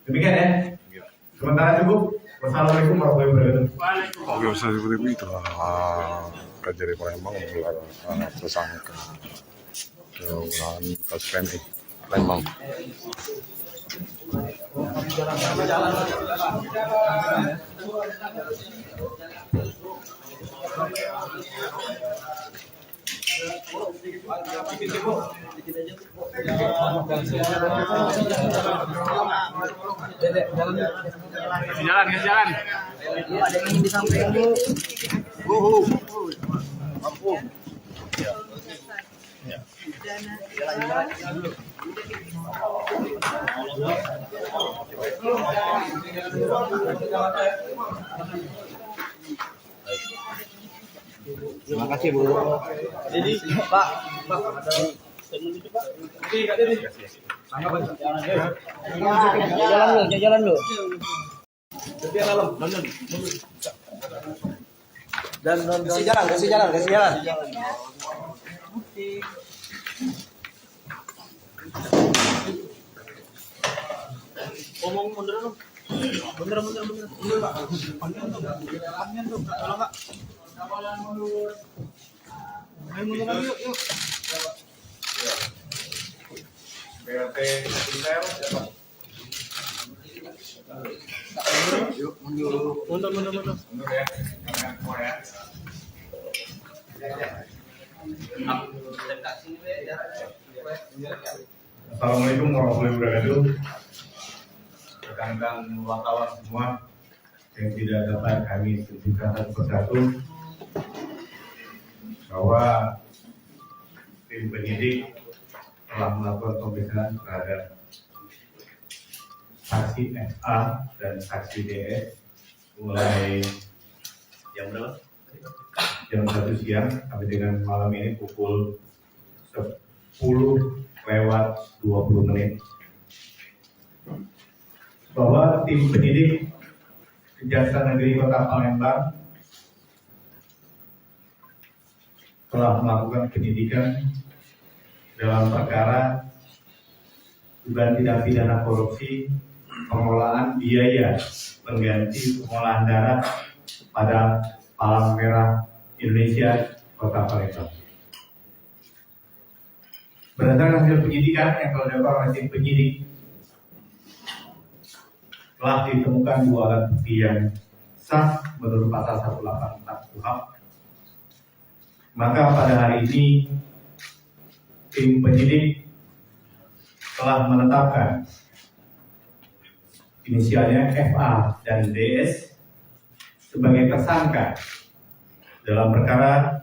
Demikian ya. Sementara cukup. Wassalamualaikum warahmatullahi wabarakatuh. Oke, seperti itu itulah Kejari Palembang menggelar tersangka penggunaan kasus PMI Palembang. Jalan. Ada yang di samping Bu. Mampu. Terima kasih Bu. Jadi Pak. Jalan lu. Dan kasih jalan. Ngomong mundur lu. Mundur. Mundur Pak. Panjang tuh. Tolong Pak. Ayo mundur lagi yuk. BRT Intel siapa? Mundur. Mundur ya. Jangan semua ya. Assalamualaikum warahmatullahi wabarakatuh. Rekan-rekan wartawan semua yang tidak dapat kami tunjukkan satu persatu bahwa tim penyidik telah melakukan pemeriksaan terhadap saksi FA dan saksi DS mulai jam berapa? Jam 1 siang sampai dengan malam ini pukul 10 lewat 20 menit bahwa tim penyidik Kejaksaan Negeri Kota Palembang telah melakukan penyidikan dalam perkara dugaan tindak pidana korupsi pengelolaan biaya pengganti pengolahan darah pada Palang Merah Indonesia Kota Palembang. Berdasarkan hasil penyidikan yang telah dilakukan oleh tim penyidik, telah ditemukan 2 alat bukti yang sah menurut pasal 184 KUHP. Maka pada hari ini tim penyidik telah menetapkan inisialnya FA dan DS sebagai tersangka dalam perkara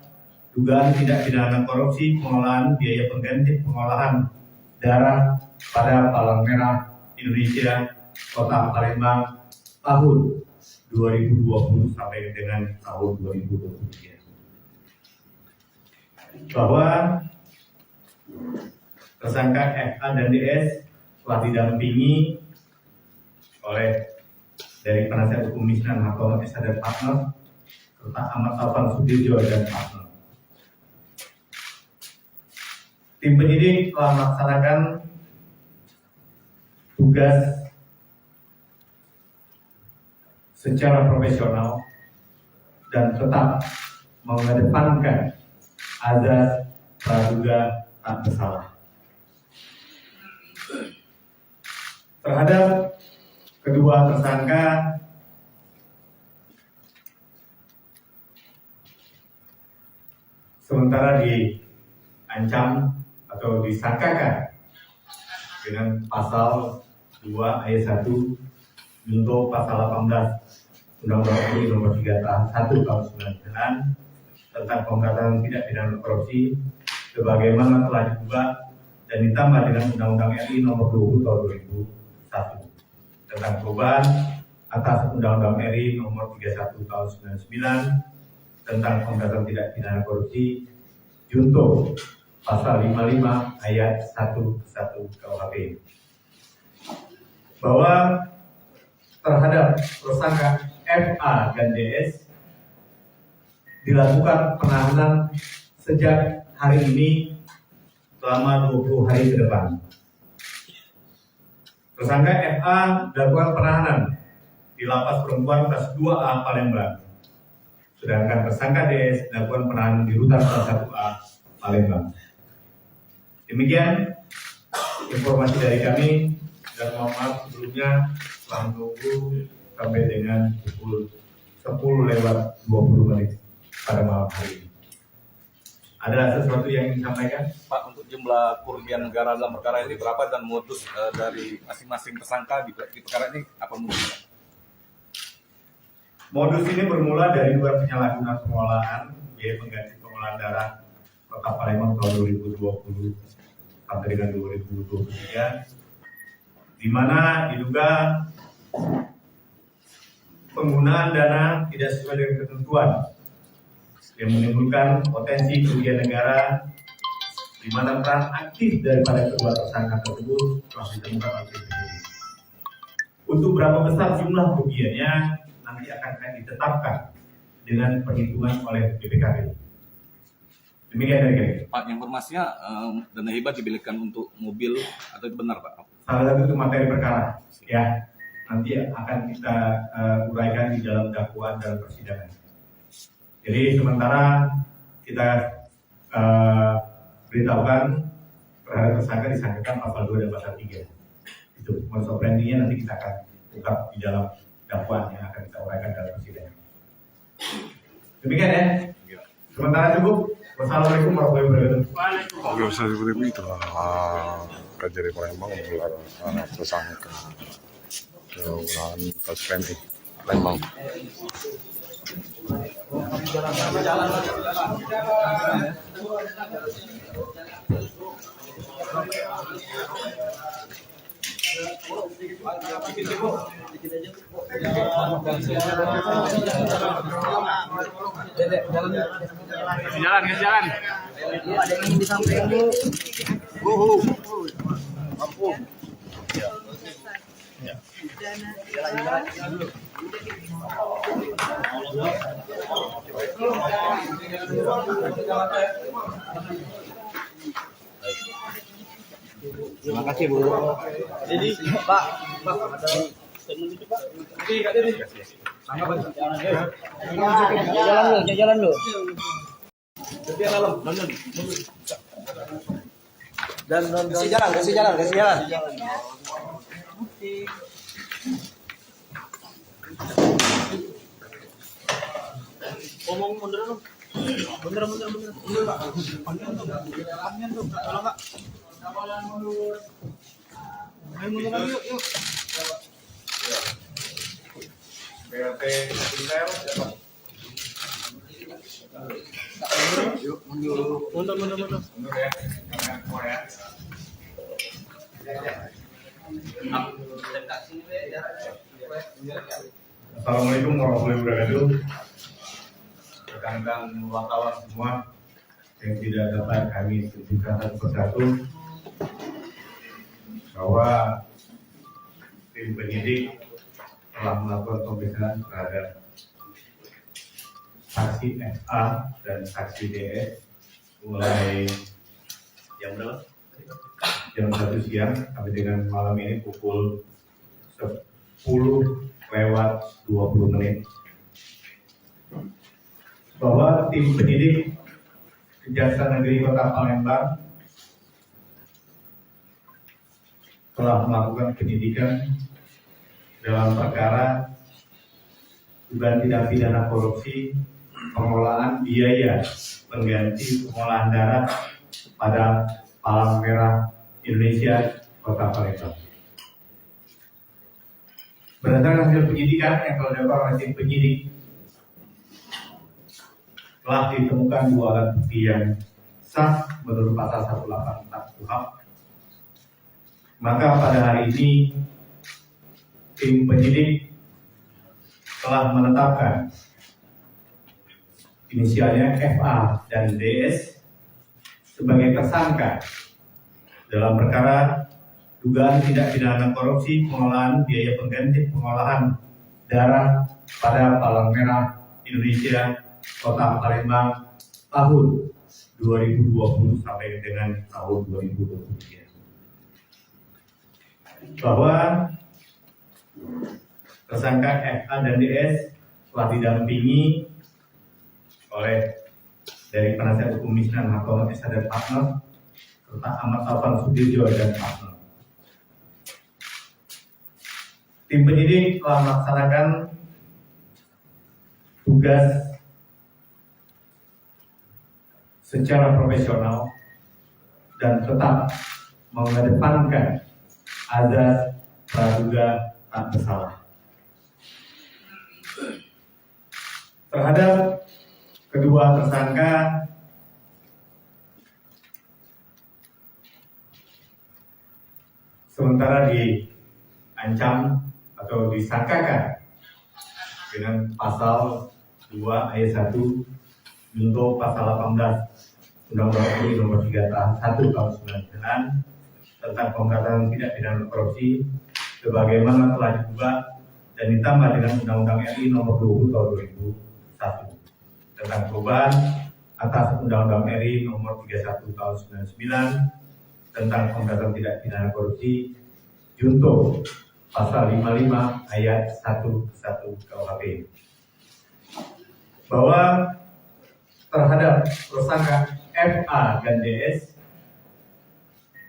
dugaan tindak pidana korupsi pengelolaan biaya pengganti pengolahan darah pada Palang Merah Indonesia Kota Palembang tahun 2020 sampai dengan tahun 2023. Bahwa tersangka FA dan DS telah didampingi oleh dari penasihat hukum Misnan Hartono SH dan partner serta Ahmad Taufan Sudirjo dan partner. Tim penyidik telah melaksanakan tugas secara profesional dan tetap mengedepankan azas praduga tak bersalah. Terhadap kedua tersangka sementara diancam atau disangkakan dengan pasal 2 ayat 1 junto pasal 18 Undang-Undang RI nomor 3 tahun 1 tahun 99 tentang pemberantasan tindak pidana korupsi sebagaimana telah diubah dan ditambah dengan Undang-Undang RI nomor 20 tahun 2001 tentang perubahan atas Undang-Undang RI nomor 31 tahun 99 tentang pemberantasan tindak pidana korupsi junto pasal 55 ayat 11 KUHP bahwa terhadap tersangka FA dan DS dilakukan penahanan sejak hari ini selama 20 hari ke depan. Tersangka FA dilakukan penahanan di Lapas Perempuan kelas 2A Palembang. Sedangkan tersangka DS dilakukan penahanan di Rutan kelas 1A Palembang. Demikian informasi dari kami dan mohon maaf sebelumnya telah menunggu sampai dengan pukul 10:20 pada malam hari ini. Ada sesuatu yang ingin disampaikan? Pak, untuk jumlah kerugian negara dalam perkara ini berapa dan modus dari masing-masing tersangka di perkara ini apa modusnya? Modus ini bermula dari dugaan penyalahgunaan pengolahan biaya pengganti pengolahan darah Kota Palembang tahun 2020 sampai dengan 2023, di mana diduga penggunaan dana tidak sesuai dengan ketentuan yang menimbulkan potensi kerugian negara, di mana peran aktif daripada kedua tersangka tersebut telah ditemukan oleh tim penyidik. Untuk berapa besar jumlah kerugiannya nanti akan ditetapkan dengan perhitungan oleh BPKP. Demikian dari kami. Pak, informasinya dana hibah dibelikan untuk mobil atau itu benar, Pak? Salah satu itu materi perkara, ya. Nanti akan kita uraikan di dalam dakwaan dalam persidangan. Jadi sementara kita beritahukan terhadap tersangka disangkakan pasal 2 dan pasal 3. Itu modus operandinya nanti kita akan ungkap di dalam dakwaan yang akan kita uraikan dalam persidangan. Demikian ya. Sementara cukup. Wassalamualaikum warahmatullahi wabarakatuh. Organisasi seperti itu Kejari Palembang menggelar tersangka pengelolaan kasus PMI Palembang. Jalan. Ada yang ingin disampaikan, Bu. Terima kasih Bu. Jadi Pak, ada statement itu Pak. Oke, Kak Dedi. Jalan lu. Jadi dalam, dan kasih jalan. Oke. Ngomong mundur dong. Mundur Pak. Panjang tuh. Tolong Kak. Ayo mundur lagi yuk. BRT Intel. Mundur. Mundur ya. Jangan keluar ya. Assalamualaikum warahmatullahi wabarakatuh. Rekan-rekan wartawan semua yang tidak dapat kami sebutkan satu persatu bahwa tim penyidik telah melakukan pemeriksaan terhadap saksi FA dan saksi DS mulai jam berapa? Jam 1 siang sampai dengan malam ini pukul 10:20 bahwa tim penyidik Kejaksaan Negeri Kota Palembang telah melakukan penyidikan dalam perkara dugaan tindak pidana korupsi pengelolaan biaya pengganti pengolahan darah pada Palang Merah Indonesia Kota Palembang. Berdasarkan hasil penyidikan yang telah dilakukan oleh tim penyidik, telah ditemukan 2 alat bukti yang sah menurut pasal 184 KUHP. Maka pada hari ini tim penyidik telah menetapkan inisialnya FA dan DS sebagai tersangka dalam perkara dugaan tindak pidana korupsi pengelolaan biaya pengganti pengolahan darah pada Palang Merah Indonesia Kota Palembang tahun 2020 sampai dengan tahun 2023. Bahwa tersangka FA dan DS telah didampingi oleh dari penasihat hukum Misnan Hartono SH dan partner serta Ahmad Taufan Sudirjo dan partner. Tim penyidik telah melaksanakan tugas secara profesional dan tetap mengedepankan azas praduga tak bersalah. Terhadap kedua tersangka sementara diancam atau disangkakan dengan pasal 2 ayat 1 junto pasal 18 Undang-Undang RI nomor 3 tahun 1 tahun 99 tentang pemberantasan tindak pidana korupsi sebagaimana telah diubah dan ditambah dengan Undang-Undang RI nomor 20 tahun 2001 tentang perubahan atas Undang-Undang RI nomor 31 tahun 99 tentang pemberantasan tindak pidana korupsi junto pasal 55 ayat 1 KUHP bahwa terhadap tersangka FA dan DS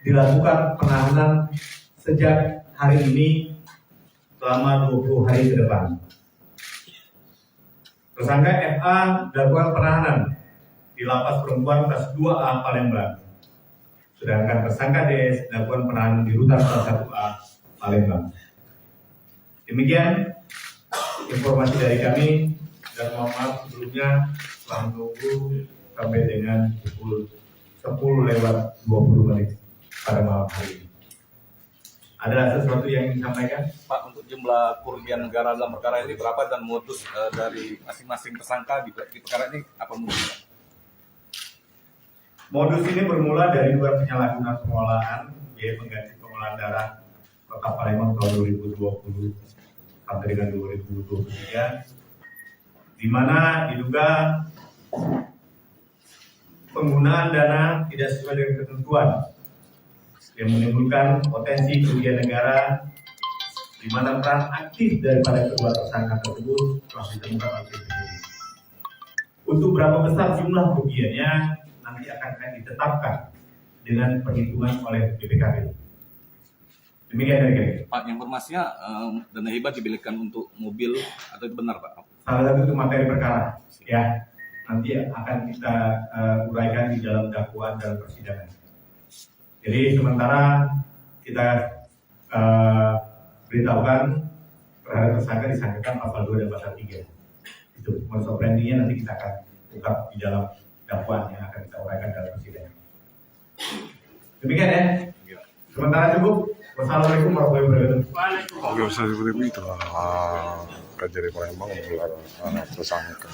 dilakukan penahanan sejak hari ini selama 20 hari ke depan. Tersangka FA dilakukan penahanan di Lapas Perempuan kelas 2A Palembang. Sedangkan tersangka DS dilakukan penahanan di Rutan kelas 1A Palembang. Demikian informasi dari kami dan mohon maaf sebelumnya telah menunggu sampai dengan pukul 10:20 pada malam hari ini. Ada sesuatu yang ingin disampaikan? Pak, untuk jumlah kerugian negara dalam perkara ini berapa dan modus dari masing-masing tersangka di perkara ini apa mungkin? Modus ini bermula dari dugaan penyalahgunaan pengelolaan biaya pengganti pengolahan darah Kota Palembang tahun 2020 sampai dengan 2023, di mana diduga penggunaan dana tidak sesuai dengan ketentuan yang menimbulkan potensi kerugian negara, di mana peran aktif daripada kedua tersangka tersebut telah ditemukan oleh penyidik. Untuk berapa besar jumlah kerugiannya nanti akan ditetapkan dengan perhitungan oleh BPKB. Demikian dari kami. Pak, informasinya dana hibah dibelikan untuk mobil atau itu benar, Pak? Salah satu itu materi perkara, ya. Nanti akan kita uraikan di dalam dakwaan dalam persidangan. Jadi sementara kita beritahukan terhadap tersangka disangkakan pasal 2 dan pasal 3. Itu modus operandinya nanti kita akan ungkap di dalam dakwaan yang akan kita uraikan dalam persidangan. Demikian ya. Sementara cukup. Wassalamualaikum warahmatullahi wabarakatuh. Oke, seperti itu Kejari Palembang menggelar tersangka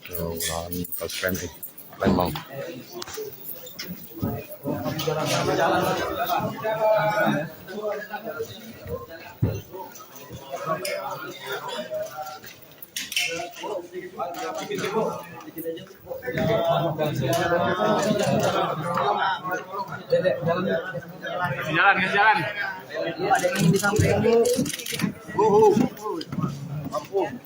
keulahan kasus PMI Palembang. Jalan. Ada yang ingin disampaikan, Bu. Ampun.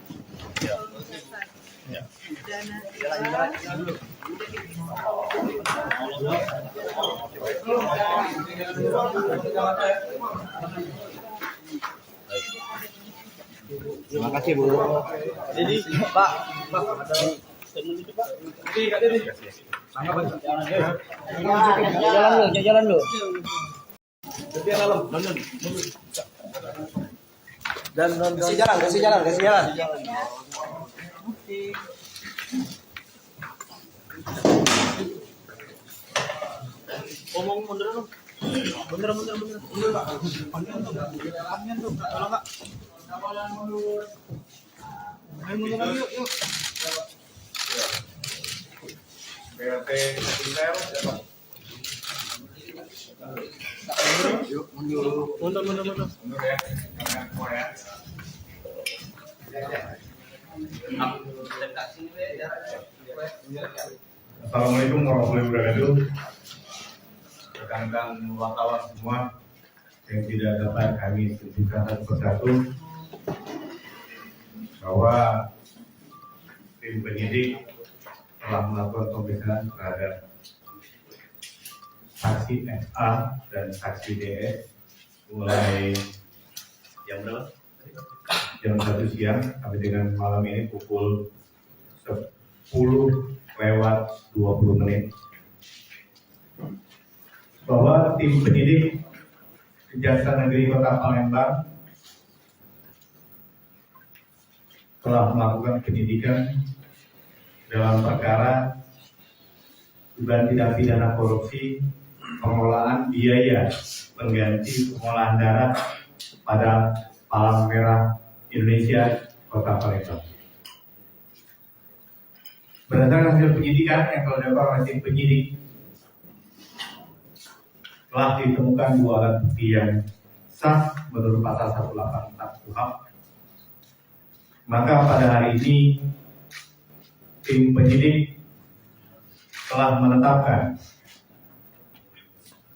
Terima kasih, Bu. Jadi, Pak, jalan lu. Kasih jalan. Omong mundur dong. Mundur, Pak. Panjang tuh, tolong, Pak. Ayo mundur lagi, yuk. BLT Intel. Mundur. Mundur ya. Jangan semua ya. Assalamualaikum warahmatullahi wabarakatuh. Rekan-rekan wartawan semua yang tidak dapat kami sebutkan satu persatu bahwa tim penyidik telah melakukan pemeriksaan terhadap saksi FA dan saksi DS mulai jam berapa? Jam 1 siang sampai dengan malam ini pukul 10:20 bahwa tim penyidik Kejaksaan Negeri Kota Palembang telah melakukan penyidikan dalam perkara dugaan tindak pidana korupsi pengelolaan biaya pengganti pengolahan darah pada Palang Merah Indonesia Kota Palembang. Berdasarkan hasil penyidikan yang telah dilakukan oleh tim penyidik, telah ditemukan 2 alat bukti yang sah menurut pasal 184 KUHP. Maka pada hari ini tim penyidik telah menetapkan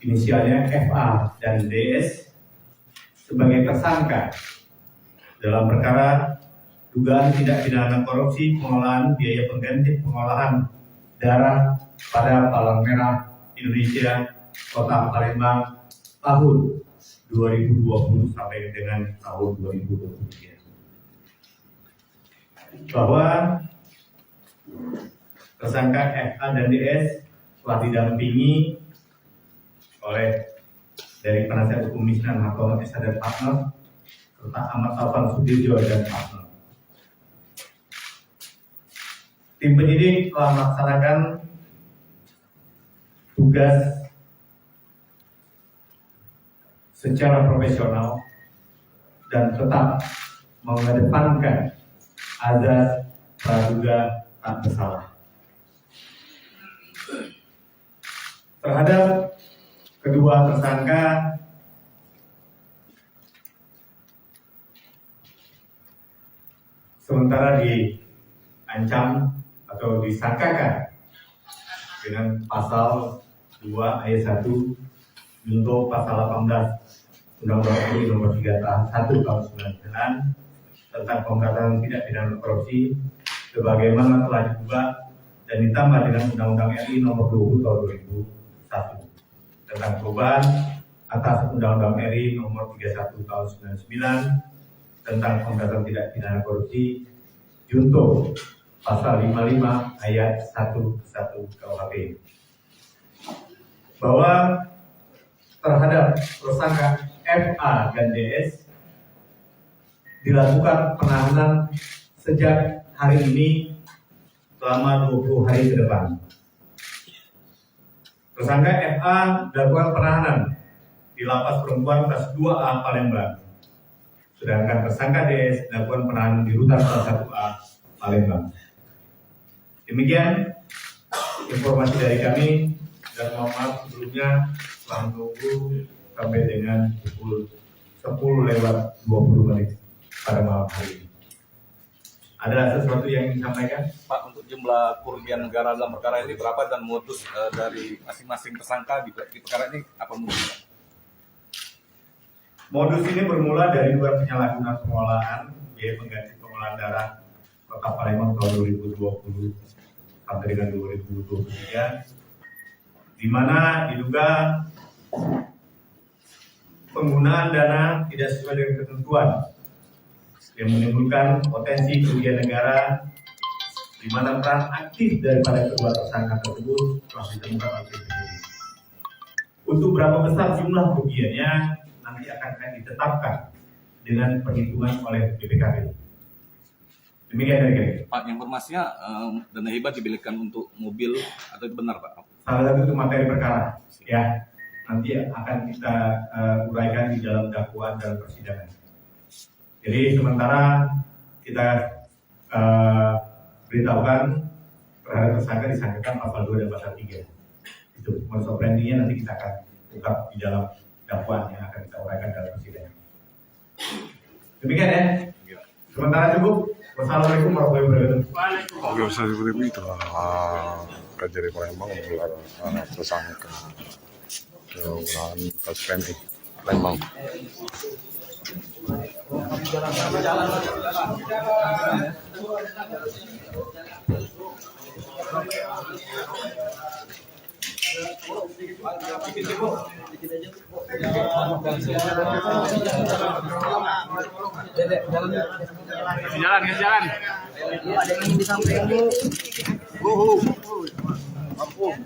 inisialnya FA dan DS sebagai tersangka dalam perkara dugaan tindak pidana korupsi pengelolaan biaya pengganti pengolahan darah pada Palang Merah Indonesia Kota Palembang tahun 2020 sampai dengan tahun 2023. Bahwa tersangka FA dan DS telah didampingi oleh dari penasihat hukum Misnan Hartono Esa dan partner serta Ahmad Taufan Sudirjo dan partner. Tim penyidik telah melaksanakan tugas secara profesional dan tetap mengedepankan azas praduga tak bersalah. terhadap kedua tersangka sementara diancam atau disangkakan dengan pasal 2 ayat 1 junto pasal 18 Undang-Undang RI nomor 3 tahun 1 tahun 99 tentang pemberantasan tindak pidana korupsi sebagaimana telah diubah dan ditambah dengan Undang-Undang RI nomor 20 tahun 2001 tentang perubahan atas Undang-Undang RI nomor 31 tahun 99 tentang pemberantasan tindak pidana korupsi junto pasal 55 ayat 11 KUHP bahwa terhadap tersangka FA dan DS dilakukan penahanan sejak hari ini selama 20 hari ke depan. Tersangka FA dilakukan penahanan di Lapas Perempuan kelas 2A Palembang. Sedangkan tersangka DS dilakukan penahanan di Rutan kelas 1A Palembang. Demikian informasi dari kami dan mohon maaf sebelumnya telah menunggu sampai dengan pukul 10:20 pada malam hari ini. Ada sesuatu yang ingin disampaikan? Pak, untuk jumlah kerugian negara dalam perkara ini berapa dan modus dari masing-masing tersangka di perkara ini apa modusnya? Modus ini bermula dari dugaan penyalahgunaan pengolahan biaya pengganti pengolahan darah Kota Palembang tahun 2020 sampai dengan 2023, di mana diduga penggunaan dana tidak sesuai dengan ketentuan yang menimbulkan potensi kerugian negara, di mana peran aktif daripada kedua tersangka tersebut telah ditemukan oleh penyidik. Untuk berapa besar jumlah kerugiannya nanti akan ditetapkan dengan perhitungan oleh BPKP. Demikian dari kami. Pak, informasinya dana hibah dibelikan untuk mobil atau itu benar, Pak? Salah satu itu materi perkara, ya nanti akan kita uraikan di dalam dakwaan dalam persidangan. Jadi sementara kita beritahukan terhadap tersangka disangkakan pasal 2 dan pasal 3. Itu modus operandinya nanti kita akan ungkap di dalam dakwaan yang akan kita uraikan dalam persidangan. Demikian ya. Sementara cukup. Wassalamualaikum warahmatullahi wabarakatuh. Oke, seperti itu Kejari Palembang menggelar tersangka keulahan kasus PMI Palembang. Jalan. Ada yang ingin disampaikan, Bu. Ampun.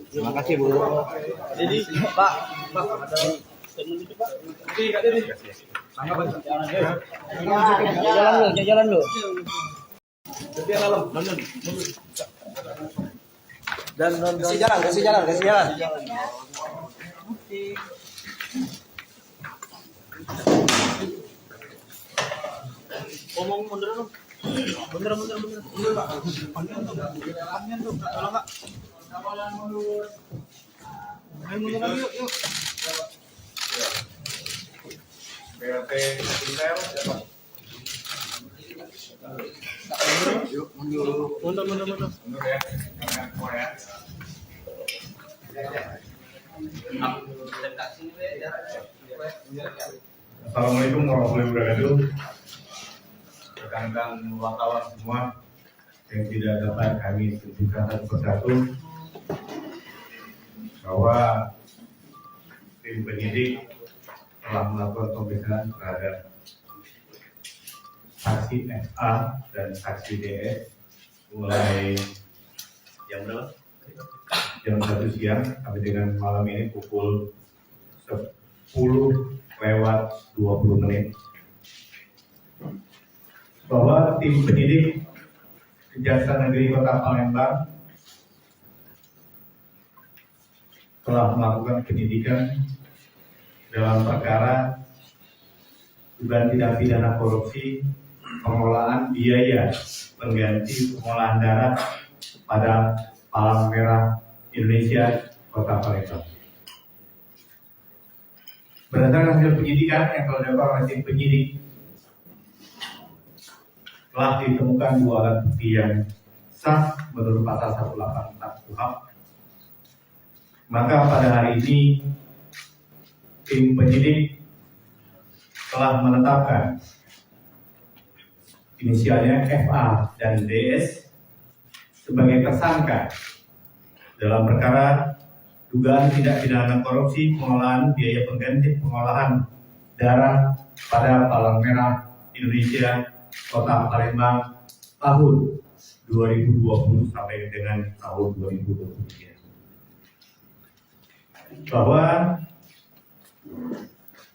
Terima kasih, Bu. Jadi, Pak, ada statement itu, Pak. Jalan lu. Kasih jalan. Ngomong mundur dong. Mundur, Pak. Panjang tuh. Tolong, Pak. Ayo mundur lagi, yuk. BRT Intel siapa? Mundur. Mundur ya, jangan keluar ya. Assalamualaikum warahmatullahi wabarakatuh. Rekan-rekan wartawan semua yang tidak dapat kami sebutkan satu persatu bahwa tim penyidik telah melakukan pemeriksaan terhadap saksi FA dan saksi DS mulai jam 1 siang sampai dengan malam ini pukul 10:20 bahwa tim penyidik Kejaksaan Negeri Kota Palembang telah melakukan penyidikan dalam perkara dugaan tindak pidana korupsi pengelolaan biaya pengganti pengolahan darah pada Palang Merah Indonesia Kota Palembang. Berdasarkan hasil penyidikan yang telah dilakukan oleh tim penyidik, telah ditemukan dua alat bukti yang sah menurut pasal 184 KUHP. Maka pada hari ini tim penyidik telah menetapkan inisialnya FA dan DS sebagai tersangka dalam perkara dugaan tindak pidana korupsi pengelolaan biaya pengganti pengolahan darah pada Palang Merah Indonesia Kota Palembang tahun 2020 sampai dengan tahun 2023. Bahwa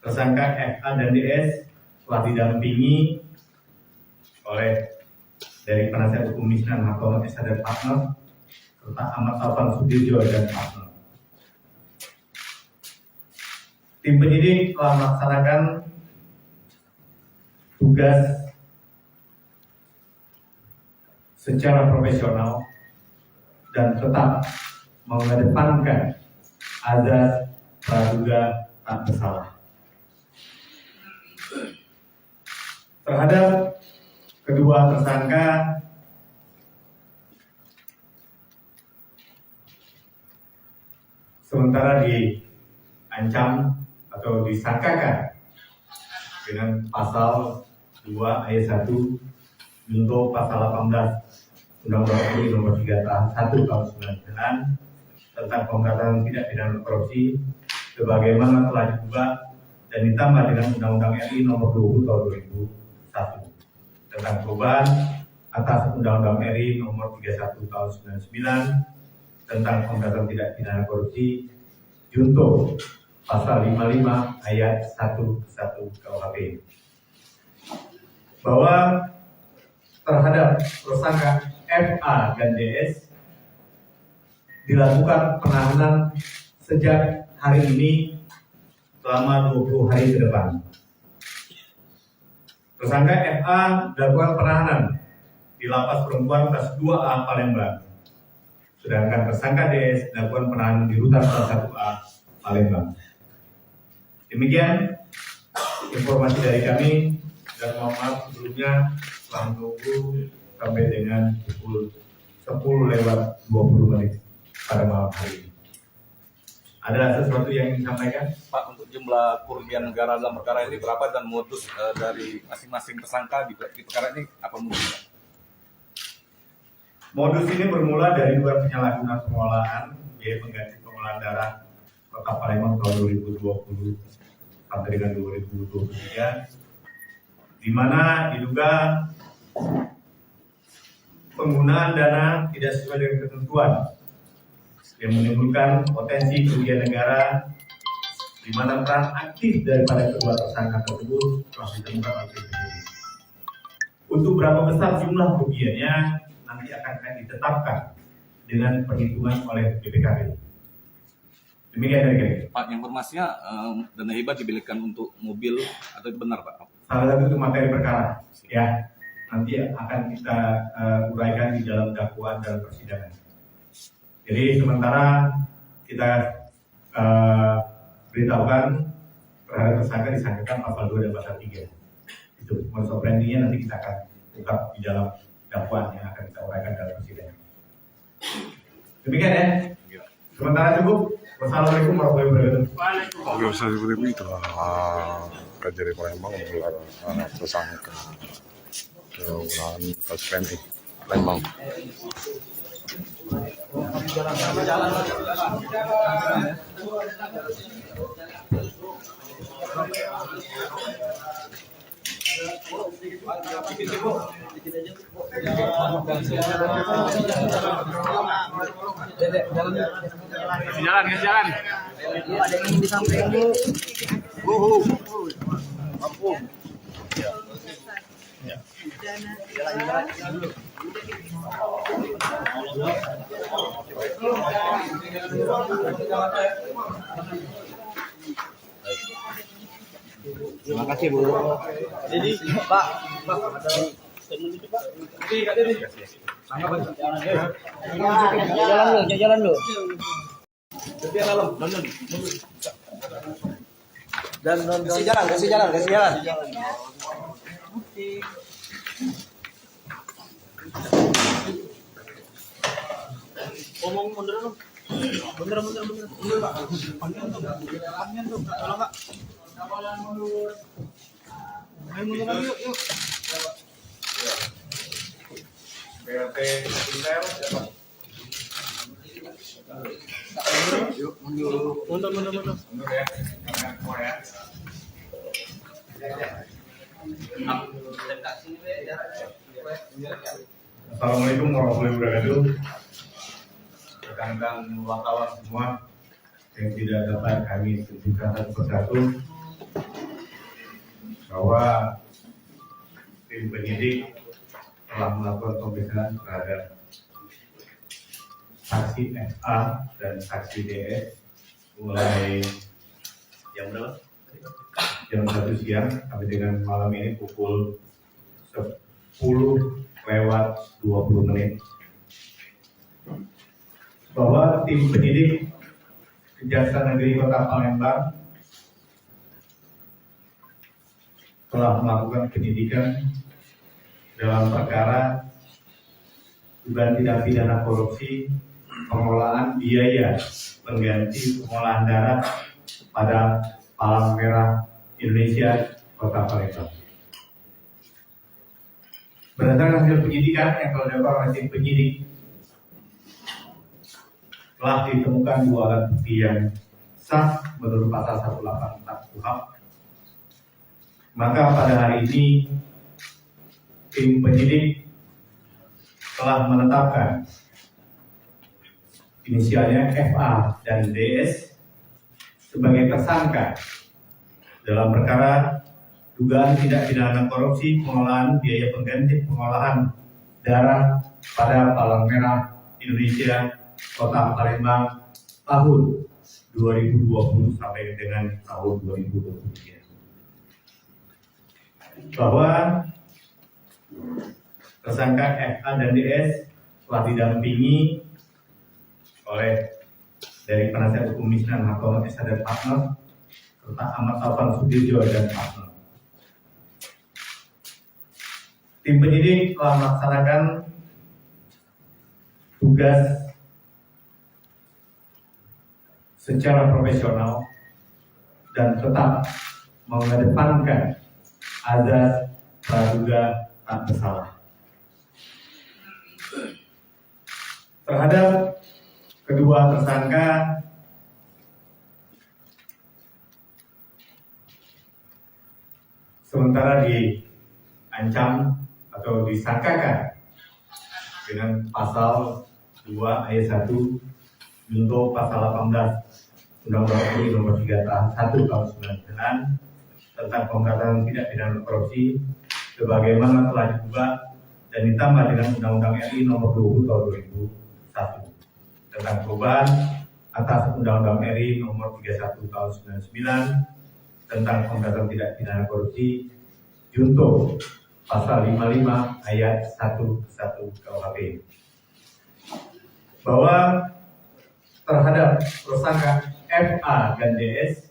tersangka FA dan DS telah didampingi oleh dari penasihat hukum Misnan Hartono S. dan partner serta Ahmad Taufan Sudirjo dan partner. Tim penyidik telah melaksanakan tugas secara profesional dan tetap mengedepankan azas praduga tak bersalah. Terhadap kedua tersangka sementara diancam atau disangkakan dengan pasal 2 ayat 1 junto pasal 18 Undang-Undang RI nomor 3 tahun 1 tahun 99 tentang pemberantasan tindak pidana korupsi sebagaimana telah diubah dan ditambah dengan Undang-Undang RI nomor 20 tahun 2001 tentang perubahan atas Undang-Undang RI nomor 31 tahun 99 tentang pemberantasan tindak pidana korupsi junto pasal 55 ayat 11 KUHP bahwa terhadap tersangka FA dan DS dilakukan penahanan sejak hari ini selama 20 hari ke depan. Tersangka FA dilakukan penahanan di Lapas Perempuan kelas 2A Palembang. Sedangkan tersangka DS dilakukan penahanan di Rutan kelas 1A Palembang. Demikian informasi dari kami dan mohon maaf sebelumnya telah menunggu sampai dengan pukul 10:20 pada malam hari ini. Ada sesuatu yang ingin disampaikan? Pak, untuk jumlah kerugian negara dalam perkara ini berapa dan modus dari masing-masing tersangka di perkara ini apa mungkin? Modus ini bermula dari dugaan penyalahgunaan pengolahan biaya pengganti pengolahan darah Kota Palembang tahun 2020 sampai dengan 2023, di mana diduga penggunaan dana tidak sesuai dengan ketentuan yang menimbulkan potensi kerugian negara, di mana peran aktif daripada kedua tersangka tersebut telah ditemukan oleh tim penyidik. Untuk berapa besar jumlah kerugiannya nanti akan ditetapkan dengan perhitungan oleh BPKP. Demikian dari kami. Pak, informasinya dana hibah dibelikan untuk mobil atau itu benar, Pak? Salah satu itu materi perkara, ya nanti akan kita uraikan di dalam dakwaan dalam persidangan. Jadi sementara kita beritahukan terhadap tersangka disangkakan pasal 2 dan pasal 3. Itu modus operandinya nanti kita akan ungkap di dalam dakwaan yang akan kita uraikan dalam persidangan. Demikian ya. Sementara cukup. Wassalamualaikum warahmatullahi wabarakatuh. Oke, seperti itu Kejari Palembang menggelar tersangka pengelolaan kasus PMI Palembang. Jalan. Ada yang ingin disampaikan, Bu. Ampun. Terima kasih Bu. Jadi Pak, ada statement itu Pak. Jalan lu. Kasih jalan. Ngomong mundur dong. Mundur Pak. Panjang tuh. Tolong Kak. Ayo mundur lagi yuk. BLT Intel Mundur. mundur ya, jangan semua ya. Assalamualaikum warahmatullahi wabarakatuh. Rekan-rekan wartawan semua yang tidak dapat kami sebutkan satu persatu bahwa tim penyidik telah melakukan pemeriksaan terhadap saksi FA dan saksi DS mulai jam berapa? Jam 1 siang sampai dengan malam ini pukul 10:20 bahwa tim penyidik Kejaksaan Negeri Kota Palembang telah melakukan penyidikan dalam perkara dugaan tindak pidana korupsi pengelolaan biaya pengganti pengolahan darah pada Palang Merah Indonesia Kota Palembang. Berdasarkan hasil penyidikan yang telah dilakukan oleh tim penyidik, telah ditemukan 2 alat bukti yang sah menurut pasal 184 KUHP. Maka pada hari ini tim penyidik telah menetapkan inisialnya FA dan DS sebagai tersangka dalam perkara dugaan tindak pidana korupsi pengelolaan biaya pengganti pengolahan darah pada Palang Merah Indonesia Kota Palembang tahun 2020 sampai dengan tahun 2023. Bahwa tersangka FA dan DS telah didampingi oleh dari penasihat hukum Misnan Hartono SH dan partner serta Ahmad Taufan Sudirjo dan partner. Tim penyidik telah melaksanakan tugas secara profesional dan tetap mengedepankan azas praduga tak bersalah. Terhadap kedua tersangka sementara diancam atau disangkakan dengan pasal 2 ayat 1 junto pasal 18 Undang-Undang RI nomor 3 tahun 1 tahun 99 tentang pemberantasan tindak pidana korupsi sebagaimana telah diubah dan ditambah dengan Undang-Undang RI nomor 20 tahun 2001 tentang perubahan atas Undang-Undang RI nomor 31 tahun 99 tentang pemberantasan tindak pidana korupsi junto pasal 55 ayat 11 KUHP bahwa terhadap tersangka FA dan DS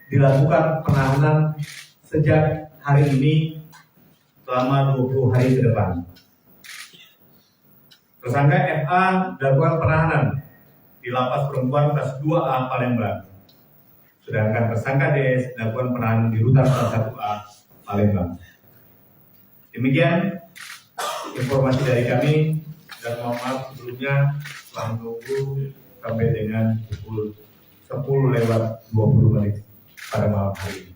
dilakukan penahanan sejak hari ini selama 20 hari ke depan. Tersangka FA dilakukan penahanan di Lapas Perempuan kelas 2A Palembang. Sedangkan tersangka DS dilakukan penahanan di Rutan kelas 1A Palembang. Demikian informasi dari kami dan mohon maaf sebelumnya telah menunggu sampai dengan pukul 10:20 pada malam hari ini.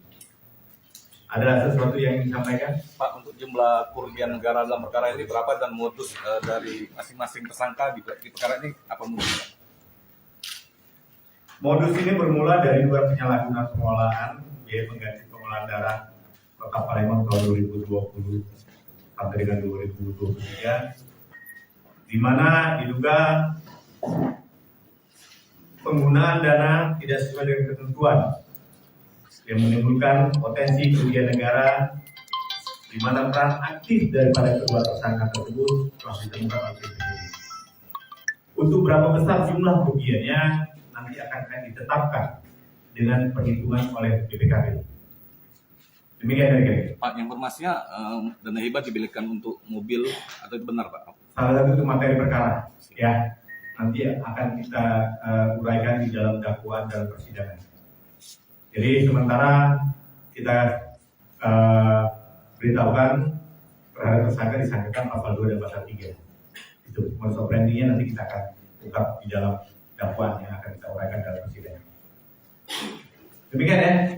Ada sesuatu yang ingin disampaikan? Pak, untuk jumlah kerugian negara dalam perkara ini berapa dan modus dari masing-masing tersangka di perkara ini apa modusnya? Modus ini bermula dari dugaan penyalahgunaan pengolahan biaya pengganti pengolahan darah Kota Palembang tahun 2020 sampai dengan 2023, di mana diduga penggunaan dana tidak sesuai dengan ketentuan yang menimbulkan potensi kerugian negara, di mana peran aktif daripada kedua tersangka tersebut telah ditemukan oleh tim penyidik. Untuk berapa besar jumlah kerugiannya nanti akan ditetapkan dengan perhitungan oleh BPKB. Demikian dari kami. Pak, informasinya dana hibah dibelikan untuk mobil atau itu benar, Pak? Salah satu itu materi perkara, ya. Nanti akan kita uraikan di dalam dakwaan dalam persidangan. Jadi sementara kita beritahukan terhadap tersangka disangkakan pasal 2 dan pasal 3. Itu modus operandinya nanti kita akan ungkap di dalam dakwaan yang akan kita uraikan dalam persidangan. Demikian ya.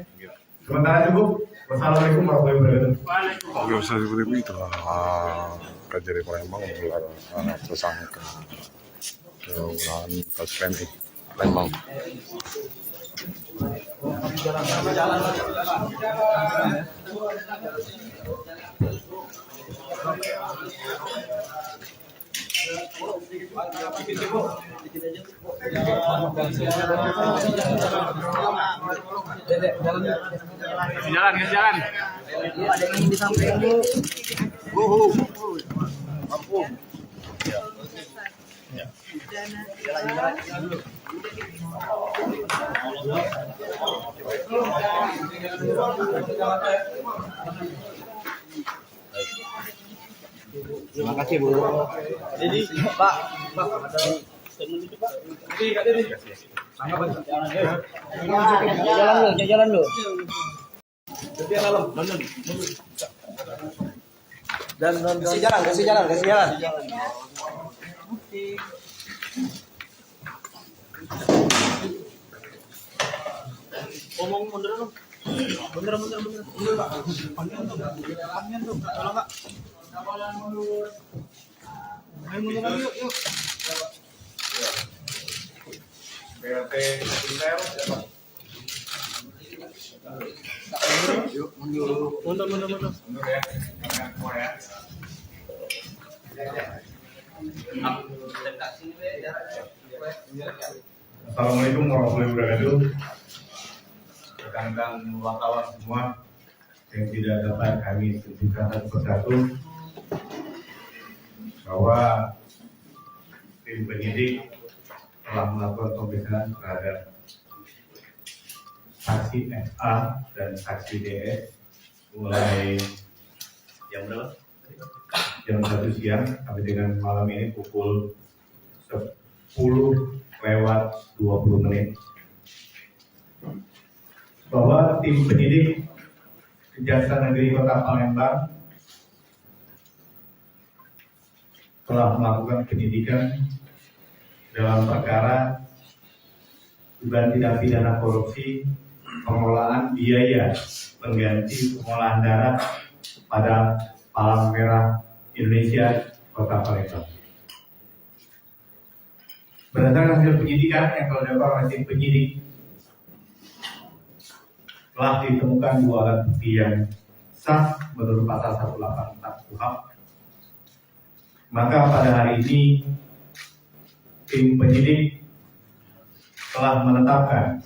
Sementara cukup. Wassalamualaikum warahmatullahi wabarakatuh. Oke, bisa seperti itu. Kejari Palembang menggelar tersangka keundangan kasus PMI Palembang. Jalan. Ada yang di samping Bu. Mampu. Jalan. Terima kasih Bu. Jadi Pak ada statement itu Pak. Jalan lu. Biar malam, Dan kasih jalan. Ngomong mundur dong. Mundur Pak. Panjang tuh. Tolong Kak. Ayo mundur lagi yuk. BRT Intel siapa? Mundur. Mundur ya. Jangan keluar ya. Assalamualaikum warahmatullahi wabarakatuh. Rekan-rekan wartawan semua yang tidak dapat kami sebutkan satu persatu bahwa tim penyidik telah melakukan pemeriksaan terhadap saksi FA dan saksi DS mulai jam berapa? Jam 1 siang sampai dengan malam ini pukul 10:20 bahwa tim penyidik Kejaksaan Negeri Kota Palembang telah melakukan penyidikan dalam perkara dugaan tindak pidana korupsi pengelolaan biaya pengganti pengolahan darah pada Palang Merah Indonesia Kota Palembang. Berdasarkan hasil penyidikan yang telah dilakukan oleh tim penyidik, telah ditemukan 2 alat bukti yang sah menurut pasal 184 KUHP. Maka pada hari ini tim penyidik telah menetapkan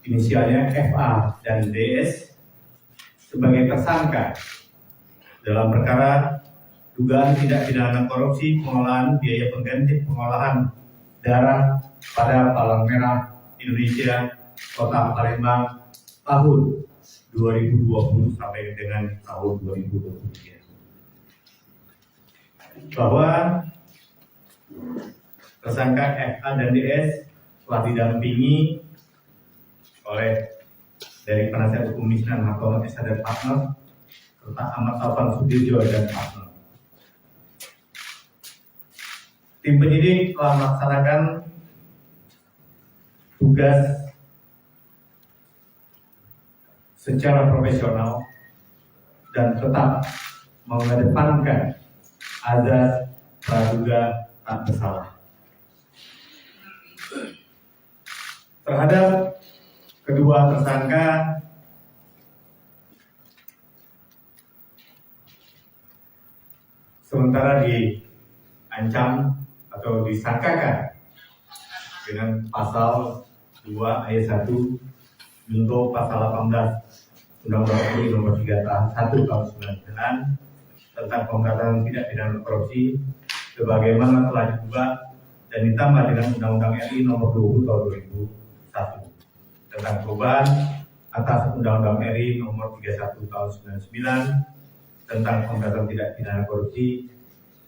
inisialnya FA dan DS sebagai tersangka dalam perkara dugaan tindak pidana korupsi pengelolaan biaya pengganti pengolahan darah pada Palang Merah Indonesia Kota Palembang tahun 2020 sampai dengan tahun 2023. Bahwa tersangka FA dan DS telah didampingi oleh dari penasihat hukum Misnan Hakom Esa dan partner serta Ahmad Taufan Sudirjo dan partner. Tim penyidik telah melaksanakan tugas secara profesional dan tetap mengedepankan azas praduga tak bersalah. Terhadap kedua tersangka sementara diancam atau disangkakan dengan pasal 2 ayat 1 junto pasal 18 Undang-Undang RI nomor 3 tahun 1 tahun 99 tentang pemberantasan tindak pidana korupsi sebagaimana telah diubah dan ditambah dengan Undang-Undang RI nomor 20 tahun 2001 tentang perubahan atas Undang-Undang RI nomor 31 tahun 99 tentang pemberantasan tindak pidana korupsi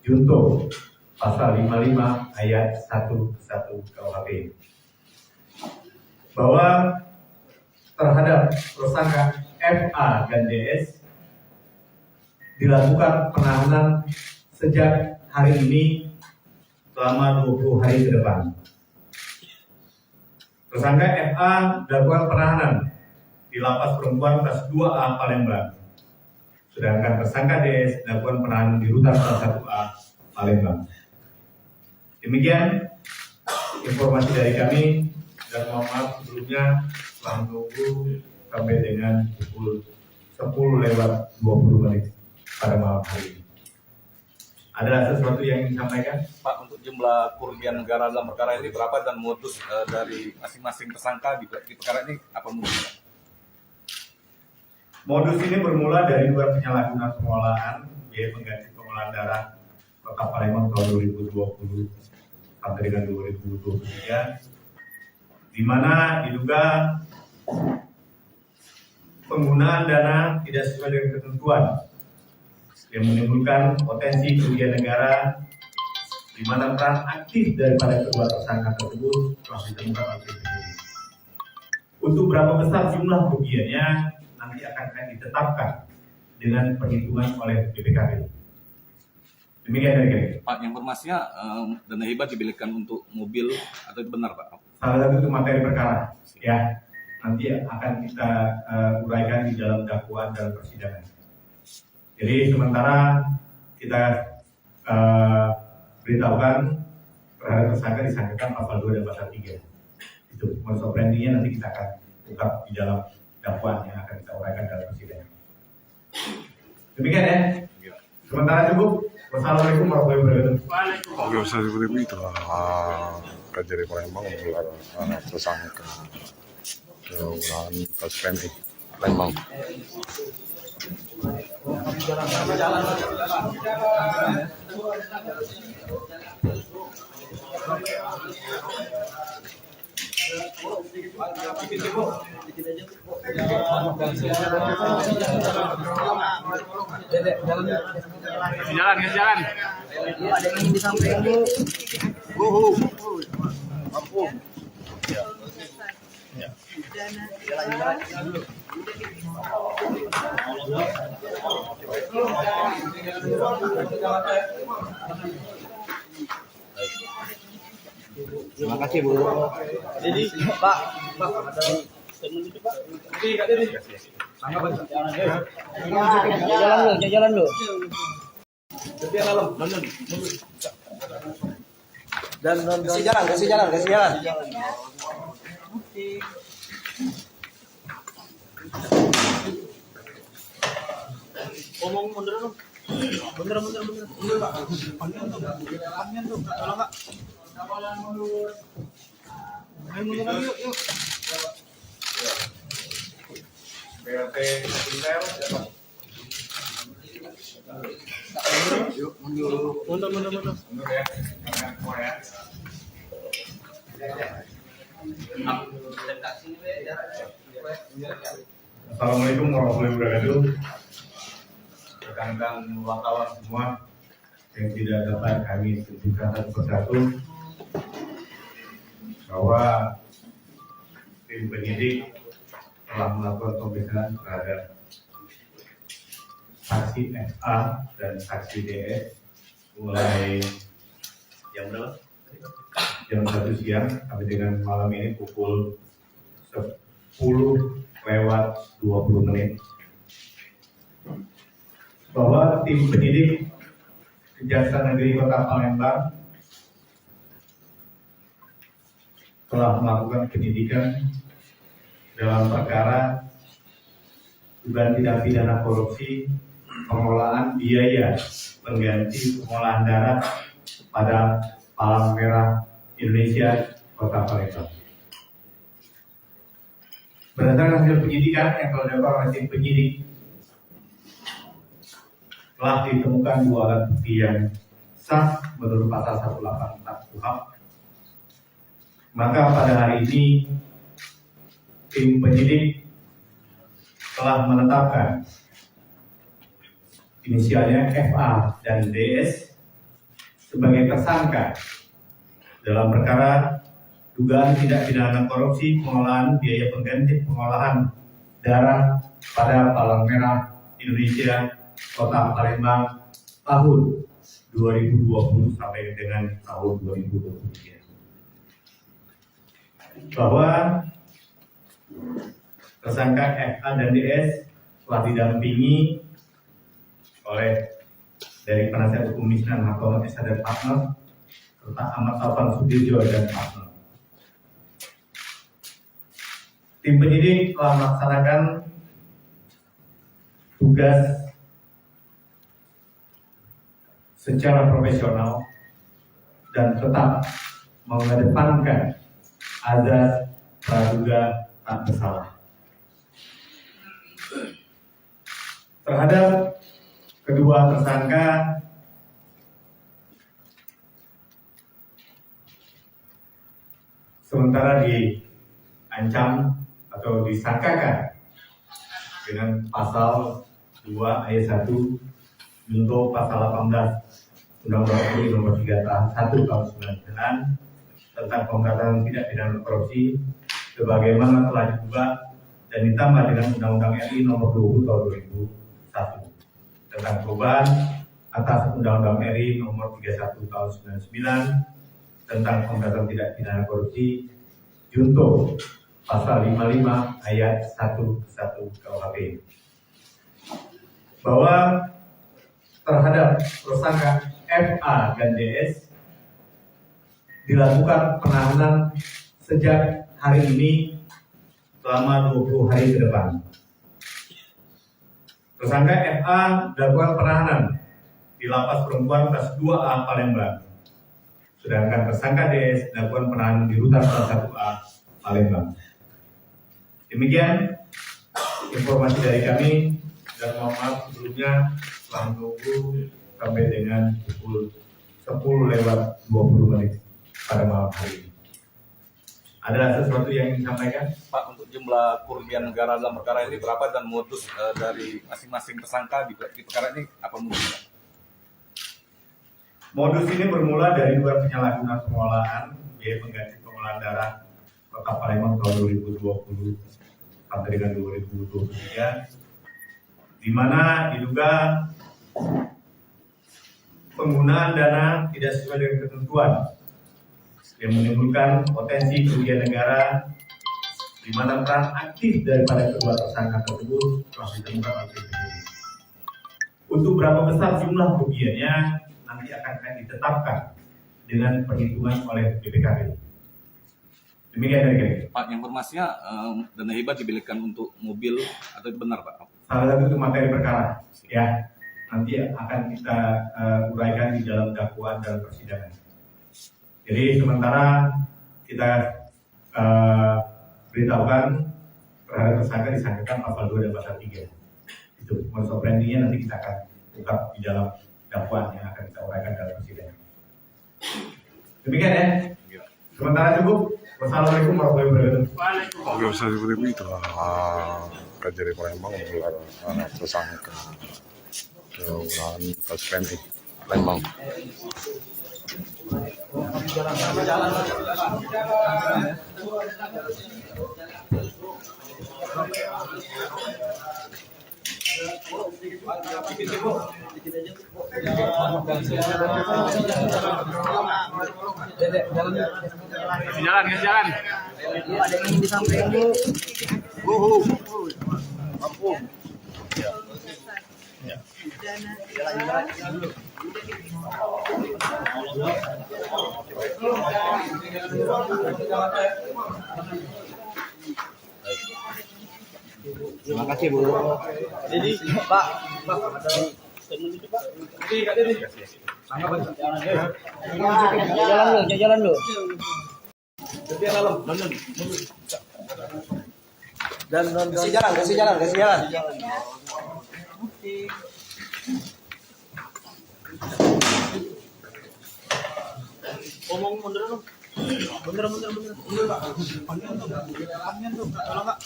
junto pasal 55 ayat 11 KUHP bahwa terhadap tersangka FA dan DS dilakukan penahanan sejak hari ini selama 20 hari ke depan. Tersangka FA dilakukan penahanan di Lapas Perempuan kelas 2A Palembang. Sedangkan tersangka DS dilakukan penahanan di Rutan kelas 1A Palembang. Demikian informasi dari kami dan mohon maaf sebelumnya telah menunggu sampai dengan pukul 10:20 pada malam hari ini. Ada sesuatu yang ingin disampaikan? Pak, untuk jumlah kerugian negara dalam perkara ini berapa dan modus dari masing-masing tersangka di perkara ini apa mungkin? Modus ini bermula dari dugaan penyalahgunaan pengolahan biaya pengganti pengolahan darah Kota Palembang tahun 2020 sampai dengan 2023, di mana diduga penggunaan dana tidak sesuai dengan ketentuan yang menimbulkan potensi kerugian negara, di mana peran aktif daripada kedua tersangka tersebut telah ditemukan oleh penyidik. Untuk berapa besar jumlah kerugiannya nanti akan ditetapkan dengan perhitungan oleh BPKP. Demikian dari kami. Pak, informasinya dana hibah dibelikan untuk mobil atau itu benar, Pak? Salah satu itu materi perkara, ya. Nanti akan kita uraikan di dalam dakwaan dalam persidangan. Jadi sementara kita beritahukan terhadap tersangka disangkakan pasal 2 dan pasal 3. Itu modus operandinya nanti kita akan ungkap di dalam dakwaan yang akan kita uraikan dalam persidangan. Demikian ya. Sementara cukup. Wassalamualaikum warahmatullahi wabarakatuh. Oke, seperti itu Kejari Palembang menggelar tersangka penggunaan kasus PMI Palembang. Jalan. Ada yang disampaikan Bu. Mampu. Terima kasih Bu. Jadi Pak ada statement itu Pak. Jalan lu. Dan kasih jalan. Ngomong mundur dong. Mundur Pak. Panjang tuh. Kalau enggak. Ayo mundur lagi yuk. BRT Intel. Mundur. Mundur ya. Jangan semua ya. Assalamualaikum warahmatullahi wabarakatuh. Rekan-rekan wartawan semua yang tidak dapat kami sebutkan satu persatu bahwa tim penyidik telah melakukan pemeriksaan terhadap saksi FA dan saksi DS mulai jam berapa? Jam 1 siang sampai dengan malam ini pukul 10:20 bahwa tim penyidik Kejaksaan Negeri Kota Palembang telah melakukan penyidikan dalam perkara dugaan tindak pidana korupsi pengelolaan biaya pengganti pengolahan darat pada Palang Merah Indonesia Kota Palembang. Berdasarkan hasil penyidikan yang telah dilakukan oleh tim penyidik, telah ditemukan dua alat bukti yang sah menurut pasal 184 KUHP. Maka pada hari ini tim penyidik telah menetapkan inisialnya FA dan DS sebagai tersangka dalam perkara dugaan tindak pidana korupsi pengelolaan biaya pengganti pengolahan darah pada Palang Merah Indonesia Kota Palembang tahun 2020 sampai dengan tahun 2023. Bahwa tersangka FA dan DS telah didampingi oleh dari penasihat hukum Misnan Hartono SH dan partner serta Ahmad Taufan Sudirjo dan partner. Tim penyidik telah melaksanakan tugas secara profesional dan tetap mengedepankan azas praduga tak bersalah. Terhadap kedua tersangka sementara diancam atau disangkakan dengan pasal 2 ayat 1 junto pasal 18 Undang-Undang RI nomor 3 tahun 1 tahun 99 tentang pemberantasan tindak pidana korupsi sebagaimana telah diubah dan ditambah dengan Undang-Undang RI nomor 20 tahun 2001 tentang perubahan atas Undang-Undang RI nomor 31 tahun 99 tentang pemberantasan tindak pidana korupsi junto pasal 55 ayat 1 KUHP bahwa terhadap tersangka FA dan DS dilakukan penahanan sejak hari ini selama 20 hari ke depan. Tersangka FA dilakukan penahanan di Lapas Perempuan kelas 2A Palembang. Sedangkan tersangka DS dilakukan penahanan di Rutan kelas 1A Palembang. Demikian informasi dari kami dan mohon maaf sebelumnya telah menunggu sampai dengan pukul 10:20 pada malam hari ini. Ada sesuatu yang ingin disampaikan? Pak, untuk jumlah kerugian negara dalam perkara ini berapa dan modus dari masing-masing tersangka di perkara ini apa mungkin? Modus ini bermula dari dugaan penyalahgunaan pengelolaan biaya pengganti pengolahan darah Kota Palembang tahun 2020 sampai dengan 2023, di mana diduga penggunaan dana tidak sesuai dengan ketentuan yang menimbulkan potensi kerugian negara, di mana peran aktif daripada kedua tersangka tersebut telah ditemukan oleh tim penyidik. Untuk berapa besar jumlah kerugiannya nanti akan ditetapkan dengan perhitungan oleh BPKB. Demikian dari kami. Pak, informasinya dana hibah dibelikan untuk mobil atau itu benar, Pak? Salah satu itu materi perkara, ya. Nanti akan kita uraikan di dalam dakwaan dalam persidangan. Jadi sementara kita beritahukan terhadap tersangka disangkakan pasal 2 dan pasal 3. Itu modus operandinya nanti kita akan ungkap di dalam dakwaan yang akan kita uraikan dalam persidangan. Demikian ya. Sementara cukup. Wassalamualaikum warahmatullahi wabarakatuh. Oke, seperti itu Kejari Palembang menggelar tersangka penggunaan kasus PMI Palembang. Jalan. Ada yang disampaikan Bu. Terima kasih Bu. Jadi Pak, Pak, ada statement itu Pak. Nanti Kak Deni. Tangkap aja. Jalan lu. Jadi dalam, mundur. Dan Kasih jalan. ngomong mundur dulu. Mundur Pak. Panjang tuh. Tolong Kak.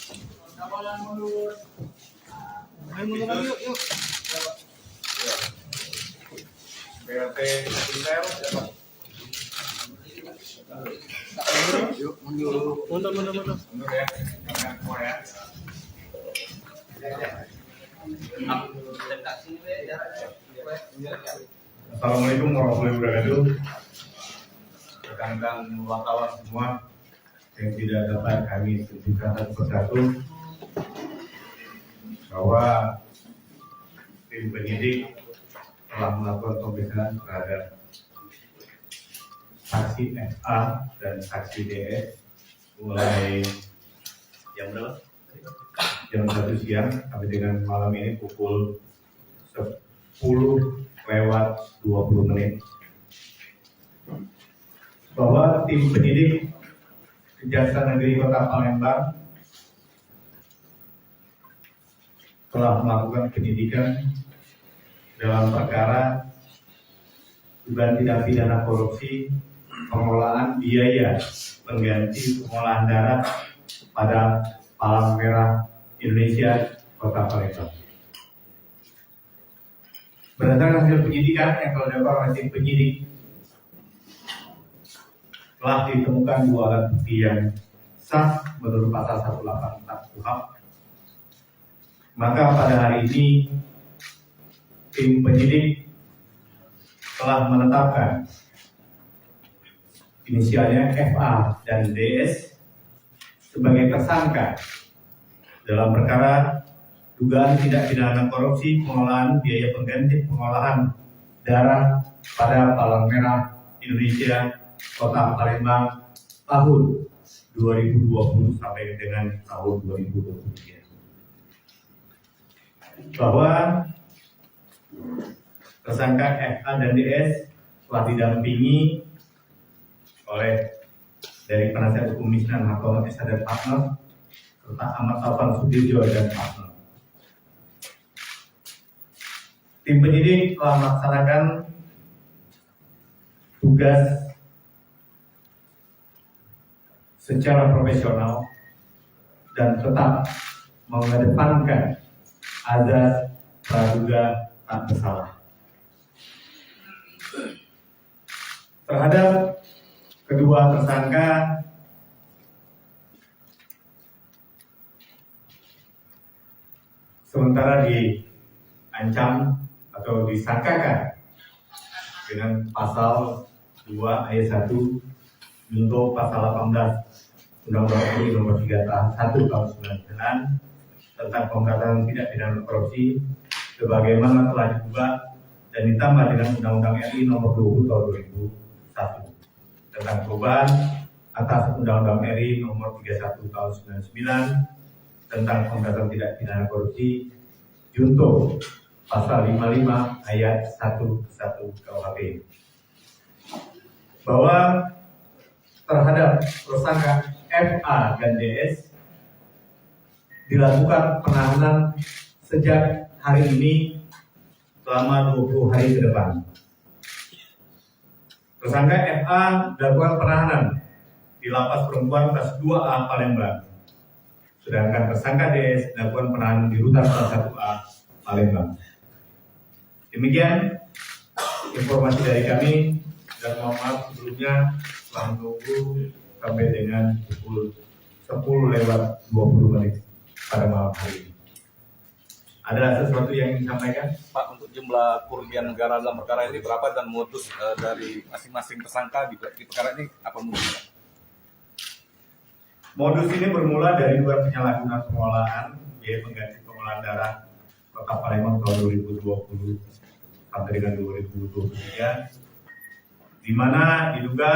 Ayo mundur lagi yuk. BRT Intel siapa? Mundur. Mundur ya, jangan semua ya. Assalamualaikum warahmatullahi wabarakatuh. Rekan-rekan wartawan semua yang tidak dapat kami tunjukkan satu persatu bahwa tim penyidik telah melakukan pemeriksaan terhadap saksi FA dan saksi DS mulai jam berapa? Jam 1 siang sampai dengan malam ini pukul 10:20 bahwa tim penyidik Kejaksaan Negeri Kota Palembang telah melakukan penyidikan dalam perkara dugaan tindak pidana korupsi pengelolaan biaya pengganti pengolahan darah pada Palang Merah Indonesia Kota Palembang. Berdasarkan hasil penyidikan yang telah dilakukan oleh tim penyidik, telah ditemukan 2 alat bukti yang sah menurut pasal 184 KUHP. Maka pada hari ini tim penyidik telah menetapkan inisialnya FA dan DS sebagai tersangka dalam perkara dugaan tindak pidana korupsi pengelolaan biaya pengganti pengolahan darah pada Palang Merah Indonesia Kota Palembang tahun 2020 sampai dengan tahun 2023. Bahwa tersangka FA dan DS telah didampingi oleh dari penasihat hukum Misnan Hartono SH dan partner serta Ahmad Taufan Sudirjo dan partner. Tim penyidik telah melaksanakan tugas secara profesional dan tetap mengedepankan azas praduga tak bersalah. Terhadap kedua tersangka sementara diancam atau disangkakan dengan pasal 2 ayat 1 junto pasal 18 Undang-Undang RI nomor 3 tahun 1 tahun 99 tentang pemberantasan tindak pidana korupsi sebagaimana telah diubah dan ditambah dengan Undang-Undang RI nomor 20 tahun 2001 tentang perubahan atas Undang-Undang RI nomor 31 tahun 99 tentang pemberantasan tindak pidana korupsi junto pasal 55 ayat 1 KUHP bahwa terhadap tersangka FA dan DS dilakukan penahanan sejak hari ini selama 20 hari ke depan. Tersangka FA dilakukan penahanan di Lapas Perempuan kelas 2A Palembang. Sedangkan tersangka DS dilakukan penahanan di Rutan kelas 1A Palembang. Demikian informasi dari kami dan mohon maaf sebelumnya telah menunggu sampai dengan pukul 10:20 pada malam hari ini. Ada sesuatu yang ingin disampaikan? Pak, untuk jumlah kerugian negara dalam perkara ini berapa dan modus dari masing-masing tersangka di perkara ini apa modusnya? Modus ini bermula dari dugaan penyalahgunaan pengelolaan biaya pengganti pengolahan darah Kota Palembang tahun 2020 sampai dengan 2023, di mana diduga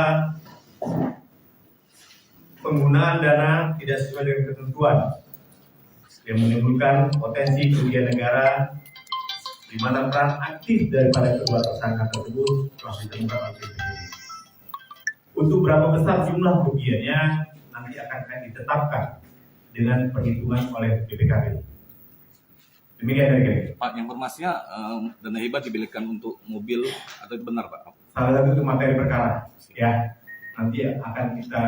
penggunaan dana tidak sesuai dengan ketentuan yang menimbulkan potensi kerugian negara di mana peran aktif daripada kedua tersangka tersebut telah ditemukan oleh tim penyidik. Untuk berapa besar jumlah kerugiannya nanti akan ditetapkan dengan perhitungan oleh BPKB. Demikian dari kami. Pak, informasinya dana hibah dibelikan untuk mobil atau itu benar Pak? Salah satu itu materi perkara, ya nanti akan kita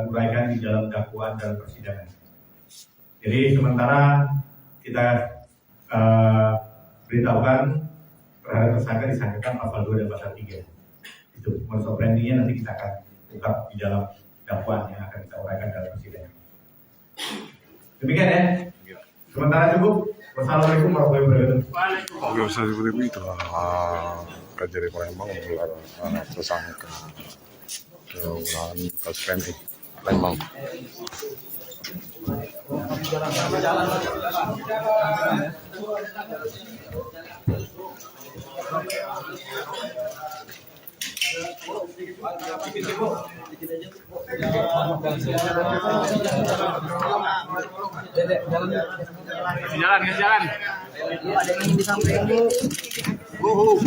uraikan di dalam dakwaan dalam persidangan. Jadi sementara kita beritahukan terhadap tersangka disangkakan pasal 2 dan pasal 3. Itu modus operandinya nanti kita akan ungkap di dalam dakwaan yang akan kita uraikan dalam persidangan. Demikian ya. Sementara cukup. Wassalamualaikum warahmatullahi wabarakatuh. Oke, seperti itu Kejari Palembang menggelar tersangka keulahan kasus PMI Palembang. Jalan. Ada yang di samping Bu.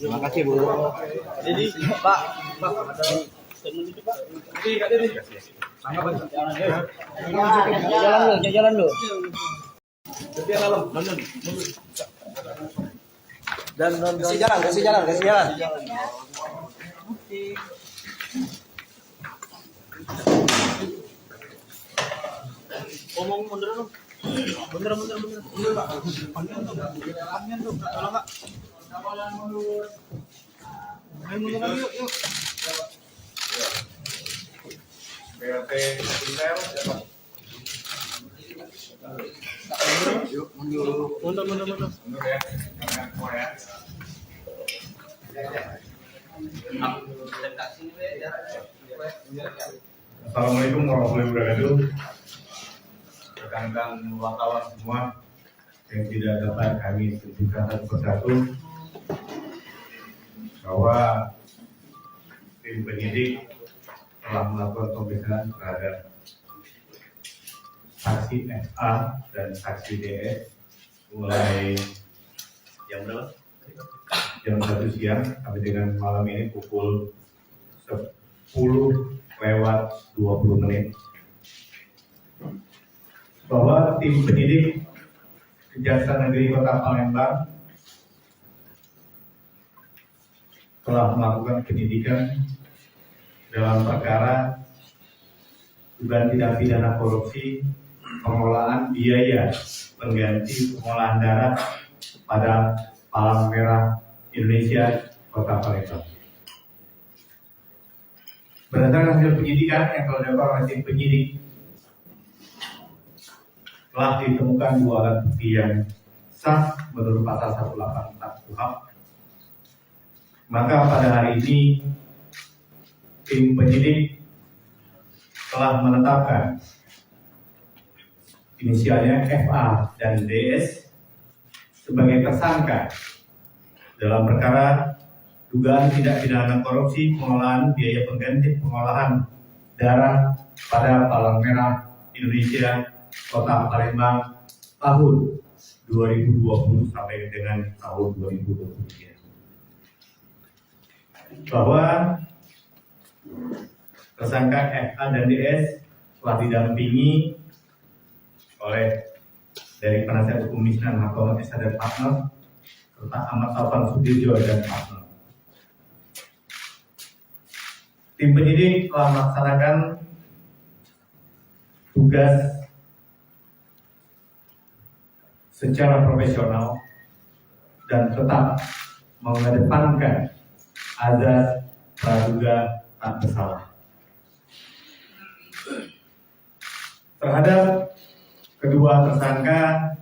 Terima kasih Bu. Jadi Pak, ada statement itu Pak. Jalan dulu. Dan kasih jalan. Ngomong mundur dulu. Mundur Pak. Panjang tuh. Tolong Pak. Ayo mundur lagi yuk. BRT Intel. Mundur. Mundur ya. Jangan semua ya. Assalamualaikum warahmatullahi wabarakatuh. Rekan-rekan wartawan semua yang tidak dapat kami tunjukkan satu persatu bahwa tim penyidik telah melakukan pemeriksaan terhadap saksi FA dan saksi DS mulai jam berapa? Jam 1 siang sampai dengan malam ini pukul 10:20 bahwa tim penyidik Kejaksaan Negeri Kota Palembang telah melakukan penyidikan dalam perkara dugaan tindak pidana korupsi pengelolaan biaya pengganti pengolahan darah pada Palang Merah Indonesia Kota Palembang. Berdasarkan hasil penyidikan yang telah dilakukan oleh tim penyidik, telah ditemukan 2 alat bukti yang sah menurut pasal 184 KUHP. Maka pada hari ini tim penyidik telah menetapkan inisialnya FA dan DS sebagai tersangka dalam perkara dugaan tindak pidana korupsi pengelolaan biaya pengganti pengolahan darah pada Palang Merah Indonesia Kota Palembang tahun 2020 sampai dengan tahun 2023. Bahwa tersangka FA dan DS telah didampingi oleh dari penasihat hukum Misnan Hartono SH dan partner serta Ahmad Taufan Sudirjo dan partner. Tim penyidik telah melaksanakan tugas secara profesional dan tetap mengedepankan azas praduga tak bersalah. Terhadap kedua tersangka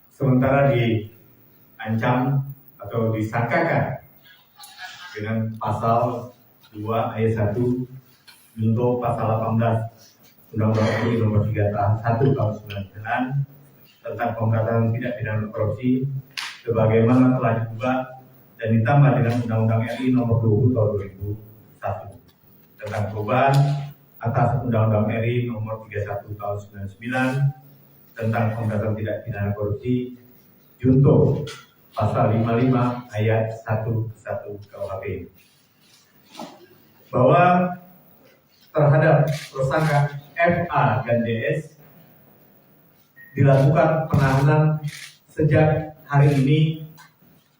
sementara diancam atau disangkakan dengan pasal 2 ayat 1 junto pasal 18 Undang-Undang RI Nomor 3 Tahun 1 Tahun 99 tentang pemberantasan tindak pidana korupsi sebagaimana telah diubah dan ditambah dengan Undang-Undang RI Nomor 20 Tahun 2001 tentang perubahan atas Undang-Undang RI Nomor 31 Tahun 99 tentang pemberantasan tindak pidana korupsi junto pasal 55 ayat 11 KUHP bahwa terhadap tersangka FA dan DS dilakukan penahanan sejak hari ini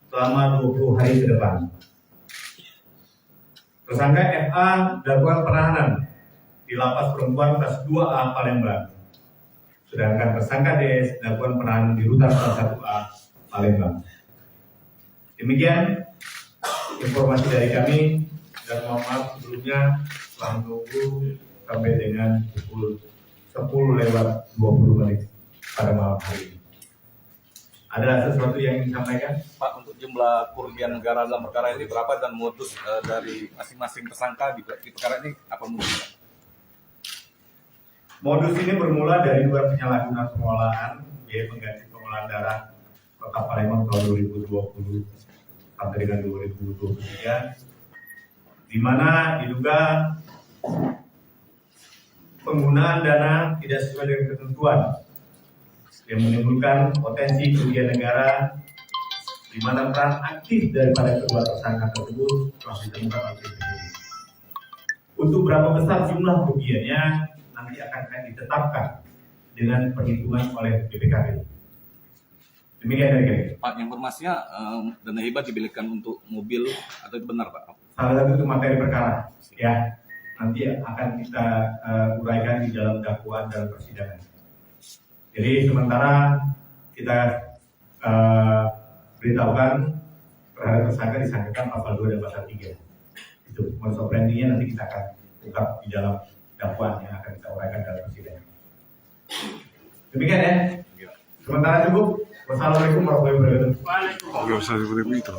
selama 20 hari ke depan. Tersangka FA dilakukan penahanan di Lapas Perempuan kelas 2A Palembang. Sedangkan tersangka DS dilakukan penahanan di Rutan kelas 1A Palembang. Demikian informasi dari kami dan mohon maaf sebelumnya telah menunggu sampai dengan pukul 10:20 pada malam hari ini. Ada sesuatu yang ingin disampaikan? Pak, untuk jumlah kerugian negara dalam perkara ini berapa dan modus dari masing-masing tersangka di perkara ini apa modusnya? Modus ini bermula dari dugaan penyalahgunaan pengolahan biaya pengganti pengolahan darah Kota Palembang tahun 2020 sampai dengan 2023, di mana diduga penggunaan dana tidak sesuai dengan ketentuan yang menimbulkan potensi kerugian negara, di mana peran aktif daripada kedua tersangka tersebut telah ditemukan oleh penyidik. Untuk berapa besar jumlah kerugiannya nanti akan ditetapkan dengan perhitungan oleh BPKP. Demikian dari kami. Pak, informasinya dana hibah dibelikan untuk mobil atau itu benar, Pak? Salah satu itu materi perkara, ya. Nanti akan kita uraikan di dalam dakwaan dalam persidangan. Jadi sementara kita beritahukan terhadap tersangka disangkakan pasal 2 dan pasal 3. Itu modus operandinya nanti kita akan ungkap di dalam dakwaan yang akan kita uraikan dalam persidangan. Demikian ya. Sementara cukup. Wassalamualaikum warahmatullahi wabarakatuh. Oke, seperti itu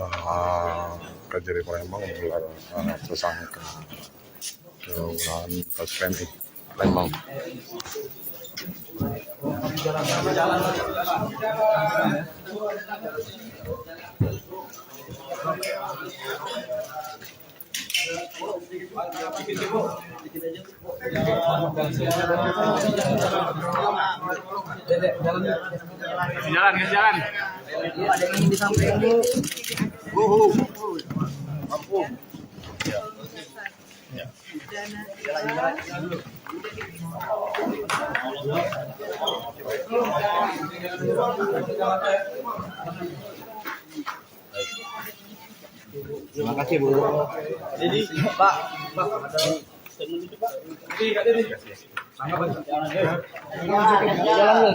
Kejari Palembang menggelar tersangka keundangan kasus PMI Palembang. Jalan. Ada yang disampaikan Bu. Terima kasih Bu. Jadi Pak, ada statement itu Pak.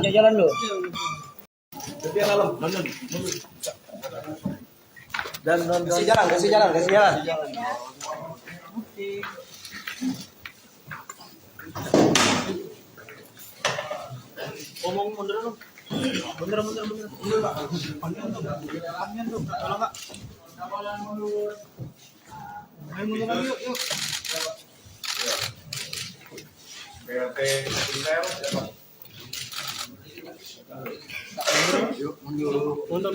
Jalan dulu. Dan kasih jalan. Omong mundur dulu. Mundur Pak. Panjang tuh. Tolong Pak. Ayo mundur lagi yuk. BLT Intel. Mundur. Mundur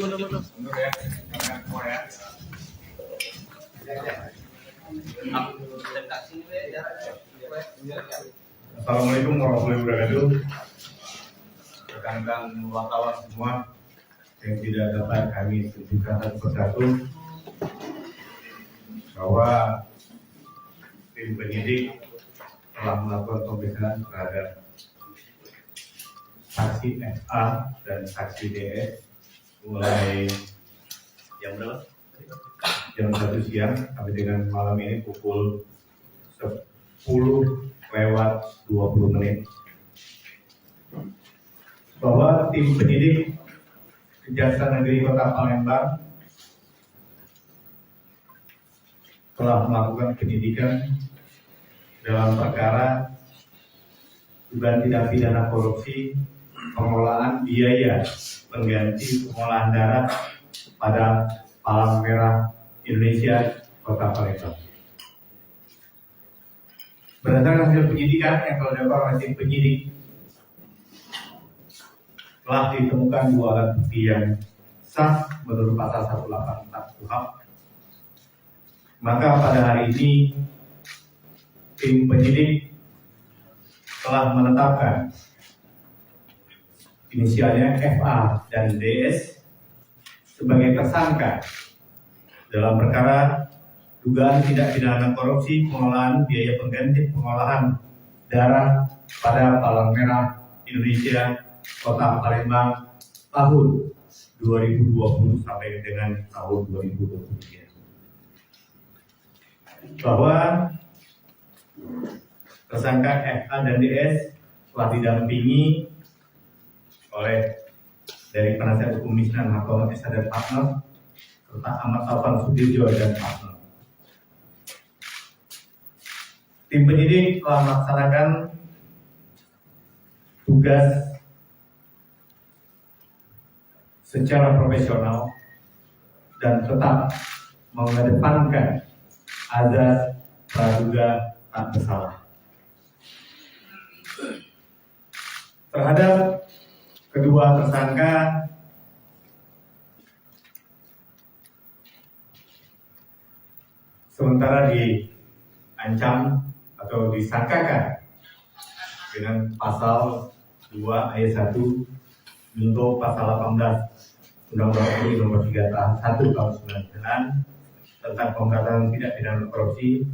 ya. Jangan semua ya. Assalamualaikum warahmatullahi wabarakatuh. Rekan-rekan wartawan semua yang tidak dapat kami tunjukkan satu persatu bahwa tim penyidik telah melakukan pemeriksaan terhadap saksi FA dan saksi DS mulai jam berapa? Jam 1 siang sampai dengan malam ini pukul 10:20 bahwa tim penyidik Kejaksaan Negeri Kota Palembang telah melakukan penyidikan dalam perkara dugaan tindak pidana korupsi pengolahan biaya pengganti pengolahan darah pada Palang Merah Indonesia Kota Palembang. Berdasarkan hasil penyidikan yang telah dilakukan oleh tim penyidik, telah ditemukan 2 alat bukti yang sah menurut pasal 184 KUHP. Maka pada hari ini tim penyidik telah menetapkan inisialnya FA dan DS sebagai tersangka dalam perkara dugaan tindak pidana korupsi pengelolaan biaya pengganti pengolahan darah pada Palang Merah Indonesia Kota Palembang tahun 2020 sampai dengan tahun 2023. Bahwa tersangka FA dan DS telah didampingi oleh dari penasihat hukum Misnan Hartono SH dan partner serta Ahmad Taufan Sudirjo dan partner. Tim penyidik telah melaksanakan tugas secara profesional dan tetap mengedepankan azas praduga tak bersalah. Terhadap kedua tersangka sementara diancam atau disangkakan dengan pasal 2 ayat 1 junto pasal 18 Undang-Undang RI nomor 3 tahun 1 tahun 99 tentang pemberantasan tindak pidana korupsi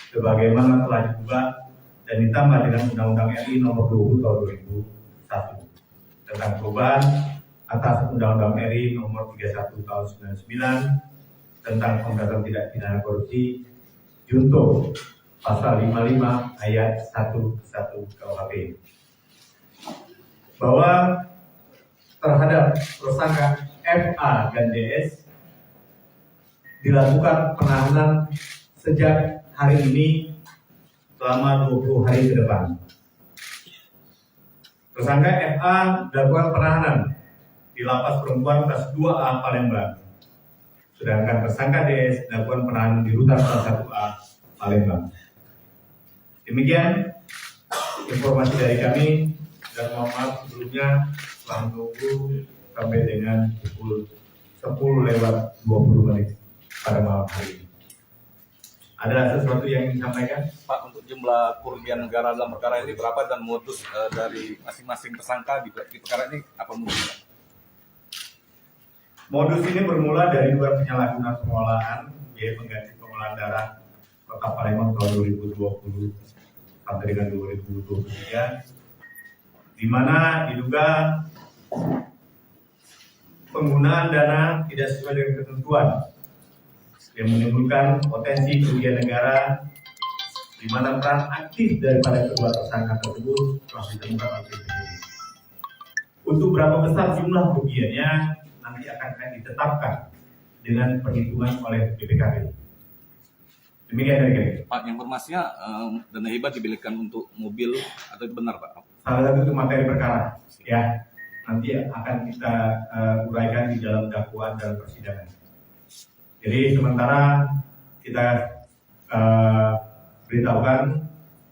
sebagaimana telah diubah dan ditambah dengan Undang-Undang RI nomor 20 tahun 2001 tentang perubahan atas Undang-Undang RI nomor 31 tahun 99 tentang pemberantasan tindak pidana korupsi junto pasal 55 ayat 1 KUHP bahwa terhadap tersangka FA dan DS dilakukan penahanan sejak hari ini selama 20 hari ke depan. Tersangka FA dilakukan penahanan di Lapas Perempuan kelas 2A Palembang. Sedangkan tersangka DS dilakukan penahanan di Rutan kelas 1A Palembang. Demikian informasi dari kami dan mohon maaf sebelumnya telah menunggu sampai dengan pukul 10:20 pada malam hari ini. Ada sesuatu yang ingin disampaikan? Pak, untuk jumlah kerugian negara dalam perkara ini berapa dan modus dari masing-masing tersangka di perkara ini apa modusnya? Modus ini bermula dari dugaan penyalahgunaan pengelolaan biaya pengganti pengolahan darah Kota Palembang tahun 2020 sampai dengan 2023, di mana diduga penggunaan dana tidak sesuai dengan ketentuan yang menimbulkan potensi kerugian negara, di mana peran aktif daripada kedua tersangka tersebut telah ditemukan oleh tim penyidik. Untuk berapa besar jumlah kerugiannya nanti akan ditetapkan dengan perhitungan oleh BPKP. Demikian dari kami. Pak, informasinya dana hibah dibelikan untuk mobil atau itu benar, Pak? Salah satu itu materi perkara, ya nanti akan kita uraikan di dalam dakwaan dalam persidangan. Jadi sementara kita beritahukan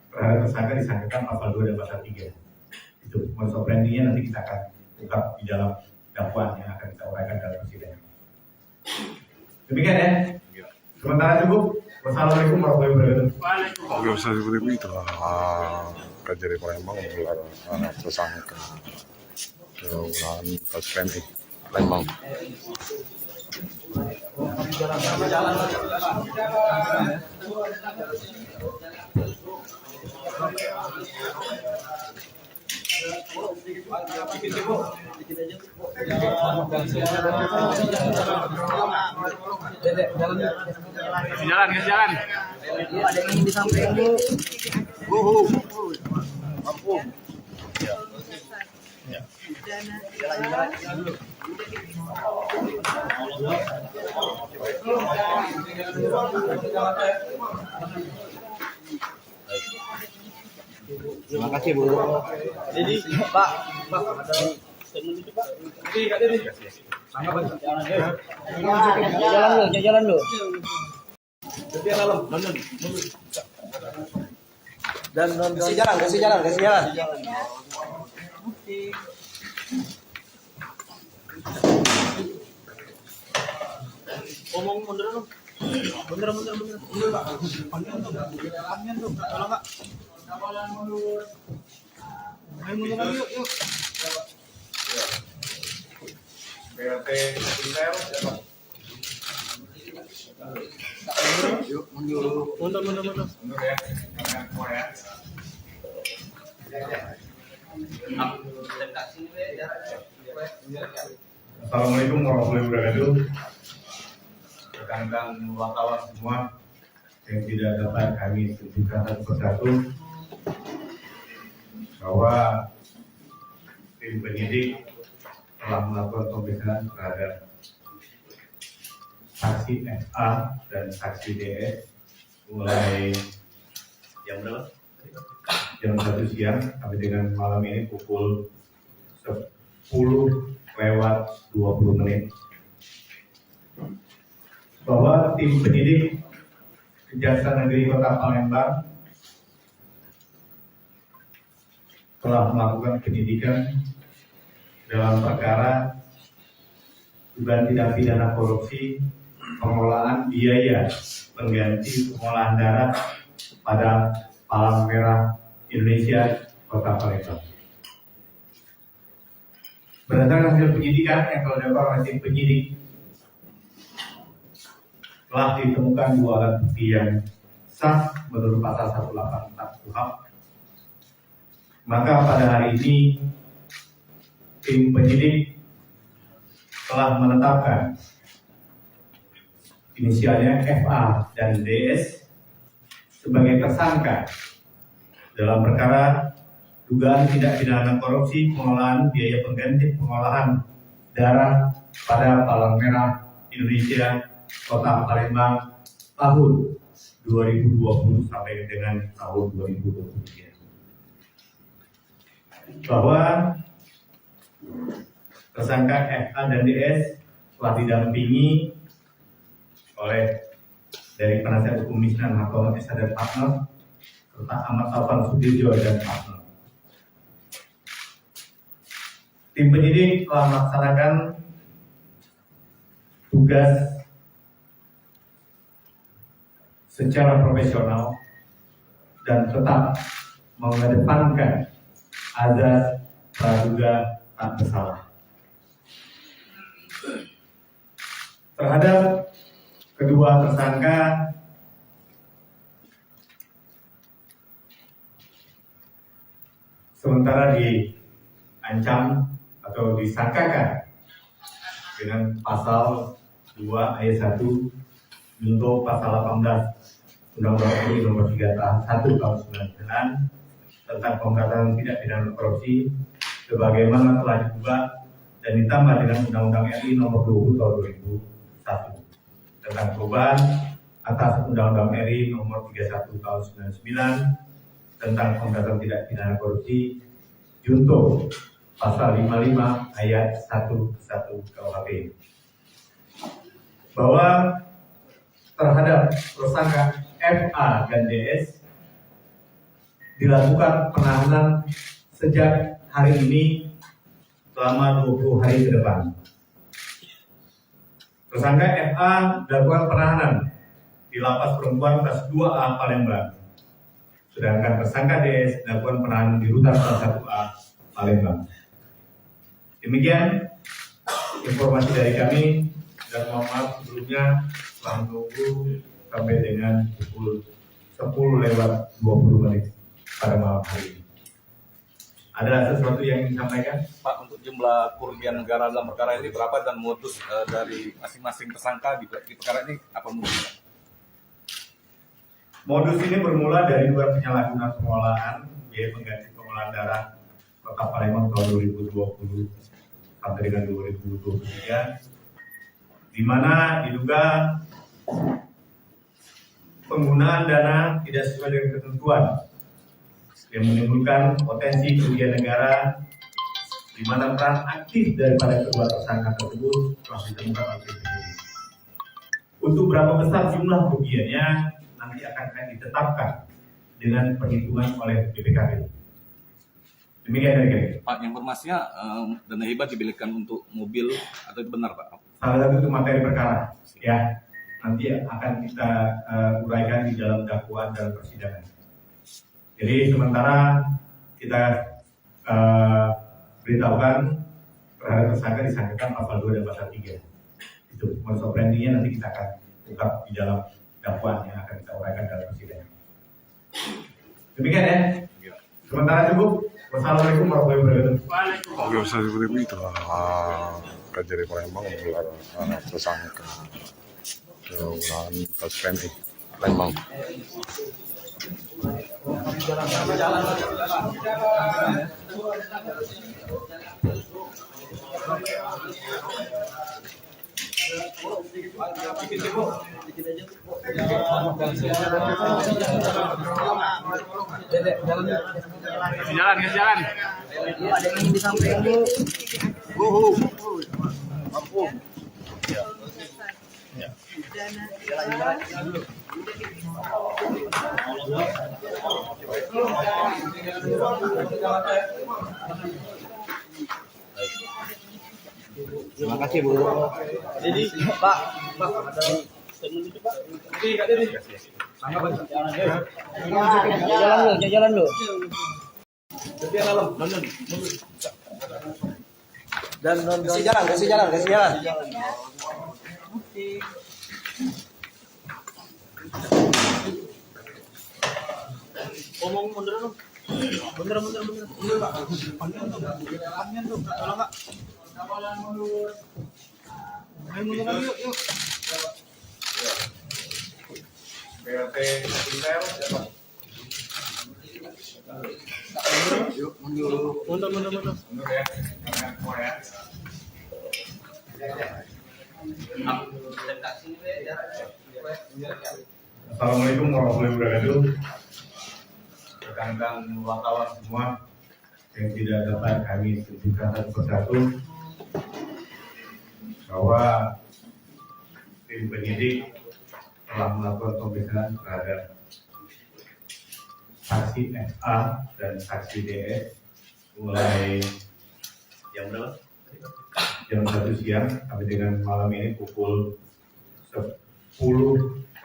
terhadap tersangka disangkakan pasal 2 dan pasal 3. Itu modus operandinya nanti kita akan ungkap di dalam dakwaan yang akan kita uraikan dalam persidangan. Demikian ya. Sementara cukup. Wassalamualaikum warahmatullahi wabarakatuh. Oke, seperti itu Kejari Palembang menggelar tersangka penggunaan tas PMI Palembang. Jalan. Ada yang ingin disampaikan, Bu. Ampun. Terima kasih, Bu. Jadi, Pak, ada statement itu, Pak. Jalan lu. Jadi dalam, Kasih jalan, kasih jalan, kasih jalan. Ngomong mundur dong. Mundur. Mundur Pak. Panjang tuh. Tolong Kak. Ayo mundur lagi yuk. BLT Intel. Mundur. Mundur ya. Jangan semua ya. Assalamualaikum warahmatullahi wabarakatuh. Rekan-rekan wartawan semua yang tidak dapat kami sebutkan satu persatu bahwa tim penyidik telah melakukan pemeriksaan terhadap saksi FA dan saksi DS mulai jam berapa? Jam 1 siang sampai dengan malam ini pukul 10:20 bahwa tim penyidik Kejaksaan Negeri Kota Palembang telah melakukan penyidikan dalam perkara dugaan tindak pidana korupsi pengelolaan biaya pengganti pengolahan darah pada Palang Merah Indonesia Kota Palembang. Berdasarkan hasil penyidikan yang telah dilakukan oleh tim penyidik, telah ditemukan 2 alat bukti yang sah menurut pasal 184 KUHP. Maka pada hari ini tim penyidik telah menetapkan inisialnya FA dan DS sebagai tersangka dalam perkara dugaan tindak pidana korupsi pengelolaan biaya pengganti pengolahan darah pada Palang Merah Indonesia Kota Palembang tahun 2020 sampai dengan tahun 2023. Bahwa tersangka FA dan DS telah didampingi oleh dari penasihat hukum Misnan Hartono SH dan partner serta Ahmad Taufan Sudirjo dan partner. Tim penyidik telah melaksanakan tugas secara profesional dan tetap mengedepankan azas praduga tak bersalah. Terhadap kedua tersangka sementara diancam atau disangkakan dengan pasal 2 ayat 1 junto pasal 18 Undang-Undang RI nomor 3 tahun 1 tahun 99 tentang pemberantasan tindak pidana korupsi sebagaimana telah diubah dan ditambah dengan Undang-Undang RI nomor 20 tahun 2001 tentang perubahan atas Undang-Undang RI nomor 31 tahun 99 tentang pemberantasan tindak pidana korupsi junto pasal 55 ayat 1 KUHP bahwa terhadap tersangka FA dan DS dilakukan penahanan sejak hari ini selama 20 hari ke depan. Tersangka FA dilakukan penahanan di Lapas Perempuan kelas 2A Palembang. Sedangkan tersangka DS dilakukan penahanan di Rutan kelas 1A Palembang. Demikian informasi dari kami dan mohon maaf sebelumnya telah menunggu sampai dengan pukul 10:20 pada malam hari ini. Ada sesuatu yang ingin disampaikan? Pak, untuk jumlah kerugian negara dalam perkara ini berapa dan modus dari masing-masing tersangka di perkara ini apa modusnya? Modus ini bermula dari dugaan penyalahgunaan pengelolaan biaya pengganti pengolahan darah Kota Palembang tahun 2020 sampai dengan 2023, di mana diduga penggunaan dana tidak sesuai dengan ketentuan yang menimbulkan potensi kerugian negara, di mana peran aktif daripada kedua tersangka tersebut telah ditemukan oleh tim penyidik. Untuk berapa besar jumlah kerugiannya nanti akan ditetapkan dengan perhitungan oleh BPKB. Demikian dari kami. Pak, informasinya dana hibah dibelikan untuk mobil atau itu benar Pak? Salah satu itu materi perkara, ya. Nanti akan kita uraikan di dalam dakwaan dalam persidangan. Jadi sementara kita beritahukan terhadap tersangka disangkakan pasal 2 dan pasal 3. Itu modus operandinya nanti kita akan ungkap di dalam dakwaan yang akan kita uraikan dalam persidangan. Demikian ya. Sementara cukup. Wassalamualaikum warahmatullahi wabarakatuh. Oke, seperti itu Kejari Palembang menggelar tersangka keulahan kasus PMI Palembang. Jalan. Ada yang ingin disampaikan Bu. Ampun. Terima kasih Bu. Jadi Pak, ada statement itu Pak. Jalan lu. Kasih jalan. Ngomong mundur dong. Mundur Pak. Panjang tuh. Tolong Kak. Ayo mundur lagi yuk. BRT Intel siapa? Mundur. Mundur ya. Jangan keluar ya. Assalamualaikum warahmatullahi wabarakatuh. Rekan-rekan wartawan semua yang tidak dapat kami sebutkan satu persatu bahwa tim penyidik telah melakukan pemeriksaan terhadap saksi FA dan saksi DS mulai jam berapa? Jam 1 siang sampai dengan malam ini pukul 10:20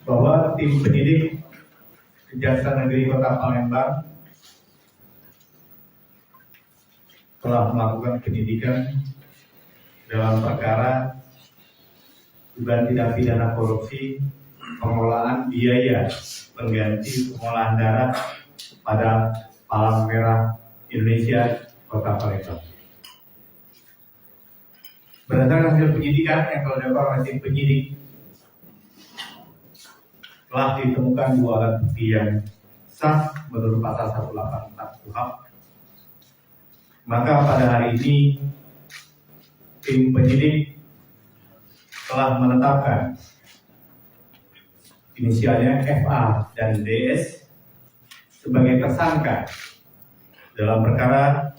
bahwa tim penyidik Kejaksaan Negeri Kota Palembang telah melakukan penyidikan dalam perkara dugaan tindak pidana korupsi pengelolaan biaya pengganti pengolahan darah pada Palang Merah Indonesia Kota Palembang. Berdasarkan hasil penyidikan yang telah dilakukan oleh tim penyidik, telah ditemukan 2 alat bukti yang sah menurut pasal 184 KUHP. Maka pada hari ini tim penyidik telah menetapkan inisialnya FA dan DS sebagai tersangka dalam perkara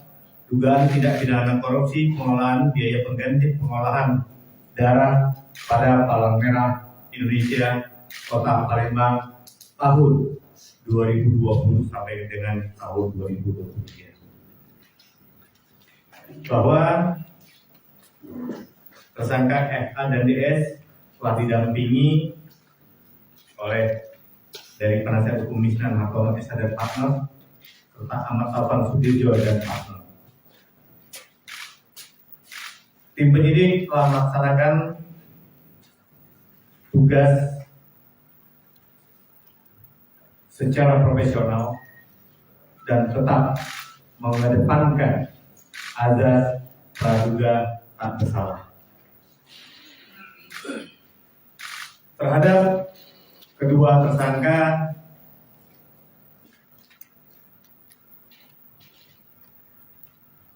dugaan tindak pidana korupsi pengelolaan biaya pengganti pengolahan darah pada Palang Merah Indonesia Kota Palembang tahun 2020 sampai dengan tahun 2023. Bahwa tersangka FA dan DS telah didampingi oleh dari penasihat hukum Misnan Hakom Esa dan partner serta Ahmad Taufan Sudirjo dan partner. Tim penyidik telah melaksanakan tugas secara profesional dan tetap mengedepankan azas praduga tak bersalah. Terhadap kedua tersangka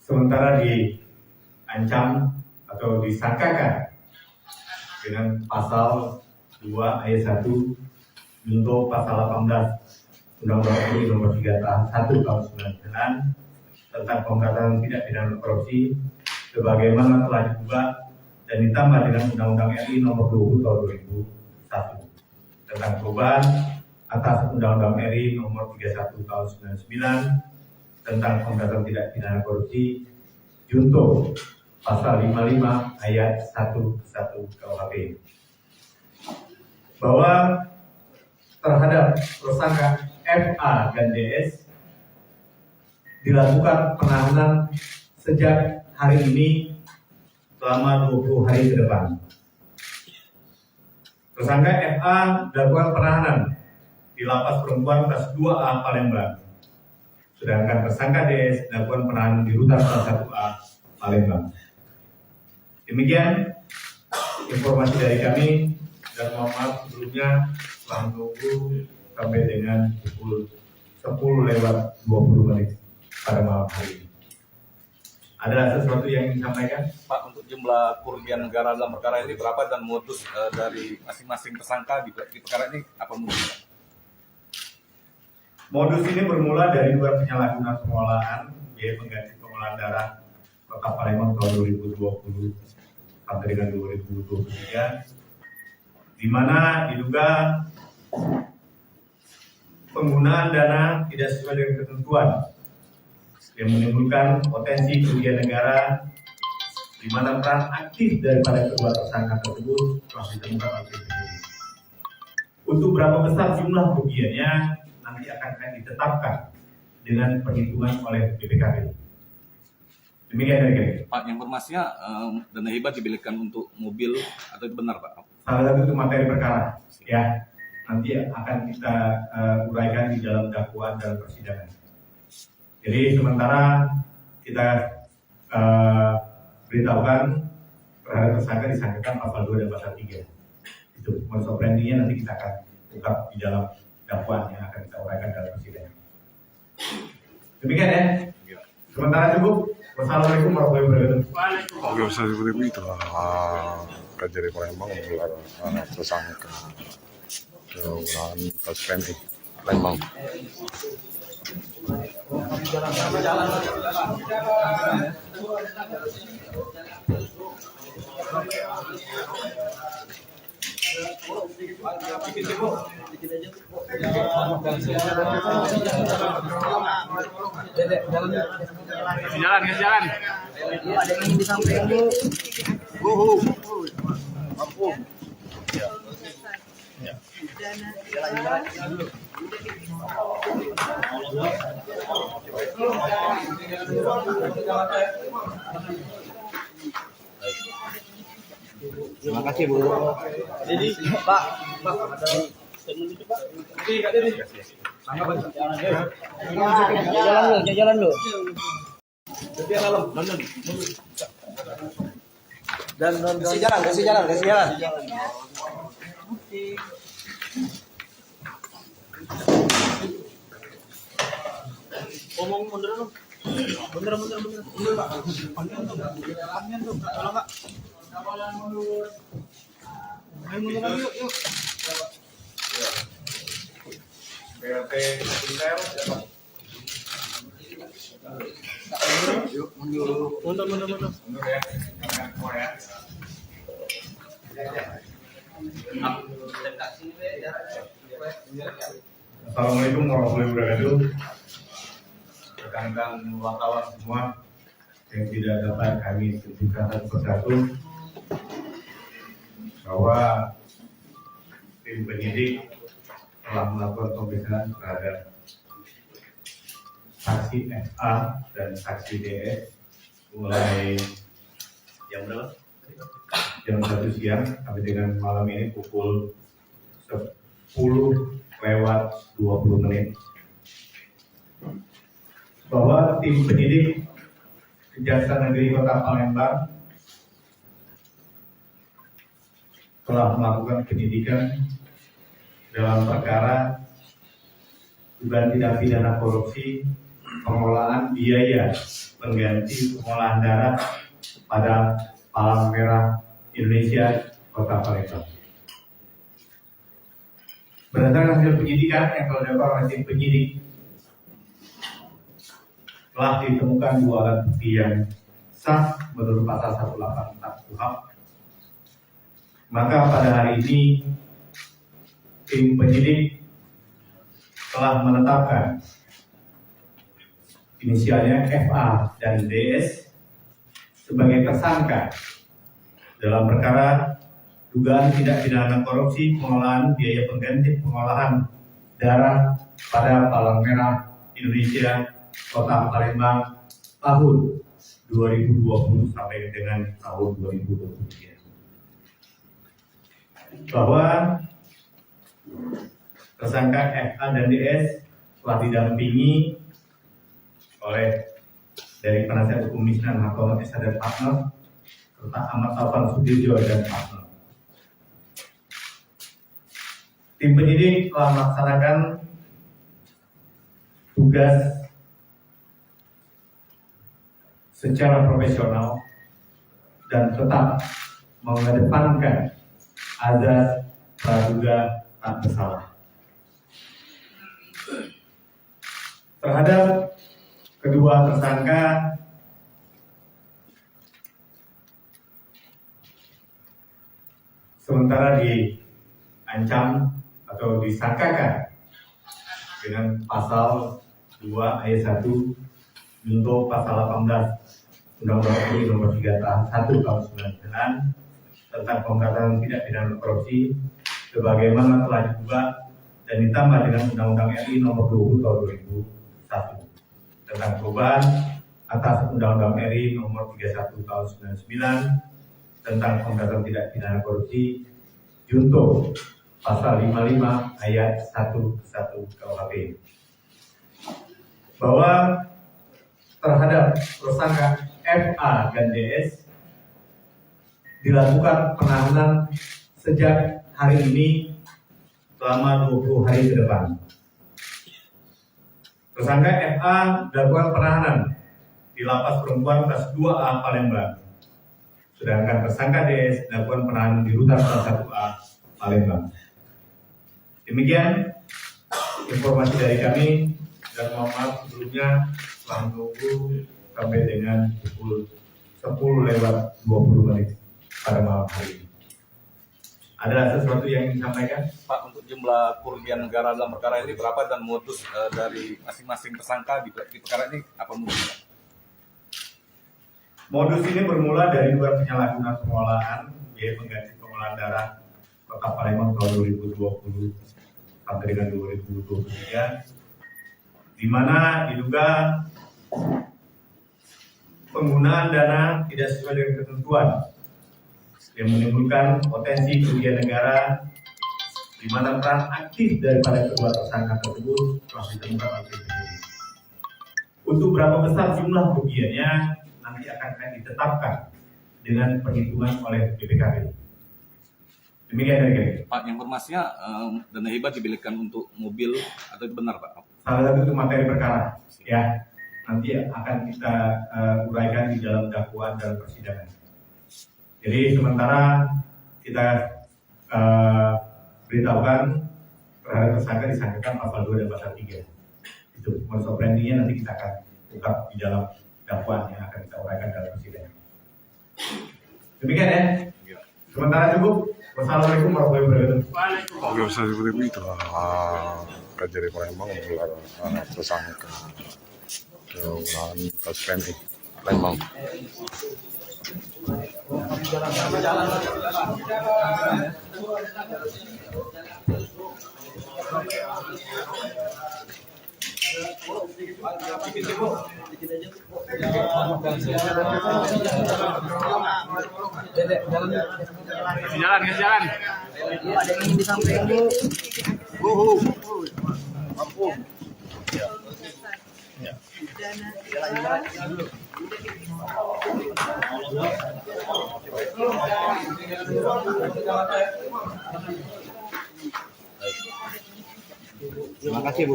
sementara diancam atau disangkakan dengan pasal 2 ayat 1 junto pasal 18 Undang-Undang RI nomor 3 tahun 1 tahun 99 tentang pemberantasan tindak pidana korupsi sebagaimana telah diubah dan ditambah dengan Undang-Undang RI nomor 20 tahun 2001. tentang perubahan atas Undang-Undang RI Nomor 31 Tahun 99 tentang pemberantasan tindak pidana korupsi junto pasal 55 ayat 11 KUHP bahwa terhadap tersangka FA dan DS dilakukan penahanan sejak hari ini selama 20 hari ke depan. Tersangka FA dilakukan penahanan di Lapas Perempuan kelas 2A Palembang. Sedangkan tersangka DS dilakukan penahanan di Rutan kelas 1A Palembang. Demikian informasi dari kami dan mohon maaf sebelumnya telah menunggu sampai dengan pukul 10:20 pada malam hari ini. Ada sesuatu yang ingin disampaikan? Pak, untuk jumlah kerugian negara dalam perkara ini berapa dan modus dari masing-masing tersangka di perkara ini apa mungkin? Modus ini bermula dari dugaan penyalahgunaan pengelolaan biaya pengganti pengolahan darah Kota Palembang tahun 2020 sampai dengan 2023, di mana diduga penggunaan dana tidak sesuai dengan ketentuan yang menimbulkan potensi kerugian negara, di mana peran aktif daripada kedua tersangka tersebut telah ditemukan oleh penyidik. Untuk berapa besar jumlah kerugiannya nanti akan ditetapkan dengan perhitungan oleh BPKP. Demikian dari kami. Pak, informasinya dana hibah dibelikan untuk mobil atau itu benar, Pak? Salah satu itu materi perkara, ya. Nanti akan kita uraikan di dalam dakwaan dalam persidangan. Jadi sementara kita beritahukan terhadap tersangka disangkakan pasal 2 dan pasal 3. Itu modus operandinya nanti kita akan ungkap di dalam dakwaan yang akan kita uraikan dalam persidangan. Demikian ya. Sementara cukup. Wassalamualaikum warahmatullahi wabarakatuh. Oke, seperti itu Kejari Palembang menggelar tersangka penggunaan kasus PMI Palembang. Jalan. Ada yang ingin disampaikan dulu. Terima kasih Bu. Jadi Pak, jalan dulu. Dan kasih jalan. Ngomong mundur dong. Mundur Pak. Panjang tuh. Tolong Kak. Ayo mundur lagi yuk. BRT Intel siapa? Mundur. Mundur ya. Jangan keluar ya. Assalamualaikum warahmatullahi wabarakatuh. Rekan-rekan wartawan semua yang tidak dapat kami sebutkan satu persatu bahwa tim penyidik telah melakukan pemeriksaan terhadap saksi FA dan saksi DS mulai jam 1 siang sampai dengan malam ini pukul 10:20 bahwa tim penyidik Kejaksaan Negeri Kota Palembang telah melakukan penyidikan dalam perkara dugaan tindak pidana korupsi pengelolaan biaya pengganti pengolahan darah pada Palang Merah Indonesia Kota Palembang. Berdasarkan hasil penyidikan yang telah dilakukan oleh tim penyidik, telah ditemukan 2 alat bukti yang sah menurut pasal 184 KUHP. Maka pada hari ini tim penyidik telah menetapkan inisialnya FA dan DS sebagai tersangka dalam perkara dugaan tindak pidana korupsi pengolahan biaya pengganti pengolahan darah pada Palang Merah Indonesia Kota Palembang tahun 2020 sampai dengan tahun 2023. Bahwa tersangka FA dan DS telah didampingi oleh dari penasihat hukum Misnan Hartono SH dan partner serta Ahmad Taufan Sudirjo dan partner. Tim penyidik telah melaksanakan tugas secara profesional dan tetap mengedepankan azas praduga tak bersalah. Terhadap kedua tersangka sementara diancam atau disangkakan dengan pasal 2 ayat 1 junto pasal 18 Undang-Undang RI nomor 3 tahun 1 tahun 99 tentang pemberantasan tindak pidana korupsi sebagaimana telah diubah dan ditambah dengan Undang-Undang RI nomor 20 tahun 2001 tentang perubahan atas Undang-Undang RI nomor 31 tahun 99 tentang pemberantasan tindak pidana korupsi junto pasal 55 ayat 11 KUHP bahwa terhadap tersangka FA dan DS dilakukan penahanan sejak hari ini selama 20 hari ke depan. Tersangka FA dilakukan penahanan di Lapas Perempuan kelas 2A Palembang. Sedangkan tersangka DS dilakukan penahanan di Rutan kelas 1A Palembang. Demikian informasi dari kami dan mohon maaf sebelumnya telah menunggu sampai dengan pukul 10:20 pada malam hari ini. Ada sesuatu yang ingin disampaikan? Pak, untuk jumlah kerugian negara dalam perkara ini berapa dan modus dari masing-masing tersangka di perkara ini apa mungkin? Modus ini bermula dari dugaan penyalahgunaan pengolahan biaya pengganti pengolahan darah Kota Palembang tahun 2020 sampai dengan 2023, di mana diduga penggunaan dana tidak sesuai dengan ketentuan yang menimbulkan potensi kerugian negara, di mana peran aktif daripada kedua tersangka tersebut telah ditemukan oleh tim penyidik. Untuk berapa besar jumlah kerugiannya nanti akan ditetapkan dengan perhitungan oleh BPKB. Demikian dari kami. Pak, informasinya dana hibah dibelikan untuk mobil atau itu benar Pak? Salah satu itu materi perkara, ya nanti akan kita uraikan di dalam dakwaan dalam persidangan. Jadi sementara kita beritahukan terhadap tersangka disangkakan pasal 2 dan pasal 3. Itu modus operandinya nanti kita akan ungkap di dalam dakwaan yang akan kita uraikan dalam persidangan. Demikian ya. Sementara cukup. Wassalamualaikum warahmatullahi wabarakatuh. Oke, seperti itu Kejari Palembang menggelar tersangka pengolahan kasus PMI Palembang. Kasih jalan. Ada yang ingin disampaikan Bu. Mampu. Terima kasih Bu.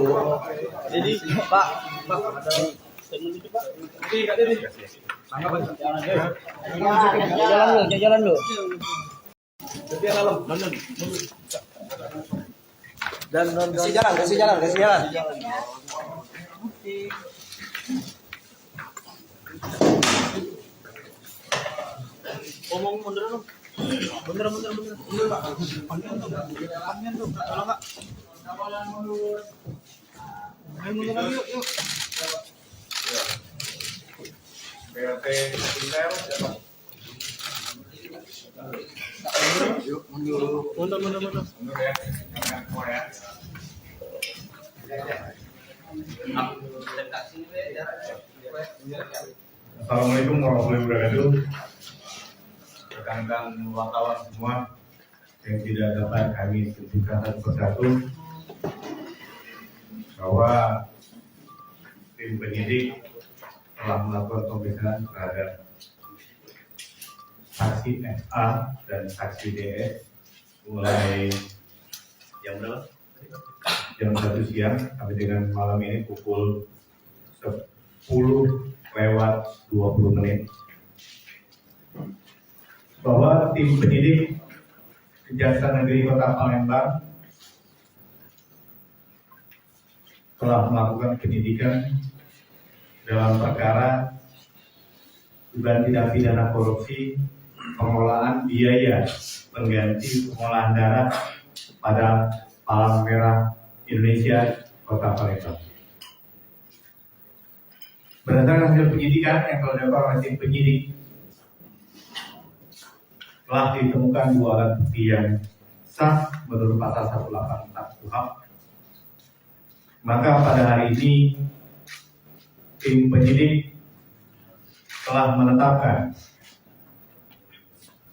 Jadi Pak ada statement itu Pak. Jalan lu. Dan kasih jalan. Ngomong mundur dong. Mundur, mundur, mundur. Mundur, Pak. Panjang tuh. Panjang tuh. Tolong, Kak. Ayo mundur lagi, yuk, yuk. BRT Intel siapa? Mundur, mundur, mundur. Mundur ya, jangan keluar ya. Assalamualaikum warahmatullahi wabarakatuh. Rekan-rekan wartawan semua yang tidak dapat kami sebutkan satu persatu bahwa tim penyidik telah melakukan pemeriksaan terhadap saksi FA dan saksi DS mulai jam 1 siang sampai dengan malam ini pukul 10:20 bahwa tim penyidik Kejaksaan Negeri Kota Palembang telah melakukan penyidikan dalam perkara dugaan tindak pidana korupsi pengelolaan biaya pengganti pengolahan darah pada Palang Merah Indonesia Kota Palembang. Berdasarkan hasil penyidikan yang telah dilakukan oleh tim penyidik, telah ditemukan 2 alat bukti yang sah menurut pasal 184 KUHP. Maka pada hari ini tim penyidik telah menetapkan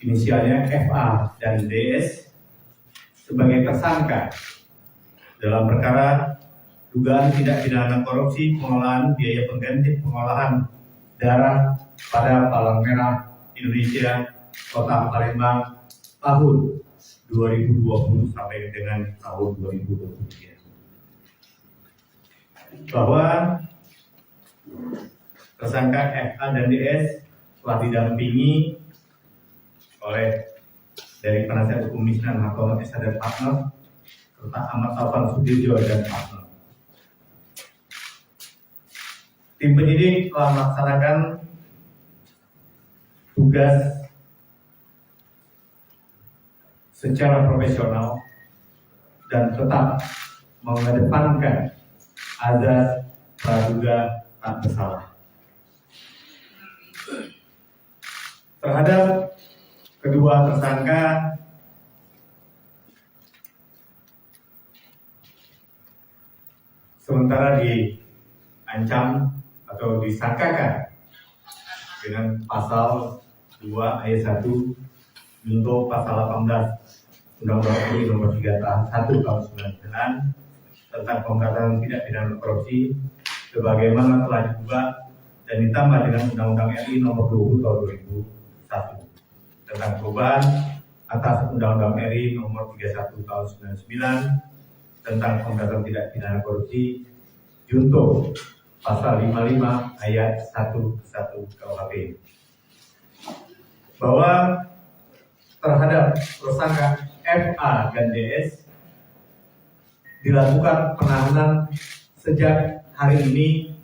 inisialnya FA dan DS sebagai tersangka dalam perkara dugaan tindak pidana korupsi pengelolaan biaya pengganti pengolahan darah pada Palang Merah Indonesia Kota Palembang tahun 2020 sampai dengan tahun 2023. Bahwa tersangka FA dan DS telah didampingi oleh dari penasihat hukum Misnan Hartono SH dan partner serta Ahmad Taufan Sudirjo dan partner. Tim penyidik telah melaksanakan tugas secara profesional dan tetap mengedepankan azas praduga tak bersalah. Terhadap kedua tersangka sementara diancam atau disangkakan dengan pasal 2 ayat 1 junto pasal 18 Undang-Undang RI nomor 3 tahun 1 tahun 99 tentang pemberantasan tindak pidana korupsi sebagaimana telah diubah dan ditambah dengan Undang-Undang RI nomor 20 tahun 2001 tentang perubahan atas Undang-Undang RI nomor 31 tahun 99 tentang pemberantasan tindak pidana korupsi junto pasal 55 ayat 1 KUHP bahwa terhadap tersangka FA dan DS dilakukan penahanan sejak hari ini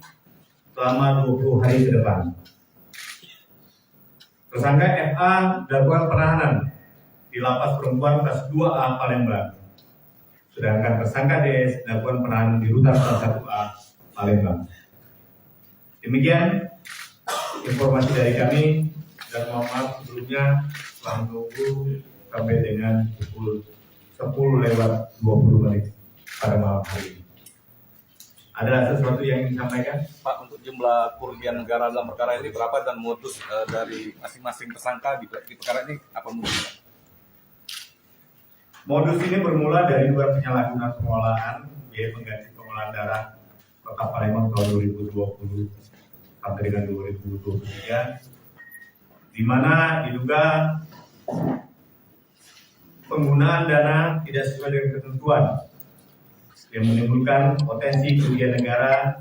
selama 20 hari ke depan. Tersangka FA dilakukan penahanan di Lapas Perempuan kelas 2A Palembang. Sedangkan tersangka DS dilakukan penahanan di Rutan kelas 1A Palembang. Demikian informasi dari kami dan mohon maaf sebelumnya telah menunggu sampai dengan pukul 10:20 pada malam hari ini. Ada sesuatu yang ingin disampaikan? Pak, untuk jumlah kerugian negara dalam perkara ini berapa dan modus dari masing-masing tersangka di perkara ini apa modusnya? Modus ini bermula dari dugaan penyalahgunaan pengelolaan biaya pengganti pengolahan darah Kota Palembang tahun 2020 sampai dengan 2023, di mana diduga penggunaan dana tidak sesuai dengan ketentuan yang menimbulkan potensi kerugian negara,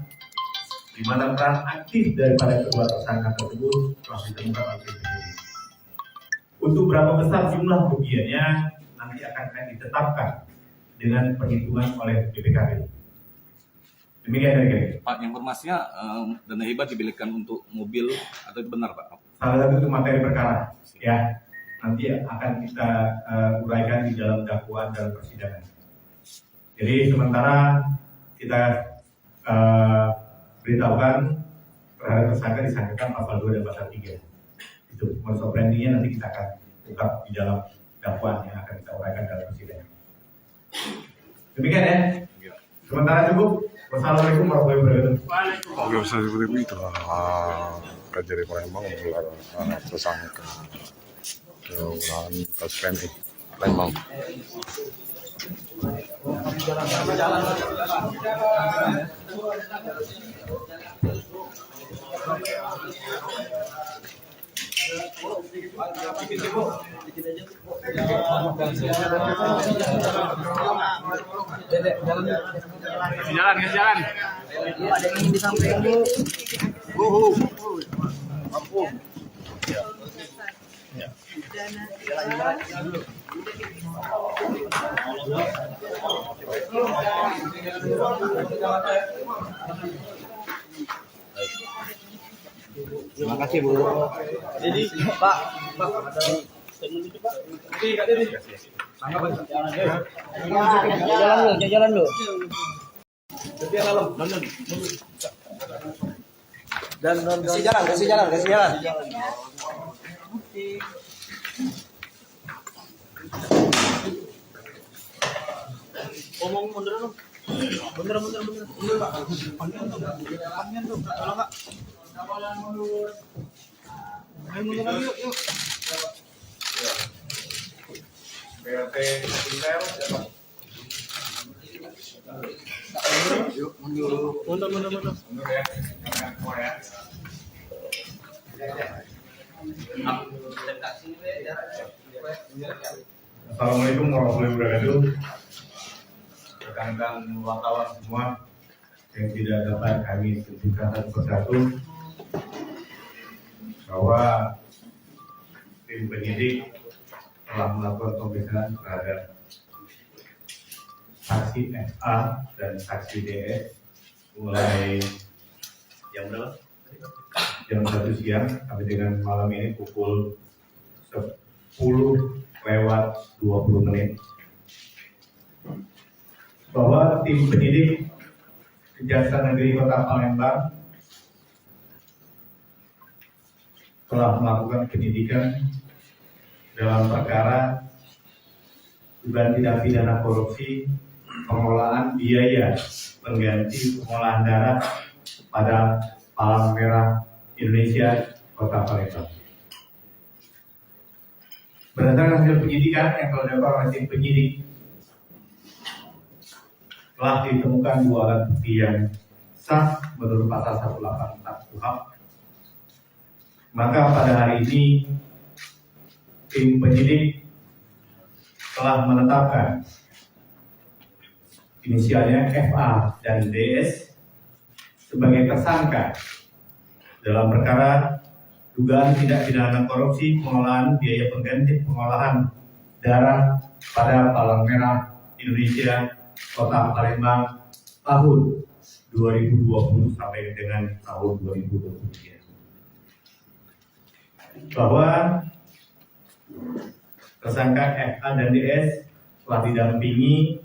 di mana peran aktif daripada kedua tersangka tersebut telah ditemukan oleh tim penyidik. Untuk berapa besar jumlah kerugiannya nanti akan ditetapkan dengan perhitungan oleh BPKP. Demikian dari kami. Pak, informasinya dana hibah dibelikan untuk mobil atau itu benar Pak? Salah satu itu materi perkara, ya. nanti akan kita uraikan di dalam dakwaan dalam persidangan. Jadi sementara kita beritahukan terhadap tersangka disangkakan pasal 2 dan pasal 3. Itu modus operandinya nanti kita akan ungkap di dalam dakwaan yang akan kita uraikan dalam persidangan. Demikian ya. Sementara cukup. Wassalamualaikum warahmatullahi wabarakatuh. Oke, seperti itu Kejari Palembang menggelar tersangka ulangan kasus PMI Palembang. Jalan. Ada yang di samping Bu. Terima kasih Bu. Jadi Pak, Jalan lu. Dan kasih jalan. Omong mundur dong. Mundur Pak. Depannya tuh, tolong Kak. Ayo mundur lagi yuk. BRT Intel. Mundur. Mundur ya. Jangan keluar ya. Assalamualaikum warahmatullahi wabarakatuh. Rekan-rekan wartawan semua yang tidak dapat kami tunjukkan satu persatu bahwa tim penyidik telah melakukan pemeriksaan terhadap saksi FA dan saksi DS mulai jam berapa? Jam 1 siang sampai dengan malam ini pukul 10:20 bahwa tim penyidik Kejaksaan Negeri Kota Palembang telah melakukan penyidikan dalam perkara dugaan tindak pidana korupsi pengelolaan biaya pengganti pengolahan darah pada Palang Merah Indonesia Kota Palembang. Berdasarkan hasil penyidikan yang telah dilakukan oleh tim penyidik, telah ditemukan 2 alat bukti yang sah menurut pasal 184 KUHP. Maka pada hari ini tim penyidik telah menetapkan inisialnya FA dan DS sebagai tersangka dalam perkara dugaan tindak pidana korupsi pengelolaan biaya pengganti pengolahan darah pada Palang Merah Indonesia Kota Palembang tahun 2020 sampai dengan tahun 2023. Bahwa tersangka FA dan DS telah didampingi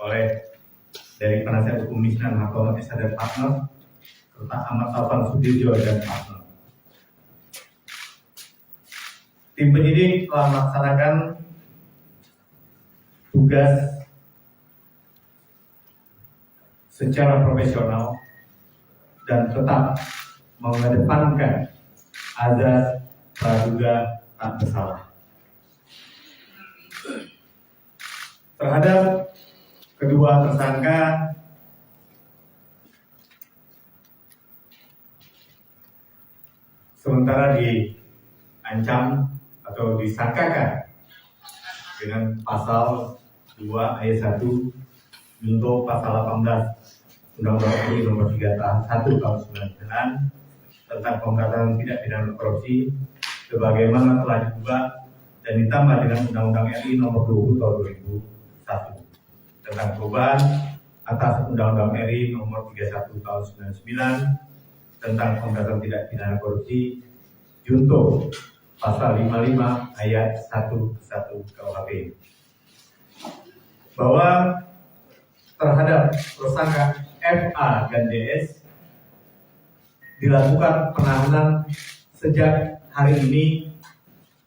oleh dari penasihat hukum Misnan Hartono SH dan partner serta Ahmad Taufan Sudirjo dan partner. Tim penyidik telah melaksanakan tugas secara profesional dan tetap mengedepankan azas praduga tak bersalah. Terhadap kedua tersangka sementara diancam atau disangkakan dengan pasal 2 ayat 1 junto pasal 18 Undang-Undang RI nomor 3 tahun 1 tahun 99 tentang pemberantasan tindak pidana korupsi sebagaimana telah diubah dan ditambah dengan Undang-Undang RI nomor 20 tahun 2001 tentang perubahan atas Undang-Undang RI nomor 31 tahun 99 tentang pemberantasan tindak pidana korupsi junto pasal 55 ayat 1 KUHP bahwa terhadap tersangka FA dan DS dilakukan penahanan sejak hari ini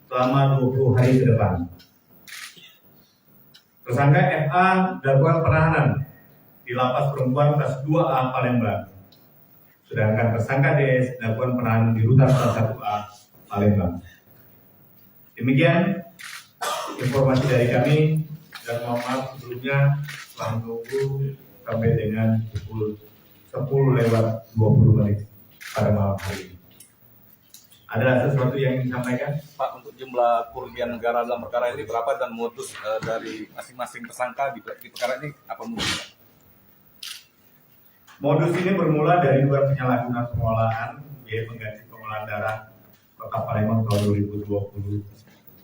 selama 20 hari ke depan. Tersangka FA dilakukan penahanan di Lapas Perempuan kelas 2A Palembang. Sedangkan tersangka DS dilakukan penahanan di Rutan kelas 1A Palembang. Demikian informasi dari kami dan mohon maaf sebelumnya telah menunggu sampai dengan pukul 10:20 pada malam hari ini. Ada sesuatu yang ingin disampaikan? Pak, untuk jumlah kerugian negara dalam perkara ini berapa dan modus dari masing-masing tersangka di perkara ini apa modusnya? Modus ini bermula dari dugaan penyalahgunaan pengolahan biaya pengganti pengolahan darah Kota Palembang tahun 2020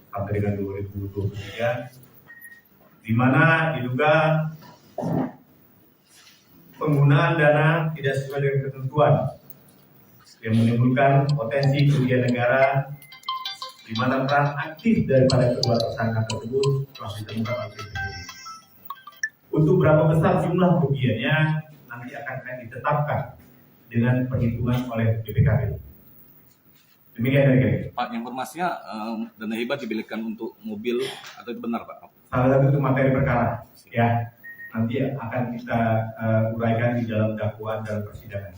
sampai dengan 2023, di mana diduga penggunaan dana tidak sesuai dengan ketentuan yang menimbulkan potensi kerugian negara, di mana peran aktif daripada kedua tersangka tersebut telah ditemukan oleh penyidik. Untuk berapa besar jumlah kerugiannya nanti akan ditetapkan dengan perhitungan oleh BPKB. Demikian dari kami. Pak, informasinya dana hibah dibelikan untuk mobil atau itu benar, Pak? Salah satu itu materi perkara, ya nanti akan kita uraikan di dalam dakwaan dalam persidangan.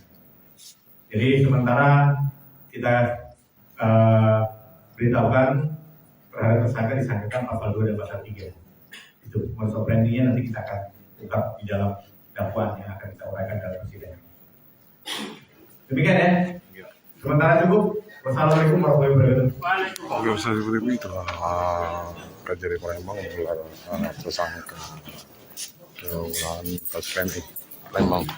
Jadi sementara kita beritahukan terhadap tersangka disangkakan pasal 2 dan pasal 3. Itu modus operandinya nanti kita akan ungkap di dalam dakwaan yang akan kita uraikan dalam persidangan. Demikian ya. Sementara cukup. Wassalamualaikum warahmatullahi wabarakatuh. Oke, seperti itu Kejari Palembang menggelar tersangka ulangan kasus PMI Palembang.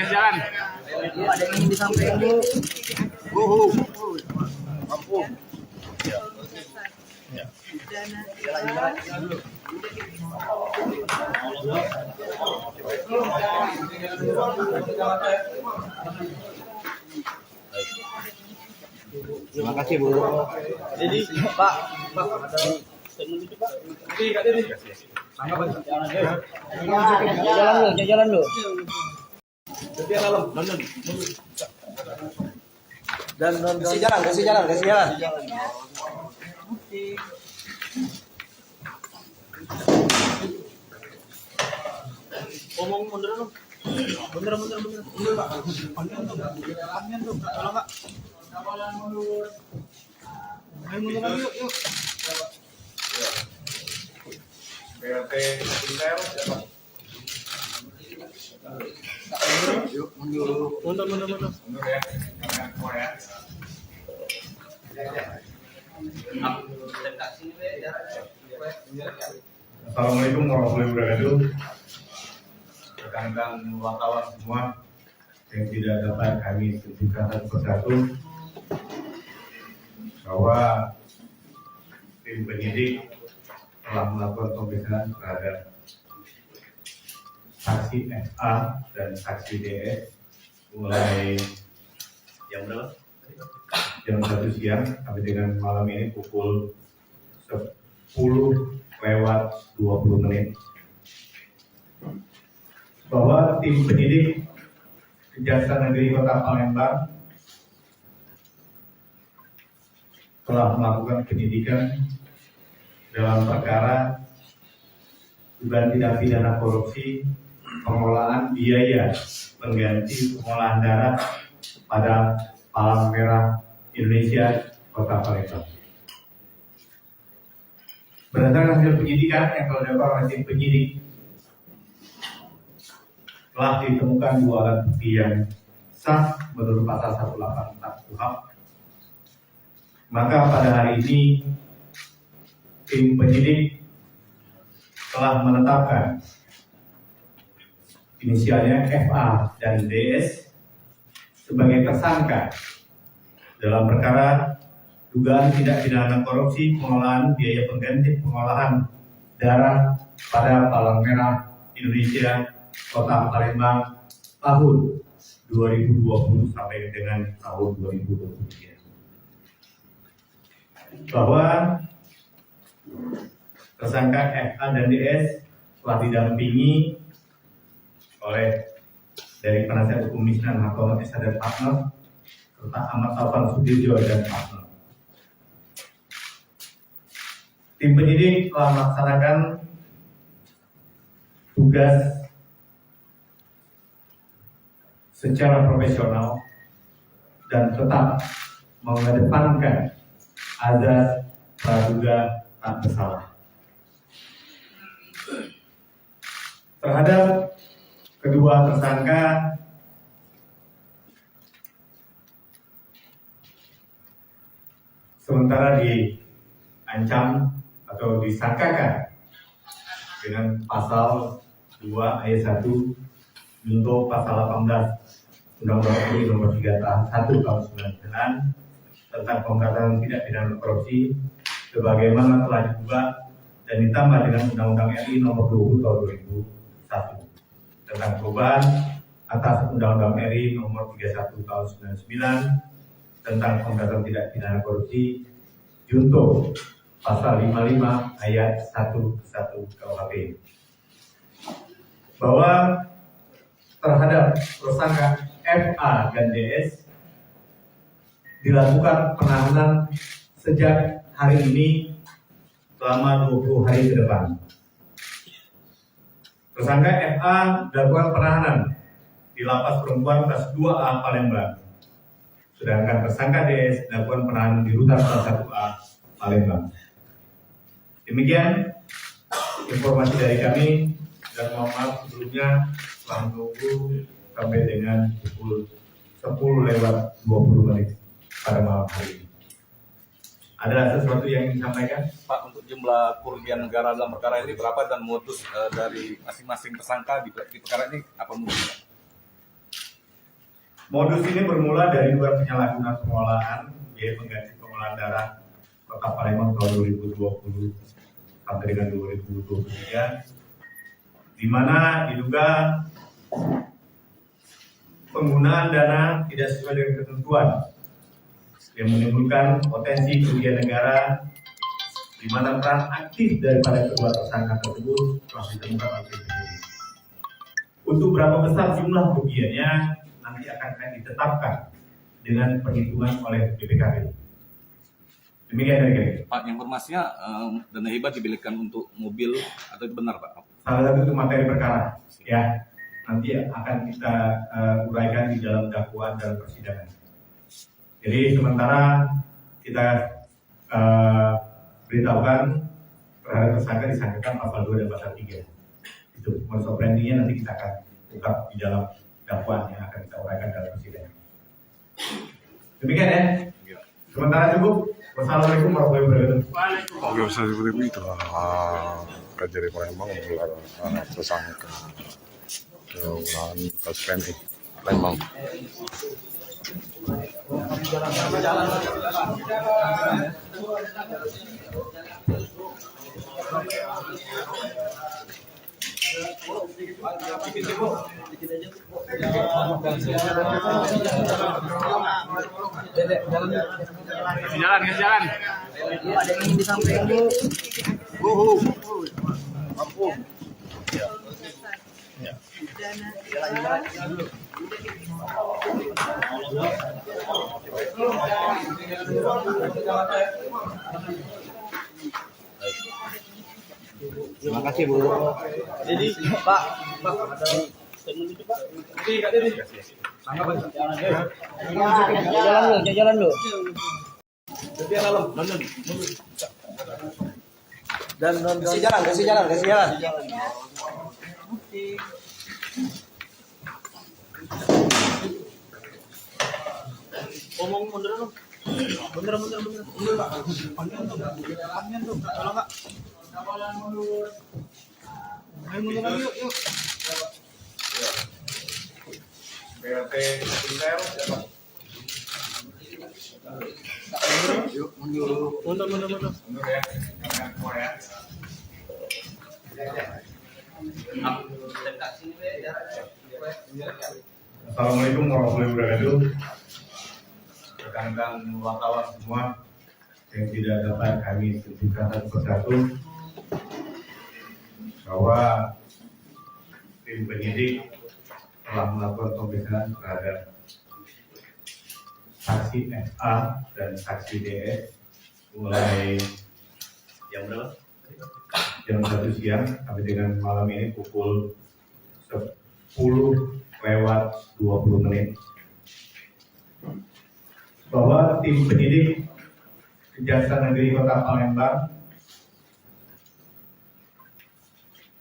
Jalan. Ada yang ingin disampaikan, Bu. Ampun. Terima kasih, Bu. Jadi, Pak, ada statement itu, Pak. Jalan lu. Dan kasih jalan. Ngomong mundur dong. Mundur, Pak. Panjang tuh, tolong, Pak. Ayo mundur lagi, yuk. BLT Intel. Mundur. Mundur ya. Jangan semua ya. Assalamualaikum warahmatullahi wabarakatuh. Rekan-rekan wartawan semua yang tidak dapat kami sebutkan satu persatu bahwa tim penyidik telah melakukan pemeriksaan terhadap saksi FA dan saksi DS mulai jam berapa? Jam 1 siang sampai dengan malam ini pukul 10:20 bahwa tim penyidik Kejaksaan Negeri Kota Palembang telah melakukan penyidikan dalam perkara dugaan tindak pidana korupsi pengolahan biaya pengganti pengolahan darah pada Palang Merah Indonesia Kota Palembang. Berdasarkan hasil penyidikan yang telah dilakukan oleh tim penyidik, telah ditemukan 2 alat bukti yang sah menurut pasal 184 KUHP. Maka pada hari ini tim penyidik telah menetapkan inisialnya FA dan DS sebagai tersangka dalam perkara dugaan tindak pidana korupsi pengolahan biaya pengganti pengolahan darah pada Palang Merah Indonesia Kota Palembang tahun 2020 sampai dengan tahun 2023. Bahwa tersangka FA dan DS telah didampingi oleh dari penasihat hukum Misnan Hartono SH dan partner serta Ahmad Taufan Sudirjo dan partner. Tim penyidik telah melaksanakan tugas secara profesional dan tetap mengedepankan azas praduga tak bersalah. Terhadap kedua tersangka sementara diancam atau disangkakan dengan pasal 2 ayat 1 junto pasal 18 Undang-Undang RI nomor 3 tahun 1 tahun 99 tentang pemberantasan tindak pidana korupsi sebagaimana telah diubah dan ditambah dengan Undang-Undang RI nomor 20 tahun 2001 tentang perubahan atas Undang-Undang RI nomor 31 tahun 99 tentang pemberantasan tindak pidana korupsi junto pasal 55 ayat 1 KUHP bahwa terhadap tersangka FA dan DS dilakukan penahanan sejak hari ini selama 20 hari ke depan. Tersangka FA dilakukan penahanan di Lapas Perempuan kelas 2A Palembang. Sedangkan tersangka DS dilakukan penahanan di Rutan kelas 1A Palembang. Demikian informasi dari kami dan mohon maaf sebelumnya telah menunggu sampai dengan pukul 10:20 pada malam hari ini. Ada sesuatu yang ingin disampaikan? Pak, untuk jumlah kerugian negara dalam perkara ini berapa dan modus dari masing-masing tersangka di perkara ini apa modusnya? Modus ini bermula dari dugaan penyalahgunaan pengolahan biaya pengganti pengolahan darah Kota Palembang tahun 2020 sampai dengan 2023, di mana diduga penggunaan dana tidak sesuai dengan ketentuan yang menimbulkan potensi kerugian negara, di mana peran aktif daripada kedua tersangka tersebut telah ditemukan oleh tim penyidik. Untuk berapa besar jumlah kerugiannya nanti akan ditetapkan dengan perhitungan oleh BPKP. Demikian dari kami. Pak, informasinya dana hibah dibelikan untuk mobil atau itu benar, Pak? Salah satu itu materi perkara, ya nanti akan kita uraikan di dalam dakwaan dalam persidangan. Jadi sementara kita beritahukan terhadap tersangka disangkakan pasal 2 dan pasal 3. Itu modus operandinya nanti kita akan ungkap di dalam dakwaan yang akan kita uraikan dalam persidangan. Demikian ya. Sementara cukup. Wassalamualaikum warahmatullahi wabarakatuh. Oke, bisa seperti itu lah. Kejari Palembang menggelar tersangka ulangan kasus PMI Palembang. Jalan. Ada yang ingin disampaikan, Bu. Ampun. Terima kasih, Bu. Jadi, Pak, ada statement itu, Pak. Jalan lu. Dan kasih jalan. Omong mundur dong. Mundur, Pak. Panjang tuh. Tolong, Pak. Ayo mundur lagi, yuk. PLT Intel siapa? Mundur. Mundur ya, jangan semua ya. Assalamualaikum warahmatullahi wabarakatuh. Rekan-rekan wartawan semua yang tidak dapat kami sebutkan satu persatu bahwa tim penyidik telah melakukan pemeriksaan terhadap saksi FA dan saksi DS mulai jam berapa? Jam 1 siang sampai dengan malam ini pukul 10:20 bahwa tim penyidik Kejaksaan Negeri Kota Palembang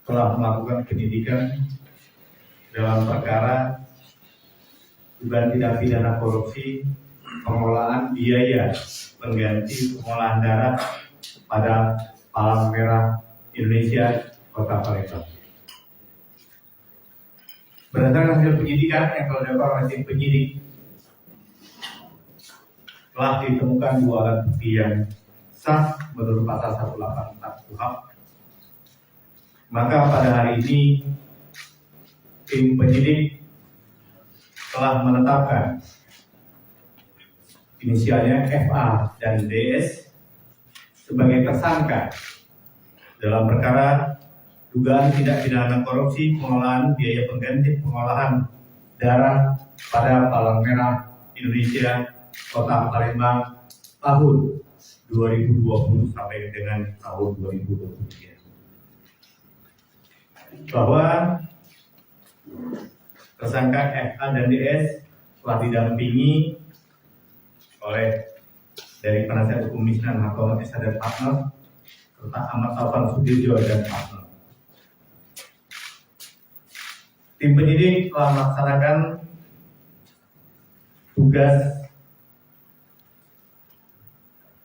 telah melakukan penyidikan dalam perkara dugaan tindak pidana korupsi pengelolaan biaya pengganti pengolahan darah pada Palang Merah Indonesia Kota Palembang. Berdasarkan hasil penyidikan yang telah dilakukan oleh tim penyidik, telah ditemukan 2 alat bukti yang sah menurut pasal 184 KUHP. Maka pada hari ini tim penyidik telah menetapkan inisialnya FA dan DS sebagai tersangka dalam perkara dugaan tindak pidana korupsi pengelolaan biaya pengganti pengolahan darah pada Palang Merah Indonesia Kota Palembang tahun 2020 sampai dengan tahun 2023. Bahwa tersangka FA dan DS telah didampingi oleh dari penasihat hukum Misnan Hartono SH dan partner serta Ahmad Taufan Sudirjo dan partner. Tim penyidik telah melaksanakan tugas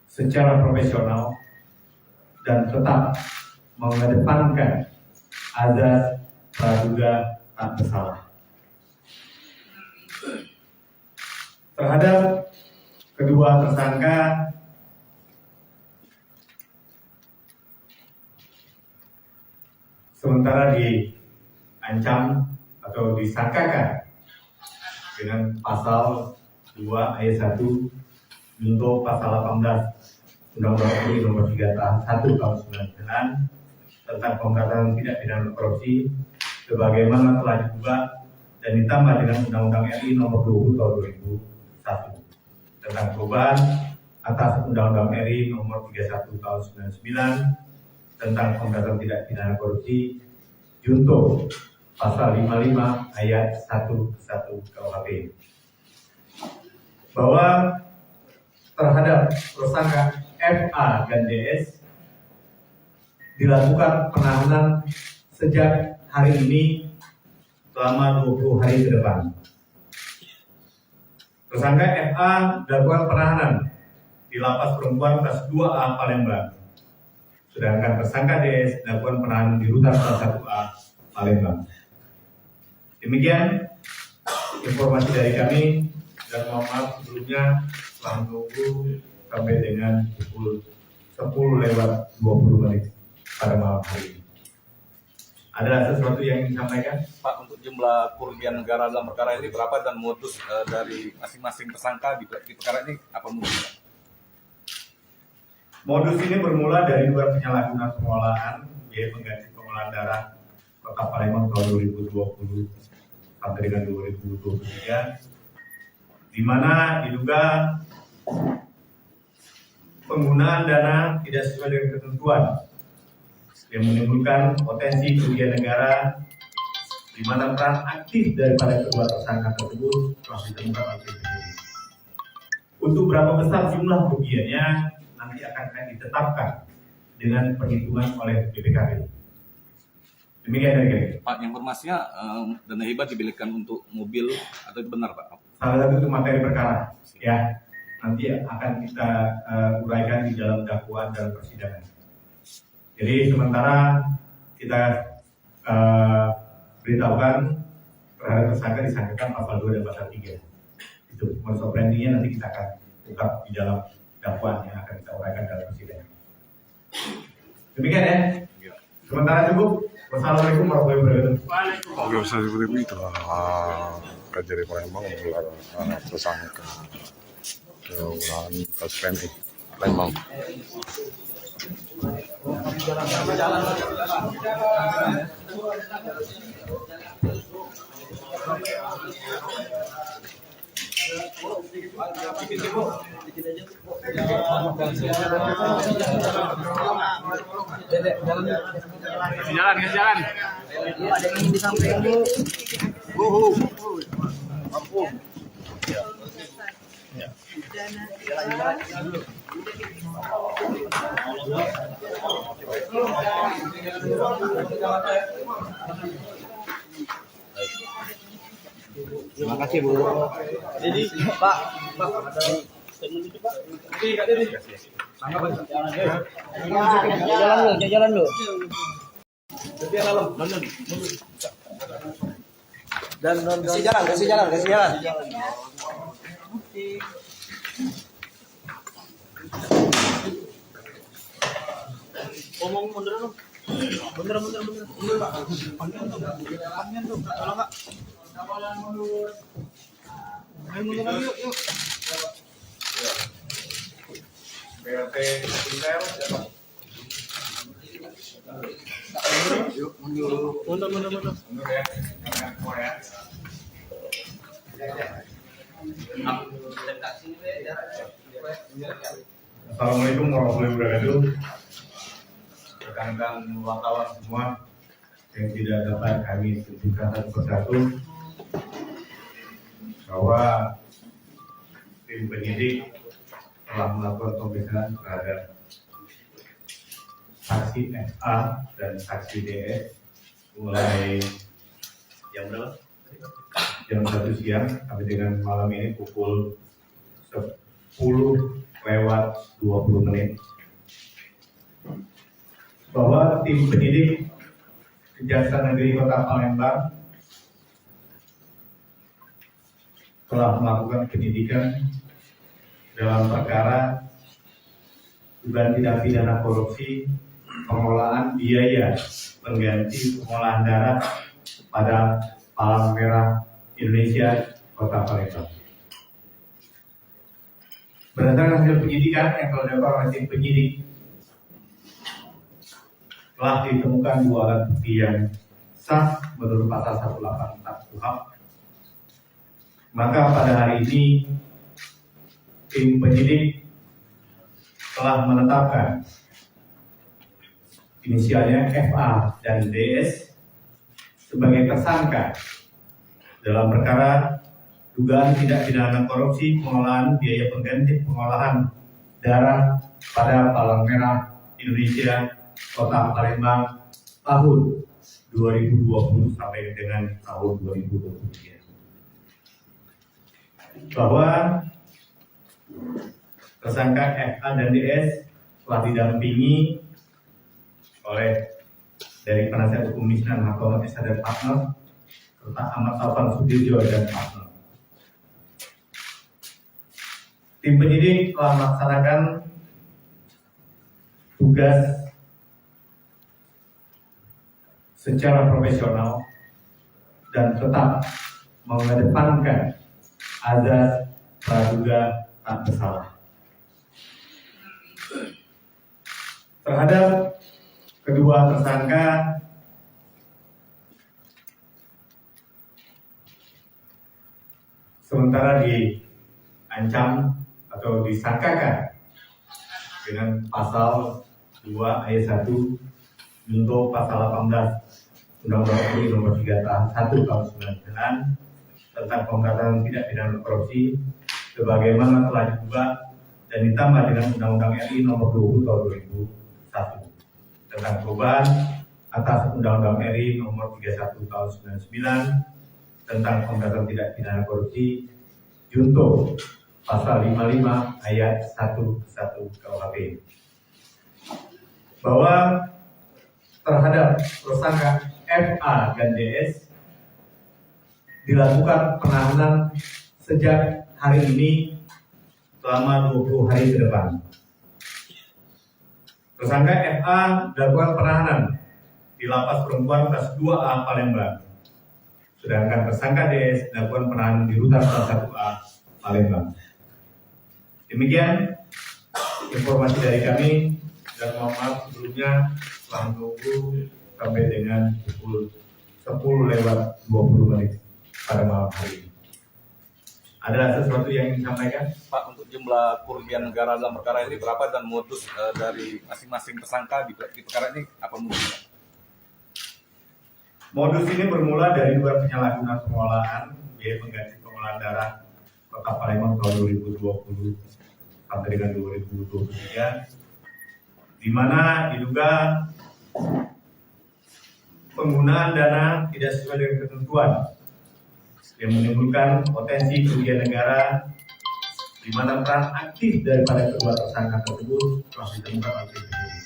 secara profesional dan tetap mengedepankan azas praduga tak bersalah. Terhadap kedua tersangka sementara diancam atau disangkakan dengan pasal 2 ayat 1 junto pasal 18 Undang-Undang RI nomor 3 tahun 1 tahun 99 tentang pemberantasan tindak pidana korupsi sebagaimana telah diubah dan ditambah dengan Undang-Undang RI nomor 20 tahun 2001 tentang perubahan atas Undang-Undang RI nomor 31 tahun 99 tentang pemberantasan tindak pidana korupsi junto pasal 55 ayat 1 KUHP bahwa terhadap tersangka FA dan DS dilakukan penahanan sejak hari ini selama 20 hari ke depan. Tersangka FA dilakukan penahanan di Lapas Perempuan kelas 2A Palembang. Sedangkan tersangka DS dilakukan penahanan di Rutan kelas 1A Palembang. Demikian informasi dari kami dan mohon maaf sebelumnya telah menunggu sampai dengan pukul 10:20 pada malam hari ini. Ada sesuatu yang ingin disampaikan? Pak, untuk jumlah kerugian negara dalam perkara ini berapa dan modus dari masing-masing tersangka di perkara ini apa modusnya? Modus ini bermula dari dugaan penyalahgunaan pengolahan biaya pengganti pengolahan darah Kota Palembang tahun 2020 sampai dengan 2023, di mana diduga penggunaan dana tidak sesuai dengan ketentuan yang menimbulkan potensi kerugian negara, di mana peran aktif daripada kedua tersangka tersebut telah ditemukan oleh tim penyidik. Untuk berapa besar jumlah kerugiannya nanti akan ditetapkan dengan perhitungan oleh BPKB. Demikian dari kami. Pak, informasinya dana hibah dibelikan untuk mobil atau itu benar, Pak? Salah satu itu materi perkara, ya nanti akan kita uraikan di dalam dakwaan dalam persidangan. Jadi sementara kita beritahukan terhadap tersangka disangkakan pasal 2 dan pasal 3. Itu modus operandinya nanti kita akan ungkap di dalam dakwaan yang akan kita uraikan dalam persidangan. Demikian ya. Sementara cukup. Wassalamualaikum warahmatullahi wabarakatuh. Oke, bisa seperti itu Kejari Palembang menggelar tersangka keulangan kasus PMI Palembang. Jalan. Ada yang ingin disampaikan, Bu. Ampun. Terima kasih, Bu. Jadi, Pak, ada statement itu, Pak. Jalan lu. Dan kasih jalan. Omong mundur dong. Mundur, Pak. Panjang tuh. Tolong, Pak. Ayo mundur lagi, yuk. BLT Intel. Mundur. Mundur ya. Jangan semua ya. Assalamualaikum warahmatullahi wabarakatuh. Rekan-rekan wartawan semua yang tidak dapat kami sebutkan satu persatu bahwa tim penyidik telah melakukan pemeriksaan terhadap saksi FA dan saksi DS mulai jam berapa? Jam 1 siang sampai dengan malam ini pukul 10:20 bahwa tim penyidik Kejaksaan Negeri Kota Palembang telah melakukan penyidikan dalam perkara dugaan tindak pidana korupsi pengelolaan biaya pengganti pengolahan darah pada Palang Merah Indonesia Kota Palembang. Berdasarkan hasil penyidikan yang telah dilakukan oleh tim penyidik, telah ditemukan 2 alat bukti yang sah menurut pasal 184 KUHP. Maka pada hari ini tim penyidik telah menetapkan inisialnya FA dan DS sebagai tersangka dalam perkara dugaan tindak pidana korupsi pengelolaan biaya pengganti pengolahan darah pada Palang Merah Indonesia Kota Palembang tahun 2020 sampai dengan tahun 2023. Bahwa tersangka FA dan DS telah didampingi oleh dari penasihat hukum Misnan Hartono SH dan partner serta Ahmad Taufan Sudirjo dan partner. Tim penyidik telah melaksanakan tugas secara profesional dan tetap mengedepankan azas praduga tak bersalah. Terhadap kedua tersangka sementara diancam atau disangkakan dengan pasal 2 ayat 1 junto pasal 18 Undang-Undang RI nomor 3 tahun 1 tahun 99 tentang pemberantasan tindak pidana korupsi sebagaimana telah diubah dan ditambah dengan Undang-Undang RI nomor 20 tahun 2001 tentang perubahan atas Undang-Undang RI nomor 31 tahun 99 tentang pemberantasan tindak pidana korupsi junto pasal 55 ayat 1 KUHP bahwa terhadap tersangka FA dan DS dilakukan penahanan sejak hari ini selama 20 hari ke depan. Tersangka FA dilakukan penahanan di Lapas Perempuan kelas 2A Palembang. Sedangkan tersangka DS dilakukan penahanan di Rutan kelas 1A Palembang. Demikian informasi dari kami, dan mohon maaf sebelumnya telah menunggu sampai dengan pukul 10:20 pada malam hari ini. Ada sesuatu yang ingin disampaikan? Pak, untuk jumlah kerugian negara dalam perkara ini berapa dan modus dari masing-masing tersangka di perkara ini apa mungkin? Modus ini bermula dari dugaan penyalahgunaan pengolahan biaya pengganti pengolahan darah Kota Palembang tahun 2020 sampai dengan 2023, di mana diduga penggunaan dana tidak sesuai dengan ketentuan yang menimbulkan potensi kerugian negara, di mana peran aktif daripada kedua tersangka tersebut telah ditemukan oleh penyidik.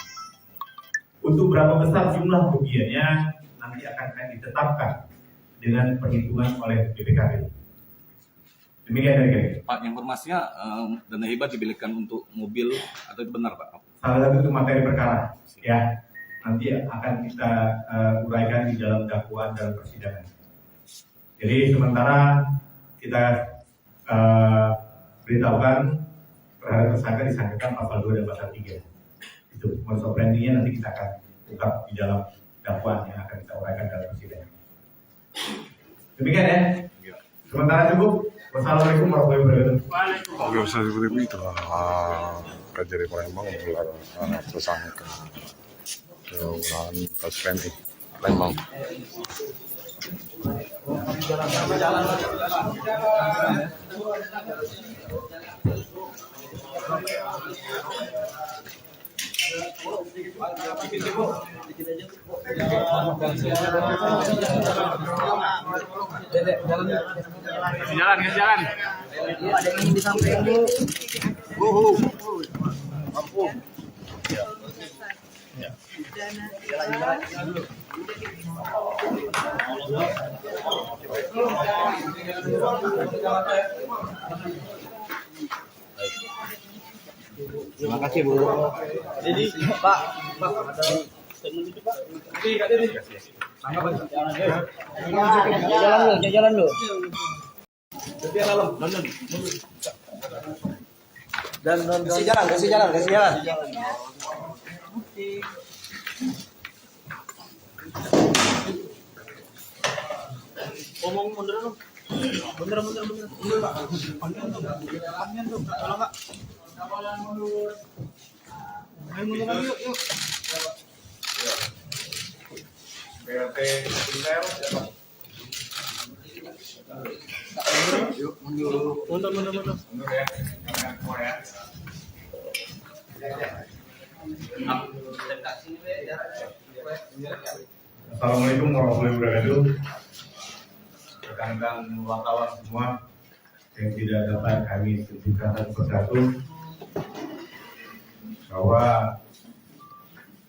Untuk berapa besar jumlah kerugiannya nanti akan ditetapkan dengan perhitungan oleh BPKB. Demikian dari kami. Pak, informasinya dana hibah dibelikan untuk mobil atau itu benar, Pak? Salah satu itu materi perkara, ya. Nanti akan kita uraikan di dalam dakwaan dalam persidangan. Jadi sementara kita beritahukan terhadap tersangka disangkakan pasal 2 dan pasal 3. Itu modus operandinya nanti kita akan ungkap di dalam dakwaan yang akan kita uraikan dalam persidangan. Demikian ya. Sementara cukup. Wassalamualaikum warahmatullahi wabarakatuh. Oke, seperti itu Kejari Palembang menggelar tersangka ulangan kasus PMI Palembang. Jalan. Ada yang ingin disampaikan, Bu. Ampun. Terima kasih, Bu. Jadi, Pak, ada statement itu, Pak. Jalan lu. Dan kasih jalan. Ngomong mundur dong. Mundur, Pak. Panjang tuh. Tolong, Pak. Ayo mundur lagi, yuk. BLT Intel siapa? Mundur. Mundur ya, jangan semua ya. Assalamualaikum warahmatullahi wabarakatuh. Rekan-rekan wartawan semua yang tidak dapat kami sebutkan satu persatu bahwa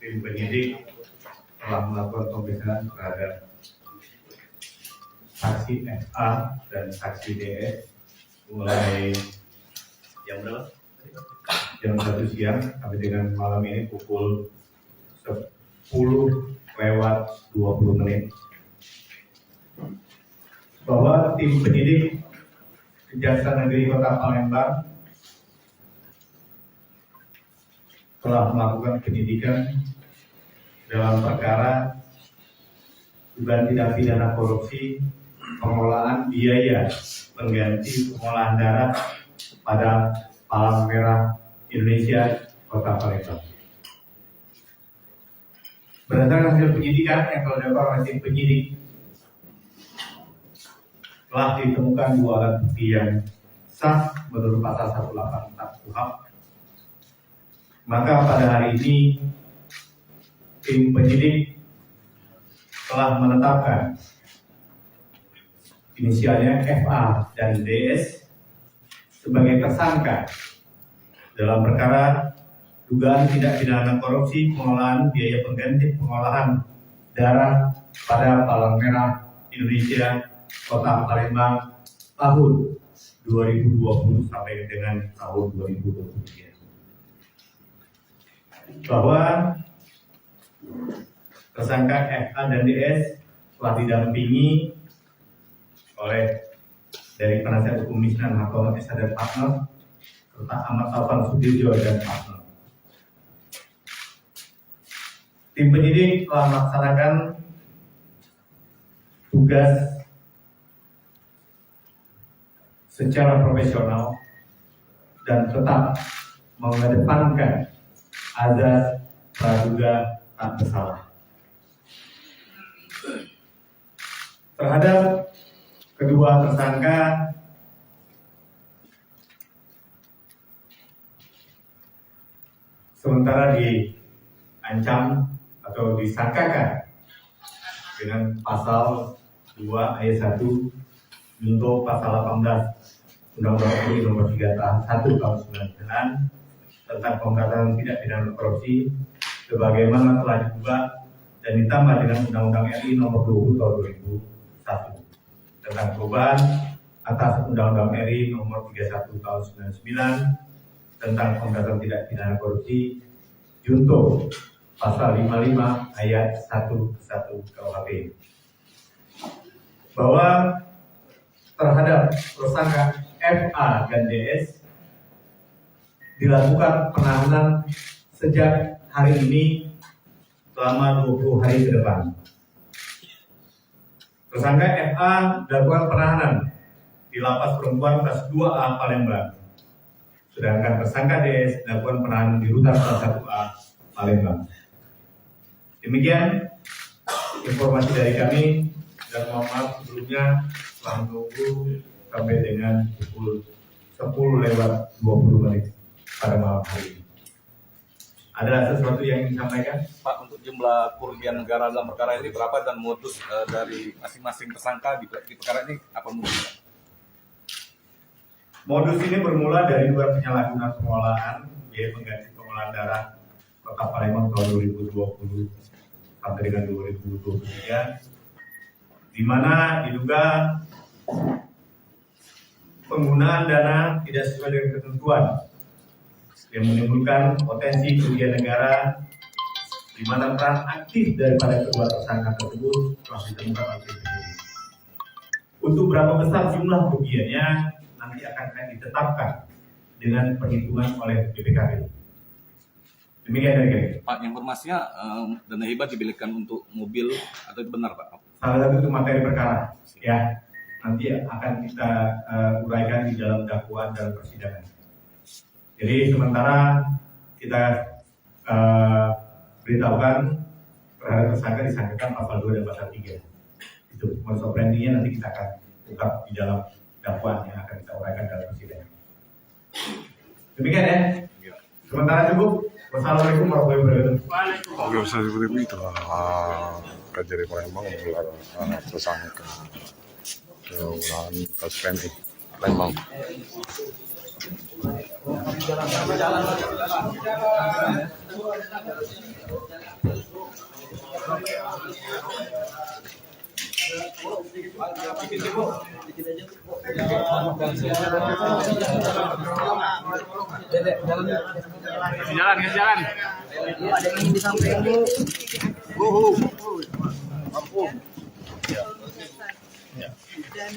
tim penyidik telah melakukan pemeriksaan terhadap saksi FA dan saksi DS mulai jam 1 siang sampai dengan malam ini pukul 10:20 bahwa tim penyidik Kejaksaan Negeri Kota Palembang telah melakukan penyidikan dalam perkara dugaan tindak pidana korupsi pengelolaan biaya pengganti pengolahan darah pada Palang Merah Indonesia Kota Palembang. Berdasarkan hasil penyidikan yang telah dilakukan oleh tim penyidik, telah ditemukan 2 alat bukti yang sah menurut pasal 184 KUHP. Maka pada hari ini tim penyidik telah menetapkan inisialnya FA dan DS sebagai tersangka dalam perkara dugaan tindak pidana korupsi pengelolaan biaya pengganti pengolahan darah pada Palang Merah Indonesia Kota Palembang tahun 2020 sampai dengan tahun 2023. Bahwa tersangka FA dan DS telah didampingi oleh dari penasihat hukum Misnan Hartono SH dan partner serta Ahmad Taufan Sudirjo dan partner. Tim penyidik telah melaksanakan tugas secara profesional dan tetap mengedepankan azas praduga tak bersalah. Terhadap kedua tersangka sementara diancam atau disangkakan dengan pasal 2 ayat 1 junto pasal 18 Undang-Undang RI nomor 3 tahun 1 tahun 99 tentang pemberantasan tindak pidana korupsi sebagaimana telah diubah dan ditambah dengan Undang-Undang RI nomor 20 tahun 2001 tentang perubahan atas Undang-Undang RI nomor 31 tahun 99 tentang pemberantasan tindak pidana korupsi junto pasal 55 ayat 1 KUHP bahwa terhadap tersangka FA dan DS dilakukan penahanan sejak hari ini selama 20 hari ke depan. Tersangka FA dilakukan penahanan di Lapas Perempuan kelas 2A Palembang. Sedangkan tersangka DS dilakukan penahanan di Rutan kelas 1A Palembang. Demikian informasi dari kami dan mohon maaf sebelumnya telah menunggu sampai dengan pukul 10:20 pada malam hari ini. Ada sesuatu yang ingin disampaikan? Pak, untuk jumlah kerugian negara dalam perkara ini berapa dan modus dari masing-masing tersangka di perkara ini apa mungkin? Modus ini bermula dari dugaan penyalahgunaan pengolahan biaya pengganti pengolahan darah Kota Palembang tahun 2020 sampai dengan 2023, di mana diduga penggunaan dana tidak sesuai dengan ketentuan yang menimbulkan potensi kerugian negara, di mana peran aktif daripada kedua tersangka tersebut telah ditemukan oleh penyidik. Untuk berapa besar jumlah kerugiannya nanti akan ditetapkan dengan perhitungan oleh BPKB. Demikian dari kami. Pak, informasinya dana hibah dibelikan untuk mobil atau itu benar, Pak? Salah satu itu materi perkara, ya nanti akan kita uraikan di dalam dakwaan dalam persidangan. Jadi sementara kita beritahukan terhadap tersangka disangkakan pasal 2 dan pasal 3. Itu modus operandinya nanti kita akan ungkap di dalam dakwaan yang akan kita uraikan dalam persidangan. Demikian ya. Sementara cukup. Wassalamualaikum warahmatullahi wabarakatuh. Oke, seperti itu Kejari Palembang menggelar tersangka ulangan kasus PMI Palembang. Jalan. Ada yang ingin disampaikan, Bu. Ampun. Jalan.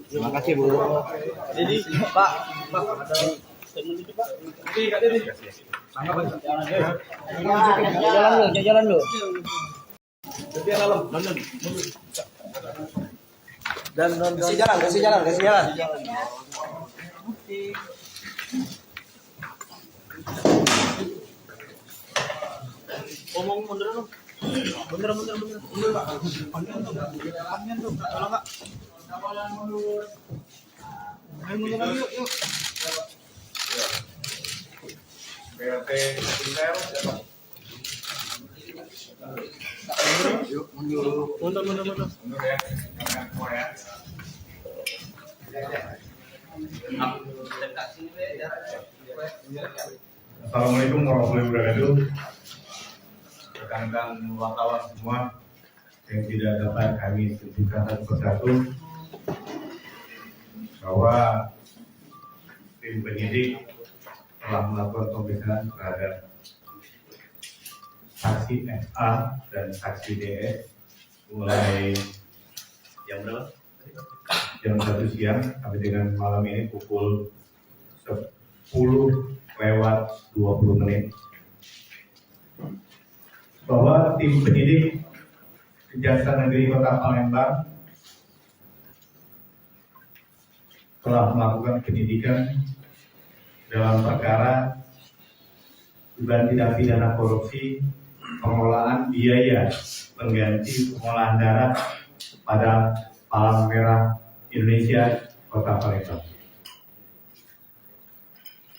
Terima kasih, Bu. Jadi, Pak, ada statement itu, Pak. Jalan dulu. Dan kasih jalan. Ngomong mundur dong. Mundur, Pak. Panjang tuh, kalau enggak. Main mundur lagi, yuk. BRT Intel siapa? Mundur. Mundur ya, jangan semua ya. Assalamualaikum warahmatullahi wabarakatuh. Rekan-rekan wartawan semua yang tidak dapat kami sebutkan satu persatu bahwa tim penyidik telah melakukan pemeriksaan terhadap saksi FA dan saksi DS mulai jam berapa? Jam 1 siang sampai dengan malam ini pukul 10:20 bahwa tim penyidik Kejaksaan Negeri Kota Palembang telah melakukan penyidikan dalam perkara dugaan tindak pidana korupsi pengelolaan biaya pengganti pengolahan darah pada Palang Merah Indonesia Kota Palembang.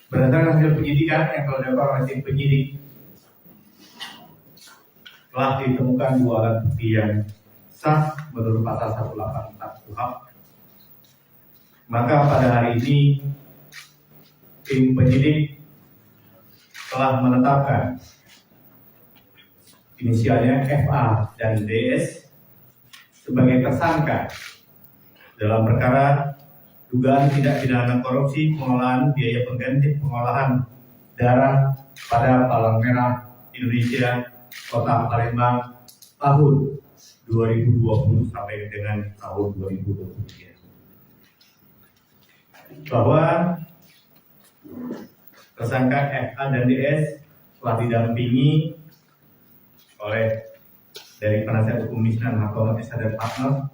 Berdasarkan hasil penyidikan yang telah dilakukan oleh tim penyidik, telah ditemukan 2 alat bukti yang sah menurut pasal 184 KUHP. Maka pada hari ini tim penyidik telah menetapkan inisialnya FA dan DS sebagai tersangka dalam perkara dugaan tindak pidana korupsi pengelolaan biaya pengganti pengolahan darah pada Palang Merah Indonesia Kota Palembang tahun 2020 sampai dengan tahun 2023. Bahwa tersangka FA dan DS telah didampingi oleh dari penasihat hukum Misnan Hartono SH dan partner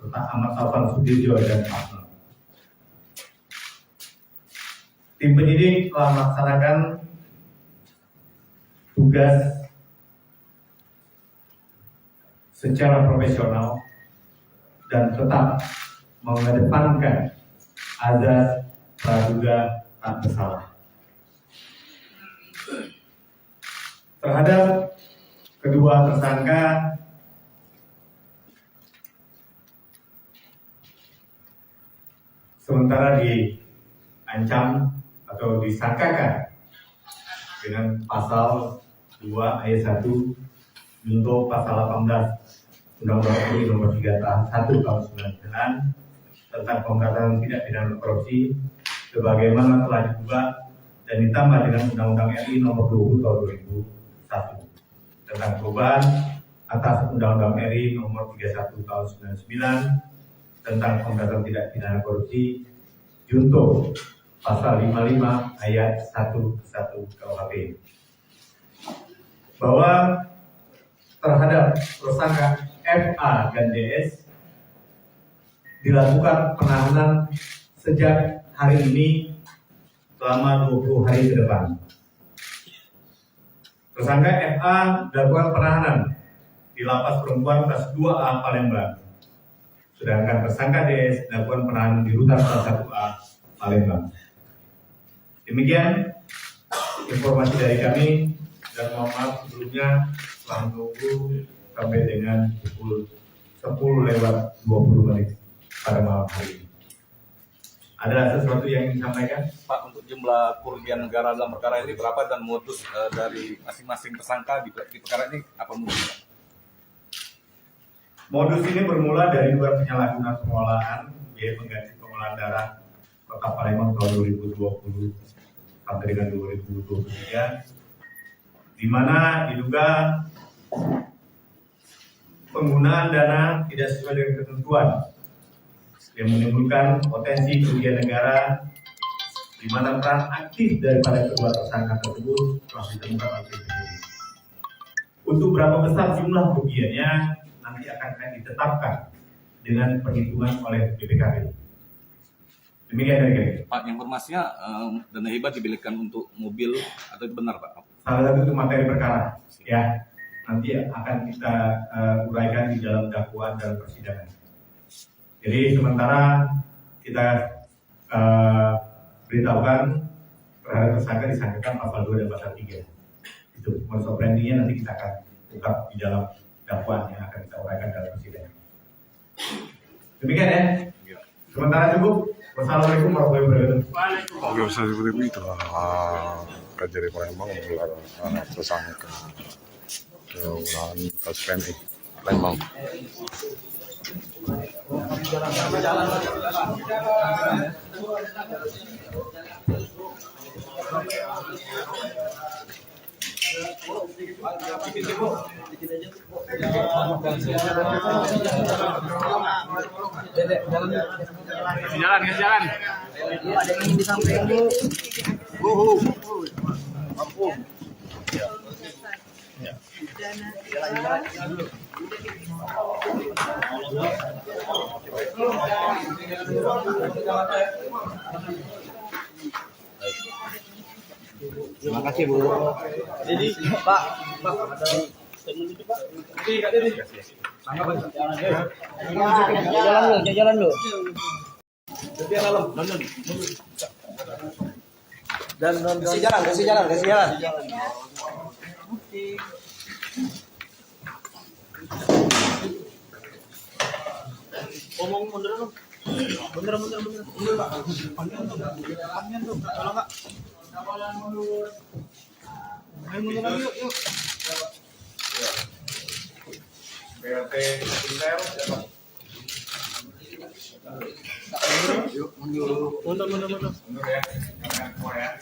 serta Ahmad Taufan Sudirjo dan partner. Tim penyidik telah melaksanakan tugas secara profesional dan tetap mengedepankan azas praduga tak bersalah. Terhadap kedua tersangka sementara diancam atau disangkakan dengan pasal 2 ayat 1 junto pasal 18 Undang-Undang RI nomor 3 tahun 1 tahun 99 tentang pemberantasan tindak pidana korupsi sebagaimana telah diubah dan ditambah dengan Undang-Undang RI nomor 20 tahun 2001 tentang perubahan atas Undang-Undang RI nomor 31 tahun 99 tentang pemberantasan tindak pidana korupsi junto pasal 55 ayat 1 KUHP bahwa terhadap tersangka FA dan DS dilakukan penahanan sejak hari ini selama 20 hari ke depan. Tersangka FA dilakukan penahanan di Lapas Perempuan kelas 2A Palembang. Sedangkan tersangka DS dilakukan penahanan di Rutan kelas 1A Palembang. Demikian informasi dari kami dan mohon maaf sebelumnya telah menunggu sampai dengan pukul 10:20 pada malam hari ini. Ada sesuatu yang ingin disampaikan? Pak, untuk jumlah kerugian negara dalam perkara ini berapa dan modus dari masing-masing tersangka di perkara ini apa mungkin? Modus ini bermula dari dugaan penyalahgunaan pengelolaan biaya pengganti pengolahan darah Kota Palembang tahun 2020 sampai dengan 2023, di mana diduga penggunaan dana tidak sesuai dengan ketentuan yang menimbulkan potensi kerugian negara, di mana peran aktif daripada kedua tersangka tersebut telah ditemukan oleh tim penyidik. Untuk berapa besar jumlah kerugiannya nanti akan ditetapkan dengan perhitungan oleh BPKP. Demikian dari kami. Pak, informasinya dana hibah dibelikan untuk mobil atau itu benar Pak? Salah satu itu materi perkara, ya nanti akan kita uraikan di dalam dakwaan dalam persidangan. Jadi sementara kita beritahukan terhadap tersangka disangkakan pasal 2 dan pasal 3. Itu modus operandinya nanti kita akan ungkap di dalam dakwaan yang akan kita uraikan dalam persidangan. Demikian ya. Sementara cukup. Wassalamualaikum warahmatullahi wabarakatuh. Oke, usah seperti itu. Kejari Palembang menggelar tersangka penggunaan kasus PMI Palembang. Jalan. Ada yang ingin disampaikan Bu. Terima kasih Bu. Jadi Pak jalan lu. Dan kasih jalan. Ngomong mundur dong. Mundur. Mundur Pak. Panjang tuh. Tolong Kak. Ayo mundur lagi yuk. BRT Intel siapa? Mundur. Mundur ya, jangan keluar ya.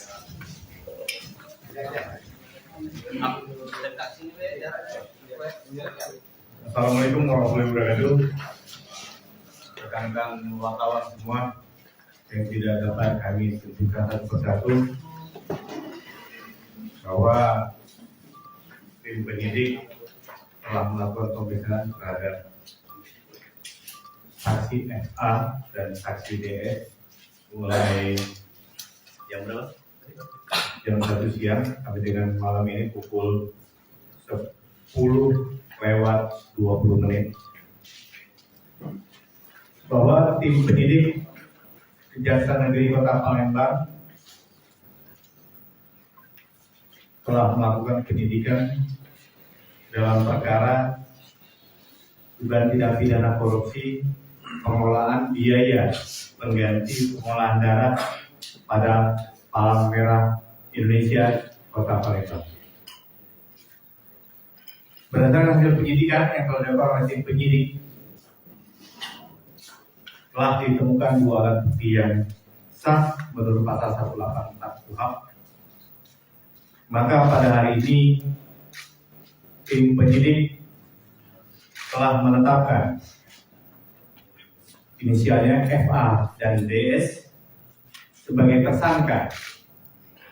Assalamualaikum warahmatullahi wabarakatuh. Rekan-rekan wartawan semua yang tidak dapat kami sebutkan satu persatu bahwa tim penyidik telah melakukan pemeriksaan terhadap saksi FA dan saksi DS mulai jam 1 siang sampai dengan malam ini pukul 10:20 bahwa tim penyidik Kejaksaan Negeri Kota Palembang telah melakukan penyidikan dalam perkara dugaan tindak pidana korupsi pengelolaan biaya pengganti pengolahan darah pada Palang Merah Indonesia Kota Palembang. Berdasarkan hasil penyidikan yang telah dilakukan oleh tim penyidik, telah ditemukan 2 alat bukti yang sah menurut pasal 184 KUHP. Maka pada hari ini tim penyidik telah menetapkan inisialnya FA dan DS sebagai tersangka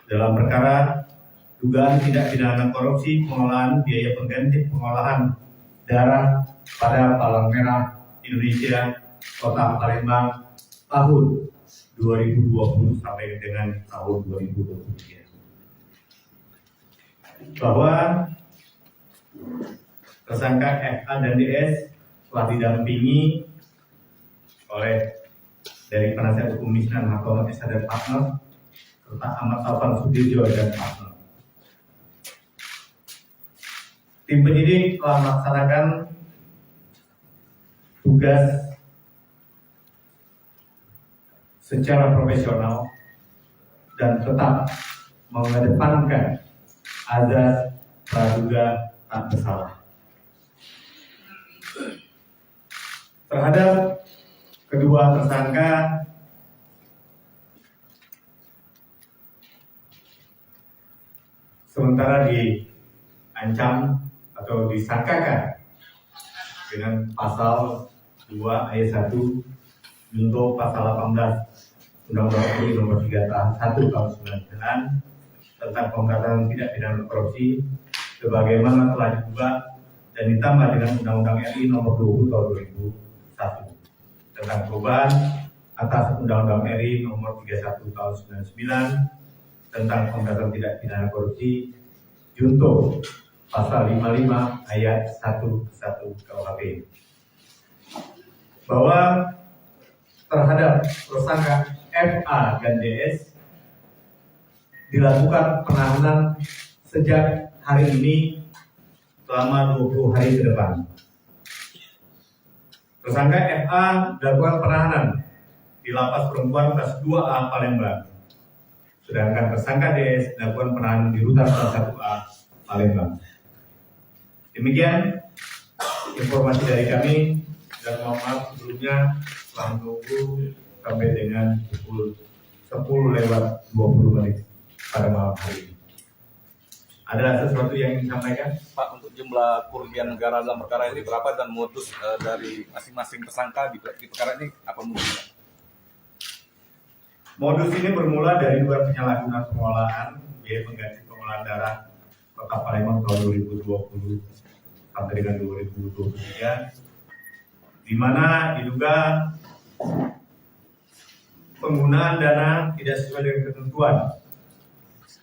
dalam perkara dugaan tindak pidana korupsi pengelolaan biaya pengganti pengolahan darah pada Palang Merah Indonesia Kota Palembang tahun 2020 sampai dengan tahun 2023. Bahwa tersangka FA dan DS telah didampingi oleh dari penasihat hukum Misnan Hakom S. dan partner serta Ahmad Taufan Sudirjo dan partner. Tim penyidik telah melaksanakan tugas secara profesional dan tetap mengedepankan azas praduga tak bersalah. Terhadap kedua tersangka sementara diancam atau disangkakan dengan pasal 2 ayat 1 junto pasal 18 Undang-Undang RI nomor 3 tahun 1 tahun 99 tentang pemberantasan tindak pidana korupsi sebagaimana telah diubah dan ditambah dengan Undang-Undang RI nomor 20 tahun 2001 tentang perubahan atas Undang-Undang RI nomor 31 tahun 99 tentang pemberantasan tindak pidana korupsi junto pasal 55 ayat 11 KUHP bahwa terhadap tersangka FA dan DS dilakukan penahanan sejak hari ini selama 20 hari ke depan. Tersangka FA dilakukan penahanan di Lapas Perempuan kelas 2A Palembang sedangkan tersangka DS dilakukan penahanan di rutan kelas 1A Palembang. Demikian informasi dari kami, dan mohon maaf sebelumnya telah menunggu sampai dengan pukul 10:20 pada malam hari ini. Ada sesuatu yang ingin disampaikan? Pak, untuk jumlah kerugian negara dalam perkara ini berapa dan modus dari masing-masing tersangka di perkara ini apa mungkin? Modus ini bermula dari dugaan penyalahgunaan pengolahan biaya pengganti pengolahan darah Kota Palembang tahun 2020 sampai dengan 2023, di mana diduga penggunaan dana tidak sesuai dengan ketentuan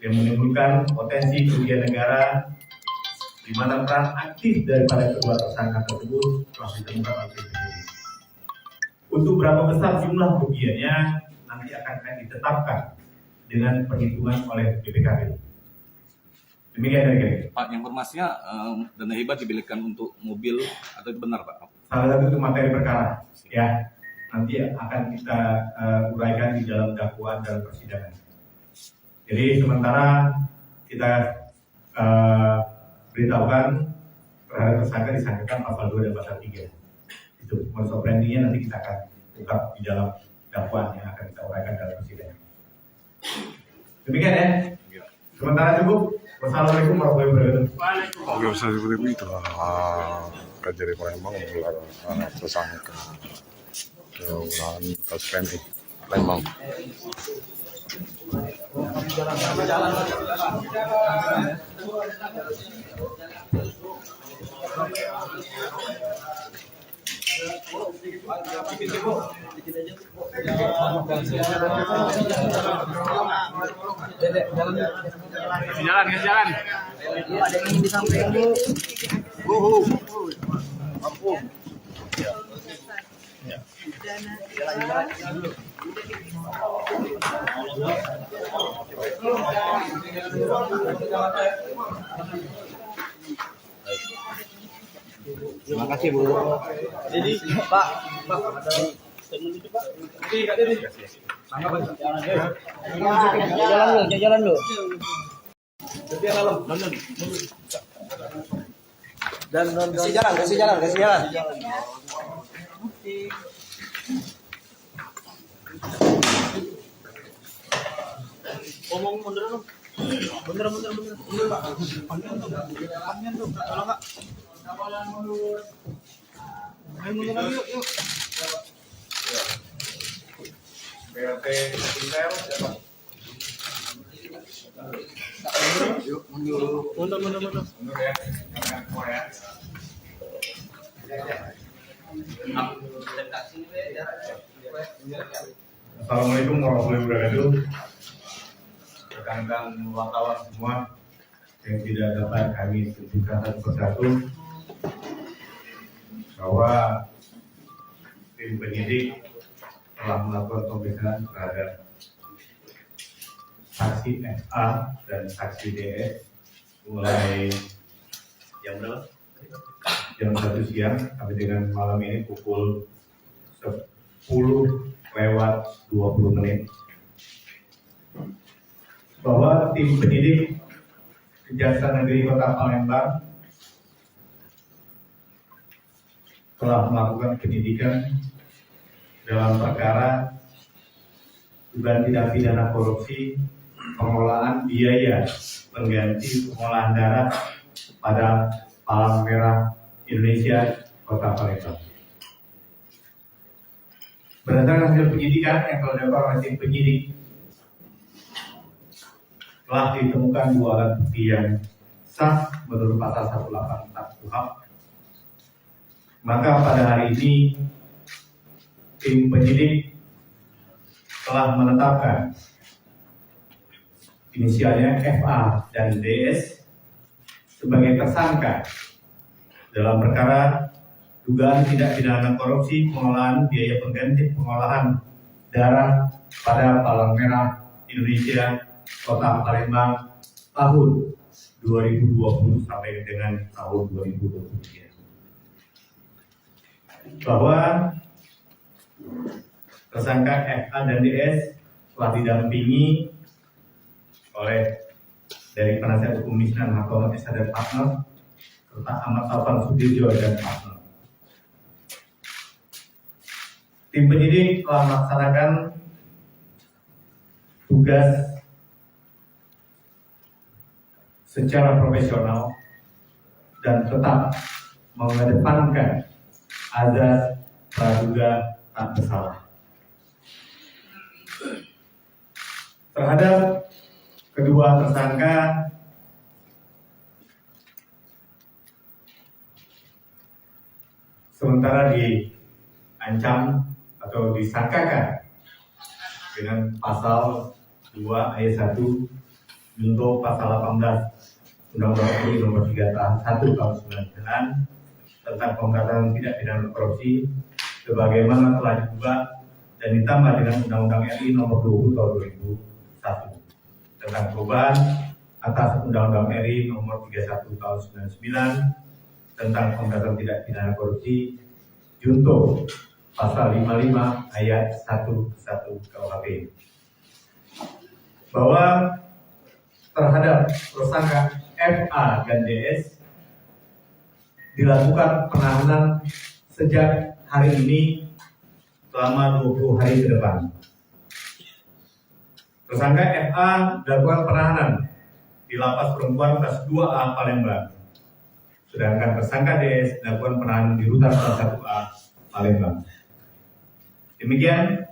yang menimbulkan potensi kerugian negara, di mana peran aktif daripada kedua tersangka tersebut telah ditemukan oleh penyidik. Untuk berapa besar jumlah kerugiannya nanti akan ditetapkan dengan perhitungan oleh BPKB. Demikian dari kami. Pak, informasinya dana hibah dibelikan untuk mobil atau itu benar, Pak? Salah satu itu materi perkara, ya. Nanti akan kita uraikan di dalam dakwaan dalam persidangan. Jadi sementara kita beritahukan terhadap tersangka disangkakan pasal 2 dan pasal 3. Itu modus operandinya nanti kita akan ungkap di dalam dakwaan yang akan kita uraikan dalam persidangan. Demikian ya. Sementara cukup. Wassalamualaikum warahmatullahi wabarakatuh. Oke, seperti itu Kejari Palembang menggelar tersangka penggunaan kasus PMI Palembang. Kasih jalan. Ada yang ingin disampaikan, Bu. Mampu. Terima kasih, Bu. Jadi, Pak, ada statement itu, Pak. Jalan lu. Dan kasih jalan. Ngomong mundur dong. Mundur, Pak. Panjang tuh. Kalau enggak. Ayo mundur lagi, yuk. BRT Intel, siapa? Mundur. Mundur ya, jangan keluar ya. Assalamualaikum warahmatullahi wabarakatuh. Rekan-rekan wartawan semua yang tidak dapat kami sebutkan satu persatu, bahwa tim penyidik telah melakukan pemeriksaan terhadap saksi FA dan saksi DS mulai jam 1 siang sampai dengan malam ini pukul 10:20 bahwa tim penyidik Kejaksaan Negeri Kota Palembang telah melakukan penyidikan dalam perkara dugaan tindak pidana korupsi pengolahan biaya pengganti pengolahan darah pada Palang Merah Indonesia Kota Palembang. Berdasarkan hasil penyidikan yang telah dilakukan oleh tim penyidik, telah ditemukan 2 alat bukti yang sah menurut pasal 184 KUHP. Maka pada hari ini tim penyidik telah menetapkan inisialnya FA dan DS sebagai tersangka dalam perkara dugaan tindak pidana korupsi pengolahan biaya pengganti pengolahan darah pada Palang Merah Indonesia Kota Palembang tahun 2020 sampai dengan tahun 2023. Bahwa tersangka FA dan DS telah didampingi oleh dari penasihat hukum Misnan Hartono SH dan partner serta Ahmad Taufan Sudirjo dan partner. Tim penyidik telah melaksanakan tugas secara profesional dan tetap mengedepankan azas praduga tak bersalah. Terhadap kedua tersangka sementara diancam atau disangkakan dengan pasal 2 ayat 1 junto pasal 18 Undang-Undang RI Nomor 3 Tahun 1 Tahun 99 tentang pemberantasan tindak pidana korupsi sebagaimana telah diubah dan ditambah dengan Undang-Undang RI Nomor 20 Tahun 2001 tentang perubahan atas Undang-Undang RI Nomor 31 Tahun 99 tentang pemberantasan tindak pidana korupsi junto pasal 55 ayat 11 KUHP bahwa terhadap tersangka FA dan DS dilakukan penahanan sejak hari ini selama 20 hari ke depan. Tersangka FA dilakukan penahanan di Lapas Perempuan kelas 2A Palembang. Sedangkan tersangka DS dilakukan penahanan di Rutan kelas 1A Palembang. Demikian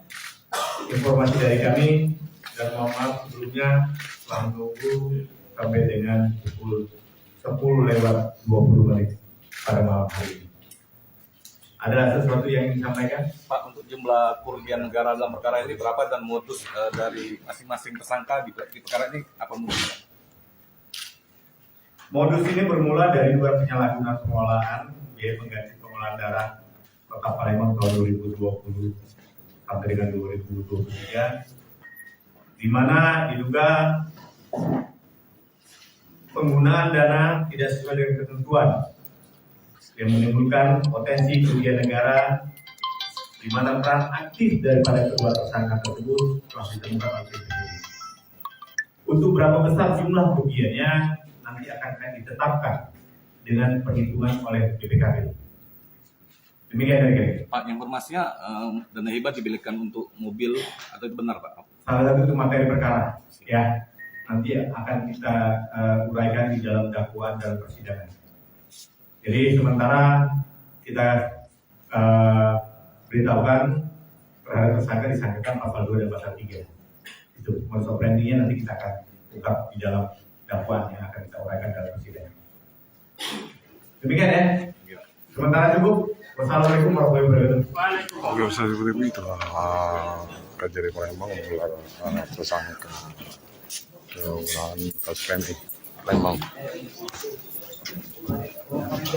informasi dari kami dan mohon maaf sebelumnya telah menunggu sampai dengan pukul 10:20 pada malam hari ini. Ada sesuatu yang ingin disampaikan? Pak, untuk jumlah kerugian negara dalam perkara ini berapa dan modus dari masing-masing tersangka di perkara ini apa mungkin? Modus ini bermula dari dugaan penyalahgunaan pengelolaan biaya pengganti pengolahan darah Kota Palembang tahun 2020 sampai dengan 2023, di mana diduga penggunaan dana tidak sesuai dengan ketentuan yang menimbulkan potensi kerugian negara, di mana peran aktif daripada kedua tersangka tersebut telah ditemukan oleh penyidik. Untuk berapa besar jumlah kerugiannya nanti akan ditetapkan dengan perhitungan oleh BPKP. Demikian dari kami. Pak, informasinya dana hibah dibelikan untuk mobil atau itu benar, Pak? Salah satu itu materi perkara, ya. Nanti akan kita uraikan di dalam dakwaan dalam persidangan. Jadi sementara kita beritahukan terhadap tersangka disangkakan pasal 2 dan pasal 3. Itu modus operandinya nanti kita akan ungkap di dalam dakwaan yang akan kita uraikan dalam persidangan. Demikian ya. Sementara cukup. Wassalamualaikum warahmatullahi wabarakatuh. Oke, seperti itu Kejari Palembang menggelar tersangka keundangan kasus PMI Palembang. Kasih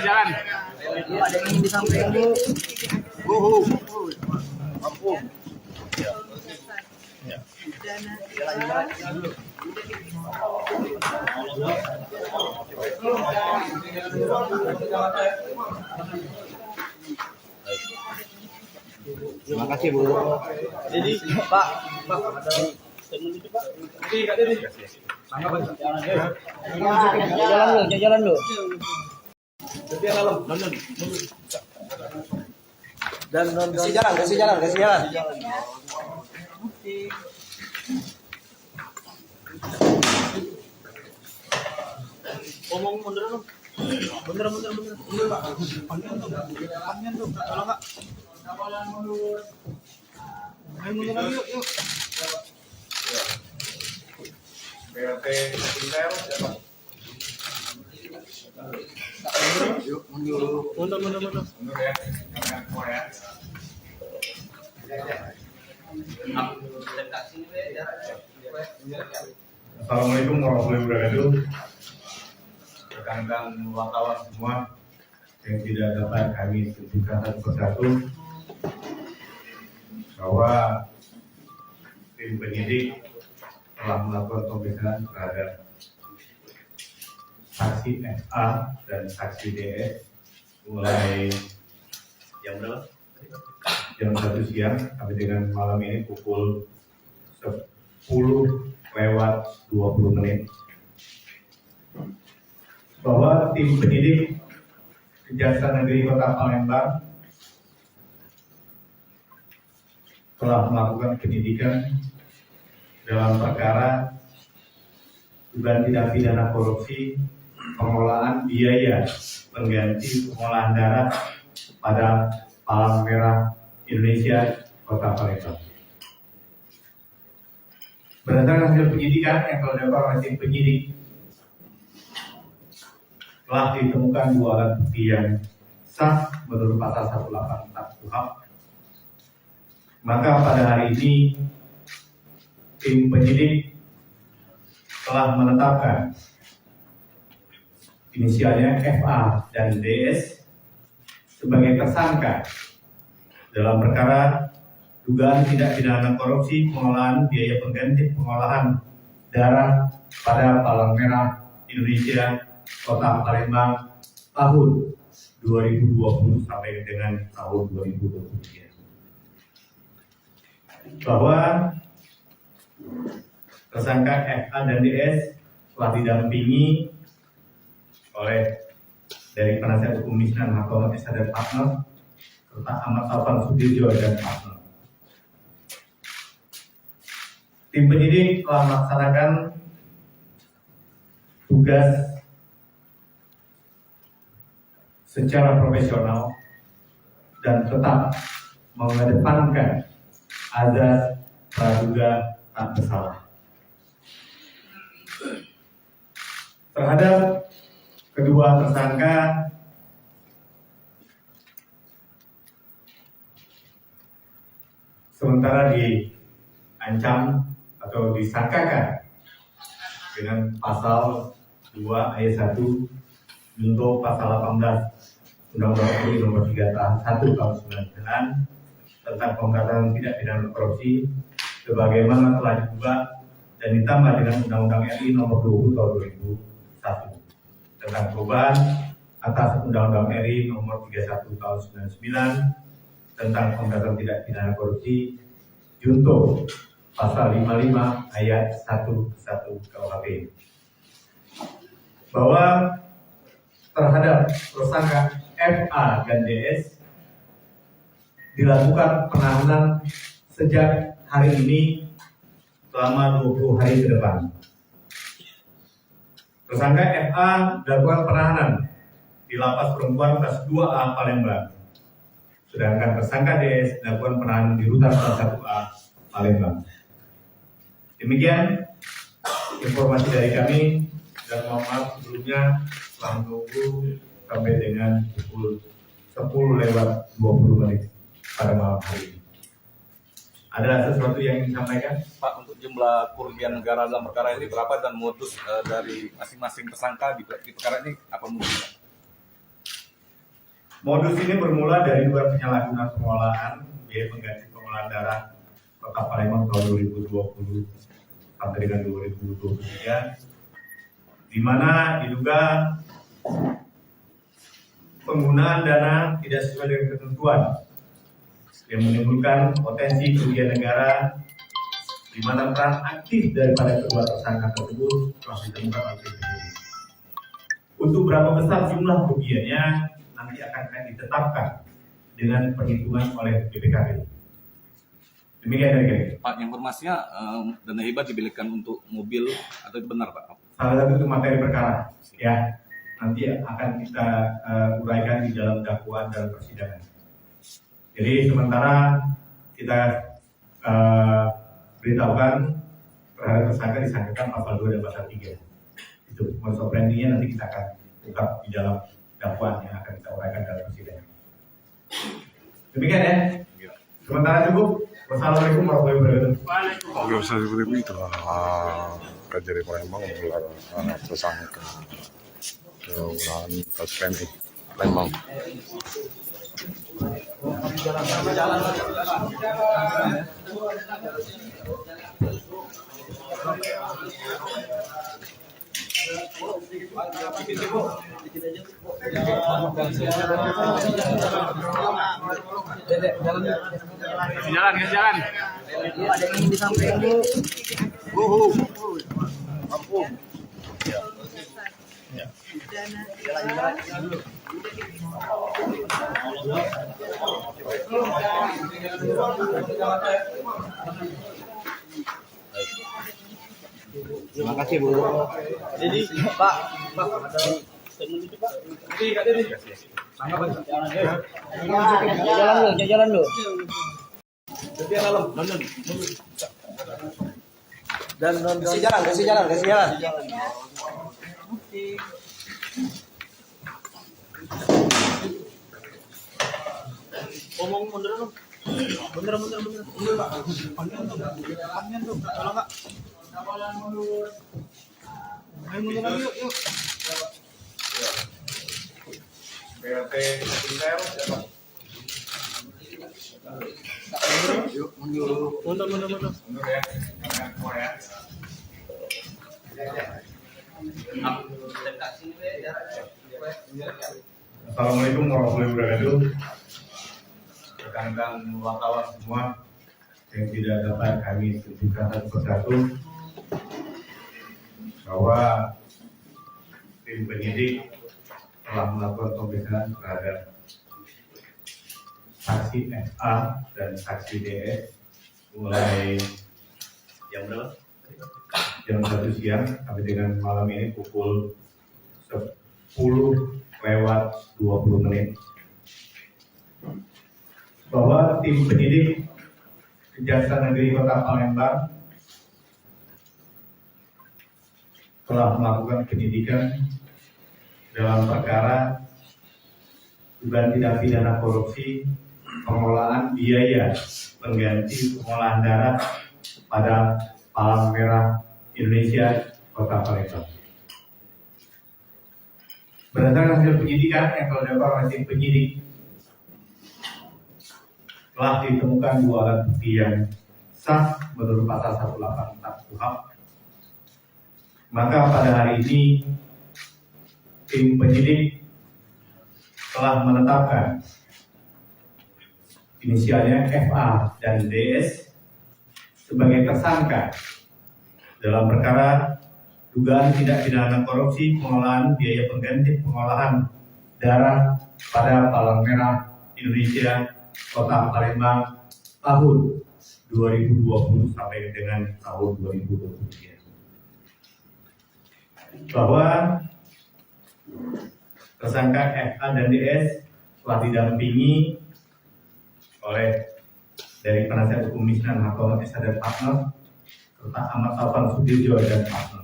jalan. Ada yang disampaikan Bu. Mampu. Terima kasih Bu. Jadi Pak ada statement itu Pak. Oke, Kak Dedi. Jalan lu. Jadi malam, dan kasih jalan. Ngomong mundur dong. Mundur Pak. Panjang tuh, tolong Kak. Ayo mundur lagi yuk. BLT Intel siapa? Mundur. Mundur ya, jangan semua ya. Assalamualaikum warahmatullahi wabarakatuh. Rekan-rekan wartawan semua yang tidak dapat kami tunjukkan satu persatu bahwa tim penyidik telah melakukan pemeriksaan terhadap saksi FA dan saksi DS mulai jam berapa? Jam 1 siang sampai dengan malam ini pukul 10:20 bahwa tim penyidik Kejaksaan Negeri Kota Palembang telah melakukan penyidikan dalam perkara dugaan tindak pidana korupsi pengelolaan biaya pengganti pengolahan darah pada Palang Merah Indonesia Kota Palembang. Berdasarkan hasil penyidikan yang telah dilakukan oleh tim penyidik, telah ditemukan 2 alat bukti yang sah menurut pasal 184 KUHP. Maka pada hari ini tim penyidik telah menetapkan inisialnya FA dan DS sebagai tersangka dalam perkara dugaan tindak pidana korupsi pengelolaan biaya pengganti pengolahan darah pada Palang Merah Indonesia Kota Palembang tahun 2020 sampai dengan tahun 2023. Bahwa tersangka FA dan DS telah didampingi oleh dari penasihat hukum Misnan Hartono SH dan partner serta Ahmad Taufan Sudirjo dan partner. Tim penyidik telah melaksanakan tugas secara profesional dan tetap mengedepankan azas praduga tak bersalah. Terhadap kedua tersangka sementara diancam atau disangkakan dengan pasal 2 ayat 1 junto pasal 18 Undang-Undang RI nomor 3 tahun 1 tahun 99 tentang pemberantasan tindak pidana korupsi sebagaimana telah diubah dan ditambah dengan Undang-Undang RI nomor 20 tahun 2001 tentang perubahan atas Undang-Undang RI nomor 31 tahun 99 tentang pemberantasan tindak pidana korupsi junto pasal 55 ayat 1 KUHP bahwa terhadap tersangka FA dan DS dilakukan penahanan sejak hari ini selama 20 hari ke depan. Tersangka FA dilakukan penahanan di Lapas Perempuan kelas 2A Palembang. Sedangkan tersangka DS dilakukan penahanan di Rutan kelas 1A Palembang. Demikian informasi dari kami dan mohon maaf sebelumnya telah menunggu sampai dengan pukul 10:20 pada malam hari ini. Ada sesuatu yang ingin disampaikan? Pak, untuk jumlah kerugian negara dalam perkara ini berapa dan modus dari masing-masing tersangka di perkara ini apa modusnya? Modus ini bermula dari dugaan penyalahgunaan pengelolaan biaya pengganti pengolahan darah Kota Palembang tahun 2020 sampai dengan 2023, di mana diduga penggunaan dana tidak sesuai dengan ketentuan yang menimbulkan potensi kerugian negara, di mana peran aktif daripada kedua tersangka tersebut telah ditemukan oleh tim penyidik. Untuk berapa besar jumlah kerugiannya nanti akan ditetapkan dengan perhitungan oleh BPKB. Demikian dari kami. Pak, informasinya dana hibah dibelikan untuk mobil atau itu benar, Pak? Salah satu itu materi perkara, ya nanti akan kita uraikan di dalam dakwaan dalam persidangan. Jadi sementara kita beritahukan terhadap tersangka disangkakan pasal 2 dan pasal 3. Itu modus operandinya nanti kita akan ungkap di dalam dakwaan yang akan kita uraikan dalam persidangan. Demikian ya. Sementara cukup. Wassalamualaikum warahmatullahi wabarakatuh. Oke, seperti itu Kejari Palembang menggelar tersangka pengelolaan kas PMI Palembang. Jalan. Ada yang di samping Bu. Terima kasih Bu. Jadi, Pak. Jalan lu. Dan kasih jalan. Omong mundur dong. Mundur, Pak. Panjang tuh, tolong Kak. Ayo mundur lagi, yuk. BLT Intel Mundur. mundur ya, jangan semua ya. Assalamualaikum warahmatullahi wabarakatuh. Rekan-rekan wartawan semua yang tidak dapat kami sebutkan satu persatu bahwa tim penyidik telah melakukan pemeriksaan terhadap saksi FA dan saksi DS mulai jam 1 siang sampai dengan malam ini pukul 10:20 bahwa tim penyidik Kejaksaan Negeri Kota Palembang telah melakukan penyidikan dalam perkara dugaan tindak pidana korupsi pengelolaan biaya pengganti pengolahan darah pada Palang Merah Indonesia Kota Palembang. Berdasarkan hasil penyidikan yang telah dilakukan oleh tim penyidik, telah ditemukan 2 alat bukti yang sah menurut pasal 184 KUHP. Maka pada hari ini tim penyidik telah menetapkan inisialnya FA dan DS sebagai tersangka dalam perkara dugaan tindak pidana korupsi pengelolaan biaya pengganti pengolahan darah pada Palang Merah Indonesia Kota Palembang tahun 2020 sampai dengan tahun 2023. Bahwa tersangka FA dan DS telah didampingi oleh dari penasihat hukum Misnan Hartono SH dan partner serta Ahmad Taufan Sudirjo dan partner.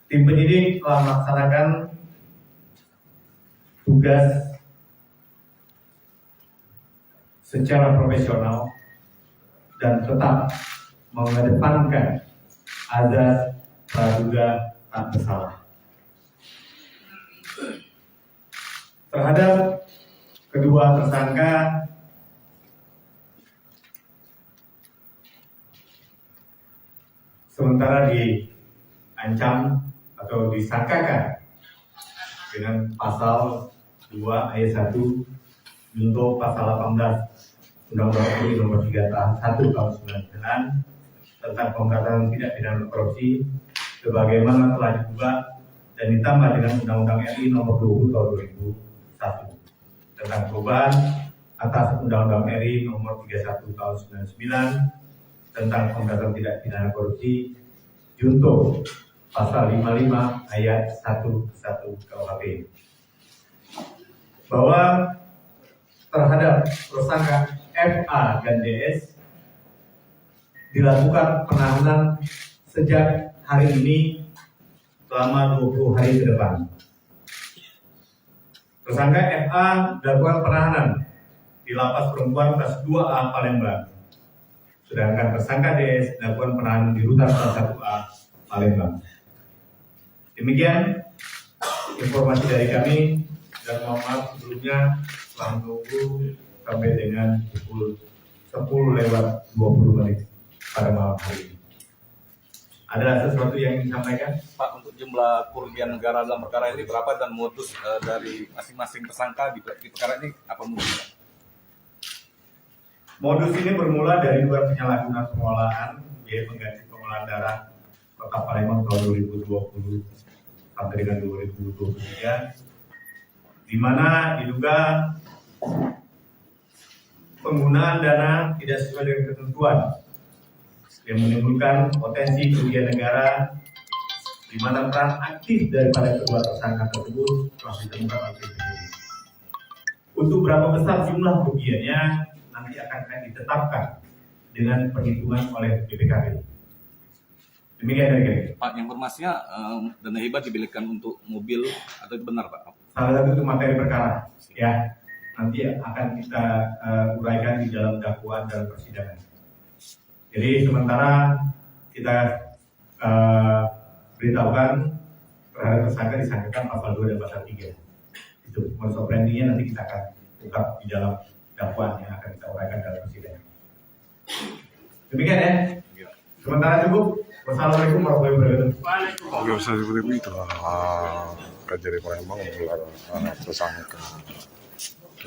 Tim penyidik telah melaksanakan tugas secara profesional dan tetap mengedepankan azas praduga tak bersalah. Terhadap kedua tersangka sementara diancam atau disangkakan dengan pasal 2 ayat 1 junto pasal 18 Undang-Undang RI Nomor 3 Tahun 1 Tahun 99 tentang pemberantasan tindak pidana korupsi sebagaimana telah diubah dan ditambah dengan Undang-Undang RI Nomor 20 Tahun 2001 tentang perubahan atas Undang-Undang RI Nomor 31 Tahun 99 tentang pemberantasan tindak pidana korupsi junto pasal 55 ayat 1 KUHP bahwa terhadap tersangka FA dan DS dilakukan penahanan sejak hari ini selama 20 hari ke depan. Tersangka FA dilakukan penahanan di Lapas Perempuan kelas 2A Palembang. Sedangkan tersangka DS dilakukan penahanan di Rutan kelas 1A Palembang. Demikian informasi dari kami dan mohon maaf sebelumnya telah menunggu sampai dengan pukul 10:20. pada malam hari ini. Ada sesuatu yang ingin disampaikan? Pak, untuk jumlah kerugian negara dalam perkara ini berapa dan modus dari masing-masing tersangka di perkara ini apa modusnya? Modus ini bermula dari dua penyalahgunaan pengolahan biaya pengganti pengolahan darah Kota Palembang tahun 2020 sampai dengan 2023, di mana diduga penggunaan dana tidak sesuai dengan ketentuan yang menimbulkan potensi kerugian negara, di mana peran aktif daripada kedua tersangka tersebut telah ditemukan oleh penyidik. Untuk berapa besar jumlah kerugiannya nanti akan ditetapkan dengan perhitungan oleh BPKB. Demikian dari kami. Pak, informasinya dana hibah dibelikan untuk mobil atau itu benar, Pak? Salah satu itu materi perkara, ya nanti akan kita uraikan di dalam dakwaan dalam persidangan. Jadi sementara kita beritahukan terhadap tersangka disangkakan pasal 2 dan pasal 3. Itu modus operandinya nanti kita akan ungkap di dalam dakwaan yang akan kita uraikan dalam persidangan. Demikian ya. Sementara cukup. Wassalamualaikum warahmatullahi wabarakatuh. Nggak usah seperti itu lah. Kejari Palembang menggelar tersangka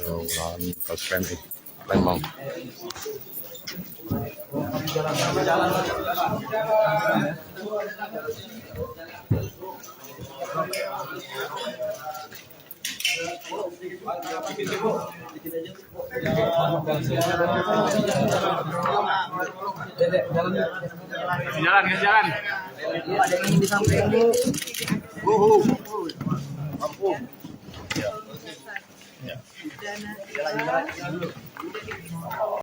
ulangan kasus PMI Palembang. Jalan. Ada yang ingin disampaikan, Bu. Mampu.